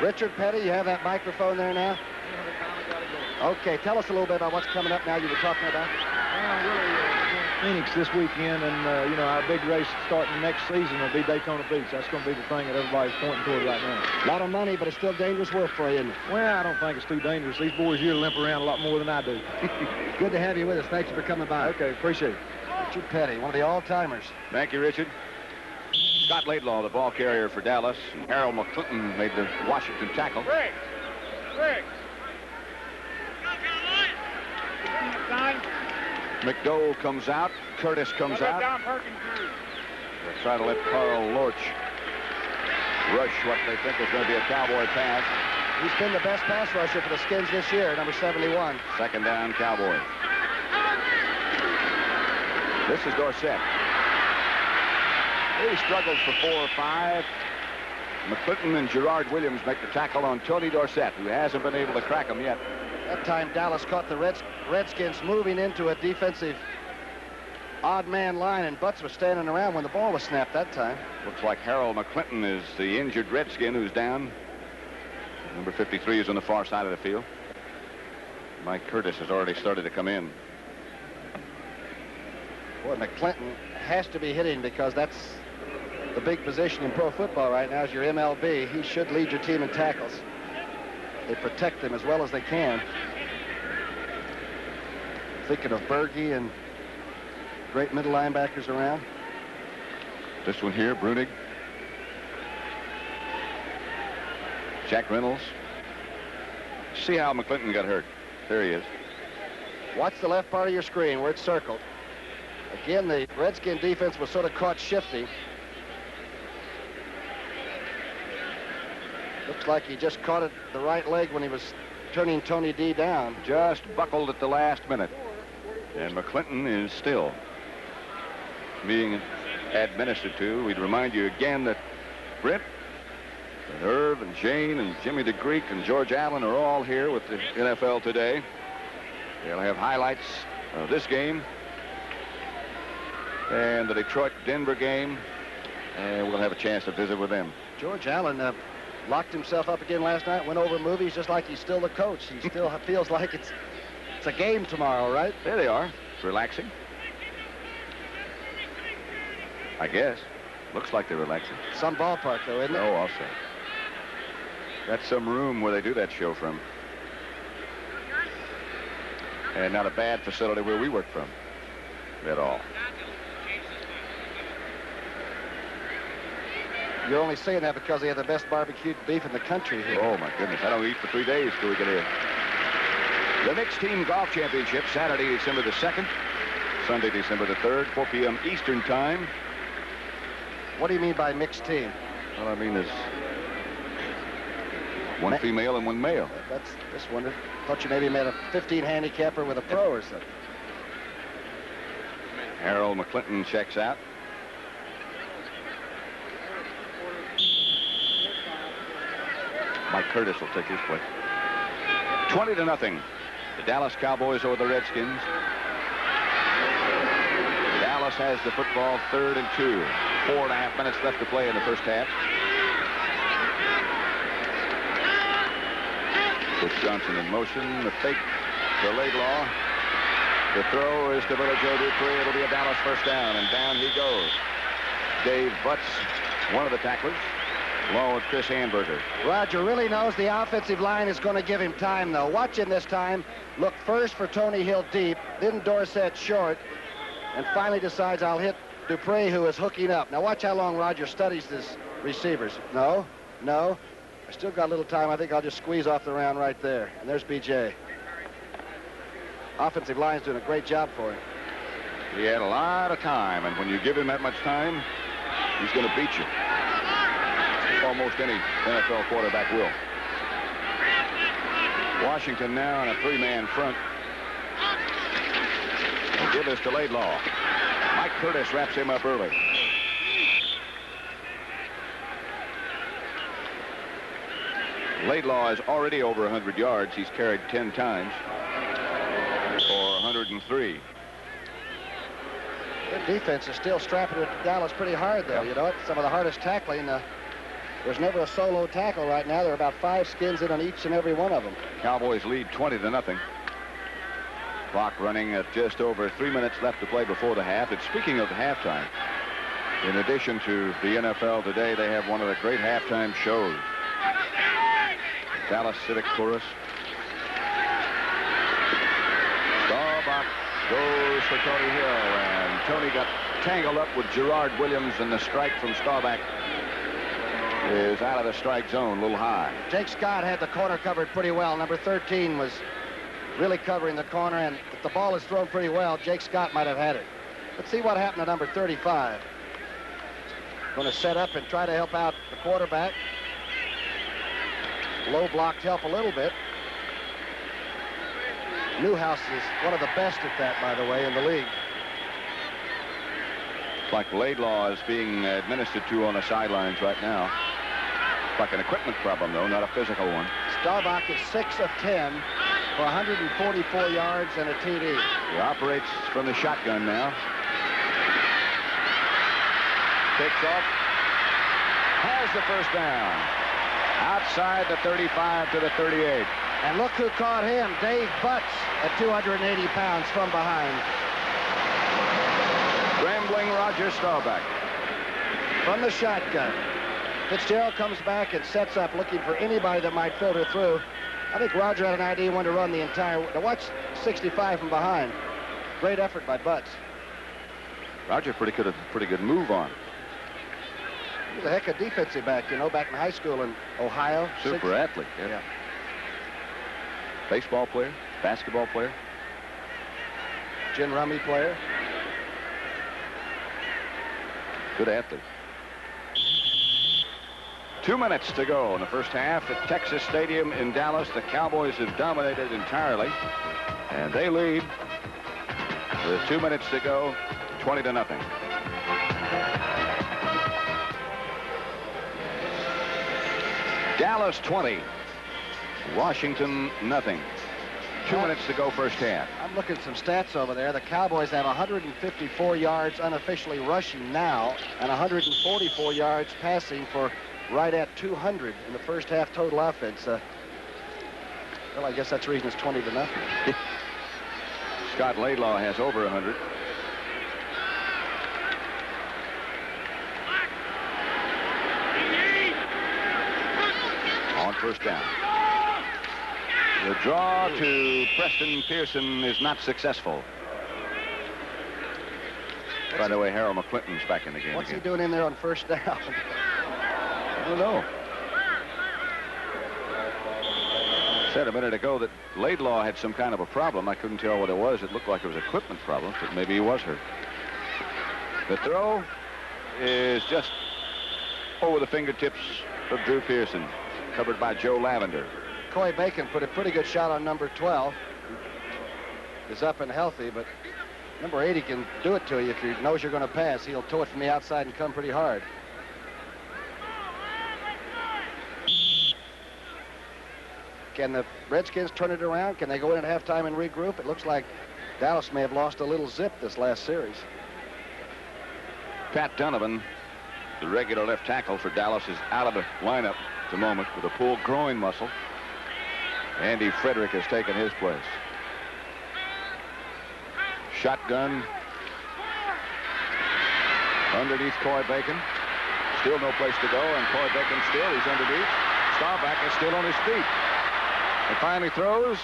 Richard Petty, you have that microphone there now? Okay, tell us a little bit about what's coming up now you were talking about. Phoenix this weekend, and, you know, our big race starting the next season will be Daytona Beach. That's going to be the thing that everybody's pointing toward right now. A lot of money, but it's still dangerous work for you, isn't it? Well, I don't think it's too dangerous. These boys here limp around a lot more than I do. Good to have you with us. Thank you for coming by. Okay, appreciate it. Richard Petty, one of the all-timers. Thank you, Richard. Scott Laidlaw, the ball carrier for Dallas. And Harold McClinton made the Washington tackle. Rick! McDowell comes out. Curtis comes out. They'll try to let Carl Lorch rush what they think is going to be a Cowboy pass. He's been the best pass rusher for the Skins this year, number 71. Second down, Cowboys. This is Dorsett. He struggles for 4 or 5. McClinton and Gerard Williams make the tackle on Tony Dorsett, who hasn't been able to crack him yet. That time Dallas caught the Redskins moving into a defensive odd man line, and Butts was standing around when the ball was snapped that time. Looks like Harold McClinton is the injured Redskin who's down. Number 53 is on the far side of the field. Mike Curtis has already started to come in. Boy, McClinton has to be hitting, because that's the big position in pro football right now is your MLB. He should lead your team in tackles. They protect them as well as they can. Thinking of Berge and great middle linebackers around. This one here, Brunig. Jack Reynolds. See how McClinton got hurt. There he is. Watch the left part of your screen where it's circled. Again, the Redskin defense was sort of caught shifty. Looks like he just caught it the right leg when he was turning Tony D down. Just buckled at the last minute. And McClinton is still being administered to. We'd remind you again that Britt, and Irv, and Jane, and Jimmy the Greek, and George Allen are all here with the NFL today. They'll have highlights of this game and the Detroit-Denver game, and we'll have a chance to visit with them. George Allen locked himself up again last night, went over movies just like he's still the coach. He still feels like it's a game tomorrow, right? There they are. It's relaxing. I guess. Looks like they're relaxing. Some ballpark, though, isn't it? Oh, I'll say. That's some room where they do that show from. And not a bad facility where we work from at all. You're only saying that because they have the best barbecued beef in the country here. Oh, my goodness. I don't eat for 3 days till we get in. The Mixed Team Golf Championship, Saturday, December the 2nd. Sunday, December the 3rd, 4 p.m. Eastern Time. What do you mean by mixed team? Well, I mean is one female and one male. That's just wondered. Thought you maybe made a 15 handicapper with a pro or something. Harold McClinton checks out. Mike Curtis will take his place. 20-0. The Dallas Cowboys over the Redskins. Dallas has the football, 3rd and 2. 4.5 minutes left to play in the first half. Butch Johnson in motion. The fake to Laidlaw. The throw is to Villaggio Dupree. It'll be a Dallas first down, and down he goes. Dave Butts, one of the tacklers. Along with Chris Hamburger. Roger really knows the offensive line is going to give him time, though. Watch him this time. Look first for Tony Hill deep, then Dorsett short, and finally decides I'll hit Dupree, who is hooking up. Now watch how long Roger studies his receivers. No. I still got a little time. I think I'll just squeeze off the round right there. And there's B.J. Offensive line's doing a great job for him. He had a lot of time, and when you give him that much time, he's going to beat you. Almost any NFL quarterback will. Washington now in a three-man front. They give us to Laidlaw. Mike Curtis wraps him up early. Laidlaw is already over 100 yards. He's carried 10 times for 103. Their defense is still strapping it to Dallas pretty hard, though. Yep. You know, it's some of the hardest tackling. There's never a solo tackle right now. There are about 5 skins in on each and every one of them. Cowboys lead 20-0. Clock running at just over 3 minutes left to play before the half. And speaking of halftime, in addition to the NFL today, they have one of the great halftime shows. Dallas Civic Chorus. Staubach goes for Tony Hill, and Tony got tangled up with Gerard Williams, and the strike from Staubach is out of the strike zone, a little high. Jake Scott had the corner covered pretty well. Number 13 was really covering the corner, and if the ball is thrown pretty well, Jake Scott might have had it. Let's see what happened to number 35. Going to set up and try to help out the quarterback. Low blocked help a little bit. Newhouse is one of the best at that, by the way, in the league. It's like Laidlaw is being administered to on the sidelines right now. It's like an equipment problem, though, not a physical one. Staubach is 6 of 10 for 144 yards and a TD. He operates from the shotgun now. Takes off. Has the first down. Outside the 35 to the 38. And look who caught him. Dave Butts at 280 pounds from behind. Scrambling Roger Staubach. From the shotgun. Fitzgerald comes back and sets up looking for anybody that might filter through. I think Roger had an idea when to run the entire... Now watch 65 from behind. Great effort by Butts. Roger pretty good move on. He was a heck of a defensive back, you know, back in high school in Ohio. Super athlete, yeah. Baseball player, basketball player. Gin rummy player. Good athlete. 2 minutes to go in the first half at Texas Stadium in Dallas. The Cowboys have dominated entirely, and they lead with 2 minutes to go, 20-0. Dallas 20, Washington nothing. 2 minutes to go first half. I'm looking at some stats over there. The Cowboys have 154 yards unofficially rushing now and 144 yards passing for right at 200 in the first half total offense. Well, I guess that's the reason it's 20-0. Scott Laidlaw has over 100. On first down. The draw to Preston Pearson is not successful. By the way, Harold McClinton's back in the game. What's he doing in there on first down? I don't know. Said a minute ago that Laidlaw had some kind of a problem. I couldn't tell what it was. It looked like it was equipment problem, but maybe he was hurt. The throw is just over the fingertips of Drew Pearson, covered by Joe Lavender. Coy Bacon put a pretty good shot on number 12. Is up and healthy, but number 80 can do it to you if he knows you're going to pass. He'll tow it from the outside and come pretty hard. Can the Redskins turn it around? Can they go in at halftime and regroup? It looks like Dallas may have lost a little zip this last series. Pat Donovan, the regular left tackle for Dallas, is out of the lineup at the moment with a pulled groin muscle. Andy Frederick has taken his place. Shotgun underneath Coy Bacon. Still no place to go, and Coy Bacon still, he's underneath. Staubach is still on his feet. And finally throws.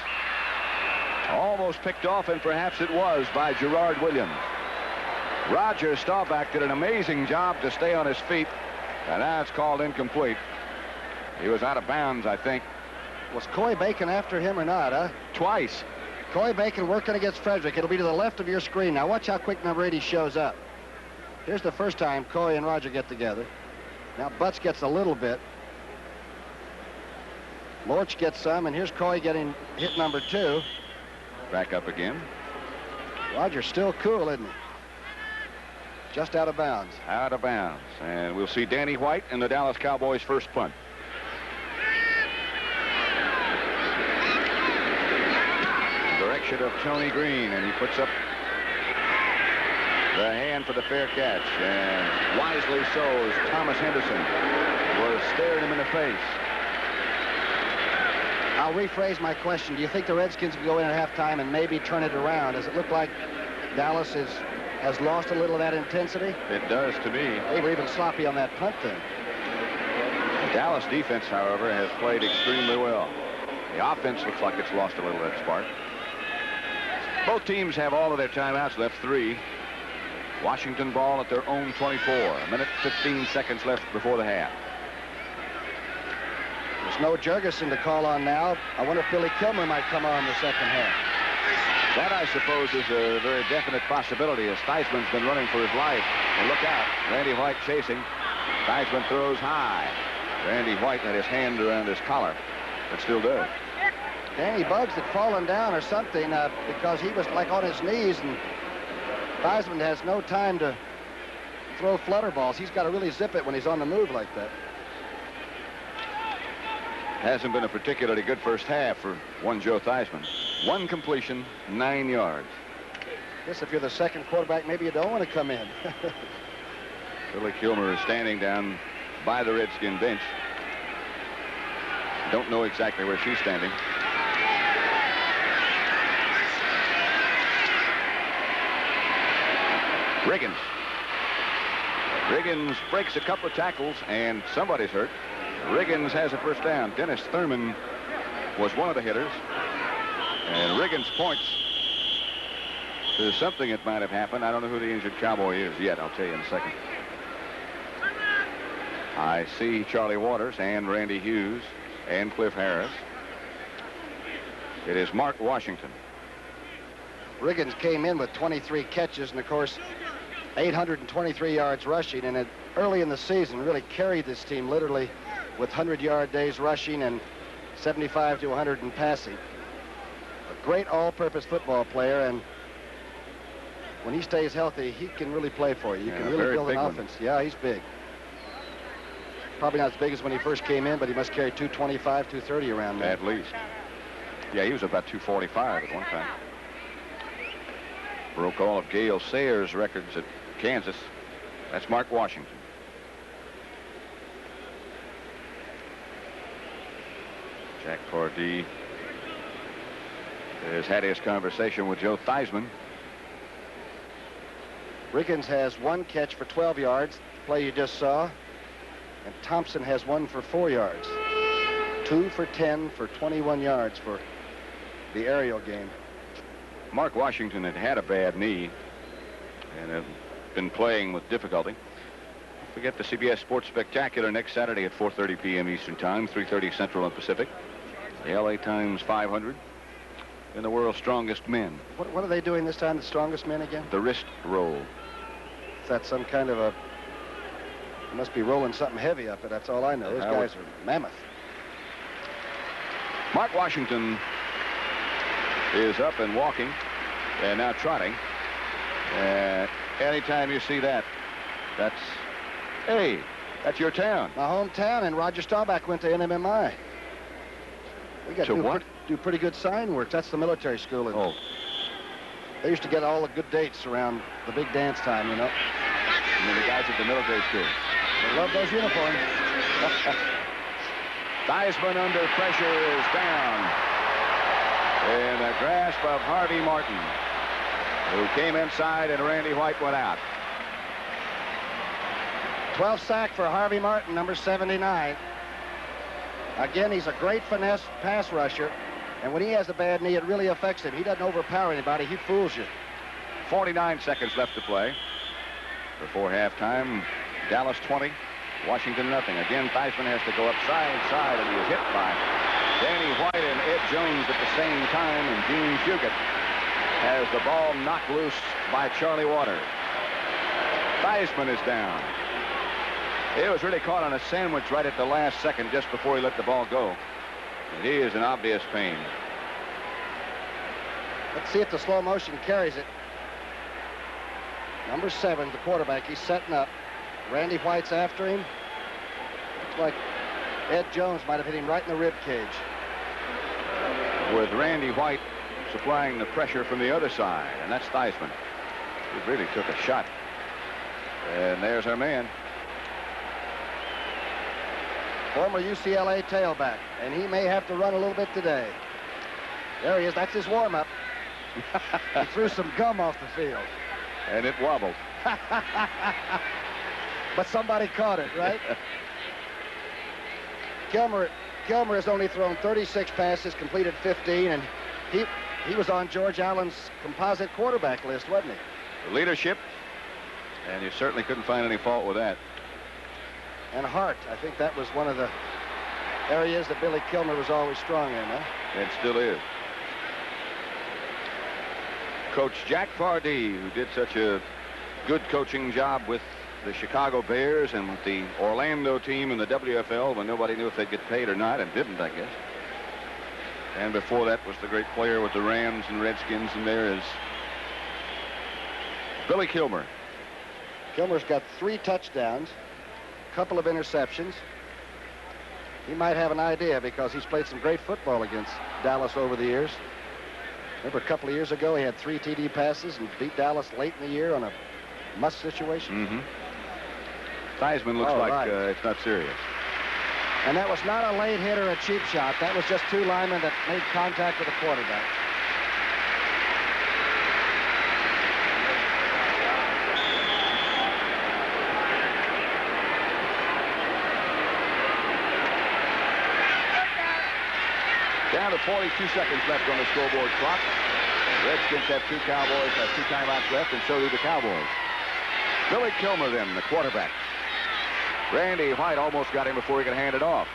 Almost picked off, and perhaps it was, by Gerard Williams. Roger Staubach did an amazing job to stay on his feet, and now it's called incomplete. He was out of bounds, I think. Was Coy Bacon after him or not, huh? Twice. Coy Bacon working against Frederick. It'll be to the left of your screen. Now watch how quick number 80 shows up. Here's the first time Coy and Roger get together. Now Butts gets a little bit. Lorch gets some, and here's Coy getting hit number 2. Back up again. Roger's still cool, isn't he? Just out of bounds. Out of bounds. And we'll see Danny White in the Dallas Cowboys' first punt. Direction of Tony Green, and he puts up the hand for the fair catch. And wisely so, as Thomas Henderson was staring him in the face. I'll rephrase my question. Do you think the Redskins can go in at halftime and maybe turn it around? Does it look like Dallas has lost a little of that intensity? It does to me. They were even sloppy on that punt thing. The Dallas defense, however, has played extremely well. The offense looks like it's lost a little of that spark. Both teams have all of their timeouts left, 3. Washington ball at their own 24. A minute, 15 seconds left before the half. There's no Jurgensen to call on now. I wonder if Billy Kilmer might come on in the second half. That, I suppose, is a very definite possibility, as Theismann's been running for his life. And look out. Randy White chasing. Theismann throws high. Randy White had his hand around his collar, but still does. Danny Buggs had fallen down or something because he was like on his knees, and Theismann has no time to throw flutter balls. He's got to really zip it when he's on the move like that. Hasn't been a particularly good first half for one Joe Theismann. 1 completion, 9 yards. Guess if you're the second quarterback, maybe you don't want to come in. Billy Kilmer is standing down by the Redskin bench. Don't know exactly where she's standing. Riggins. Riggins breaks a couple of tackles, and somebody's hurt. Riggins has a first down. Dennis Thurman was one of the hitters. And Riggins points to something that might have happened. I don't know who the injured Cowboy is yet. I'll tell you in a second. I see Charlie Waters and Randy Hughes and Cliff Harris. It is Mark Washington. Riggins came in with 23 catches and, of course, 823 yards rushing, and early in the season really carried this team literally with 100-yard days rushing and 75 to 100 in passing. A great all-purpose football player, and when he stays healthy, he can really play for you. You can really build an offense. Yeah, he's big. Probably not as big as when he first came in, but he must carry 225, 230 around there. At least. Yeah, he was about 245 at one time. Broke all of Gale Sayers' records at Kansas. That's Mark Washington. Jack Pardee has had his conversation with Joe Theismann. Riggins has 1 catch for 12 yards, the play you just saw. And Thompson has 1 for 4 yards. 2 for 10 for 21 yards for the aerial game. Mark Washington had a bad knee and had been playing with difficulty. Don't forget the CBS Sports Spectacular next Saturday at 4:30 p.m. Eastern Time, 3:30 Central and Pacific. The LA Times 500 and the world's strongest men. What are they doing this time, the strongest men again? The wrist roll. Is that some kind of a... They must be rolling something heavy up, but that's all I know. Those guys are mammoth. Mark Washington is up and walking and now trotting. Anytime you see that, that's, hey, that's your town. My hometown, and Roger Staubach went to NMMI. We got to do pretty good sign work. That's the military school. Oh. They used to get all the good dates around the big dance time, you know. I mean, the guys at the military school. They love those uniforms. Theismann under pressure is down in the grasp of Harvey Martin, who came inside and Randy White went out. 12th sack for Harvey Martin, number 79. Again, he's a great finesse pass rusher, and when he has a bad knee, it really affects him. He doesn't overpower anybody. He fools you. 49 seconds left to play before halftime. Dallas 20, Washington nothing. Again, Theismann has to go up side, and he is hit by Danny White and Ed Jones at the same time, and Gene Fugate has the ball knocked loose by Charlie Waters. Theismann is down. He was really caught on a sandwich right at the last second just before he let the ball go. And he is in obvious pain. Let's see if the slow motion carries it. Number 7, the quarterback, he's setting up. Randy White's after him. Looks like Ed Jones might have hit him right in the rib cage. With Randy White supplying the pressure from the other side, and that's Theismann. He really took a shot. And there's our man. Former UCLA tailback, and he may have to run a little bit today. There he is. That's his warm-up. He threw some gum off the field. And it wobbled. But somebody caught it, right? Kilmer has only thrown 36 passes, completed 15, and he was on George Allen's composite quarterback list, wasn't he? Leadership, and you certainly couldn't find any fault with that. And heart. I think that was one of the areas that Billy Kilmer was always strong in, huh? It still is. Coach Jack Pardee, who did such a good coaching job with the Chicago Bears and with the Orlando team in the WFL when nobody knew if they'd get paid or not, and didn't, I guess. And before that was the great player with the Rams and Redskins, and there is Billy Kilmer. Kilmer's got 3 touchdowns, a couple of interceptions. He might have an idea because he's played some great football against Dallas over the years. Remember a couple of years ago, he had 3 TD passes and beat Dallas late in the year on a must situation. Mm-hmm. Theismann looks like it's not serious. And that was not a late hit or a cheap shot. That was just 2 linemen that made contact with the quarterback. Down to 42 seconds left on the scoreboard clock. Redskins have 2 Cowboys, have 2 timeouts left, and so do the Cowboys. Billy Kilmer then, the quarterback. Randy White almost got him before he could hand it off.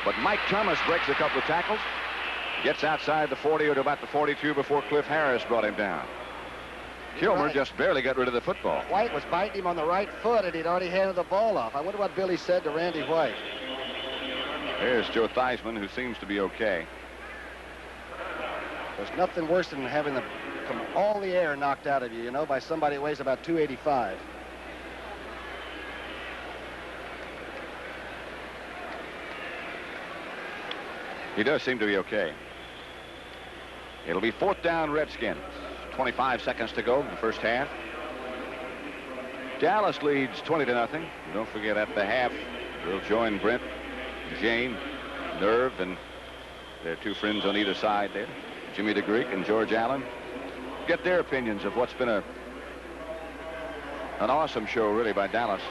But Mike Thomas breaks a couple of tackles, gets outside the 40 or to about the 42 before Cliff Harris brought him down. Kilmer just barely got rid of the football. White was biting him on the right foot, and he'd already handed the ball off. I wonder what Billy said to Randy White. There's Joe Theismann, who seems to be okay. There's nothing worse than having all the air knocked out of you, by somebody who weighs about 285. He does seem to be okay. It'll be 4th down Redskins. 25 seconds to go in the first half. Dallas leads 20-0. Don't forget at the half, we'll join Brent, Jane, Nerve, and their 2 friends on either side there, Jimmy DeGreek and George Allen. Get their opinions of what's been an awesome show, really, by Dallas.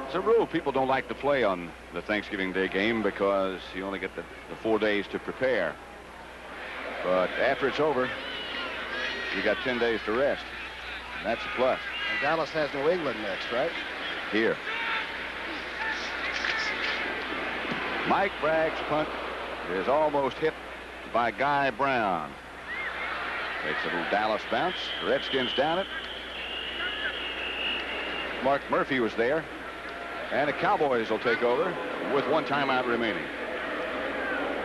As a rule, people don't like to play on the Thanksgiving Day game because you only get the 4 days to prepare. But after it's over, you got 10 days to rest. And that's a plus. And Dallas has New England next, right? Here. Mike Bragg's punt is almost hit by Guy Brown. Takes a little Dallas bounce. The Redskins down it. Mark Murphy was there. And the Cowboys will take over with 1 timeout remaining.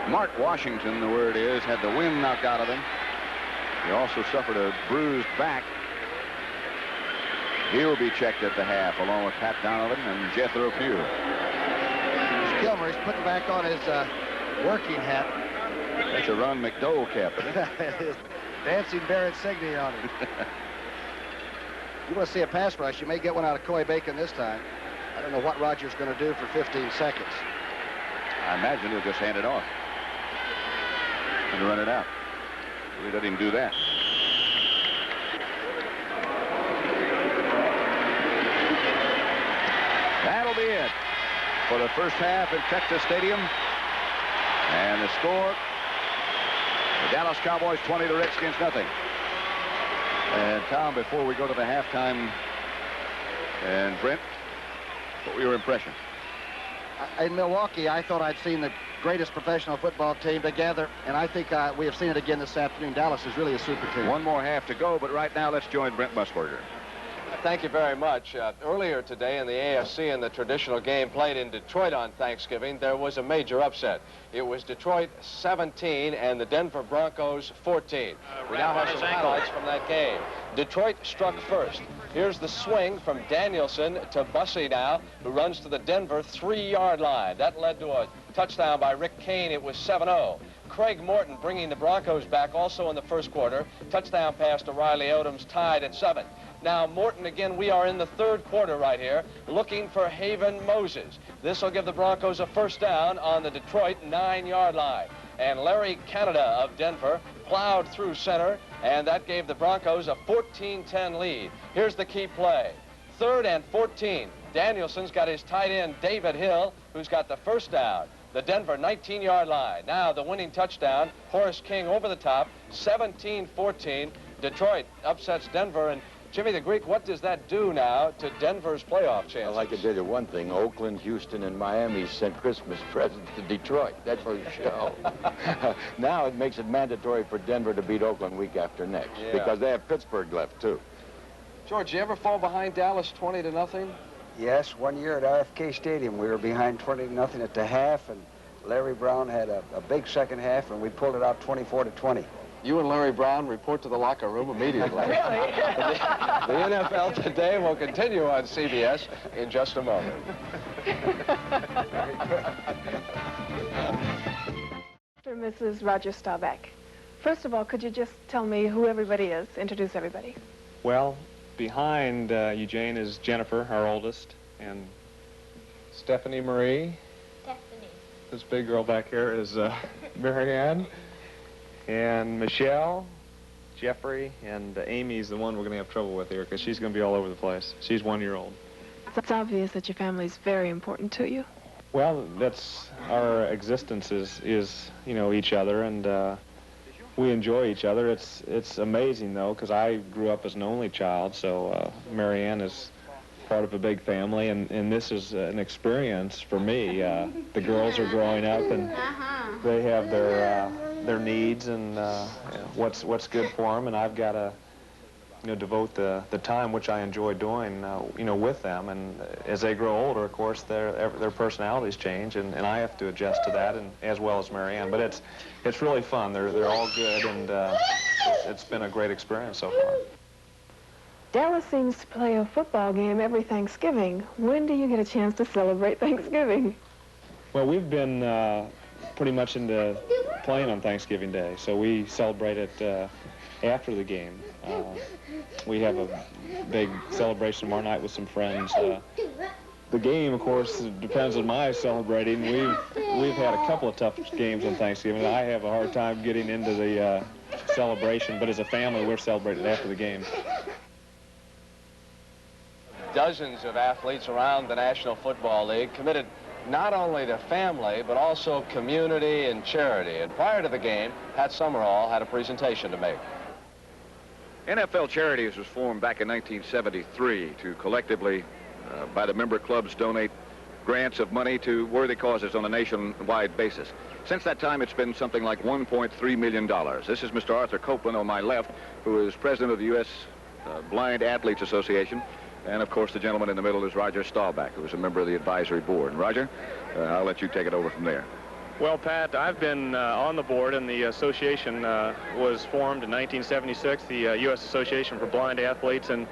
Mark Washington, the word is, had the wind knocked out of him. He also suffered a bruised back. He'll be checked at the half, along with Pat Donovan and Jethro Pugh. Kilmer, he's putting back on his working hat. That's a Ron McDowell cap. His dancing bear insignia on him. You want to see a pass rush, you may get one out of Coy Bacon this time. I don't know what Roger's going to do for 15 seconds. I imagine he'll just hand it off and run it out. He doesn't even do that. for the first half in Texas Stadium. And the score, the Dallas Cowboys 20, the Redskins nothing. And Tom, before we go to the halftime, and Brent, what were your impressions? In Milwaukee, I thought I'd seen the greatest professional football team together, and I think we have seen it again this afternoon. Dallas is really a super team. One more half to go, but right now let's join Brent Musburger. Thank you very much. Earlier today in the AFC, in the traditional game played in Detroit on Thanksgiving, there was a major upset. It was Detroit 17 and the Denver Broncos 14. We now have some highlights from that game. Detroit struck first. Here's the swing from Danielson to Bussey now, who runs to the Denver 3-yard line. That led to a touchdown by Rick Kane. It was 7-0. Craig Morton bringing the Broncos back also in the first quarter. Touchdown pass to Riley Odoms, tied at 7. Now, Morton, again, we are in the third quarter right here, looking for Haven Moses. This will give the Broncos a first down on the Detroit 9-yard line. And Larry Canada of Denver plowed through center, and that gave the Broncos a 14-10 lead. Here's the key play. 3rd and 14. Danielson's got his tight end, David Hill, who's got the first down. The Denver 19-yard line. Now the winning touchdown, Horace King over the top, 17-14. Detroit upsets Denver, and Jimmy the Greek, what does that do now to Denver's playoff chances? Well, I can tell you one thing. Oakland, Houston, and Miami sent Christmas presents to Detroit. That's for sure. Now it makes it mandatory for Denver to beat Oakland week after next, because they have Pittsburgh left, too. George, you ever fall behind Dallas 20-0? Yes, one year at RFK Stadium, we were behind 20-0 at the half, and Larry Brown had a big second half, and we pulled it out 24-20. You and Larry Brown report to the locker room immediately. Really? The NFL Today will continue on CBS in just a moment. Mr. and Mrs. Roger Staubach, first of all, could you just tell me who everybody is? Introduce everybody. Well, behind Eugene is Jennifer, our oldest, and Stephanie Marie. Stephanie. This big girl back here is Mary Ann. And Michelle, Jeffrey, and Amy's the one we're going to have trouble with here because she's going to be all over the place. She's 1 year old. It's obvious that your family is very important to you. Well, that's our existence is you know, each other, and we enjoy each other. It's amazing, though, because I grew up as an only child, so Mary Ann is part of a big family, and this is an experience for me. The girls are growing up, and they have their needs and what's good for them, and I've got to, you know, devote the time which I enjoy doing, you know, with them. And as they grow older, of course, their personalities change, and I have to adjust to that, and as well as Mary Ann. But it's really fun. They're all good, and it's been a great experience so far. Dallas seems to play a football game every Thanksgiving. When do you get a chance to celebrate Thanksgiving? Well, we've been pretty much into playing on Thanksgiving Day, so we celebrate it after the game. We have a big celebration tomorrow night with some friends. The game, of course, depends on my celebrating. We've had a couple of tough games on Thanksgiving. I have a hard time getting into the celebration, but as a family, we're celebrating after the game. Dozens of athletes around the National Football League committed not only to family, but also community and charity. And prior to the game, Pat Summerall had a presentation to make. NFL Charities was formed back in 1973 to collectively, by the member clubs, donate grants of money to worthy causes on a nationwide basis. Since that time, it's been something like $1.3 million. This is Mr. Arthur Copeland on my left, who is president of the U.S. Blind Athletes Association. And, of course, the gentleman in the middle is Roger Staubach, who is a member of the advisory board. And, Roger, I'll let you take it over from there. Well, Pat, I've been on the board, and the association was formed in 1976, the U.S. Association for Blind Athletes. And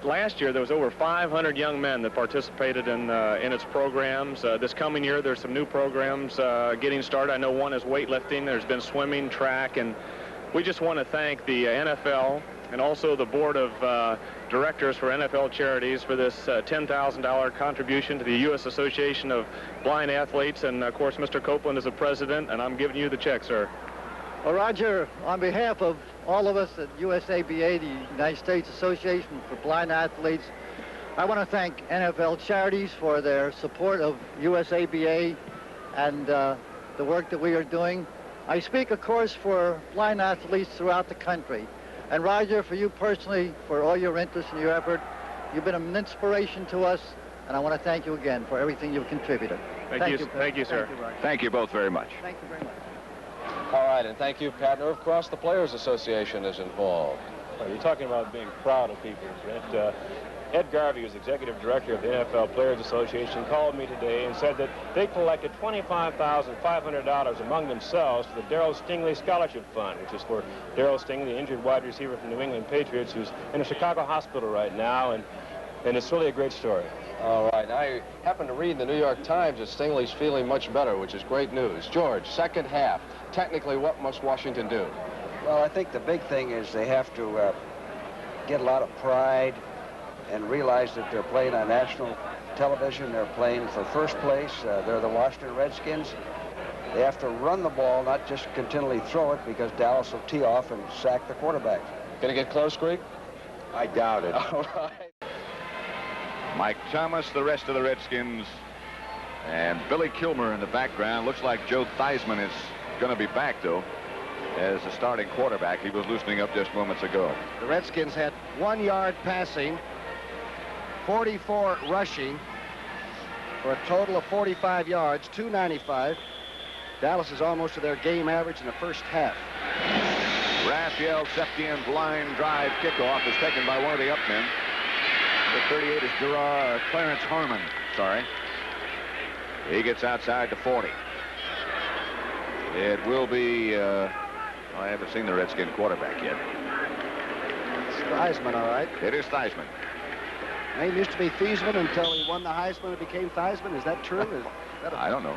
last year, there was over 500 young men that participated in its programs. This coming year, there's some new programs getting started. I know one is weightlifting. There's been swimming, track, and we just want to thank the NFL and also the board of directors for NFL Charities for this $10,000 contribution to the U.S. Association of Blind Athletes. And, of course, Mr. Copeland is the president, and I'm giving you the check, sir. Well, Roger, on behalf of all of us at USABA, the United States Association for Blind Athletes, I want to thank NFL Charities for their support of USABA and the work that we are doing. I speak, of course, for blind athletes throughout the country. And Roger, for you personally, for all your interest and your effort, you've been an inspiration to us, and I want to thank you again for everything you've contributed. Thank you, sir. Thank you, Roger. Thank you both very much. Thank you very much. All right, and thank you, Pat. Of course, the Players Association is involved. Well, you're talking about being proud of people, Brent. Ed Garvey, who's executive director of the NFL Players Association, called me today and said that they collected $25,500 among themselves for the Darryl Stingley Scholarship Fund, which is for Darryl Stingley, the injured wide receiver from New England Patriots, who's in a Chicago hospital right now, and it's really a great story. All right, I happened to read in the New York Times that Stingley's feeling much better, which is great news. George, second half. Technically, what must Washington do? Well, I think the big thing is they have to get a lot of pride and realize that they're playing on national television. They're playing for first place. They're the Washington Redskins. They have to run the ball, not just continually throw it, because Dallas will tee off and sack the quarterback. Going to get close, Greg? I doubt it. All right. Mike Thomas, the rest of the Redskins, and Billy Kilmer in the background. Looks like Joe Theismann is going to be back, though, as a starting quarterback. He was loosening up just moments ago. The Redskins had 1 yard passing, 44 rushing, for a total of 45 yards, 295. Dallas is almost to their game average in the first half. Raphael Septien's line drive kickoff is taken by one of the upmen. The 38 is Clarence Harmon. Sorry. He gets outside the 40. It will be, I haven't seen the Redskin quarterback yet. It's Theismann, all right. It is Theismann. Name used to be Theismann until he won the Heisman and became Theismann. Is that true? Is that I don't know.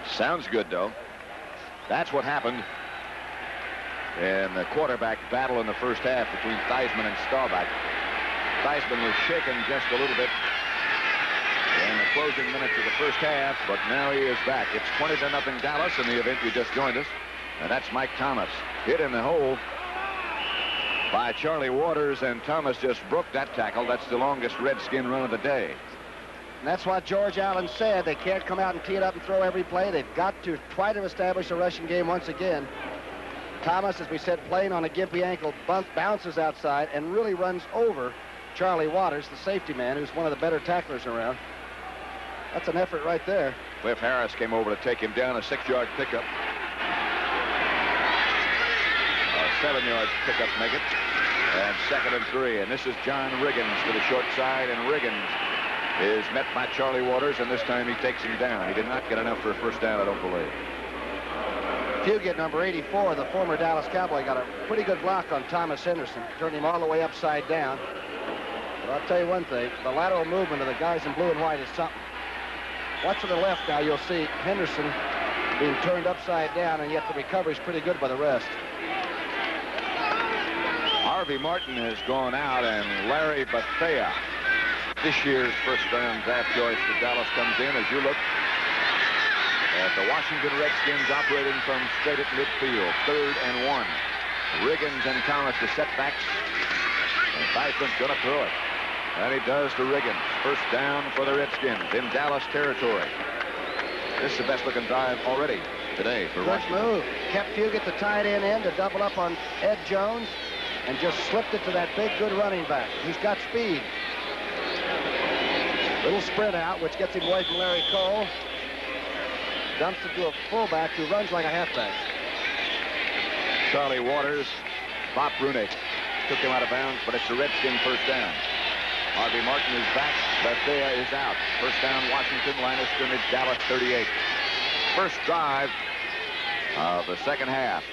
Sounds good, though. That's what happened in the quarterback battle in the first half between Theismann and Staubach. Theismann was shaken just a little bit in the closing minutes of the first half, but now he is back. It's 20-0 Dallas in the event you just joined us, and that's Mike Thomas. Hit in the hole by Charlie Waters, and Thomas just broke that tackle. That's the longest Redskin run of the day. And that's what George Allen said. They can't come out and tee it up and throw every play. They've got to try to establish a rushing game once again. Thomas, as we said, playing on a gimpy ankle, bounces outside and really runs over Charlie Waters, the safety man, who's one of the better tacklers around. That's an effort right there. Cliff Harris came over to take him down, a 6-yard pickup. A 7-yard pickup make it. And 2nd and 3. And this is John Riggins to the short side, and Riggins is met by Charlie Waters, and this time he takes him down. He did not get enough for a first down, I don't believe. Fugate, number 84, the former Dallas Cowboy, got a pretty good block on Thomas Henderson, turned him all the way upside down. But I'll tell you one thing, the lateral movement of the guys in blue and white is something. Watch to the left now, you'll see Henderson being turned upside down, and yet the recovery's pretty good by the rest. Harvey Martin has gone out, and Larry Bethea, this year's first-round draft choice for Dallas, comes in. As you look at the Washington Redskins operating from straight at midfield, 3rd and 1. Riggins and Thomas the setbacks, and Theismann's going to throw it. And he does to Riggins. First down for the Redskins in Dallas territory. This is the best-looking drive already today for Washington. Good move. Kept Fugate the tight end to double up on Ed Jones, and just slipped it to that big, good running back who's got speed. Little sprint out, which gets him away from Larry Cole. Dumps it to a fullback who runs like a halfback. Charlie Waters, Bob Brunick took him out of bounds, but it's the Redskin first down. Harvey Martin is back. Bethea is out. First down, Washington. Line of scrimmage, Dallas 38. First drive of the second half.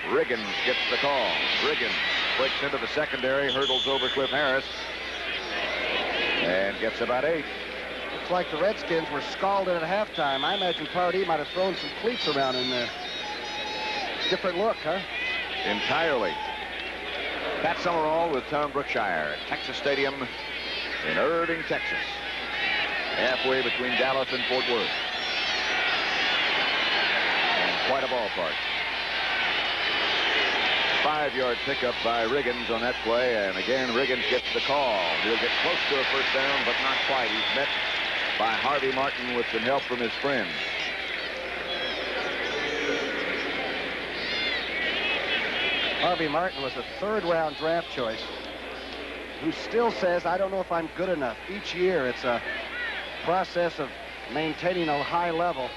Riggins gets the call. Riggins breaks into the secondary, hurdles over Cliff Harris, and gets about 8. Looks like the Redskins were scalded at halftime. I imagine Pardee might have thrown some cleats around in there. Different look, huh? Entirely. Pat Summerall with Tom Brookshire at Texas Stadium in Irving, Texas. Halfway between Dallas and Fort Worth. And quite a ballpark. 5-yard pickup by Riggins on that play, and again Riggins gets the call. He'll get close to a first down, but not quite. He's met by Harvey Martin with some help from his friend. Harvey Martin was a third-round draft choice who still says, I don't know if I'm good enough. Each year it's a process of maintaining a high level.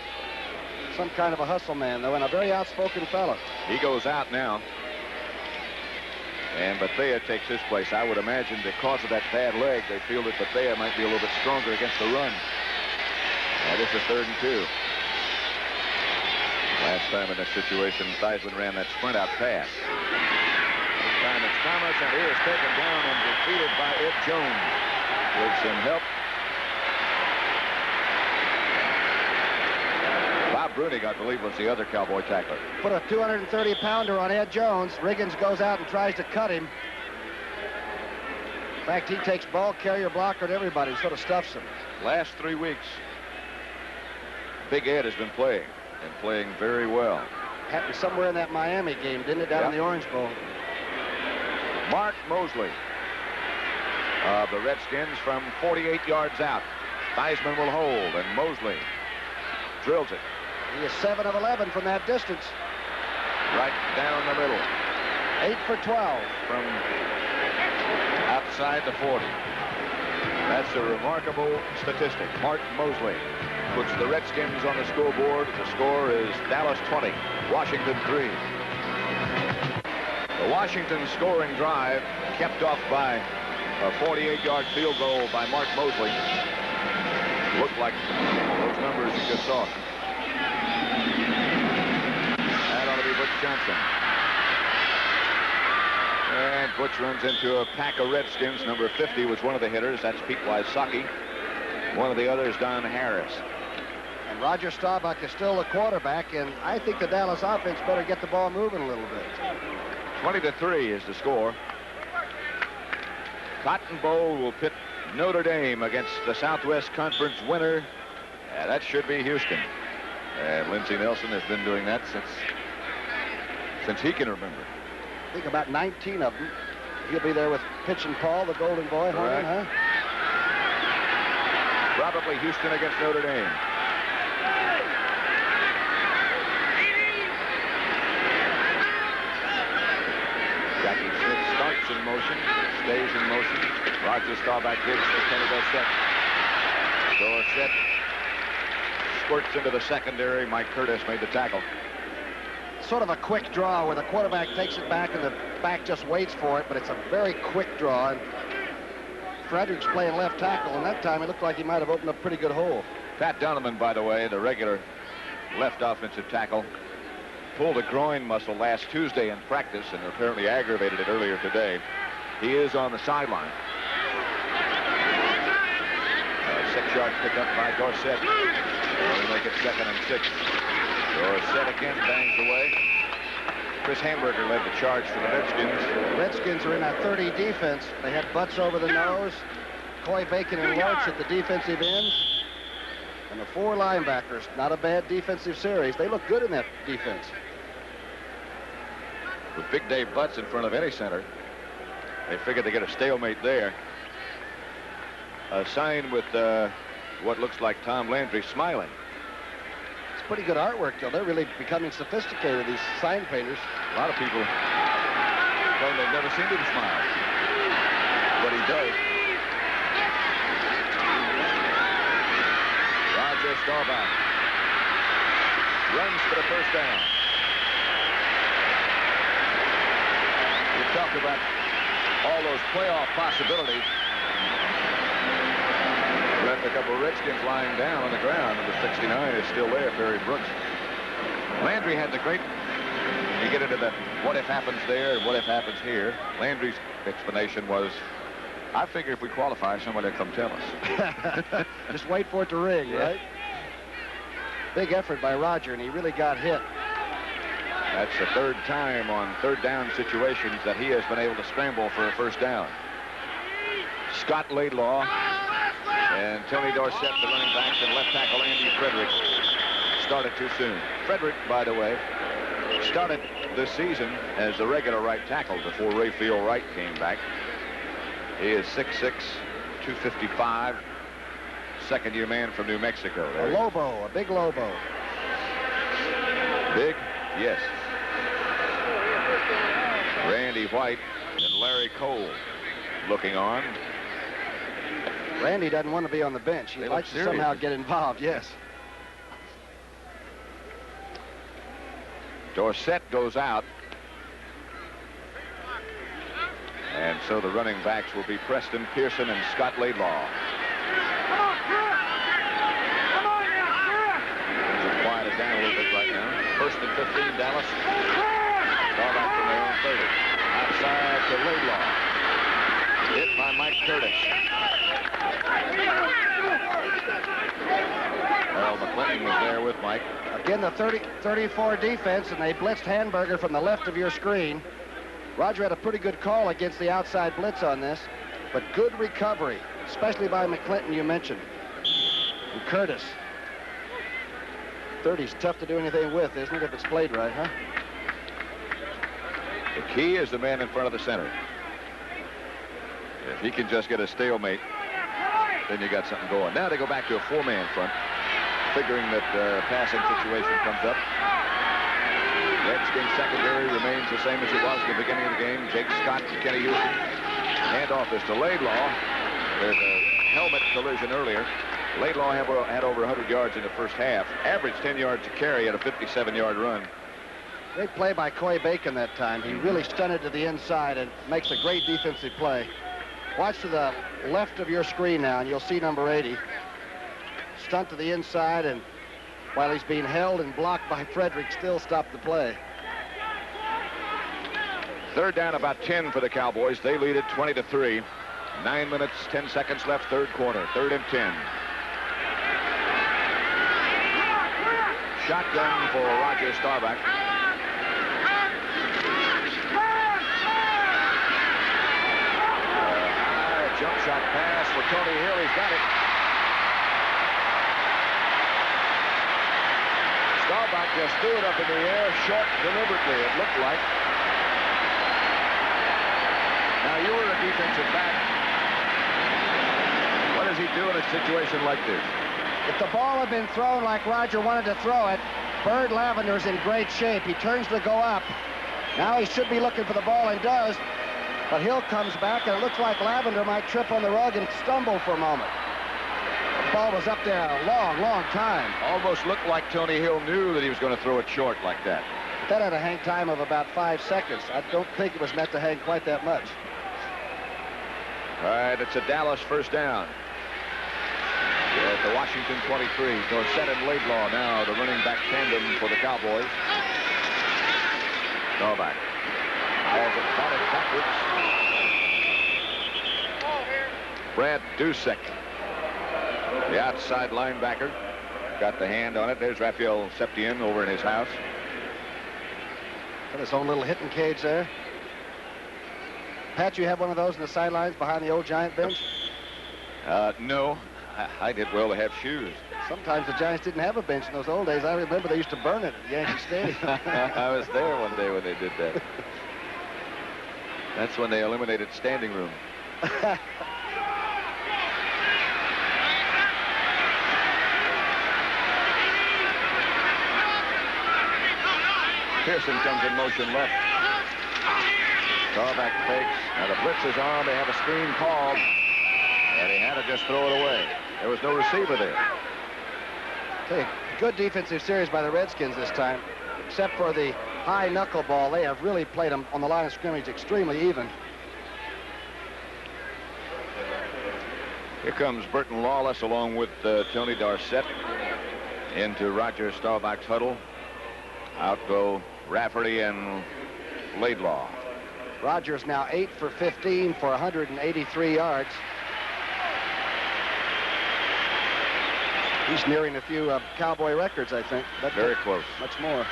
Some kind of a hustle man, though, and a very outspoken fellow. He goes out now. And Bethea takes his place. I would imagine because of that bad leg, they feel that Bethea might be a little bit stronger against the run. Now this is 3rd and 2. Last time in this situation, Theismann ran that sprint-out pass. This time it's Thomas, and he is taken down and defeated by Ed Jones with some help. Bob Brunig, I believe, was the other Cowboy tackler. Put a 230-pounder on Ed Jones. Riggins goes out and tries to cut him. In fact, he takes ball carrier, blocker, and everybody, sort of stuffs him. Last 3 weeks, Big Ed has been playing, and playing very well. Happened somewhere in that Miami game, didn't it, down in the Orange Bowl? Mark Mosley of the Redskins from 48 yards out. Theismann will hold, and Mosley drills it. He is 7 of 11 from that distance. Right down the middle. 8 for 12. From outside the 40. That's a remarkable statistic. Mark Mosley puts the Redskins on the scoreboard. The score is Dallas 20, Washington 3. The Washington scoring drive kept off by a 48-yard field goal by Mark Mosley. Looked like those numbers you just saw. That ought to be Butch Johnson. And Butch runs into a pack of Redskins. Number 50 was one of the hitters. That's Pete Wysocki. One of the others, Don Harris. And Roger Staubach is still the quarterback, and I think the Dallas offense better get the ball moving a little bit. 20-3 is the score. Cotton Bowl will pit Notre Dame against the Southwest Conference winner. That should be Houston. And Lindsey Nelson has been doing that since he can remember. I think about 19 of them. He'll be there with Pitch and Paul, the Golden Boy. Huh? Probably Houston against Notre Dame. Jackie Smith starts in motion, stays in motion. Roger Staubach gives to Kenny Dorsett. Dorsett squirts into the secondary. Mike Curtis made the tackle. Sort of a quick draw where the quarterback takes it back and the back just waits for it, but it's a very quick draw. And Frederick's playing left tackle, and that time it looked like he might have opened up a pretty good hole. Pat Donovan, by the way, the regular left offensive tackle, pulled a groin muscle last Tuesday in practice and apparently aggravated it earlier today. He is on the sideline. 6-yard pickup by Dorsett. They'll make it 2nd and 6. Dorsett again bangs away. Chris Hamburger led the charge for the Redskins. The Redskins are in a 30 defense. They had Butts over the nose, Coy Bacon and Lortz at the defensive ends, and the 4 linebackers. Not a bad defensive series. They look good in that defense. With Big Dave Butts in front of any center, they figured to get a stalemate there. A sign with what looks like Tom Landry smiling. It's pretty good artwork, though. They're really becoming sophisticated, these sign painters. A lot of people claim they've never seen him smile, but he does. Roger Staubach runs for the first down. We talk about all those playoff possibilities. Left a couple of Redskins lying down on the ground. Number 69 is still there, Ferry Brooks. Landry had the great, you get into the what if happens there and what if happens here. Landry's explanation was, I figure if we qualify, somebody will come tell us. Just wait for it to ring, yeah. Right? Big effort by Roger, and he really got hit. That's the 3rd time on 3rd down situations that he has been able to scramble for a first down. Scott Laidlaw and Tony Dorsett, the running backs, and left tackle Andy Frederick started too soon. Frederick, by the way, started this season as the regular right tackle before Rayfield Wright came back. He is 6'6", 255, second-year man from New Mexico. A Lobo, a big Lobo. Big? Yes. Randy White and Larry Cole looking on. Randy doesn't want to be on the bench. He likes to somehow get involved, yes. Dorsett goes out. And so the running backs will be Preston Pearson and Scott Laidlaw. Things have quieted down a little bit right now. First and 15, Dallas. Ball back from their own 30. Outside to Laidlaw. Hit by Mike Curtis. Well, McClinton was there with Mike. Again, the 34 defense, and they blitzed Hamburger from the left of your screen. Roger had a pretty good call against the outside blitz on this, but good recovery, especially by McClinton, you mentioned. And Curtis. 30's tough to do anything with, isn't it, if it's played right, huh? The key is the man in front of the center. If he can just get a stalemate, then you got something going. Now they go back to a four-man front, figuring that the passing situation comes up. Redskins secondary remains the same as it was at the beginning of the game. Jake Scott and Kenny Houston. Handoff is to Laidlaw. There's a helmet collision earlier. Laidlaw had over 100 yards in the first half. Averaged 10 yards a carry at a 57-yard run. Great play by Coy Bacon that time. He really stunted to the inside and makes a great defensive play. Watch to the left of your screen now, and you'll see number 80. Stunt to the inside, and while he's being held and blocked by Frederick, still stopped the play. Third down, about 10 for the Cowboys. They lead it 20-3. 9 minutes, 10 seconds left, third quarter. 3rd and 10. Shotgun for Roger Staubach. Jump shot pass for Tony Hill. He's got it. Staubach just threw it up in the air, short deliberately, it looked like. Now, you were a defensive back. What does he do in a situation like this? If the ball had been thrown like Roger wanted to throw it, Bird Lavender's in great shape. He turns to go up. Now he should be looking for the ball and does. But Hill comes back, and it looks like Lavender might trip on the rug and stumble for a moment. The ball was up there a long, long time. Almost looked like Tony Hill knew that he was going to throw it short like that. That had a hang time of about 5 seconds. I don't think it was meant to hang quite that much. All right, it's a Dallas first down. At the Washington 23. Dorsett and Laidlaw now the running back tandem for the Cowboys. Staubach. Calls it, caught it backwards. Brad Dusek, the outside linebacker, got the hand on it. There's Raphael Septien over in his house. Got his own little hitting cage there. Pat, you have one of those in the sidelines behind the old Giant bench? No. I did well to have shoes. Sometimes the Giants didn't have a bench in those old days. I remember they used to burn it at Yankee Stadium. I was there one day when they did that. That's when they eliminated standing room. Pearson comes in motion left. Staubach fakes. Now the blitz is on. They have a screen called. And he had to just throw it away. There was no receiver there. Okay, good defensive series by the Redskins this time. Except for the high knuckleball, they have really played them on the line of scrimmage extremely even. Here comes Burton Lawless along with Tony Dorsett into Roger Staubach's huddle. Out go Rafferty and Laidlaw. Rogers now 8 for 15 for 183 yards. He's nearing a few Cowboy records, I think. But very close. Much more.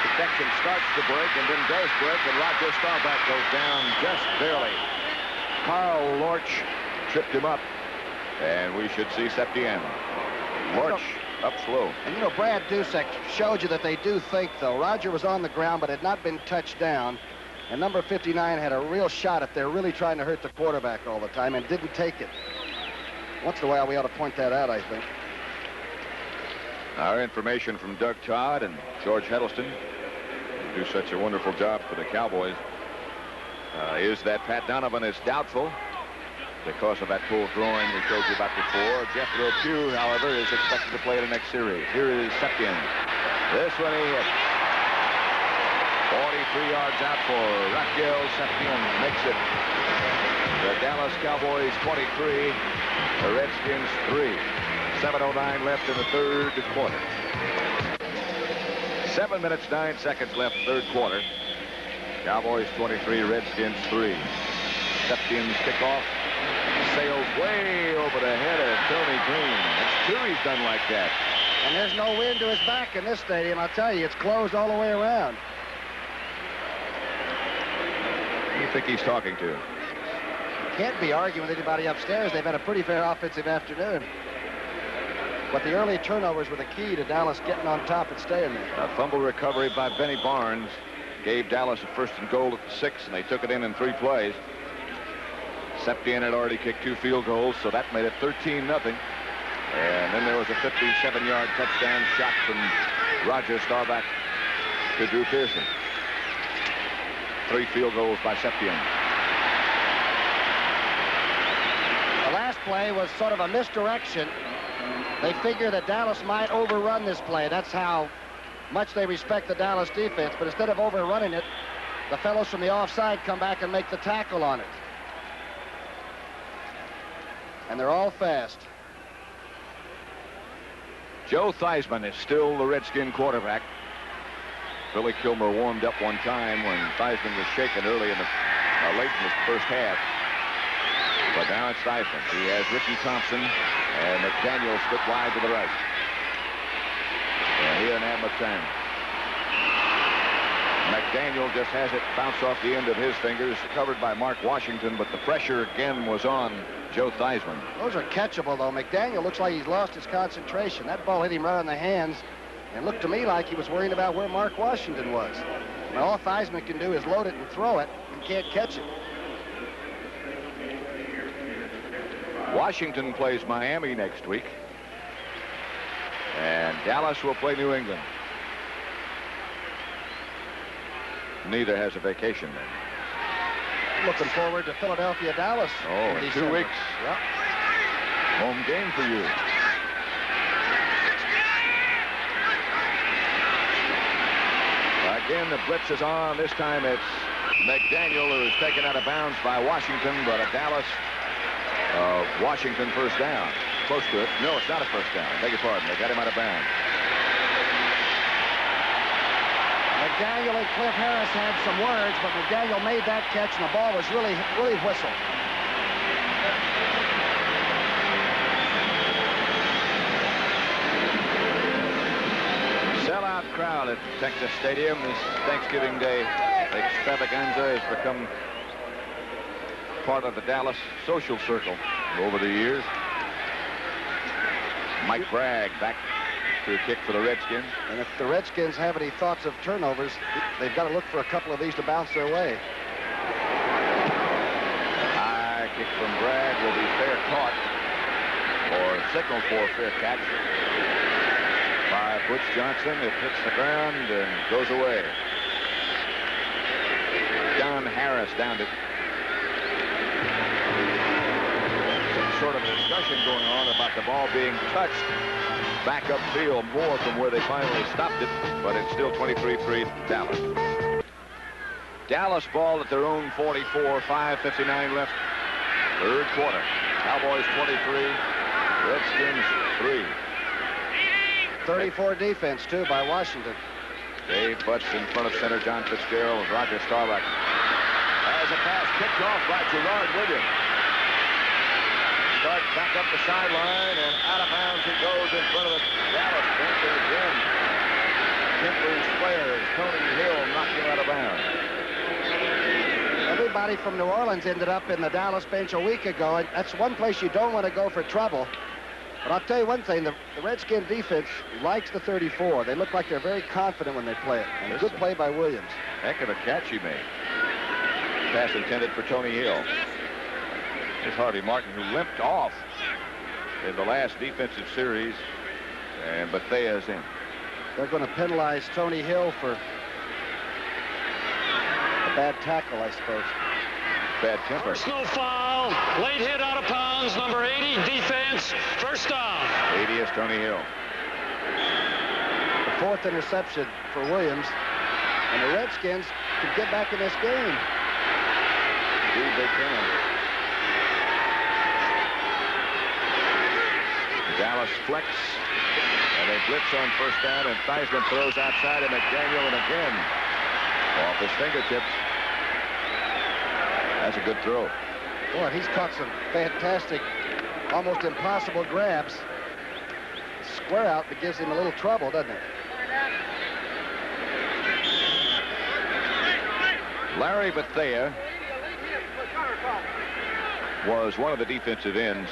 Protection starts to break and then does break, and Roger Staubach goes down just barely. Carl Lorch tripped him up. And we should see Septien march up slow. And you know, Brad Dusek showed you that they do think, though. Roger was on the ground, but had not been touched down. And number 59 had a real shot at there, really trying to hurt the quarterback all the time, and didn't take it. Once in a while, we ought to point that out, I think. Our information from Doug Todd and George Heddleston, who do such a wonderful job for the Cowboys, is that Pat Donovan is doubtful because of that pulled groin we told you about before. Jethro Pugh, however, is expected to play the next series. Here is Septien. This one he hit. 43 yards out for Raquel Septien. Makes it the Dallas Cowboys 23, the Redskins 3. 7:09 left in the third quarter. 7 minutes, 9 seconds left, third quarter. Cowboys 23, Redskins 3. Septien's kickoff sails way over the head of Tony Green. That's two he's done like that. And there's no wind to his back in this stadium. I'll tell you, it's closed all the way around. Who do you think he's talking to? Can't be arguing with anybody upstairs. They've had a pretty fair offensive afternoon. But the early turnovers were the key to Dallas getting on top and staying there. A fumble recovery by Benny Barnes gave Dallas a 1st and goal at the 6, and they took it in 3 plays. Septien had already kicked 2 field goals, so that made it 13-0. And then there was a 57-yard touchdown shot from Roger Staubach to Drew Pearson. 3 field goals by Septien. The last play was sort of a misdirection. They figure that Dallas might overrun this play. That's how much they respect the Dallas defense. But instead of overrunning it, the fellows from the offside come back and make the tackle on it. And they're all fast. Joe Theismann is still the Redskin quarterback. Billy Kilmer warmed up one time when Theismann was shaken early in the late in the first half. But now it's Theismann. He has Ricky Thompson and McDaniel split wide to the right. And he doesn't have much time. McDaniel just has it bounce off the end of his fingers, covered by Mark Washington, but the pressure again was on Joe Theismann. Those are catchable, though. McDaniel looks like he's lost his concentration. That ball hit him right on the hands, and looked to me like he was worrying about where Mark Washington was. Now, all Theismann can do is load it and throw it, and can't catch it. Washington plays Miami next week, and Dallas will play New England. Neither has a vacation then. Looking forward to Philadelphia, Dallas. Oh, in 2 weeks. Yep. Home game for you. Again, the blitz is on. This time it's McDaniel who is taken out of bounds by Washington, but a Dallas Washington first down. Close to it. No, it's not a first down. Beg your pardon. They got him out of bounds. McDaniel and Cliff Harris had some words, but McDaniel made that catch, and the ball was really whistled. Sellout crowd at Texas Stadium this Thanksgiving Day extravaganza has become part of the Dallas social circle over the years. Mike Bragg back to kick for the Redskins. And if the Redskins have any thoughts of turnovers, they've got to look for a couple of these to bounce their way. A high kick from Bragg will be fair caught, or signal for a fair catch by Butch Johnson. It hits the ground and goes away. Don Harris downed it. Some sort of discussion going on about the ball being touched back upfield more from where they finally stopped it, but it's still 23-3 Dallas. Dallas ball at their own 44, 5:59 left, third quarter. Cowboys 23, Redskins 3. 34 defense, too, by Washington. Dave Butts in front of center. John Fitzgerald, Roger Staubach. As a pass kicked off by Gerard Williams. Starts back up the sideline, and out of bounds it goes in front of the Dallas bench, and again, Kemper's players, Tony Hill, knocked him out of bounds. Scotty from New Orleans ended up in the Dallas bench a week ago, and that's one place you don't want to go for trouble. But I'll tell you one thing, the Redskin defense likes the 34. They look like they're very confident when they play it. And a good play by Williams. Heck of a catch he made. Pass intended for Tony Hill. Here's Harvey Martin, who limped off in the last defensive series, and Bethea's in. They're going to penalize Tony Hill for a bad tackle, I suppose. Bad temper. Personal foul, late hit out of bounds, number 80, defense, first down. 80 is Tony Hill. The fourth interception for Williams, and the Redskins can get back in this game. Indeed, they can. Dallas flex, and they blitz on first down, and Theismann throws outside, and McDaniel, and again, off his fingertips. That's a good throw. Boy, he's caught some fantastic, almost impossible grabs. Square out that gives him a little trouble, doesn't it? Larry Bethea was one of the defensive ends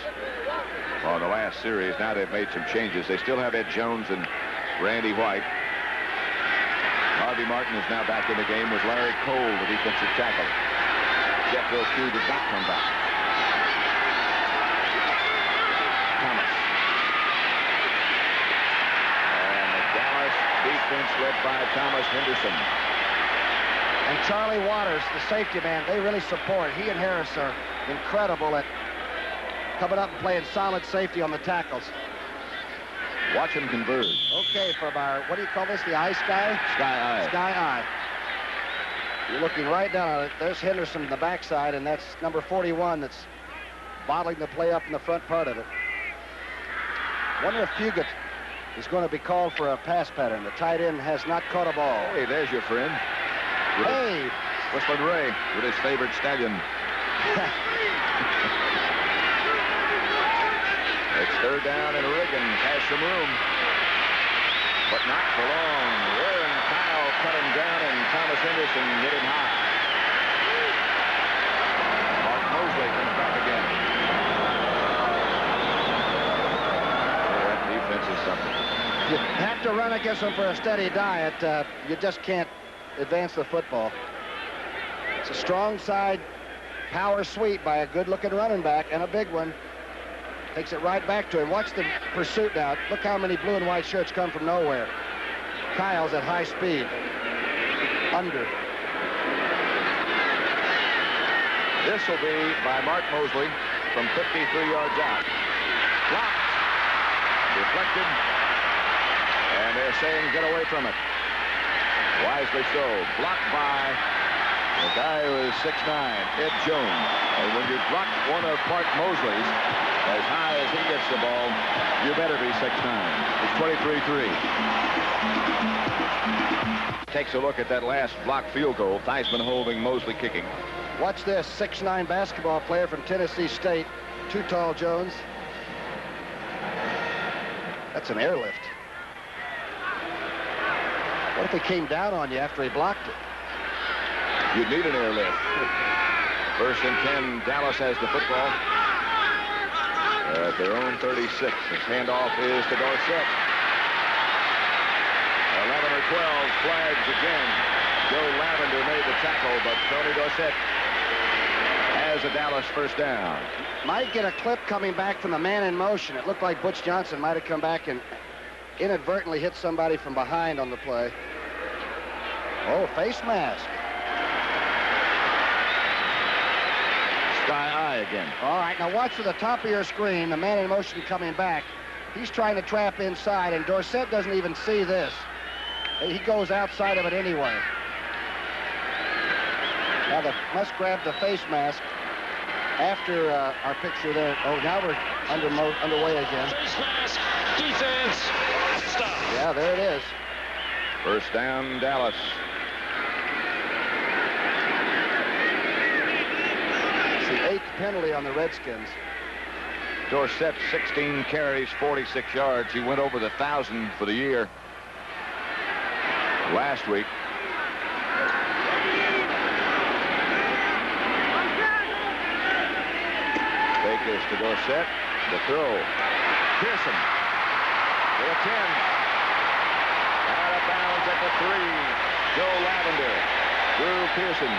on the last series. Now they've made some changes. They still have Ed Jones and Randy White. Harvey Martin is now back in the game with Larry Cole, the defensive tackle. Jeff Wilsky did not come back. Thomas. And the Dallas defense led by Thomas Henderson. And Charlie Waters, the safety man, they really support. He and Harris are incredible at coming up and playing solid safety on the tackles. Watch him converge. Okay, from our, what do you call this, the eye sky? Sky eye. Sky eye. You're looking right down on it. There's Henderson in the backside, and that's number 41 that's bottling the play up in the front part of it. Wonder if Fugate is going to be called for a pass pattern. The tight end has not caught a ball. Hey, there's your friend. Hey! Whistling Ray with his favorite stallion. It's third down, and Reagan has some room, but not for long. Warren Kyle cut him down, and Thomas Henderson hit him high. Mark Mosley comes back again. That defense is something. You have to run against them for a steady diet. You just can't advance the football. It's a strong side power sweep by a good-looking running back, and a big one. Takes it right back to him. Watch the pursuit now. Look how many blue and white shirts come from nowhere. Kyle's at high speed. Under. This will be by Mark Mosley from 53 yards out. Blocked. Deflected. And they're saying get away from it. Wisely so. Blocked by the guy who is 6'9", Ed Jones. And when you block one of Mark Mosley's as high as he gets the ball, you better be 6'9". It's 23-3. Takes a look at that last block field goal. Theismann holding, Mosley kicking. Watch this 6'9" basketball player from Tennessee State. Too tall, Jones. That's an airlift. What if he came down on you after he blocked it? You'd need an airlift. First and 10, Dallas has the football at their own 36. His handoff is to Dorsett. 11 or 12 flags again. Joe Lavender made the tackle, but Tony Dorsett has a Dallas first down. Might get a clip coming back from the man in motion. It looked like Butch Johnson might have come back and inadvertently hit somebody from behind on the play. Oh, face mask. Sky eye again. All right, now watch to the top of your screen, the man in motion coming back. He's trying to trap inside, and Dorsett doesn't even see this. He goes outside of it anyway. Now they must grab the face mask after our picture there. Oh, now we're underway again. Face mask, defense, stop. Yeah, there it is. First down, Dallas. It's the 8th penalty on the Redskins. Dorsett, 16 carries, 46 yards. He went over the 1,000 for the year last week. is to Dorsett. The throw. Pearson to the 10. Out of bounds at the 3. Joe Lavender. Drew Pearson.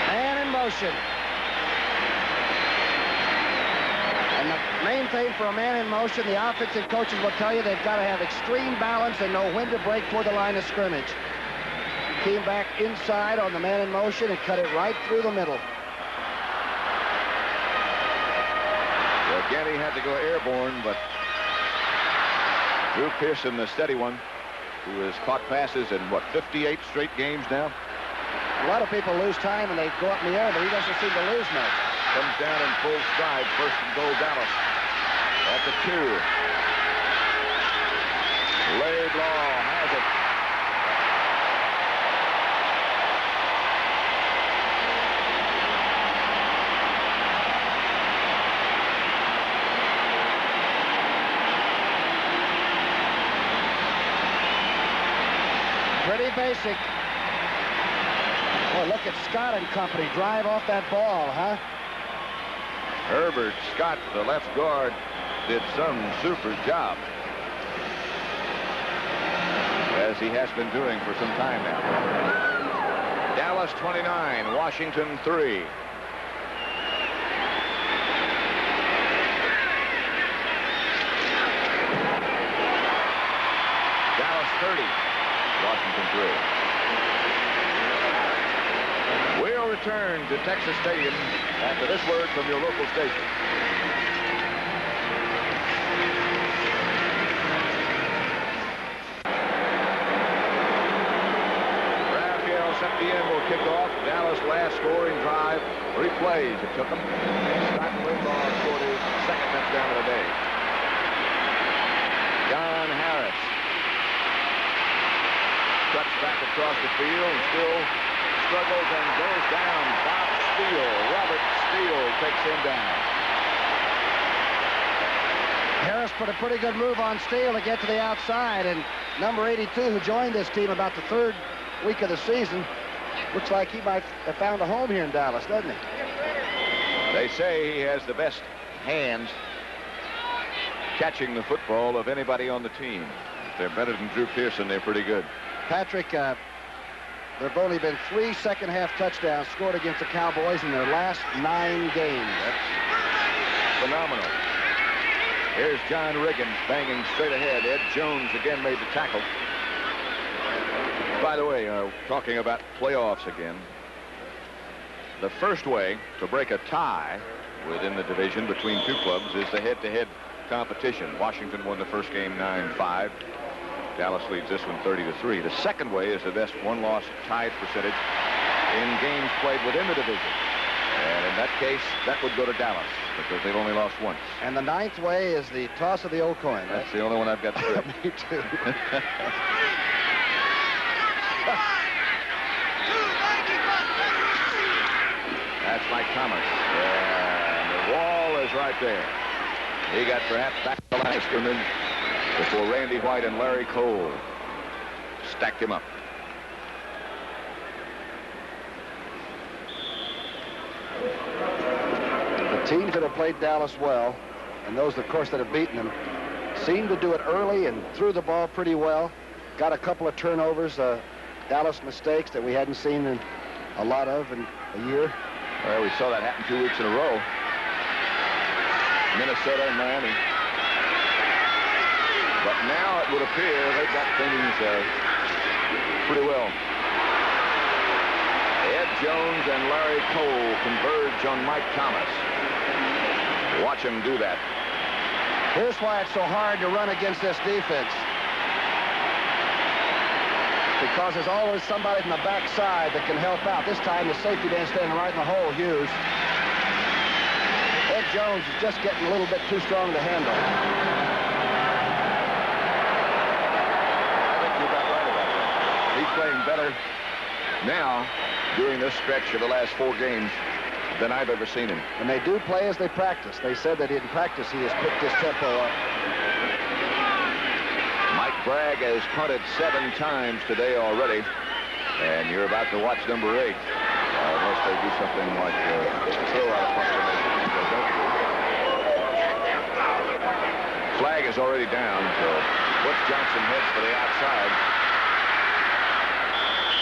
Man in motion. And the main thing for a man in motion, the offensive coaches will tell you they've got to have extreme balance and know when to break toward the line of scrimmage. Came back inside on the man in motion and cut it right through the middle. Well, Getty had to go airborne, but Drew Pearson, the steady one, who has caught passes in, what, 58 straight games now? A lot of people lose time and they go up in the air, but he doesn't seem to lose much. Comes down in full stride. First and goal, Dallas. At the 2. Laidlaw has it. Pretty basic. Boy, look at Scott and company drive off that ball, huh? Herbert Scott, the left guard, did some super job, as he has been doing for some time now. Dallas 29, Washington 3. Dallas 30, Washington 3. We'll return to Texas Stadium after this word from your local station. Raphael Septien will kick off. Dallas' last scoring drive. 3 plays it took them. Scott Laidlaw scored his second touchdown of the day. John Harris cuts back across the field and still struggles and goes down. Bob Steele, Robert Steele takes him down. Harris put a pretty good move on Steele to get to the outside, and number 82, who joined this team about the 3rd week of the season, looks like he might have found a home here in Dallas, doesn't he? They say he has the best hands catching the football of anybody on the team. If they're better than Drew Pearson, they're pretty good. Patrick, there have only been 3 second-half touchdowns scored against the Cowboys in their last 9 games. That's phenomenal. Here's John Riggins banging straight ahead. Ed Jones again made the tackle. By the way, talking about playoffs again, the first way to break a tie within the division between 2 clubs is the head-to-head competition. Washington won the first game 9-5. Dallas leads this one 30-3. The second way is the best one-loss tied percentage in games played within the division. And in that case, that would go to Dallas because they've only lost once. And the 9th way is the toss of the old coin. Right? That's the only one I've got straight. Me too. That's Mike Thomas. And the wall is right there. He got perhaps back to the line of scrimmage before Randy White and Larry Cole stacked him up. The teams that have played Dallas well, and those, of course, that have beaten them, seem to do it early and threw the ball pretty well. Got a couple of turnovers, Dallas mistakes that we hadn't seen in a lot of in a year. Well, we saw that happen 2 weeks in a row. Minnesota and Miami. But now it would appear they've got things pretty well. Ed Jones and Larry Cole converge on Mike Thomas. Watch him do that. Here's why it's so hard to run against this defense. Because there's always somebody from the backside that can help out. This time the safety man standing right in the hole, Hughes. Ed Jones is just getting a little bit too strong to handle. I think you're about right about that. He's playing better now during this stretch of the last 4 games than I've ever seen him. And they do play as they practice. They said that in practice he has picked his tempo up. Mike Bragg has punted 7 times today already. And you're about to watch number 8. Unless they do something like throw out a punt formation. They don't do. Flag is already down. So Butch Johnson heads for the outside.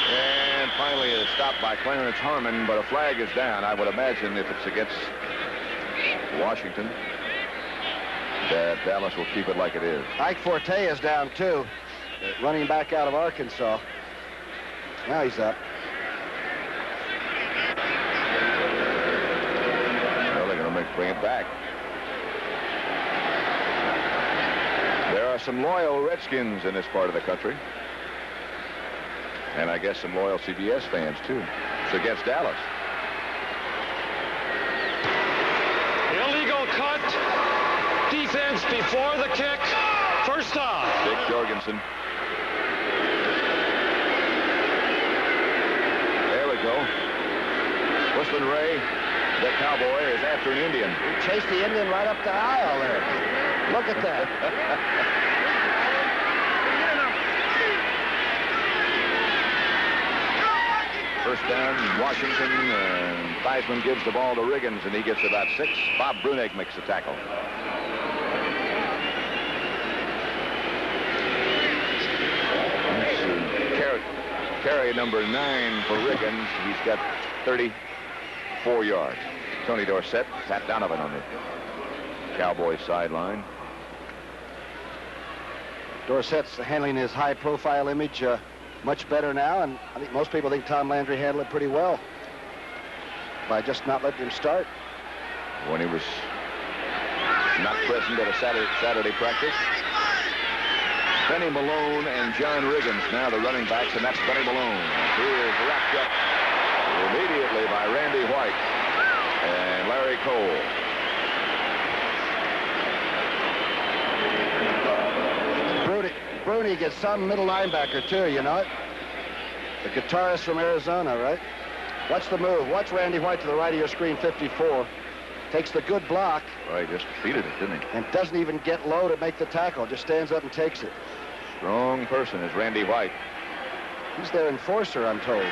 And finally is stopped by Clarence Harmon, but a flag is down. I would imagine if it's against Washington, that Dallas will keep it like it is. Ike Forte is down, too. Running back out of Arkansas. Now he's up. Well, they're going to bring it back. There are some loyal Redskins in this part of the country. And I guess some loyal CBS fans, too. It's against Dallas. Illegal cut. Defense before the kick. First down. Dick Jorgensen. There we go. Whistling Ray, the cowboy, is after an Indian. He chased the Indian right up the aisle there. Look at that. First down, Washington, and Theismann gives the ball to Riggins, and he gets about 6. Bob Brunig makes the tackle. Carry number 9 for Riggins. He's got 34 yards. Tony Dorsett, Pat Donovan on the Cowboys sideline. Dorsett's handling his high-profile image much better now, and I think most people think Tom Landry handled it pretty well by just not letting him start. When he was not present at a Saturday practice. Benny Malone and John Riggins, now the running backs, and that's Benny Malone. He is wrapped up immediately by Randy White and Larry Cole. Bruni gets some middle linebacker, too, you know it? The guitarist from Arizona, right? Watch the move. Watch Randy White to the right of your screen, 54. Takes the good block. Well, he just defeated it, didn't he? And doesn't even get low to make the tackle. Just stands up and takes it. Strong person is Randy White. He's their enforcer, I'm told.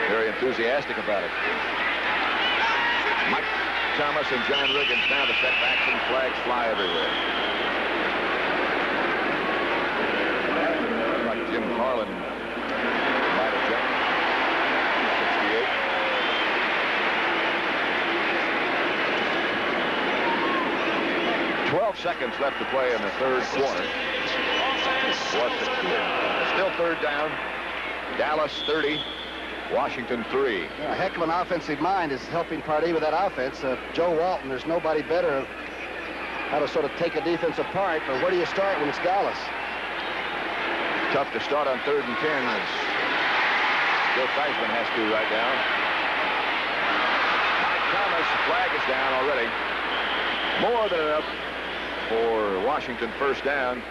Very enthusiastic about it. Mike Thomas and John Riggins now the setbacks, and flags fly everywhere. Like Jim Carlin might have jumped. 68. 12 seconds left to play in the third quarter. Still third down. Dallas 30, Washington 3. A heck of an offensive mind is helping Pardee with that offense. Joe Walton, there's nobody better how to sort of take a defense apart, but where do you start when it's Dallas? Tough to start on 3rd and 10. Bill Theismann has to right now. Mike Thomas, the flag is down already. More than enough for Washington first down,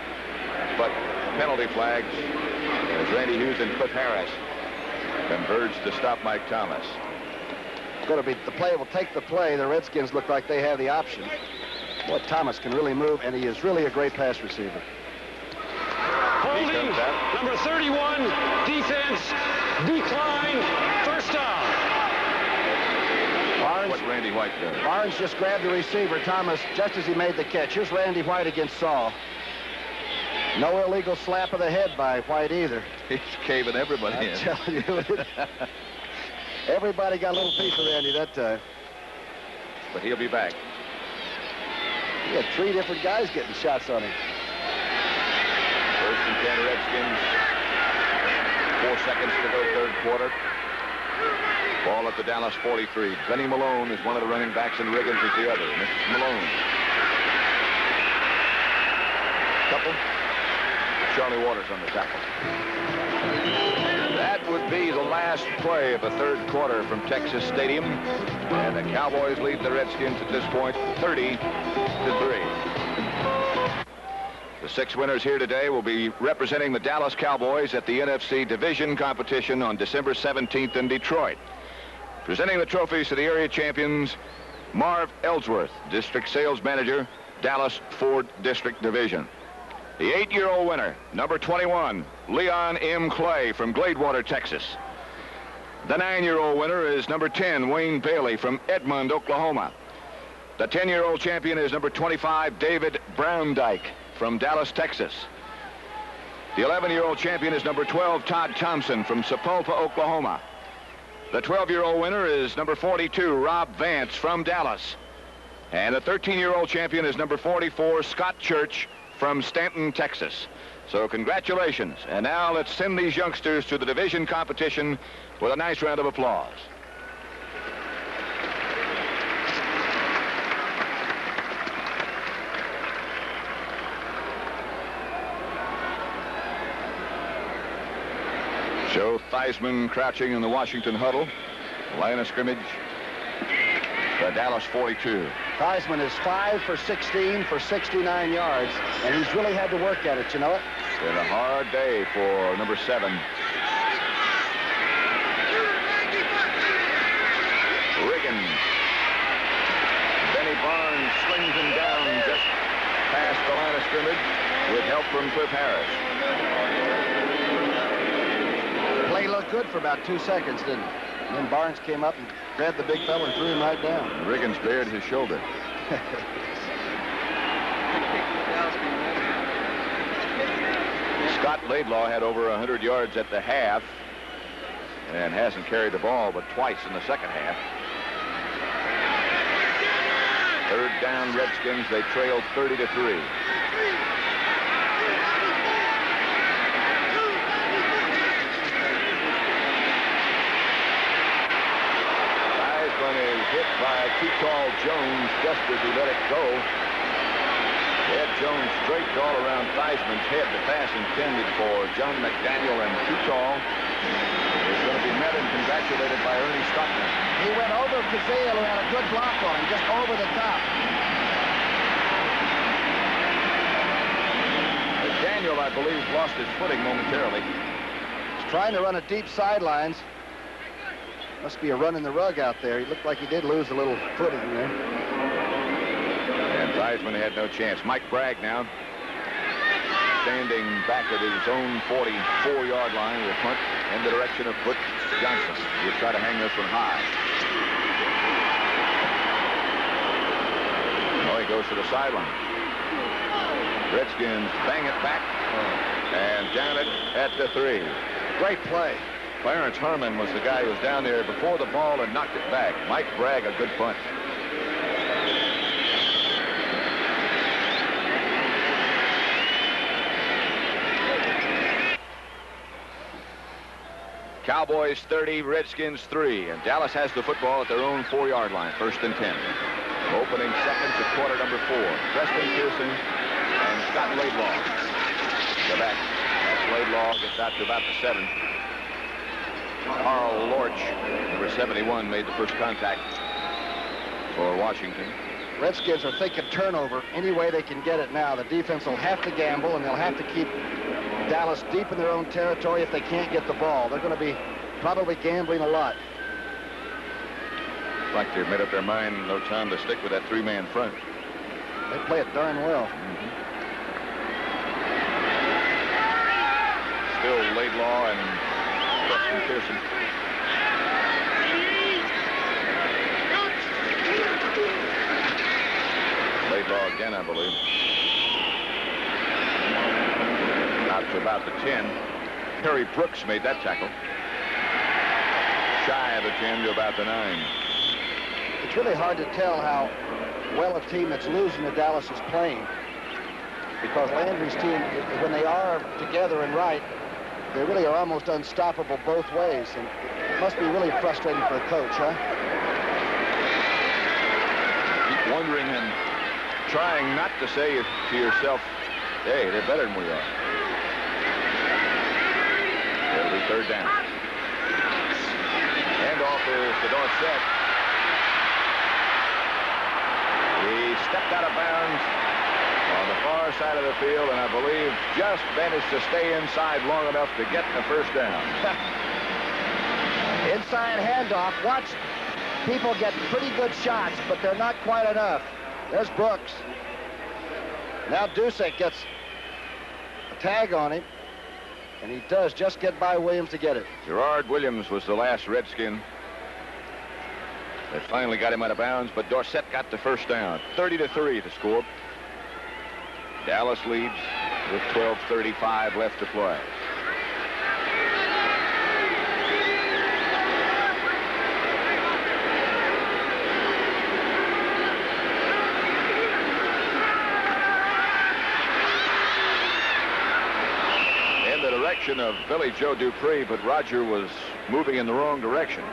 but penalty flags as Randy Hughes and Cliff Harris converge to stop Mike Thomas. It's going to be the play will take the play. The Redskins look like they have the option. Boy, Thomas can really move, and he is really a great pass receiver. Holding, number 31, defense, decline, first down. What Randy White does. Barnes just grabbed the receiver, Thomas, just as he made the catch. Here's Randy White against Saul. No illegal slap of the head by White either. He's caving everybody in. I'm telling you. Everybody got a little piece of Randy that time. But he'll be back. He had 3 different guys getting shots on him. 1st and 10 Redskins. 4 seconds to go, third quarter. Ball at the Dallas 43. Benny Malone is one of the running backs, and Riggins is the other. Mrs. Malone. Couple. Charlie Waters on the tackle. That would be the last play of the third quarter from Texas Stadium. And the Cowboys lead the Redskins at this point 30-3. The 6 winners here today will be representing the Dallas Cowboys at the NFC Division competition on December 17th in Detroit. Presenting the trophies to the area champions, Marv Ellsworth, District Sales Manager, Dallas Ford District Division. The 8-year-old winner, number 21, Leon M. Clay from Gladewater, Texas. The 9-year-old winner is number 10, Wayne Bailey from Edmond, Oklahoma. The 10-year-old champion is number 25, David Browndyke from Dallas, Texas. The 11-year-old champion is number 12, Todd Thompson from Sapulpa, Oklahoma. The 12-year-old winner is number 42, Rob Vance from Dallas. And the 13-year-old champion is number 44, Scott Church from Stanton, Texas. So congratulations. And now let's send these youngsters to the division competition with a nice round of applause. Joe Theismann crouching in the Washington huddle. Line of scrimmage, the Dallas 42. Theismann is 5 for 16 for 69 yards, and he's really had to work at it, you know it? It's been a hard day for number 7. Riggin. Benny Barnes slings him down just past the line of scrimmage with help from Cliff Harris. Play looked good for about 2 seconds, didn't it? And then Barnes came up and grabbed the big fella and threw him right down. Riggins bared his shoulder. Scott Laidlaw had over 100 yards at the half and hasn't carried the ball but twice in the second half. 3rd down, Redskins. They trailed 30-3. Is hit by too tall Jones just as he let it go. Ed Jones draped all around Theismann's head. The pass intended for John McDaniel, and too tall is going to be met and congratulated by Ernie Stockman. He went over Kazale, who had a good block on him, just over the top. McDaniel, I believe, lost his footing momentarily. He's trying to run a deep sidelines. Must be a run in the rug out there. He looked like he did lose a little footing there. And Theismann had no chance. Mike Bragg now standing back at his own 44-yard line with punt in the direction of Butch Johnson. He'll try to hang this one high. Oh, he goes to the sideline. Redskins bang it back and down it at the 3. Great play. Clarence Herman was the guy who was down there before the ball and knocked it back. Mike Bragg, a good punt. Cowboys 30, Redskins 3, and Dallas has the football at their own 4-yard line, 1st and 10. Opening seconds at quarter number 4. Preston Pearson and Scott Laidlaw. Go back. That's Laidlaw, gets out to about the 7. Carl Lorch, number 71, made the first contact for Washington. Redskins are thinking turnover any way they can get it now. The defense will have to gamble, and they'll have to keep Dallas deep in their own territory if they can't get the ball. They're going to be probably gambling a lot. Like they've made up their mind, no time to stick with that 3-man front. They play it darn well. Still Laidlaw and Preston Pearson. Laidlaw again, I believe. Out to about the 10. Harry Brooks made that tackle. Shy of the 10 to about the 9. It's really hard to tell how well a team that's losing to Dallas is playing, because Landry's team, when they are together and right, they really are almost unstoppable both ways, and it must be really frustrating for a coach, huh? Keep wondering and trying not to say to yourself, hey, they're better than we are. It'll be 3rd down. Handoff is to Dorsett. He stepped out of bounds on the far side of the field, and I believe just managed to stay inside long enough to get the 1st down. Inside handoff. Watch people get pretty good shots, but they're not quite enough. There's Brooks. Now Dusek gets tag on him, and he does just get by Williams to get it. Gerard Williams was the last Redskin that finally got him out of bounds, but Dorsett got the first down. 30-3 the score. Dallas leads with 12:35 left to play. In the direction of Billy Joe Dupree, but Roger was moving in the wrong direction.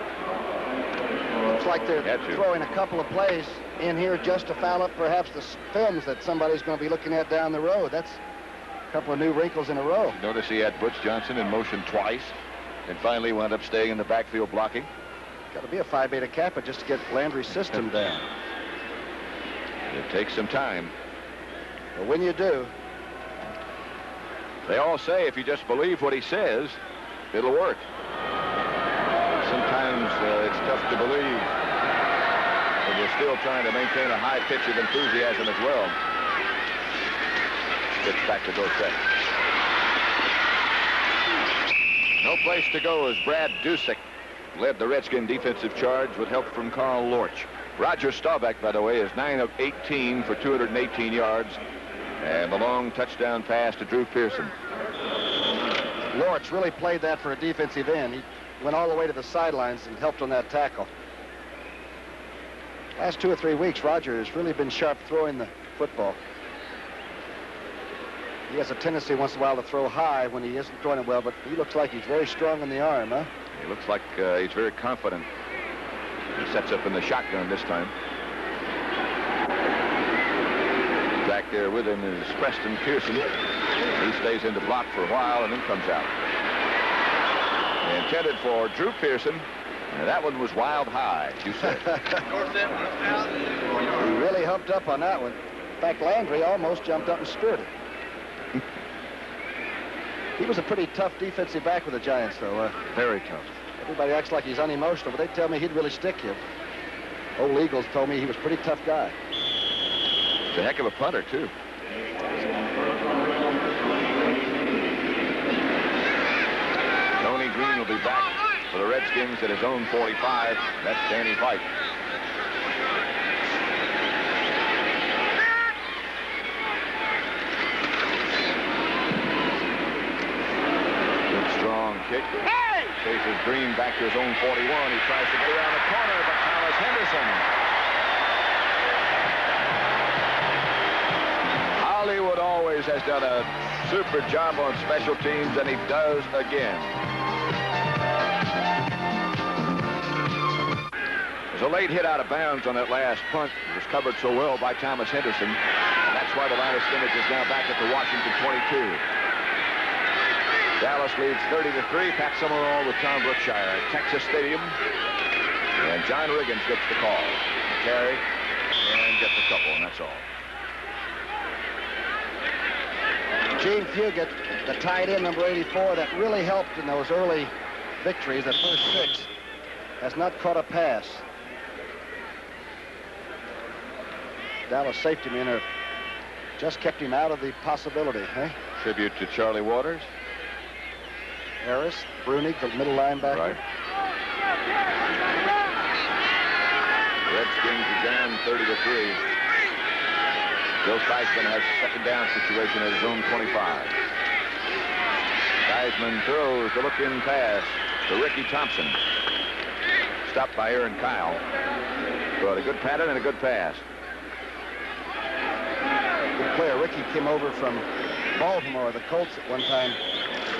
Looks like they're throwing a couple of plays in here just to foul up perhaps the films that somebody's going to be looking at down the road. That's a couple of new wrinkles in a row. Notice he had Butch Johnson in motion twice and finally wound up staying in the backfield blocking. Got to be a Phi Beta Kappa just to get Landry's system down. It takes some time. But when you do, they all say if you just believe what he says, it'll work. Sometimes it's tough to believe, but we're still trying to maintain a high pitch of enthusiasm as well. Gets back to Dorsett. No place to go as Brad Dusick led the Redskin defensive charge with help from Carl Lorch. Roger Staubach, by the way, is 9 of 18 for 218 yards, and the long touchdown pass to Drew Pearson. Lorch really played that for a defensive end. He went all the way to the sidelines and helped on that tackle. Last 2 or 3 weeks, Roger has really been sharp throwing the football. He has a tendency once in a while to throw high when he isn't throwing it well, but he looks like he's very strong in the arm, huh? He looks like he's very confident. He sets up in the shotgun this time. Back there with him is Preston Pearson. He stays in the block for a while and then comes out. Intended for Drew Pearson. And that one was wild high, you said. He really humped up on that one. In fact, Landry almost jumped up and speared it. He was a pretty tough defensive back with the Giants, though. Very tough. Everybody acts like he's unemotional, but they tell me he'd really stick you. Old Eagles told me he was a pretty tough guy. He's a heck of a punter, too. Tony Green will be back for the Redskins at his own 45. That's Danny White. Good strong kick. Chases Green back to his own 41. He tries to get around the corner, but Thomas Henderson. Hollywood always has done a super job on special teams, and he does again. There's a late hit out of bounds on that last punt. It was covered so well by Thomas Henderson. And that's why the line of scrimmage is now back at the Washington 22. Dallas leads 30-3. Pat Summerall with Tom Brookshire at Texas Stadium. And John Riggins gets the call. Carry and gets a couple, and that's all. Gene Fugit, the tight end, number 84, that really helped in those early victories, the first 6, has not caught a pass. Dallas safety men have just kept him out of the possibility, eh? Tribute to Charlie Waters. Harris, Brunig, the middle linebacker. Right. Redskins are down 30-3. Bill Theismann has a second down situation at his own 25. Theismann throws the look-in pass to Ricky Thompson. Stopped by Aaron Kyle. But a good pattern and a good pass. Good player. Ricky came over from Baltimore, the Colts, at one time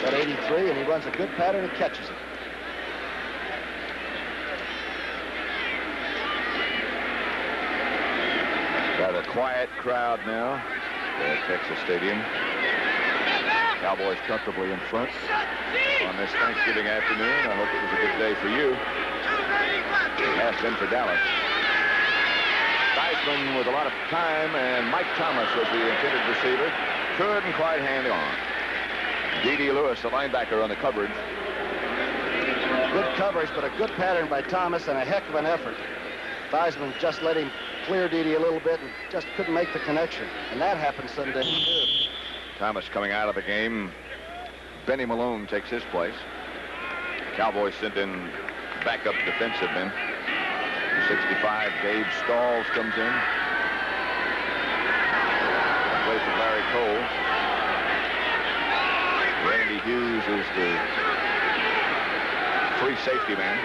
at 83, and he runs a good pattern and catches it. Got a quiet crowd now at Texas Stadium. Cowboys comfortably in front on this Thanksgiving afternoon. I hope it was a good day for you. It has been for Dallas. Theismann with a lot of time, and Mike Thomas was the intended receiver. Couldn't quite hang on. D.D. Lewis, the linebacker, on the coverage. Good coverage, but a good pattern by Thomas and a heck of an effort. Theismann just let him clear D.D. a little bit and just couldn't make the connection. And that happened Sunday, too. Thomas coming out of the game. Benny Malone takes his place. Cowboys sent in backup defensive men. 65, Dave Stalls comes in. In place of Larry Cole. Randy Hughes is the free safety man.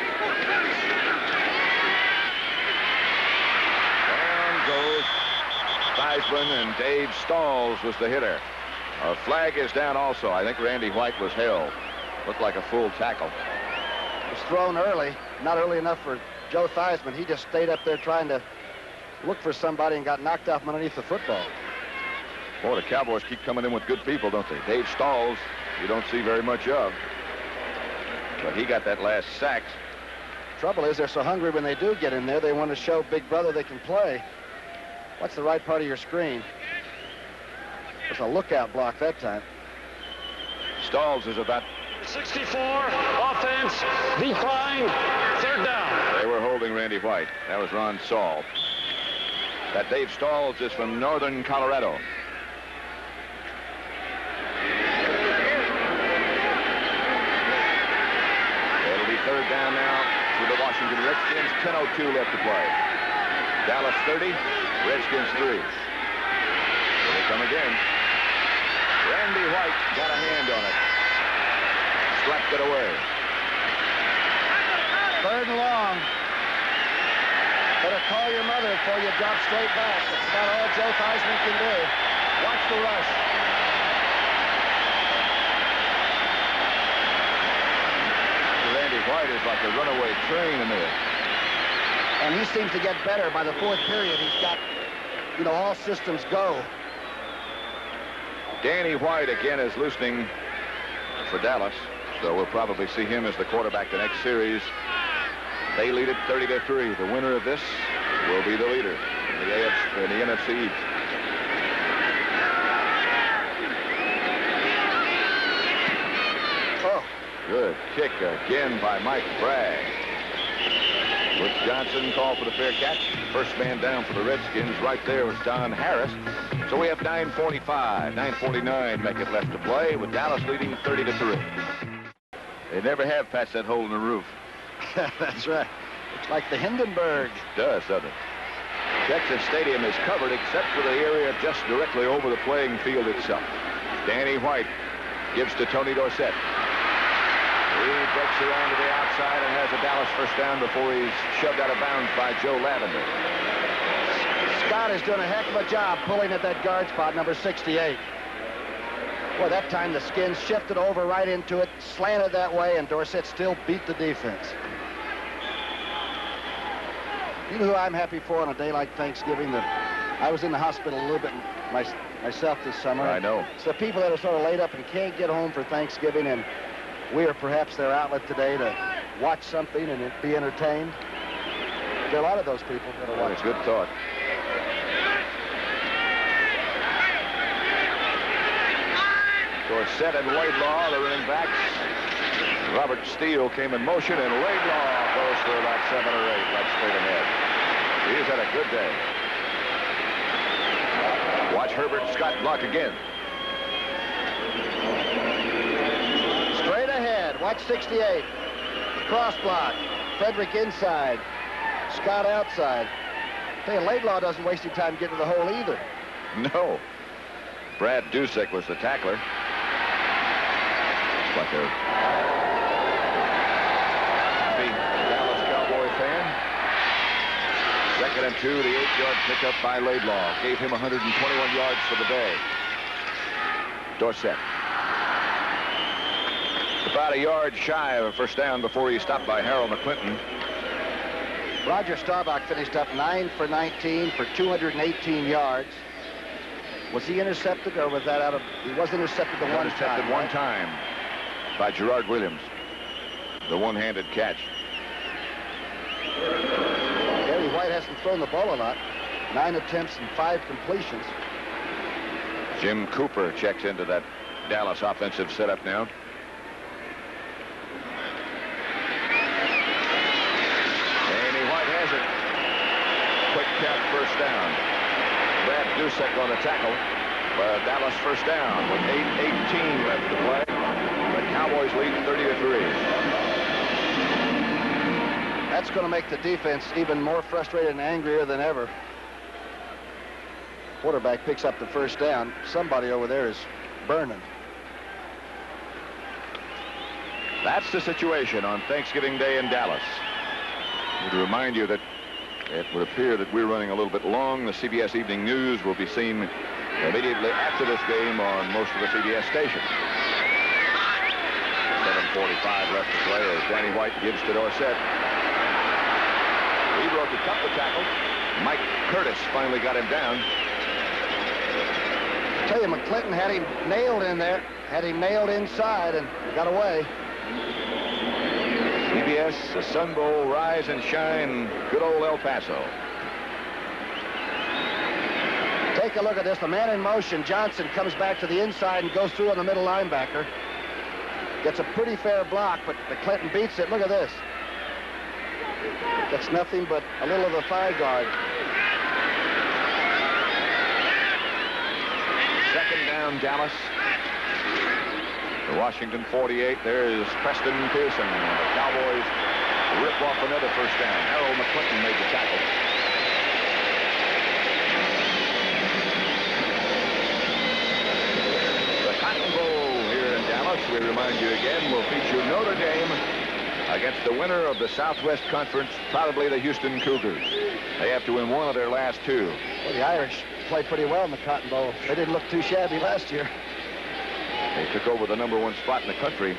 Down goes Theismann, and Dave Stalls was the hitter. A flag is down also. I think Randy White was held. Looked like a full tackle. It was thrown early, not early enough for Joe Theismann. He just stayed up there trying to look for somebody and got knocked off from underneath the football. Boy, the Cowboys keep coming in with good people, don't they? Dave Stalls, you don't see very much of. But he got that last sack. Trouble is, they're so hungry when they do get in there, they want to show Big Brother they can play. What's the right part of your screen? It's a lookout block that time. Stalls is about 64, offense, decline, third down. They were holding Randy White. That was Ron Saul. That Dave Stalls is from northern Colorado. It'll be third down now to the Washington Redskins. 10:02 left to play. Dallas 30, Redskins 3. Here they come again. Randy White got a hand on it. Slapped it away. Third and long. Better call your mother before you drop straight back. That's about all Joe Theismann can do. Watch the rush. Randy White is like a runaway train in there. And he seems to get better by the fourth period. He's got, you know, all systems go. Danny White again is loosening for Dallas, so we'll probably see him as the quarterback the next series. They lead it 30-3. The winner of this will be the leader in the NFC East. Oh. Good kick again by Mike Bragg. Butch Johnson called for the fair catch. First man down for the Redskins. Right there was Don Harris. So we have 9:45, 9:49 make it left to play, with Dallas leading 30-3. They never have patched that hole in the roof. That's right. It's like the Hindenburg. It does, doesn't it? Texas Stadium is covered except for the area just directly over the playing field itself. Danny White gives to Tony Dorsett. He breaks around to the outside and has a Dallas first down before he's shoved out of bounds by Joe Lavender. Scott is doing a heck of a job pulling at that guard spot, number 68. Boy, that time the Skins shifted over right into it, slanted that way, and Dorsett still beat the defense. You know who I'm happy for on a day like Thanksgiving? I was in the hospital a little bit myself this summer. I know. It's the people that are sort of laid up and can't get home for Thanksgiving, and we are perhaps their outlet today to watch something and be entertained. There are a lot of those people that are watching. Good thought. Dorsett and Laidlaw, the running backs. Robert Steele came in motion, and Laidlaw goes for about 7 or 8, right straight ahead. He's had a good day. Watch Herbert Scott block again. Straight ahead. Watch 68. Cross block. Frederick inside. Scott outside. Hey, Laidlaw doesn't waste any time getting to the hole either. No. Brad Dusek was the tackler. It's like a happy Dallas Cowboy fan. 2nd and 2, the 8-yard pickup by Laidlaw. Gave him 121 yards for the day. Dorsett. About a yard shy of a first down before he stopped by Harold McClinton. Roger Staubach finished up 9 for 19 for 218 yards. Was he intercepted, or was that out of... He was intercepted the one time. Intercepted one time by Gerard Williams. The one-handed catch. Gary White hasn't thrown the ball a lot. 9 attempts and 5 completions. Jim Cooper checks into that Dallas offensive setup now. Danny White has it. Quick count, first down. Brad Dusek on the tackle. Dallas first down with 8:18 left to play. The Cowboys lead 30-3. That's going to make the defense even more frustrated and angrier than ever. Quarterback picks up the first down. Somebody over there is burning. That's the situation on Thanksgiving Day in Dallas. To remind you that it would appear that we're running a little bit long. The CBS Evening News will be seen immediately after this game on most of the CBS stations. 7:45 left to play as Danny White gives to Dorsett. He broke a couple of tackles. Mike Curtis finally got him down. I tell you, McClinton had him nailed in there, had him nailed inside, and got away. CBS, the Sun Bowl, rise and shine, good old El Paso. Take a look at this. The man in motion, Johnson, comes back to the inside and goes through on the middle linebacker. Gets a pretty fair block, but McClinton beats it. Look at this. That's nothing but a little of a thigh guard. Second down, Dallas. The Washington 48. There is Preston Pearson. The Cowboys rip off another first down. Harold McClinton made the tackle. The Cotton Bowl here in Dallas, we remind you again, will feature Notre Dame against the winner of the Southwest Conference, probably the Houston Cougars. They have to win one of their last two. Well, the Irish played pretty well in the Cotton Bowl. They didn't look too shabby last year. They took over the #1 spot in the country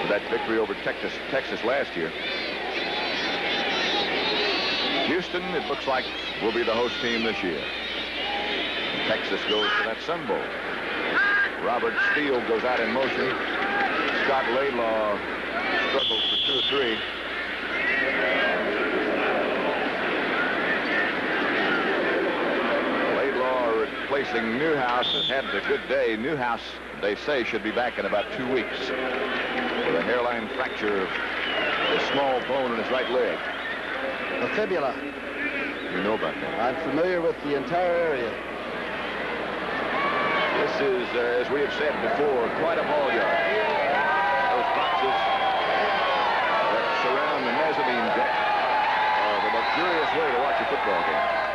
with that victory over Texas last year. Houston, it looks like, will be the host team this year. Texas goes to that Sun Bowl. Robert Steele goes out in motion. Scott Laidlaw struggles for 2 or 3. Replacing Newhouse has had a good day. Newhouse, they say, should be back in about 2 weeks with a hairline fracture of a small bone in his right leg. The fibula. You know about that? I'm familiar with the entire area. This is, as we have said before, quite a ball yard. Those boxes that surround the mezzanine deck are the luxurious way to watch a football game.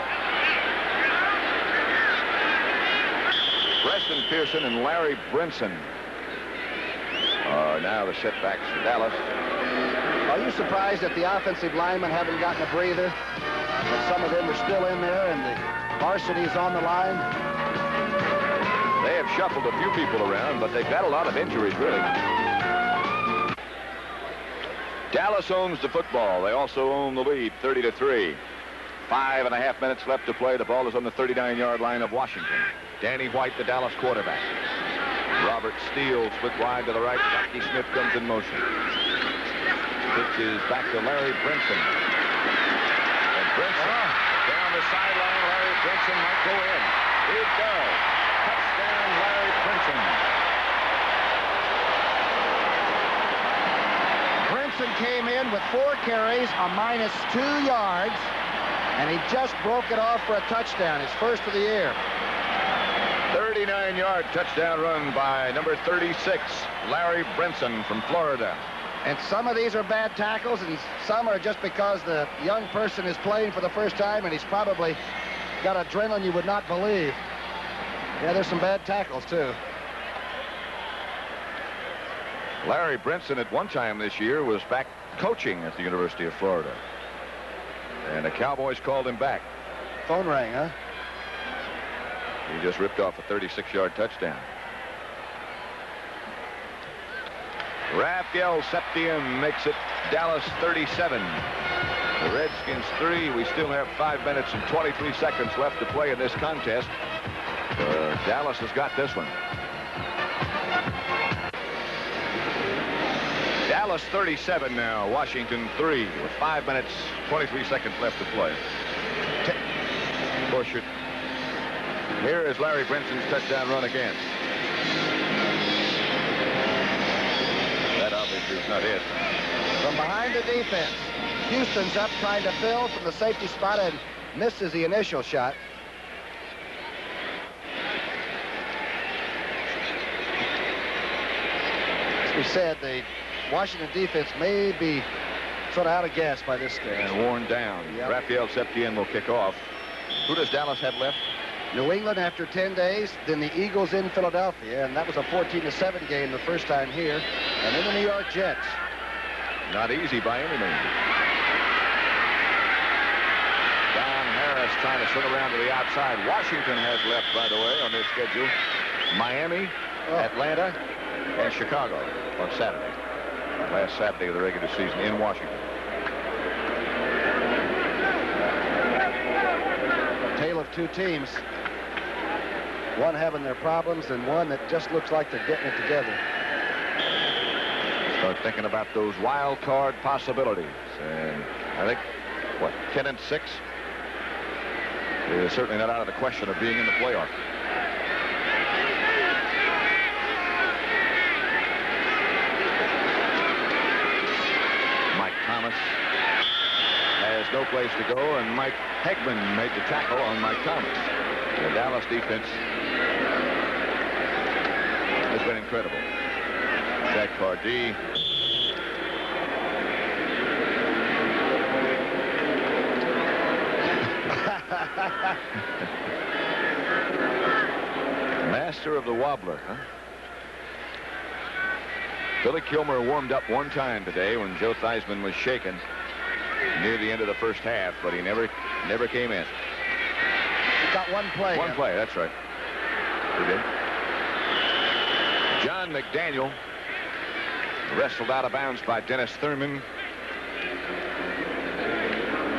Preston Pearson and Larry Brinson are now the setbacks for Dallas. Are you surprised that the offensive linemen haven't gotten a breather? That some of them are still in there and the varsity is on the line? They have shuffled a few people around, but they've got a lot of injuries, really. Dallas owns the football. They also own the lead, 30-3. 5.5 minutes left to play. The ball is on the 39-yard line of Washington. Danny White, the Dallas quarterback. Robert Steele split wide to the right. Rocky Smith comes in motion. Pitch is back to Larry Brinson. And Brinson down the sideline. Larry Brinson might go in. It does. Touchdown, Larry Brinson. Brinson came in with 4 carries, a -2 yards, and he just broke it off for a touchdown, his first of the year. 39-yard touchdown run by number 36, Larry Brinson from Florida. And some of these are bad tackles, and some are just because the young person is playing for the first time, and he's probably got adrenaline you would not believe. Yeah, there's some bad tackles, too. Larry Brinson at one time this year was back coaching at the University of Florida. And the Cowboys called him back. Phone rang, huh? He just ripped off a 36-yard touchdown. Raphael Septien makes it Dallas 37. The Redskins 3. We still have 5 minutes and 23 seconds left to play in this contest. Dallas has got this one. Dallas 37 now, Washington 3 with 5 minutes, 23 seconds left to play. Push it. Here is Larry Brinson's touchdown run again. That obviously is not it. From behind the defense, Houston's up trying to fill from the safety spot and misses the initial shot. As we said, the Washington defense may be sort of out of gas by this stage. And worn down. Yep. Raphael Septien will kick off. Who does Dallas have left? New England after 10 days, then the Eagles in Philadelphia, and that was a 14-7 game the first time here, and then the New York Jets. Not easy by any means. Don Harris trying to swing around to the outside. Washington has left, by the way, on their schedule. Miami, Atlanta, and Chicago on Saturday. Last Saturday of the regular season in Washington. A tale of two teams. One having their problems and one that just looks like they're getting it together. Start thinking about those wild card possibilities. And I think, 10-6 is certainly not out of the question of being in the playoff. Mike Thomas has no place to go, and Mike Hegman made the tackle on Mike Thomas. The Dallas defense has been incredible. Jack Pardee. Master of the wobbler, huh? Billy Kilmer warmed up one time today when Joe Theismann was shaken near the end of the first half, but he never came in. He got one play. One play, that's right. He did. John McDaniel wrestled out of bounds by Dennis Thurman.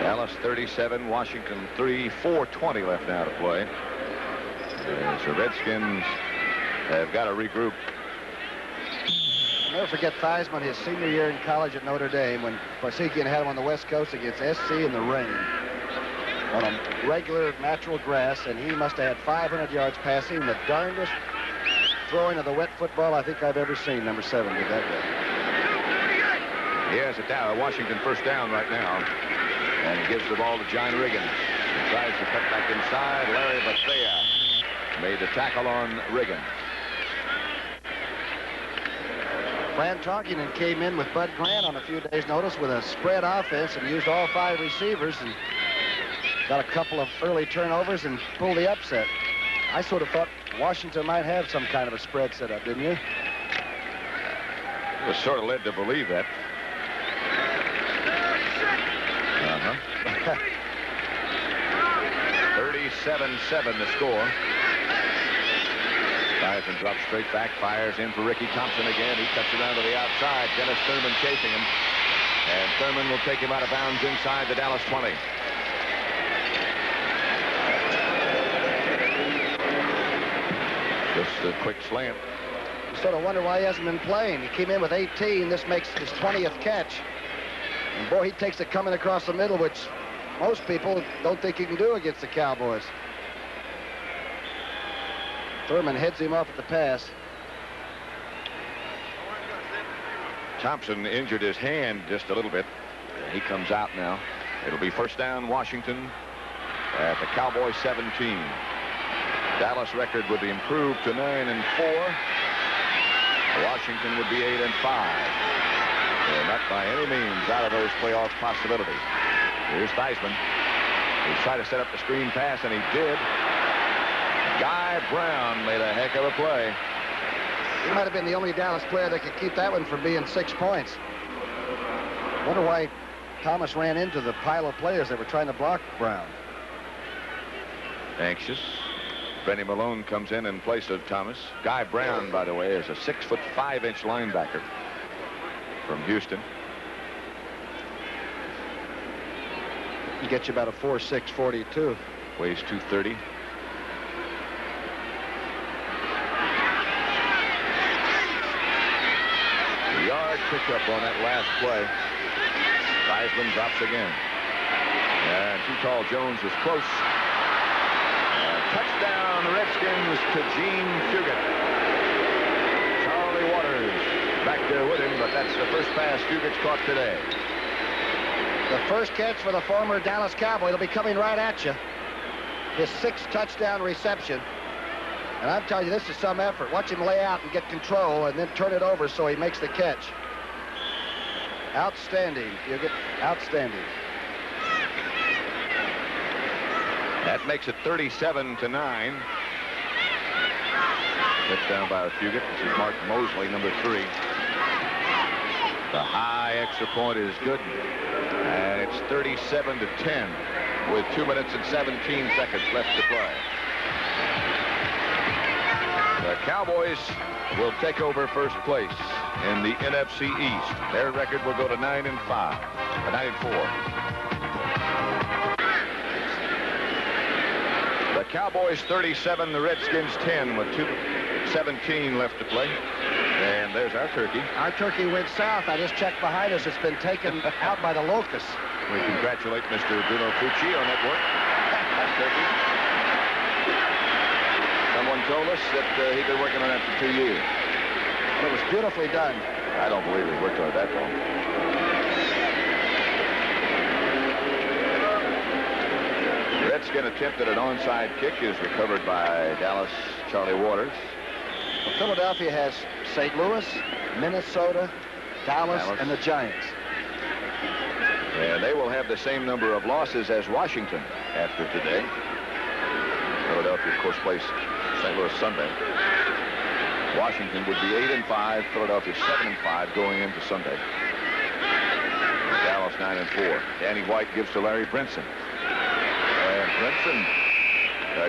Dallas 37, Washington 3, 4:20 left now to play. As the Redskins have got to regroup. I'll never forget Theismann, his senior year in college at Notre Dame, when Parsekian had him on the West Coast against SC in the rain on a regular natural grass, and he must have had 500 yards passing, the darndest throwing of the wet football I think I've ever seen. Number 7 did that day. He has it down. Washington first down right now. And he gives the ball to John Riggins. He tries to cut back inside. Larry Bethea made the tackle on Riggins. Fran Tarkenton came in with Bud Grant on a few days' notice with a spread offense and used all 5 receivers and got a couple of early turnovers and pulled the upset. I sort of thought Washington might have some kind of a spread set up, didn't you? I was sort of led to believe that. 37-7 the score. Theismann drops straight back, fires in for Ricky Thompson again. He cuts around to the outside. Dennis Thurman chasing him. And Thurman will take him out of bounds inside the Dallas 20. Just a quick slant. You sort of wonder why he hasn't been playing. He came in with 18. This makes his 20th catch. And boy, he takes it coming across the middle, which most people don't think he can do against the Cowboys. Thurman heads him off at the pass. Thompson injured his hand just a little bit. He comes out now. It'll be first down Washington at the Cowboys 17. Dallas record would be improved to 9-4. Washington would be 8-5. They're not by any means out of those playoff possibilities. Here's Theismann. He tried to set up the screen pass, and he did. Guy Brown made a heck of a play. He might have been the only Dallas player that could keep that one from being 6 points. Wonder why Thomas ran into the pile of players that were trying to block Brown. Anxious. Benny Malone comes in place of Thomas. Guy Brown, by the way, is a 6'5" linebacker from Houston. He gets you about a 4'6", 42. Weighs 230. The yard pickup on that last play. Theismann drops again. And Too Tall Jones was close. Touchdown, Redskins to Gene Fugit. Charlie Waters back there with him, but that's the first pass Fugit's caught today. The first catch for the former Dallas Cowboy. It'll be coming right at you. His 6th touchdown reception. And I'm telling you, this is some effort. Watch him lay out and get control and then turn it over so he makes the catch. Outstanding. You get outstanding. That makes it 37-9. Hit down by Fugit. This is Mark Mosley, number 3. The high extra point is good. And it's 37-10 with 2 minutes and 17 seconds left to play. The Cowboys will take over first place in the NFC East. Their record will go to 9-5, 9-4. The Cowboys 37, the Redskins 10 with 2:17 left to play. And there's our turkey. Our turkey went south. I just checked behind us. It's been taken out by the locusts. We congratulate Mr. Bruno Fucci on that work. That turkey. Someone told us that he'd been working on that for 2 years. It was beautifully done. I don't believe he worked on it that long. Redskin attempted an onside kick is recovered by Dallas Charlie Waters. Well, Philadelphia has St. Louis, Minnesota, Dallas, and the Giants. And they will have the same number of losses as Washington after today. Philadelphia, of course, plays St. Louis Sunday. Washington would be 8-5, Philadelphia 7-5 going into Sunday. Dallas 9-4. Danny White gives to Larry Brinson. And Brinson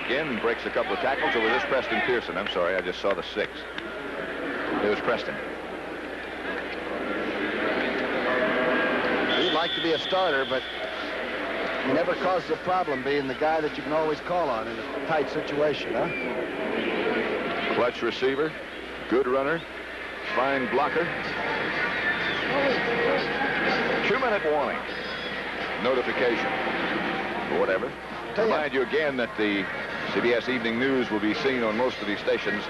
again breaks a couple of tackles. Or was this Preston Pearson? I'm sorry, I just saw the 6. It was Preston. He'd like to be a starter, but he never causes a problem being the guy that you can always call on in a tight situation, huh? Clutch receiver, good runner, fine blocker. 2-minute warning. Notification. Or whatever. Remind you again that the CBS Evening News will be seen on most of these stations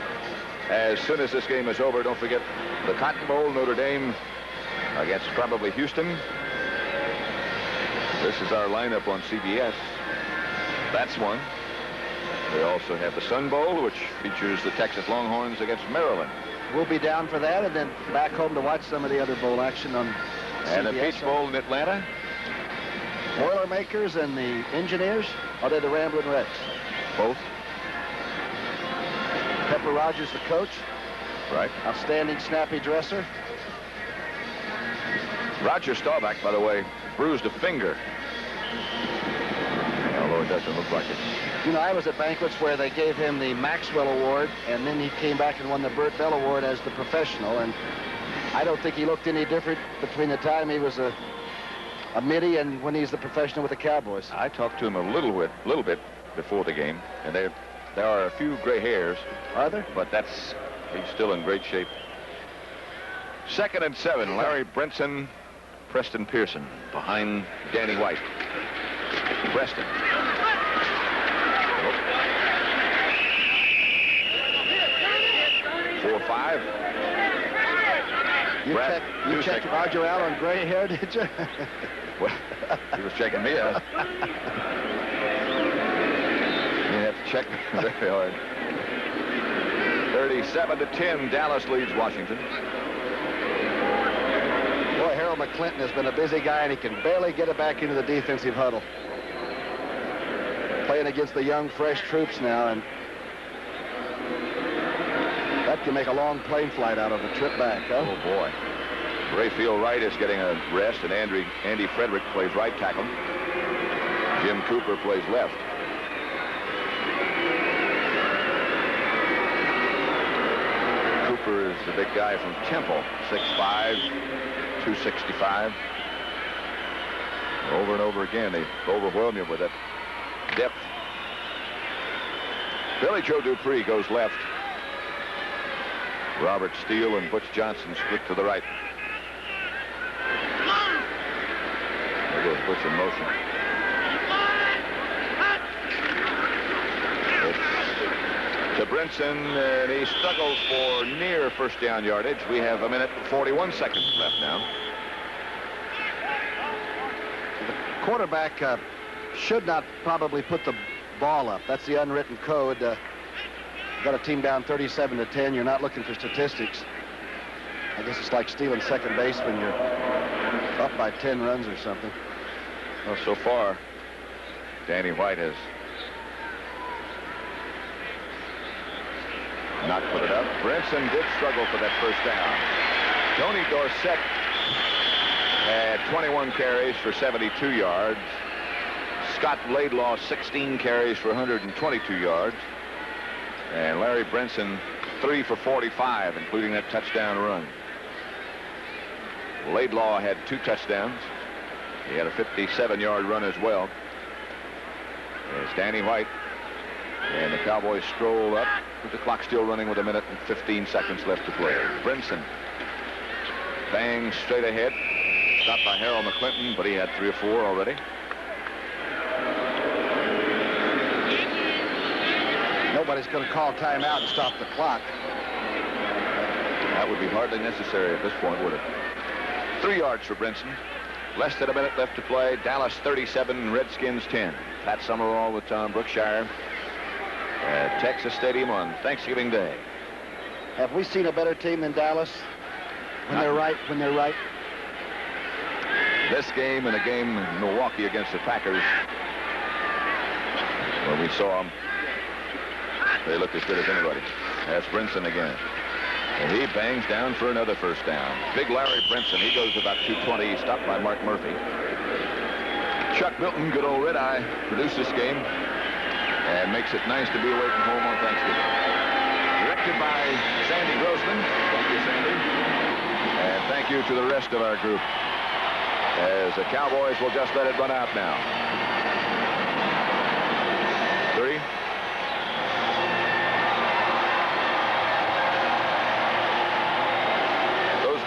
as soon as this game is over. Don't forget the Cotton Bowl, Notre Dame against probably Houston. This is our lineup on CBS. That's one. We also have the Sun Bowl, which features the Texas Longhorns against Maryland. We'll be down for that and then back home to watch some of the other bowl action on And CBS. the Peach Bowl in Atlanta. Boilermakers and the Engineers, or they're the Ramblin' Reds? Both. Pepper Rogers, the coach. Right. Outstanding snappy dresser. Roger Staubach, by the way, bruised a finger. Although it doesn't look like it. You know, I was at banquets where they gave him the Maxwell Award, and then he came back and won the Burt Bell Award as the professional, and I don't think he looked any different between the time he was a middie and when he's the professional with the Cowboys. I talked to him a little bit before the game, and there are a few gray hairs. Are there? But he's still in great shape. 2nd and 7, Larry Brinson, Preston Pearson behind Danny White. Preston. 4-5. You checked Roger out on gray hair, did you? Well, he was checking me out. You have to check very hard. 37-10, Dallas leads Washington. Boy, Harold McClinton has been a busy guy, and he can barely get it back into the defensive huddle. Playing against the young, fresh troops now, and that can make a long plane flight out of the trip back, huh? Oh, boy. Rayfield Wright is getting a rest, and Andy Frederick plays right tackle. Jim Cooper plays left. Cooper is the big guy from Temple, 6'5", 265. Over and over again, they overwhelm you with that depth. Billy Joe Dupree goes left. Robert Steele and Butch Johnson split to the right. There goes Butch in motion. It's to Brinson, and he struggles for near first down yardage. We have 1 minute and 41 seconds left now. The quarterback should not probably put the ball up. That's the unwritten code. got a team down 37-10. You're not looking for statistics. I guess it's like stealing second base when you're up by 10 runs or something. Well, so far, Danny White has not put it up. Brinson did struggle for that first down. Tony Dorsett had 21 carries for 72 yards. Scott Laidlaw, 16 carries for 122 yards. And Larry Brinson, 3 for 45, including that touchdown run. Laidlaw had 2 touchdowns. He had a 57-yard run as well. As Danny White and the Cowboys stroll up with the clock still running with 1 minute and 15 seconds left to play. Brinson bangs straight ahead. Stopped by Harold McClinton, but he had 3 or 4 already. Nobody's going to call timeout and stop the clock. That would be hardly necessary at this point, would it? 3 yards for Brinson. Less than 1 minute left to play. Dallas 37, Redskins 10. Pat Summerall with Tom Brookshire at Texas Stadium on Thanksgiving Day. Have we seen a better team than Dallas when they're right? This game and a game in Milwaukee against the Packers, where we saw them, they looked as good as anybody. That's Brinson again. And he bangs down for another first down. Big Larry Brinson, he goes about 220. He's stopped by Mark Murphy. Chuck Milton, good old Red Eye, produced this game and makes it nice to be away from home on Thanksgiving. Directed by Sandy Grossman. Thank you, Sandy. And thank you to the rest of our group, as the Cowboys will just let it run out now. 3.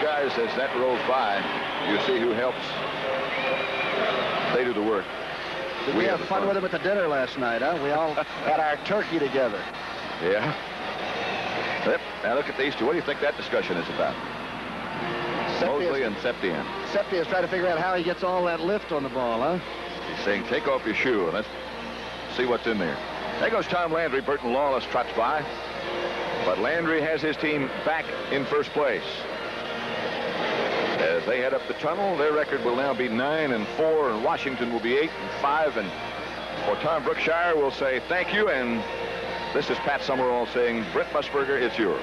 Guys, as that rolls by, you see who helps. They do the work. Did we have fun with them at the dinner last night, huh? We all had our turkey together. Yeah. Yep. Now look at these two. What do you think that discussion is about? Mosley and Septien. Septien is trying to figure out how he gets all that lift on the ball, huh? He's saying, take off your shoe and let's see what's in there. There goes Tom Landry. Burton Lawless trots by. But Landry has his team back in first place. As they head up the tunnel, their record will now be 9-4, and Washington will be 8-5. And for Tom Brookshire, we'll say thank you. And this is Pat Summerall saying, Brent Musburger, it's yours.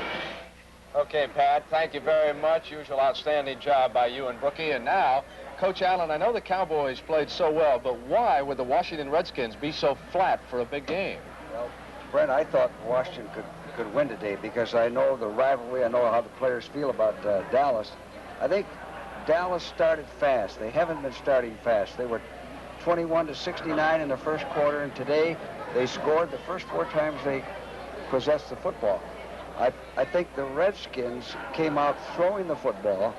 Okay, Pat, thank you very much. Usual outstanding job by you and Brookie. And now, Coach Allen, I know the Cowboys played so well, but why would the Washington Redskins be so flat for a big game? Well, Brent, I thought Washington could win today because I know the rivalry. I know how the players feel about Dallas. I think Dallas started fast. They haven't been starting fast. They were 21-69 in the first quarter, and today they scored the first 4 times they possessed the football. I think the Redskins came out throwing the football,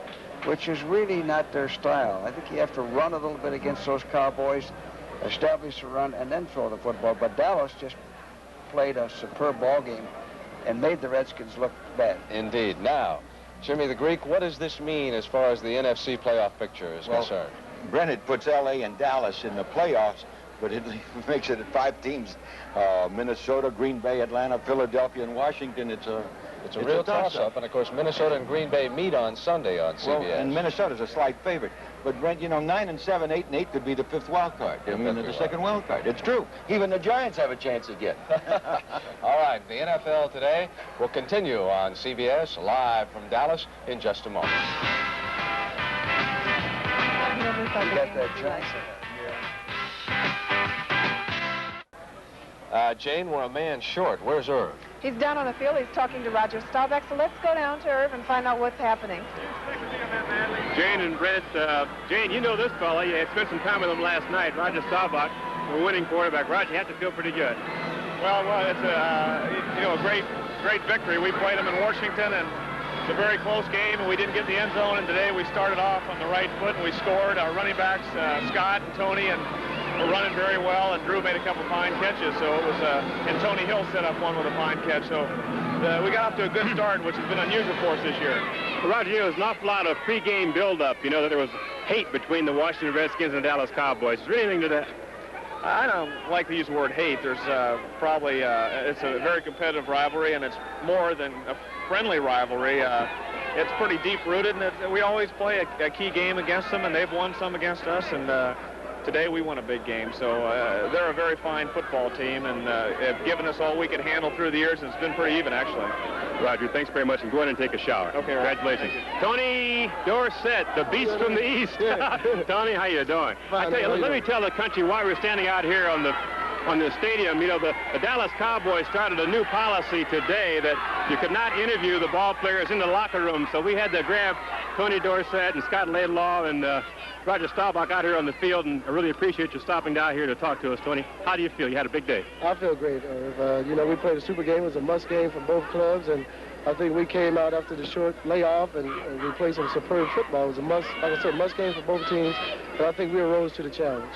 which is really not their style. I think you have to run a little bit against those Cowboys, establish a run, and then throw the football. But Dallas just played a superb ball game and made the Redskins look bad. Indeed. Now, Jimmy the Greek, what does this mean as far as the NFC playoff picture is concerned? Brent, it puts L.A. and Dallas in the playoffs, but it makes it 5 teams. Minnesota, Green Bay, Atlanta, Philadelphia, and Washington. It's a real toss-up. And, of course, Minnesota and Green Bay meet on Sunday on CBS. Well, and Minnesota's a slight favorite. But, Brent, you know, 9-7, 8-8 could be the 5th wild card. I mean, the second wild card. It's true. Even the Giants have a chance again. All right, the NFL today will continue on CBS, live from Dallas, in just a moment. You got that, Johnson? Jane, we're a man short. Where's Irv? He's down on the field. He's talking to Roger Staubach. So let's go down to Irv and find out what's happening. Jane and Brent, Jane, you know this fella. You had spent some time with him last night. Roger Staubach, a winning quarterback. Roger, you have to feel pretty good. Well, it's a great victory. We played them in Washington, and it's a very close game, and we didn't get the end zone. And today we started off on the right foot, and we scored. Our running backs, Scott and Tony, and were running very well, and Drew made a couple fine catches. So it was, and Tony Hill set up one with a fine catch. So we got off to a good start, which has been unusual for us this year. Roger, there was an awful lot of pregame buildup. You know that there was hate between the Washington Redskins and the Dallas Cowboys. Is there anything to that? I don't like to use the word hate. There's probably, it's a very competitive rivalry, and it's more than a friendly rivalry. It's pretty deep-rooted, and we always play a key game against them, and they've won some against us, and today we won a big game. So they're a very fine football team, and have given us all we could handle through the years, and it's been pretty even, actually. Roger, thanks very much, and go ahead and take a shower. Okay, congratulations. Tony Dorsett, the beast from the east. Tony, how you doing? Fine, Let me tell the country why we're standing out here on the stadium. You know, the Dallas Cowboys started a new policy today that you could not interview the ball players in the locker room, so we had to grab Tony Dorsett and Scott Laidlaw and Roger Staubach out here on the field, and I really appreciate you stopping down here to talk to us, Tony. How do you feel? You had a big day. I feel great. You know, we played a super game. It was a must game for both clubs, and I think we came out after the short layoff, and we played some superb football. It was a must, like I said, must game for both teams, and I think we rose to the challenge.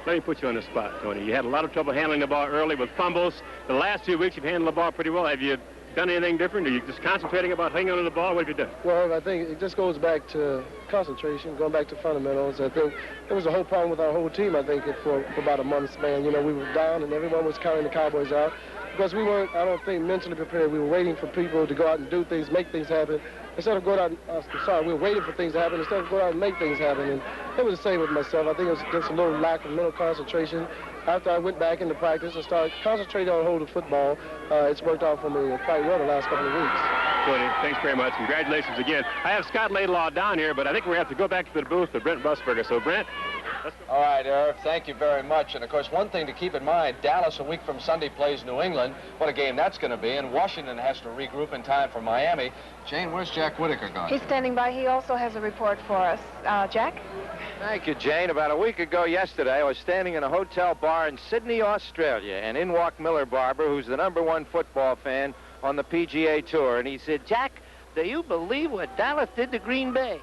Let me put you on the spot, Tony. You had a lot of trouble handling the ball early with fumbles. The last 2 weeks you've handled the ball pretty well. Have you done anything different? Are you just concentrating about hanging on to the ball? What have you done? Well, I think it just goes back to concentration, going back to fundamentals. I think there was a whole problem with our whole team, I think, for about a month's span. You know, we were down and everyone was counting the Cowboys out because we weren't, I don't think, mentally prepared. We were waiting for people to go out and do things, make things happen. Instead of going out, we were waiting for things to happen instead of going out and make things happen. And it was the same with myself. I think it was just a little lack of mental concentration. After I went back into practice and started concentrating on holding football, it's worked out for me quite well the last couple of weeks. Tony, thanks very much. Congratulations again. I have Scott Laidlaw down here, but I think we have to go back to the booth with Brent Busberger. So, Brent, let's go. All right, Irv, thank you very much. And, of course, one thing to keep in mind, Dallas a week from Sunday plays New England. What a game that's going to be. And Washington has to regroup in time for Miami. Jane, where's Jack Whitaker gone? He's standing by. He also has a report for us. Jack? Thank you, Jane. About a week ago yesterday, I was standing in a hotel bar in Sydney, Australia, and in walked Miller Barber, who's the #1 football fan on the PGA Tour, and he said, "Jack, do you believe what Dallas did to Green Bay?"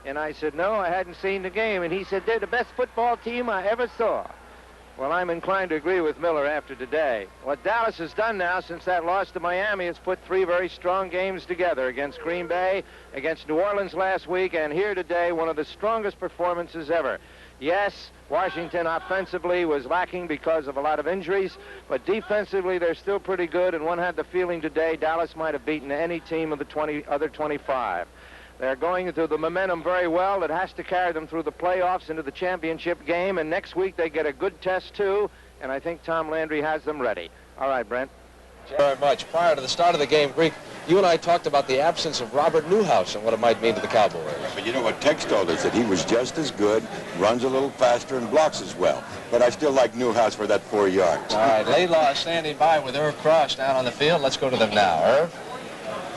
And I said, "No, I hadn't seen the game." And he said, "They're the best football team I ever saw." Well, I'm inclined to agree with Miller after today. What Dallas has done now since that loss to Miami is put 3 very strong games together against Green Bay, against New Orleans last week, and here today, one of the strongest performances ever. Yes, Washington offensively was lacking because of a lot of injuries, but defensively they're still pretty good, and one had the feeling today Dallas might have beaten any team of the other 25. They're going through the momentum very well. It has to carry them through the playoffs into the championship game, and next week they get a good test, too, and I think Tom Landry has them ready. All right, Brent. Thank you very much. Prior to the start of the game, Greek, you and I talked about the absence of Robert Newhouse and what it might mean to the Cowboys. But you know what Tex told us, that he was just as good, runs a little faster, and blocks as well. But I still like Newhouse for that 4 yards. All right, Laidlaw is standing by with Irv Cross down on the field. Let's go to them now. Irv?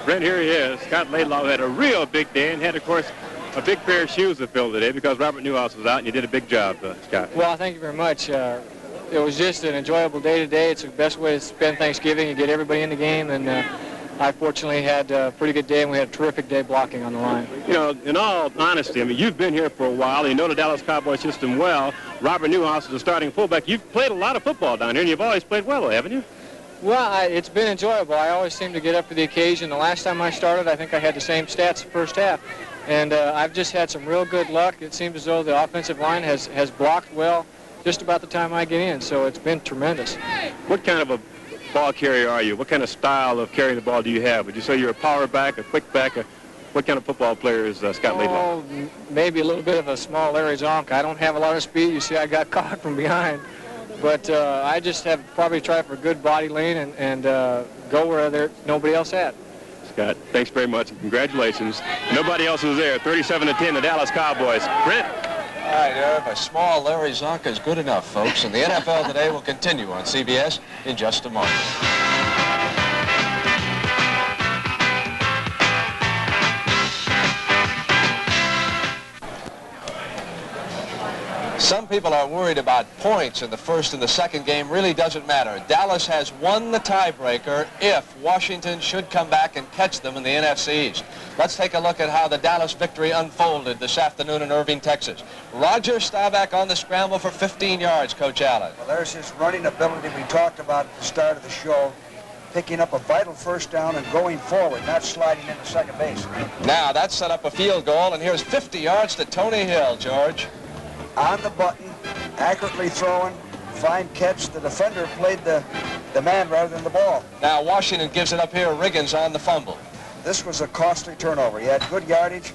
Brent, here he is. Scott Laidlaw had a real big day and had, of course, a big pair of shoes to fill today because Robert Newhouse was out, and you did a big job, Scott. Well, thank you very much. It was just an enjoyable day today. It's the best way to spend Thanksgiving and get everybody in the game, and I fortunately had a pretty good day, and we had a terrific day blocking on the line. You know, in all honesty, I mean, you've been here for a while. You know the Dallas Cowboys system well. Robert Newhouse is the starting fullback. You've played a lot of football down here, and you've always played well, haven't you? Well, it's been enjoyable. I always seem to get up to the occasion. The last time I started, I think I had the same stats the first half. And I've just had some real good luck. It seems as though the offensive line has blocked well just about the time I get in, so it's been tremendous. What kind of a ball carrier are you? What kind of style of carrying the ball do you have? Would you say you're a power back, a quick back? What kind of football player is Scott Laidlaw? Oh, maybe a little bit of a small Larry Zonk. I don't have a lot of speed. You see, I got caught from behind. But I just have probably tried for a good body lean and go where nobody else at. Scott, thanks very much, and congratulations. Nobody else was there. 37-10, the Dallas Cowboys. Brent? All right, Irv, a small Larry Zonk is good enough, folks. And the NFL Today will continue on CBS in just a moment. Some people are worried about points in the first and the second game. Really doesn't matter. Dallas has won the tiebreaker if Washington should come back and catch them in the NFC East. Let's take a look at how the Dallas victory unfolded this afternoon in Irving, Texas. Roger Staubach on the scramble for 15 yards, Coach Allen. Well, there's his running ability we talked about at the start of the show, picking up a vital first down and going forward, not sliding into second base. Now, that set up a field goal, and here's 50 yards to Tony Hill, George. On the button, accurately throwing, fine catch. The defender played the man rather than the ball. Now Washington gives it up here. Riggins on the fumble. This was a costly turnover. He had good yardage.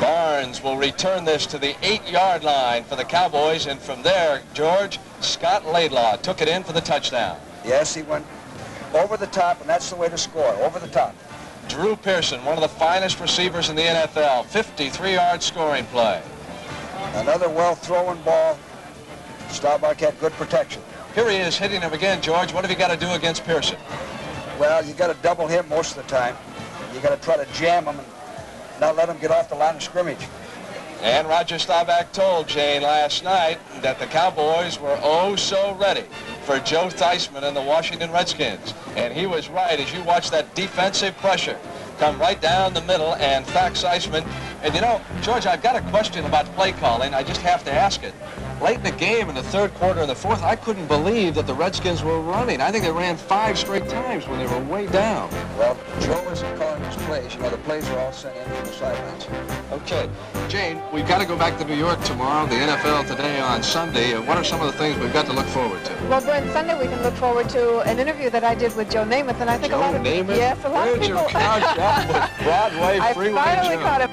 Barnes will return this to the 8-yard line for the Cowboys, and from there, George, Scott Laidlaw took it in for the touchdown. Yes, he went over the top, and that's the way to score, over the top. Drew Pearson, one of the finest receivers in the NFL, 53-yard scoring play. Another well-thrown ball. Staubach had good protection. Here he is hitting him again, George. What have you got to do against Pearson? Well, you got to double him most of the time. You got to try to jam him and not let him get off the line of scrimmage. And Roger Staubach told Jane last night that the Cowboys were oh so ready for Joe Theismann and the Washington Redskins. And he was right as you watch that defensive pressure come right down the middle and Thack Theismann. And you know, George, I've got a question about play calling. I just have to ask it. Late in the game, in the third quarter and the fourth, I couldn't believe that the Redskins were running. I think they ran 5 straight times when they were way down. Well, Joe isn't calling his plays. You know, the plays are all sent in from the sidelines. Okay. Jane, we've got to go back to New York tomorrow, the NFL today on Sunday. What are some of the things we've got to look forward to? Well, Brent, Sunday we can look forward to an interview that I did with Joe Namath, and I think Joe a lot of Namath? yes, a lot Where'd of people. your couch up with Broadway Freeway I finally Joe? caught him.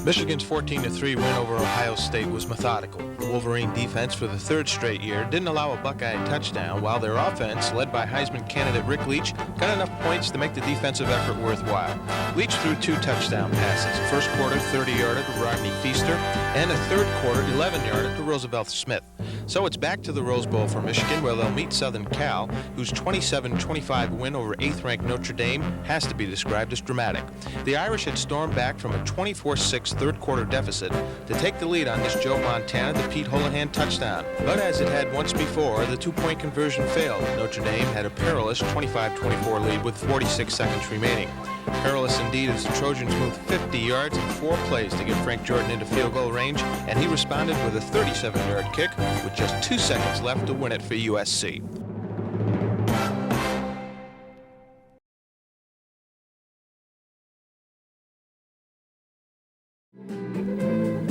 Michigan's 14-3 win over Ohio State was methodical. The Wolverine defense for the third straight year didn't allow a Buckeye touchdown, while their offense, led by Heisman candidate Rick Leach, got enough points to make the defensive effort worthwhile. Leach threw 2 touchdown passes, first quarter 30-yarder to Rodney Feaster, and a third quarter 11-yarder to Roosevelt Smith. So it's back to the Rose Bowl for Michigan, where they'll meet Southern Cal, whose 27-25 win over 8th-ranked Notre Dame has to be described as dramatic. The Irish had stormed back from a 24-6 third-quarter deficit to take the lead on this Joe Montana to Pete Holohan touchdown. But as it had once before, the 2-point conversion failed. Notre Dame had a perilous 25-24 lead with 46 seconds remaining. Perilous indeed as the Trojans moved 50 yards in 4 plays to get Frank Jordan into field goal range, and he responded with a 37-yard kick with just 2 seconds left to win it for USC.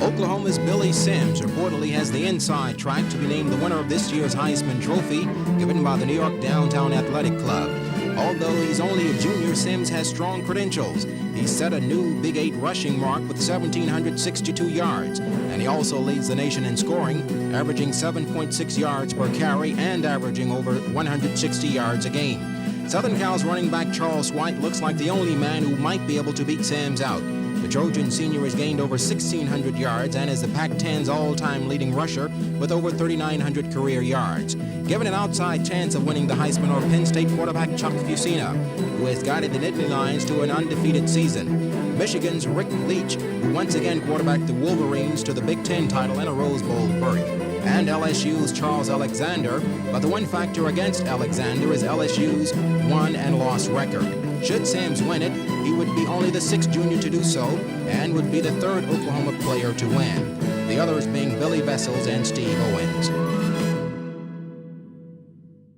Oklahoma's Billy Sims reportedly has the inside track to be named the winner of this year's Heisman Trophy, given by the New York Downtown Athletic Club. Although he's only a junior, Sims has strong credentials. He set a new Big 8 rushing mark with 1,762 yards, and he also leads the nation in scoring, averaging 7.6 yards per carry and averaging over 160 yards a game. Southern Cal's running back Charles White looks like the only man who might be able to beat Sims out. The Trojan senior has gained over 1,600 yards and is the Pac-10's all-time leading rusher with over 3,900 career yards. Given an outside chance of winning the Heisman or Penn State quarterback Chuck Fusina, who has guided the Nittany Lions to an undefeated season. Michigan's Rick Leach, who once again quarterbacked the Wolverines to the Big Ten title and a Rose Bowl berth, and LSU's Charles Alexander, but the one factor against Alexander is LSU's won and loss record. Should Sams win it, he would be only the 6th junior to do so and would be the 3rd Oklahoma player to win, the others being Billy Vessels and Steve Owens.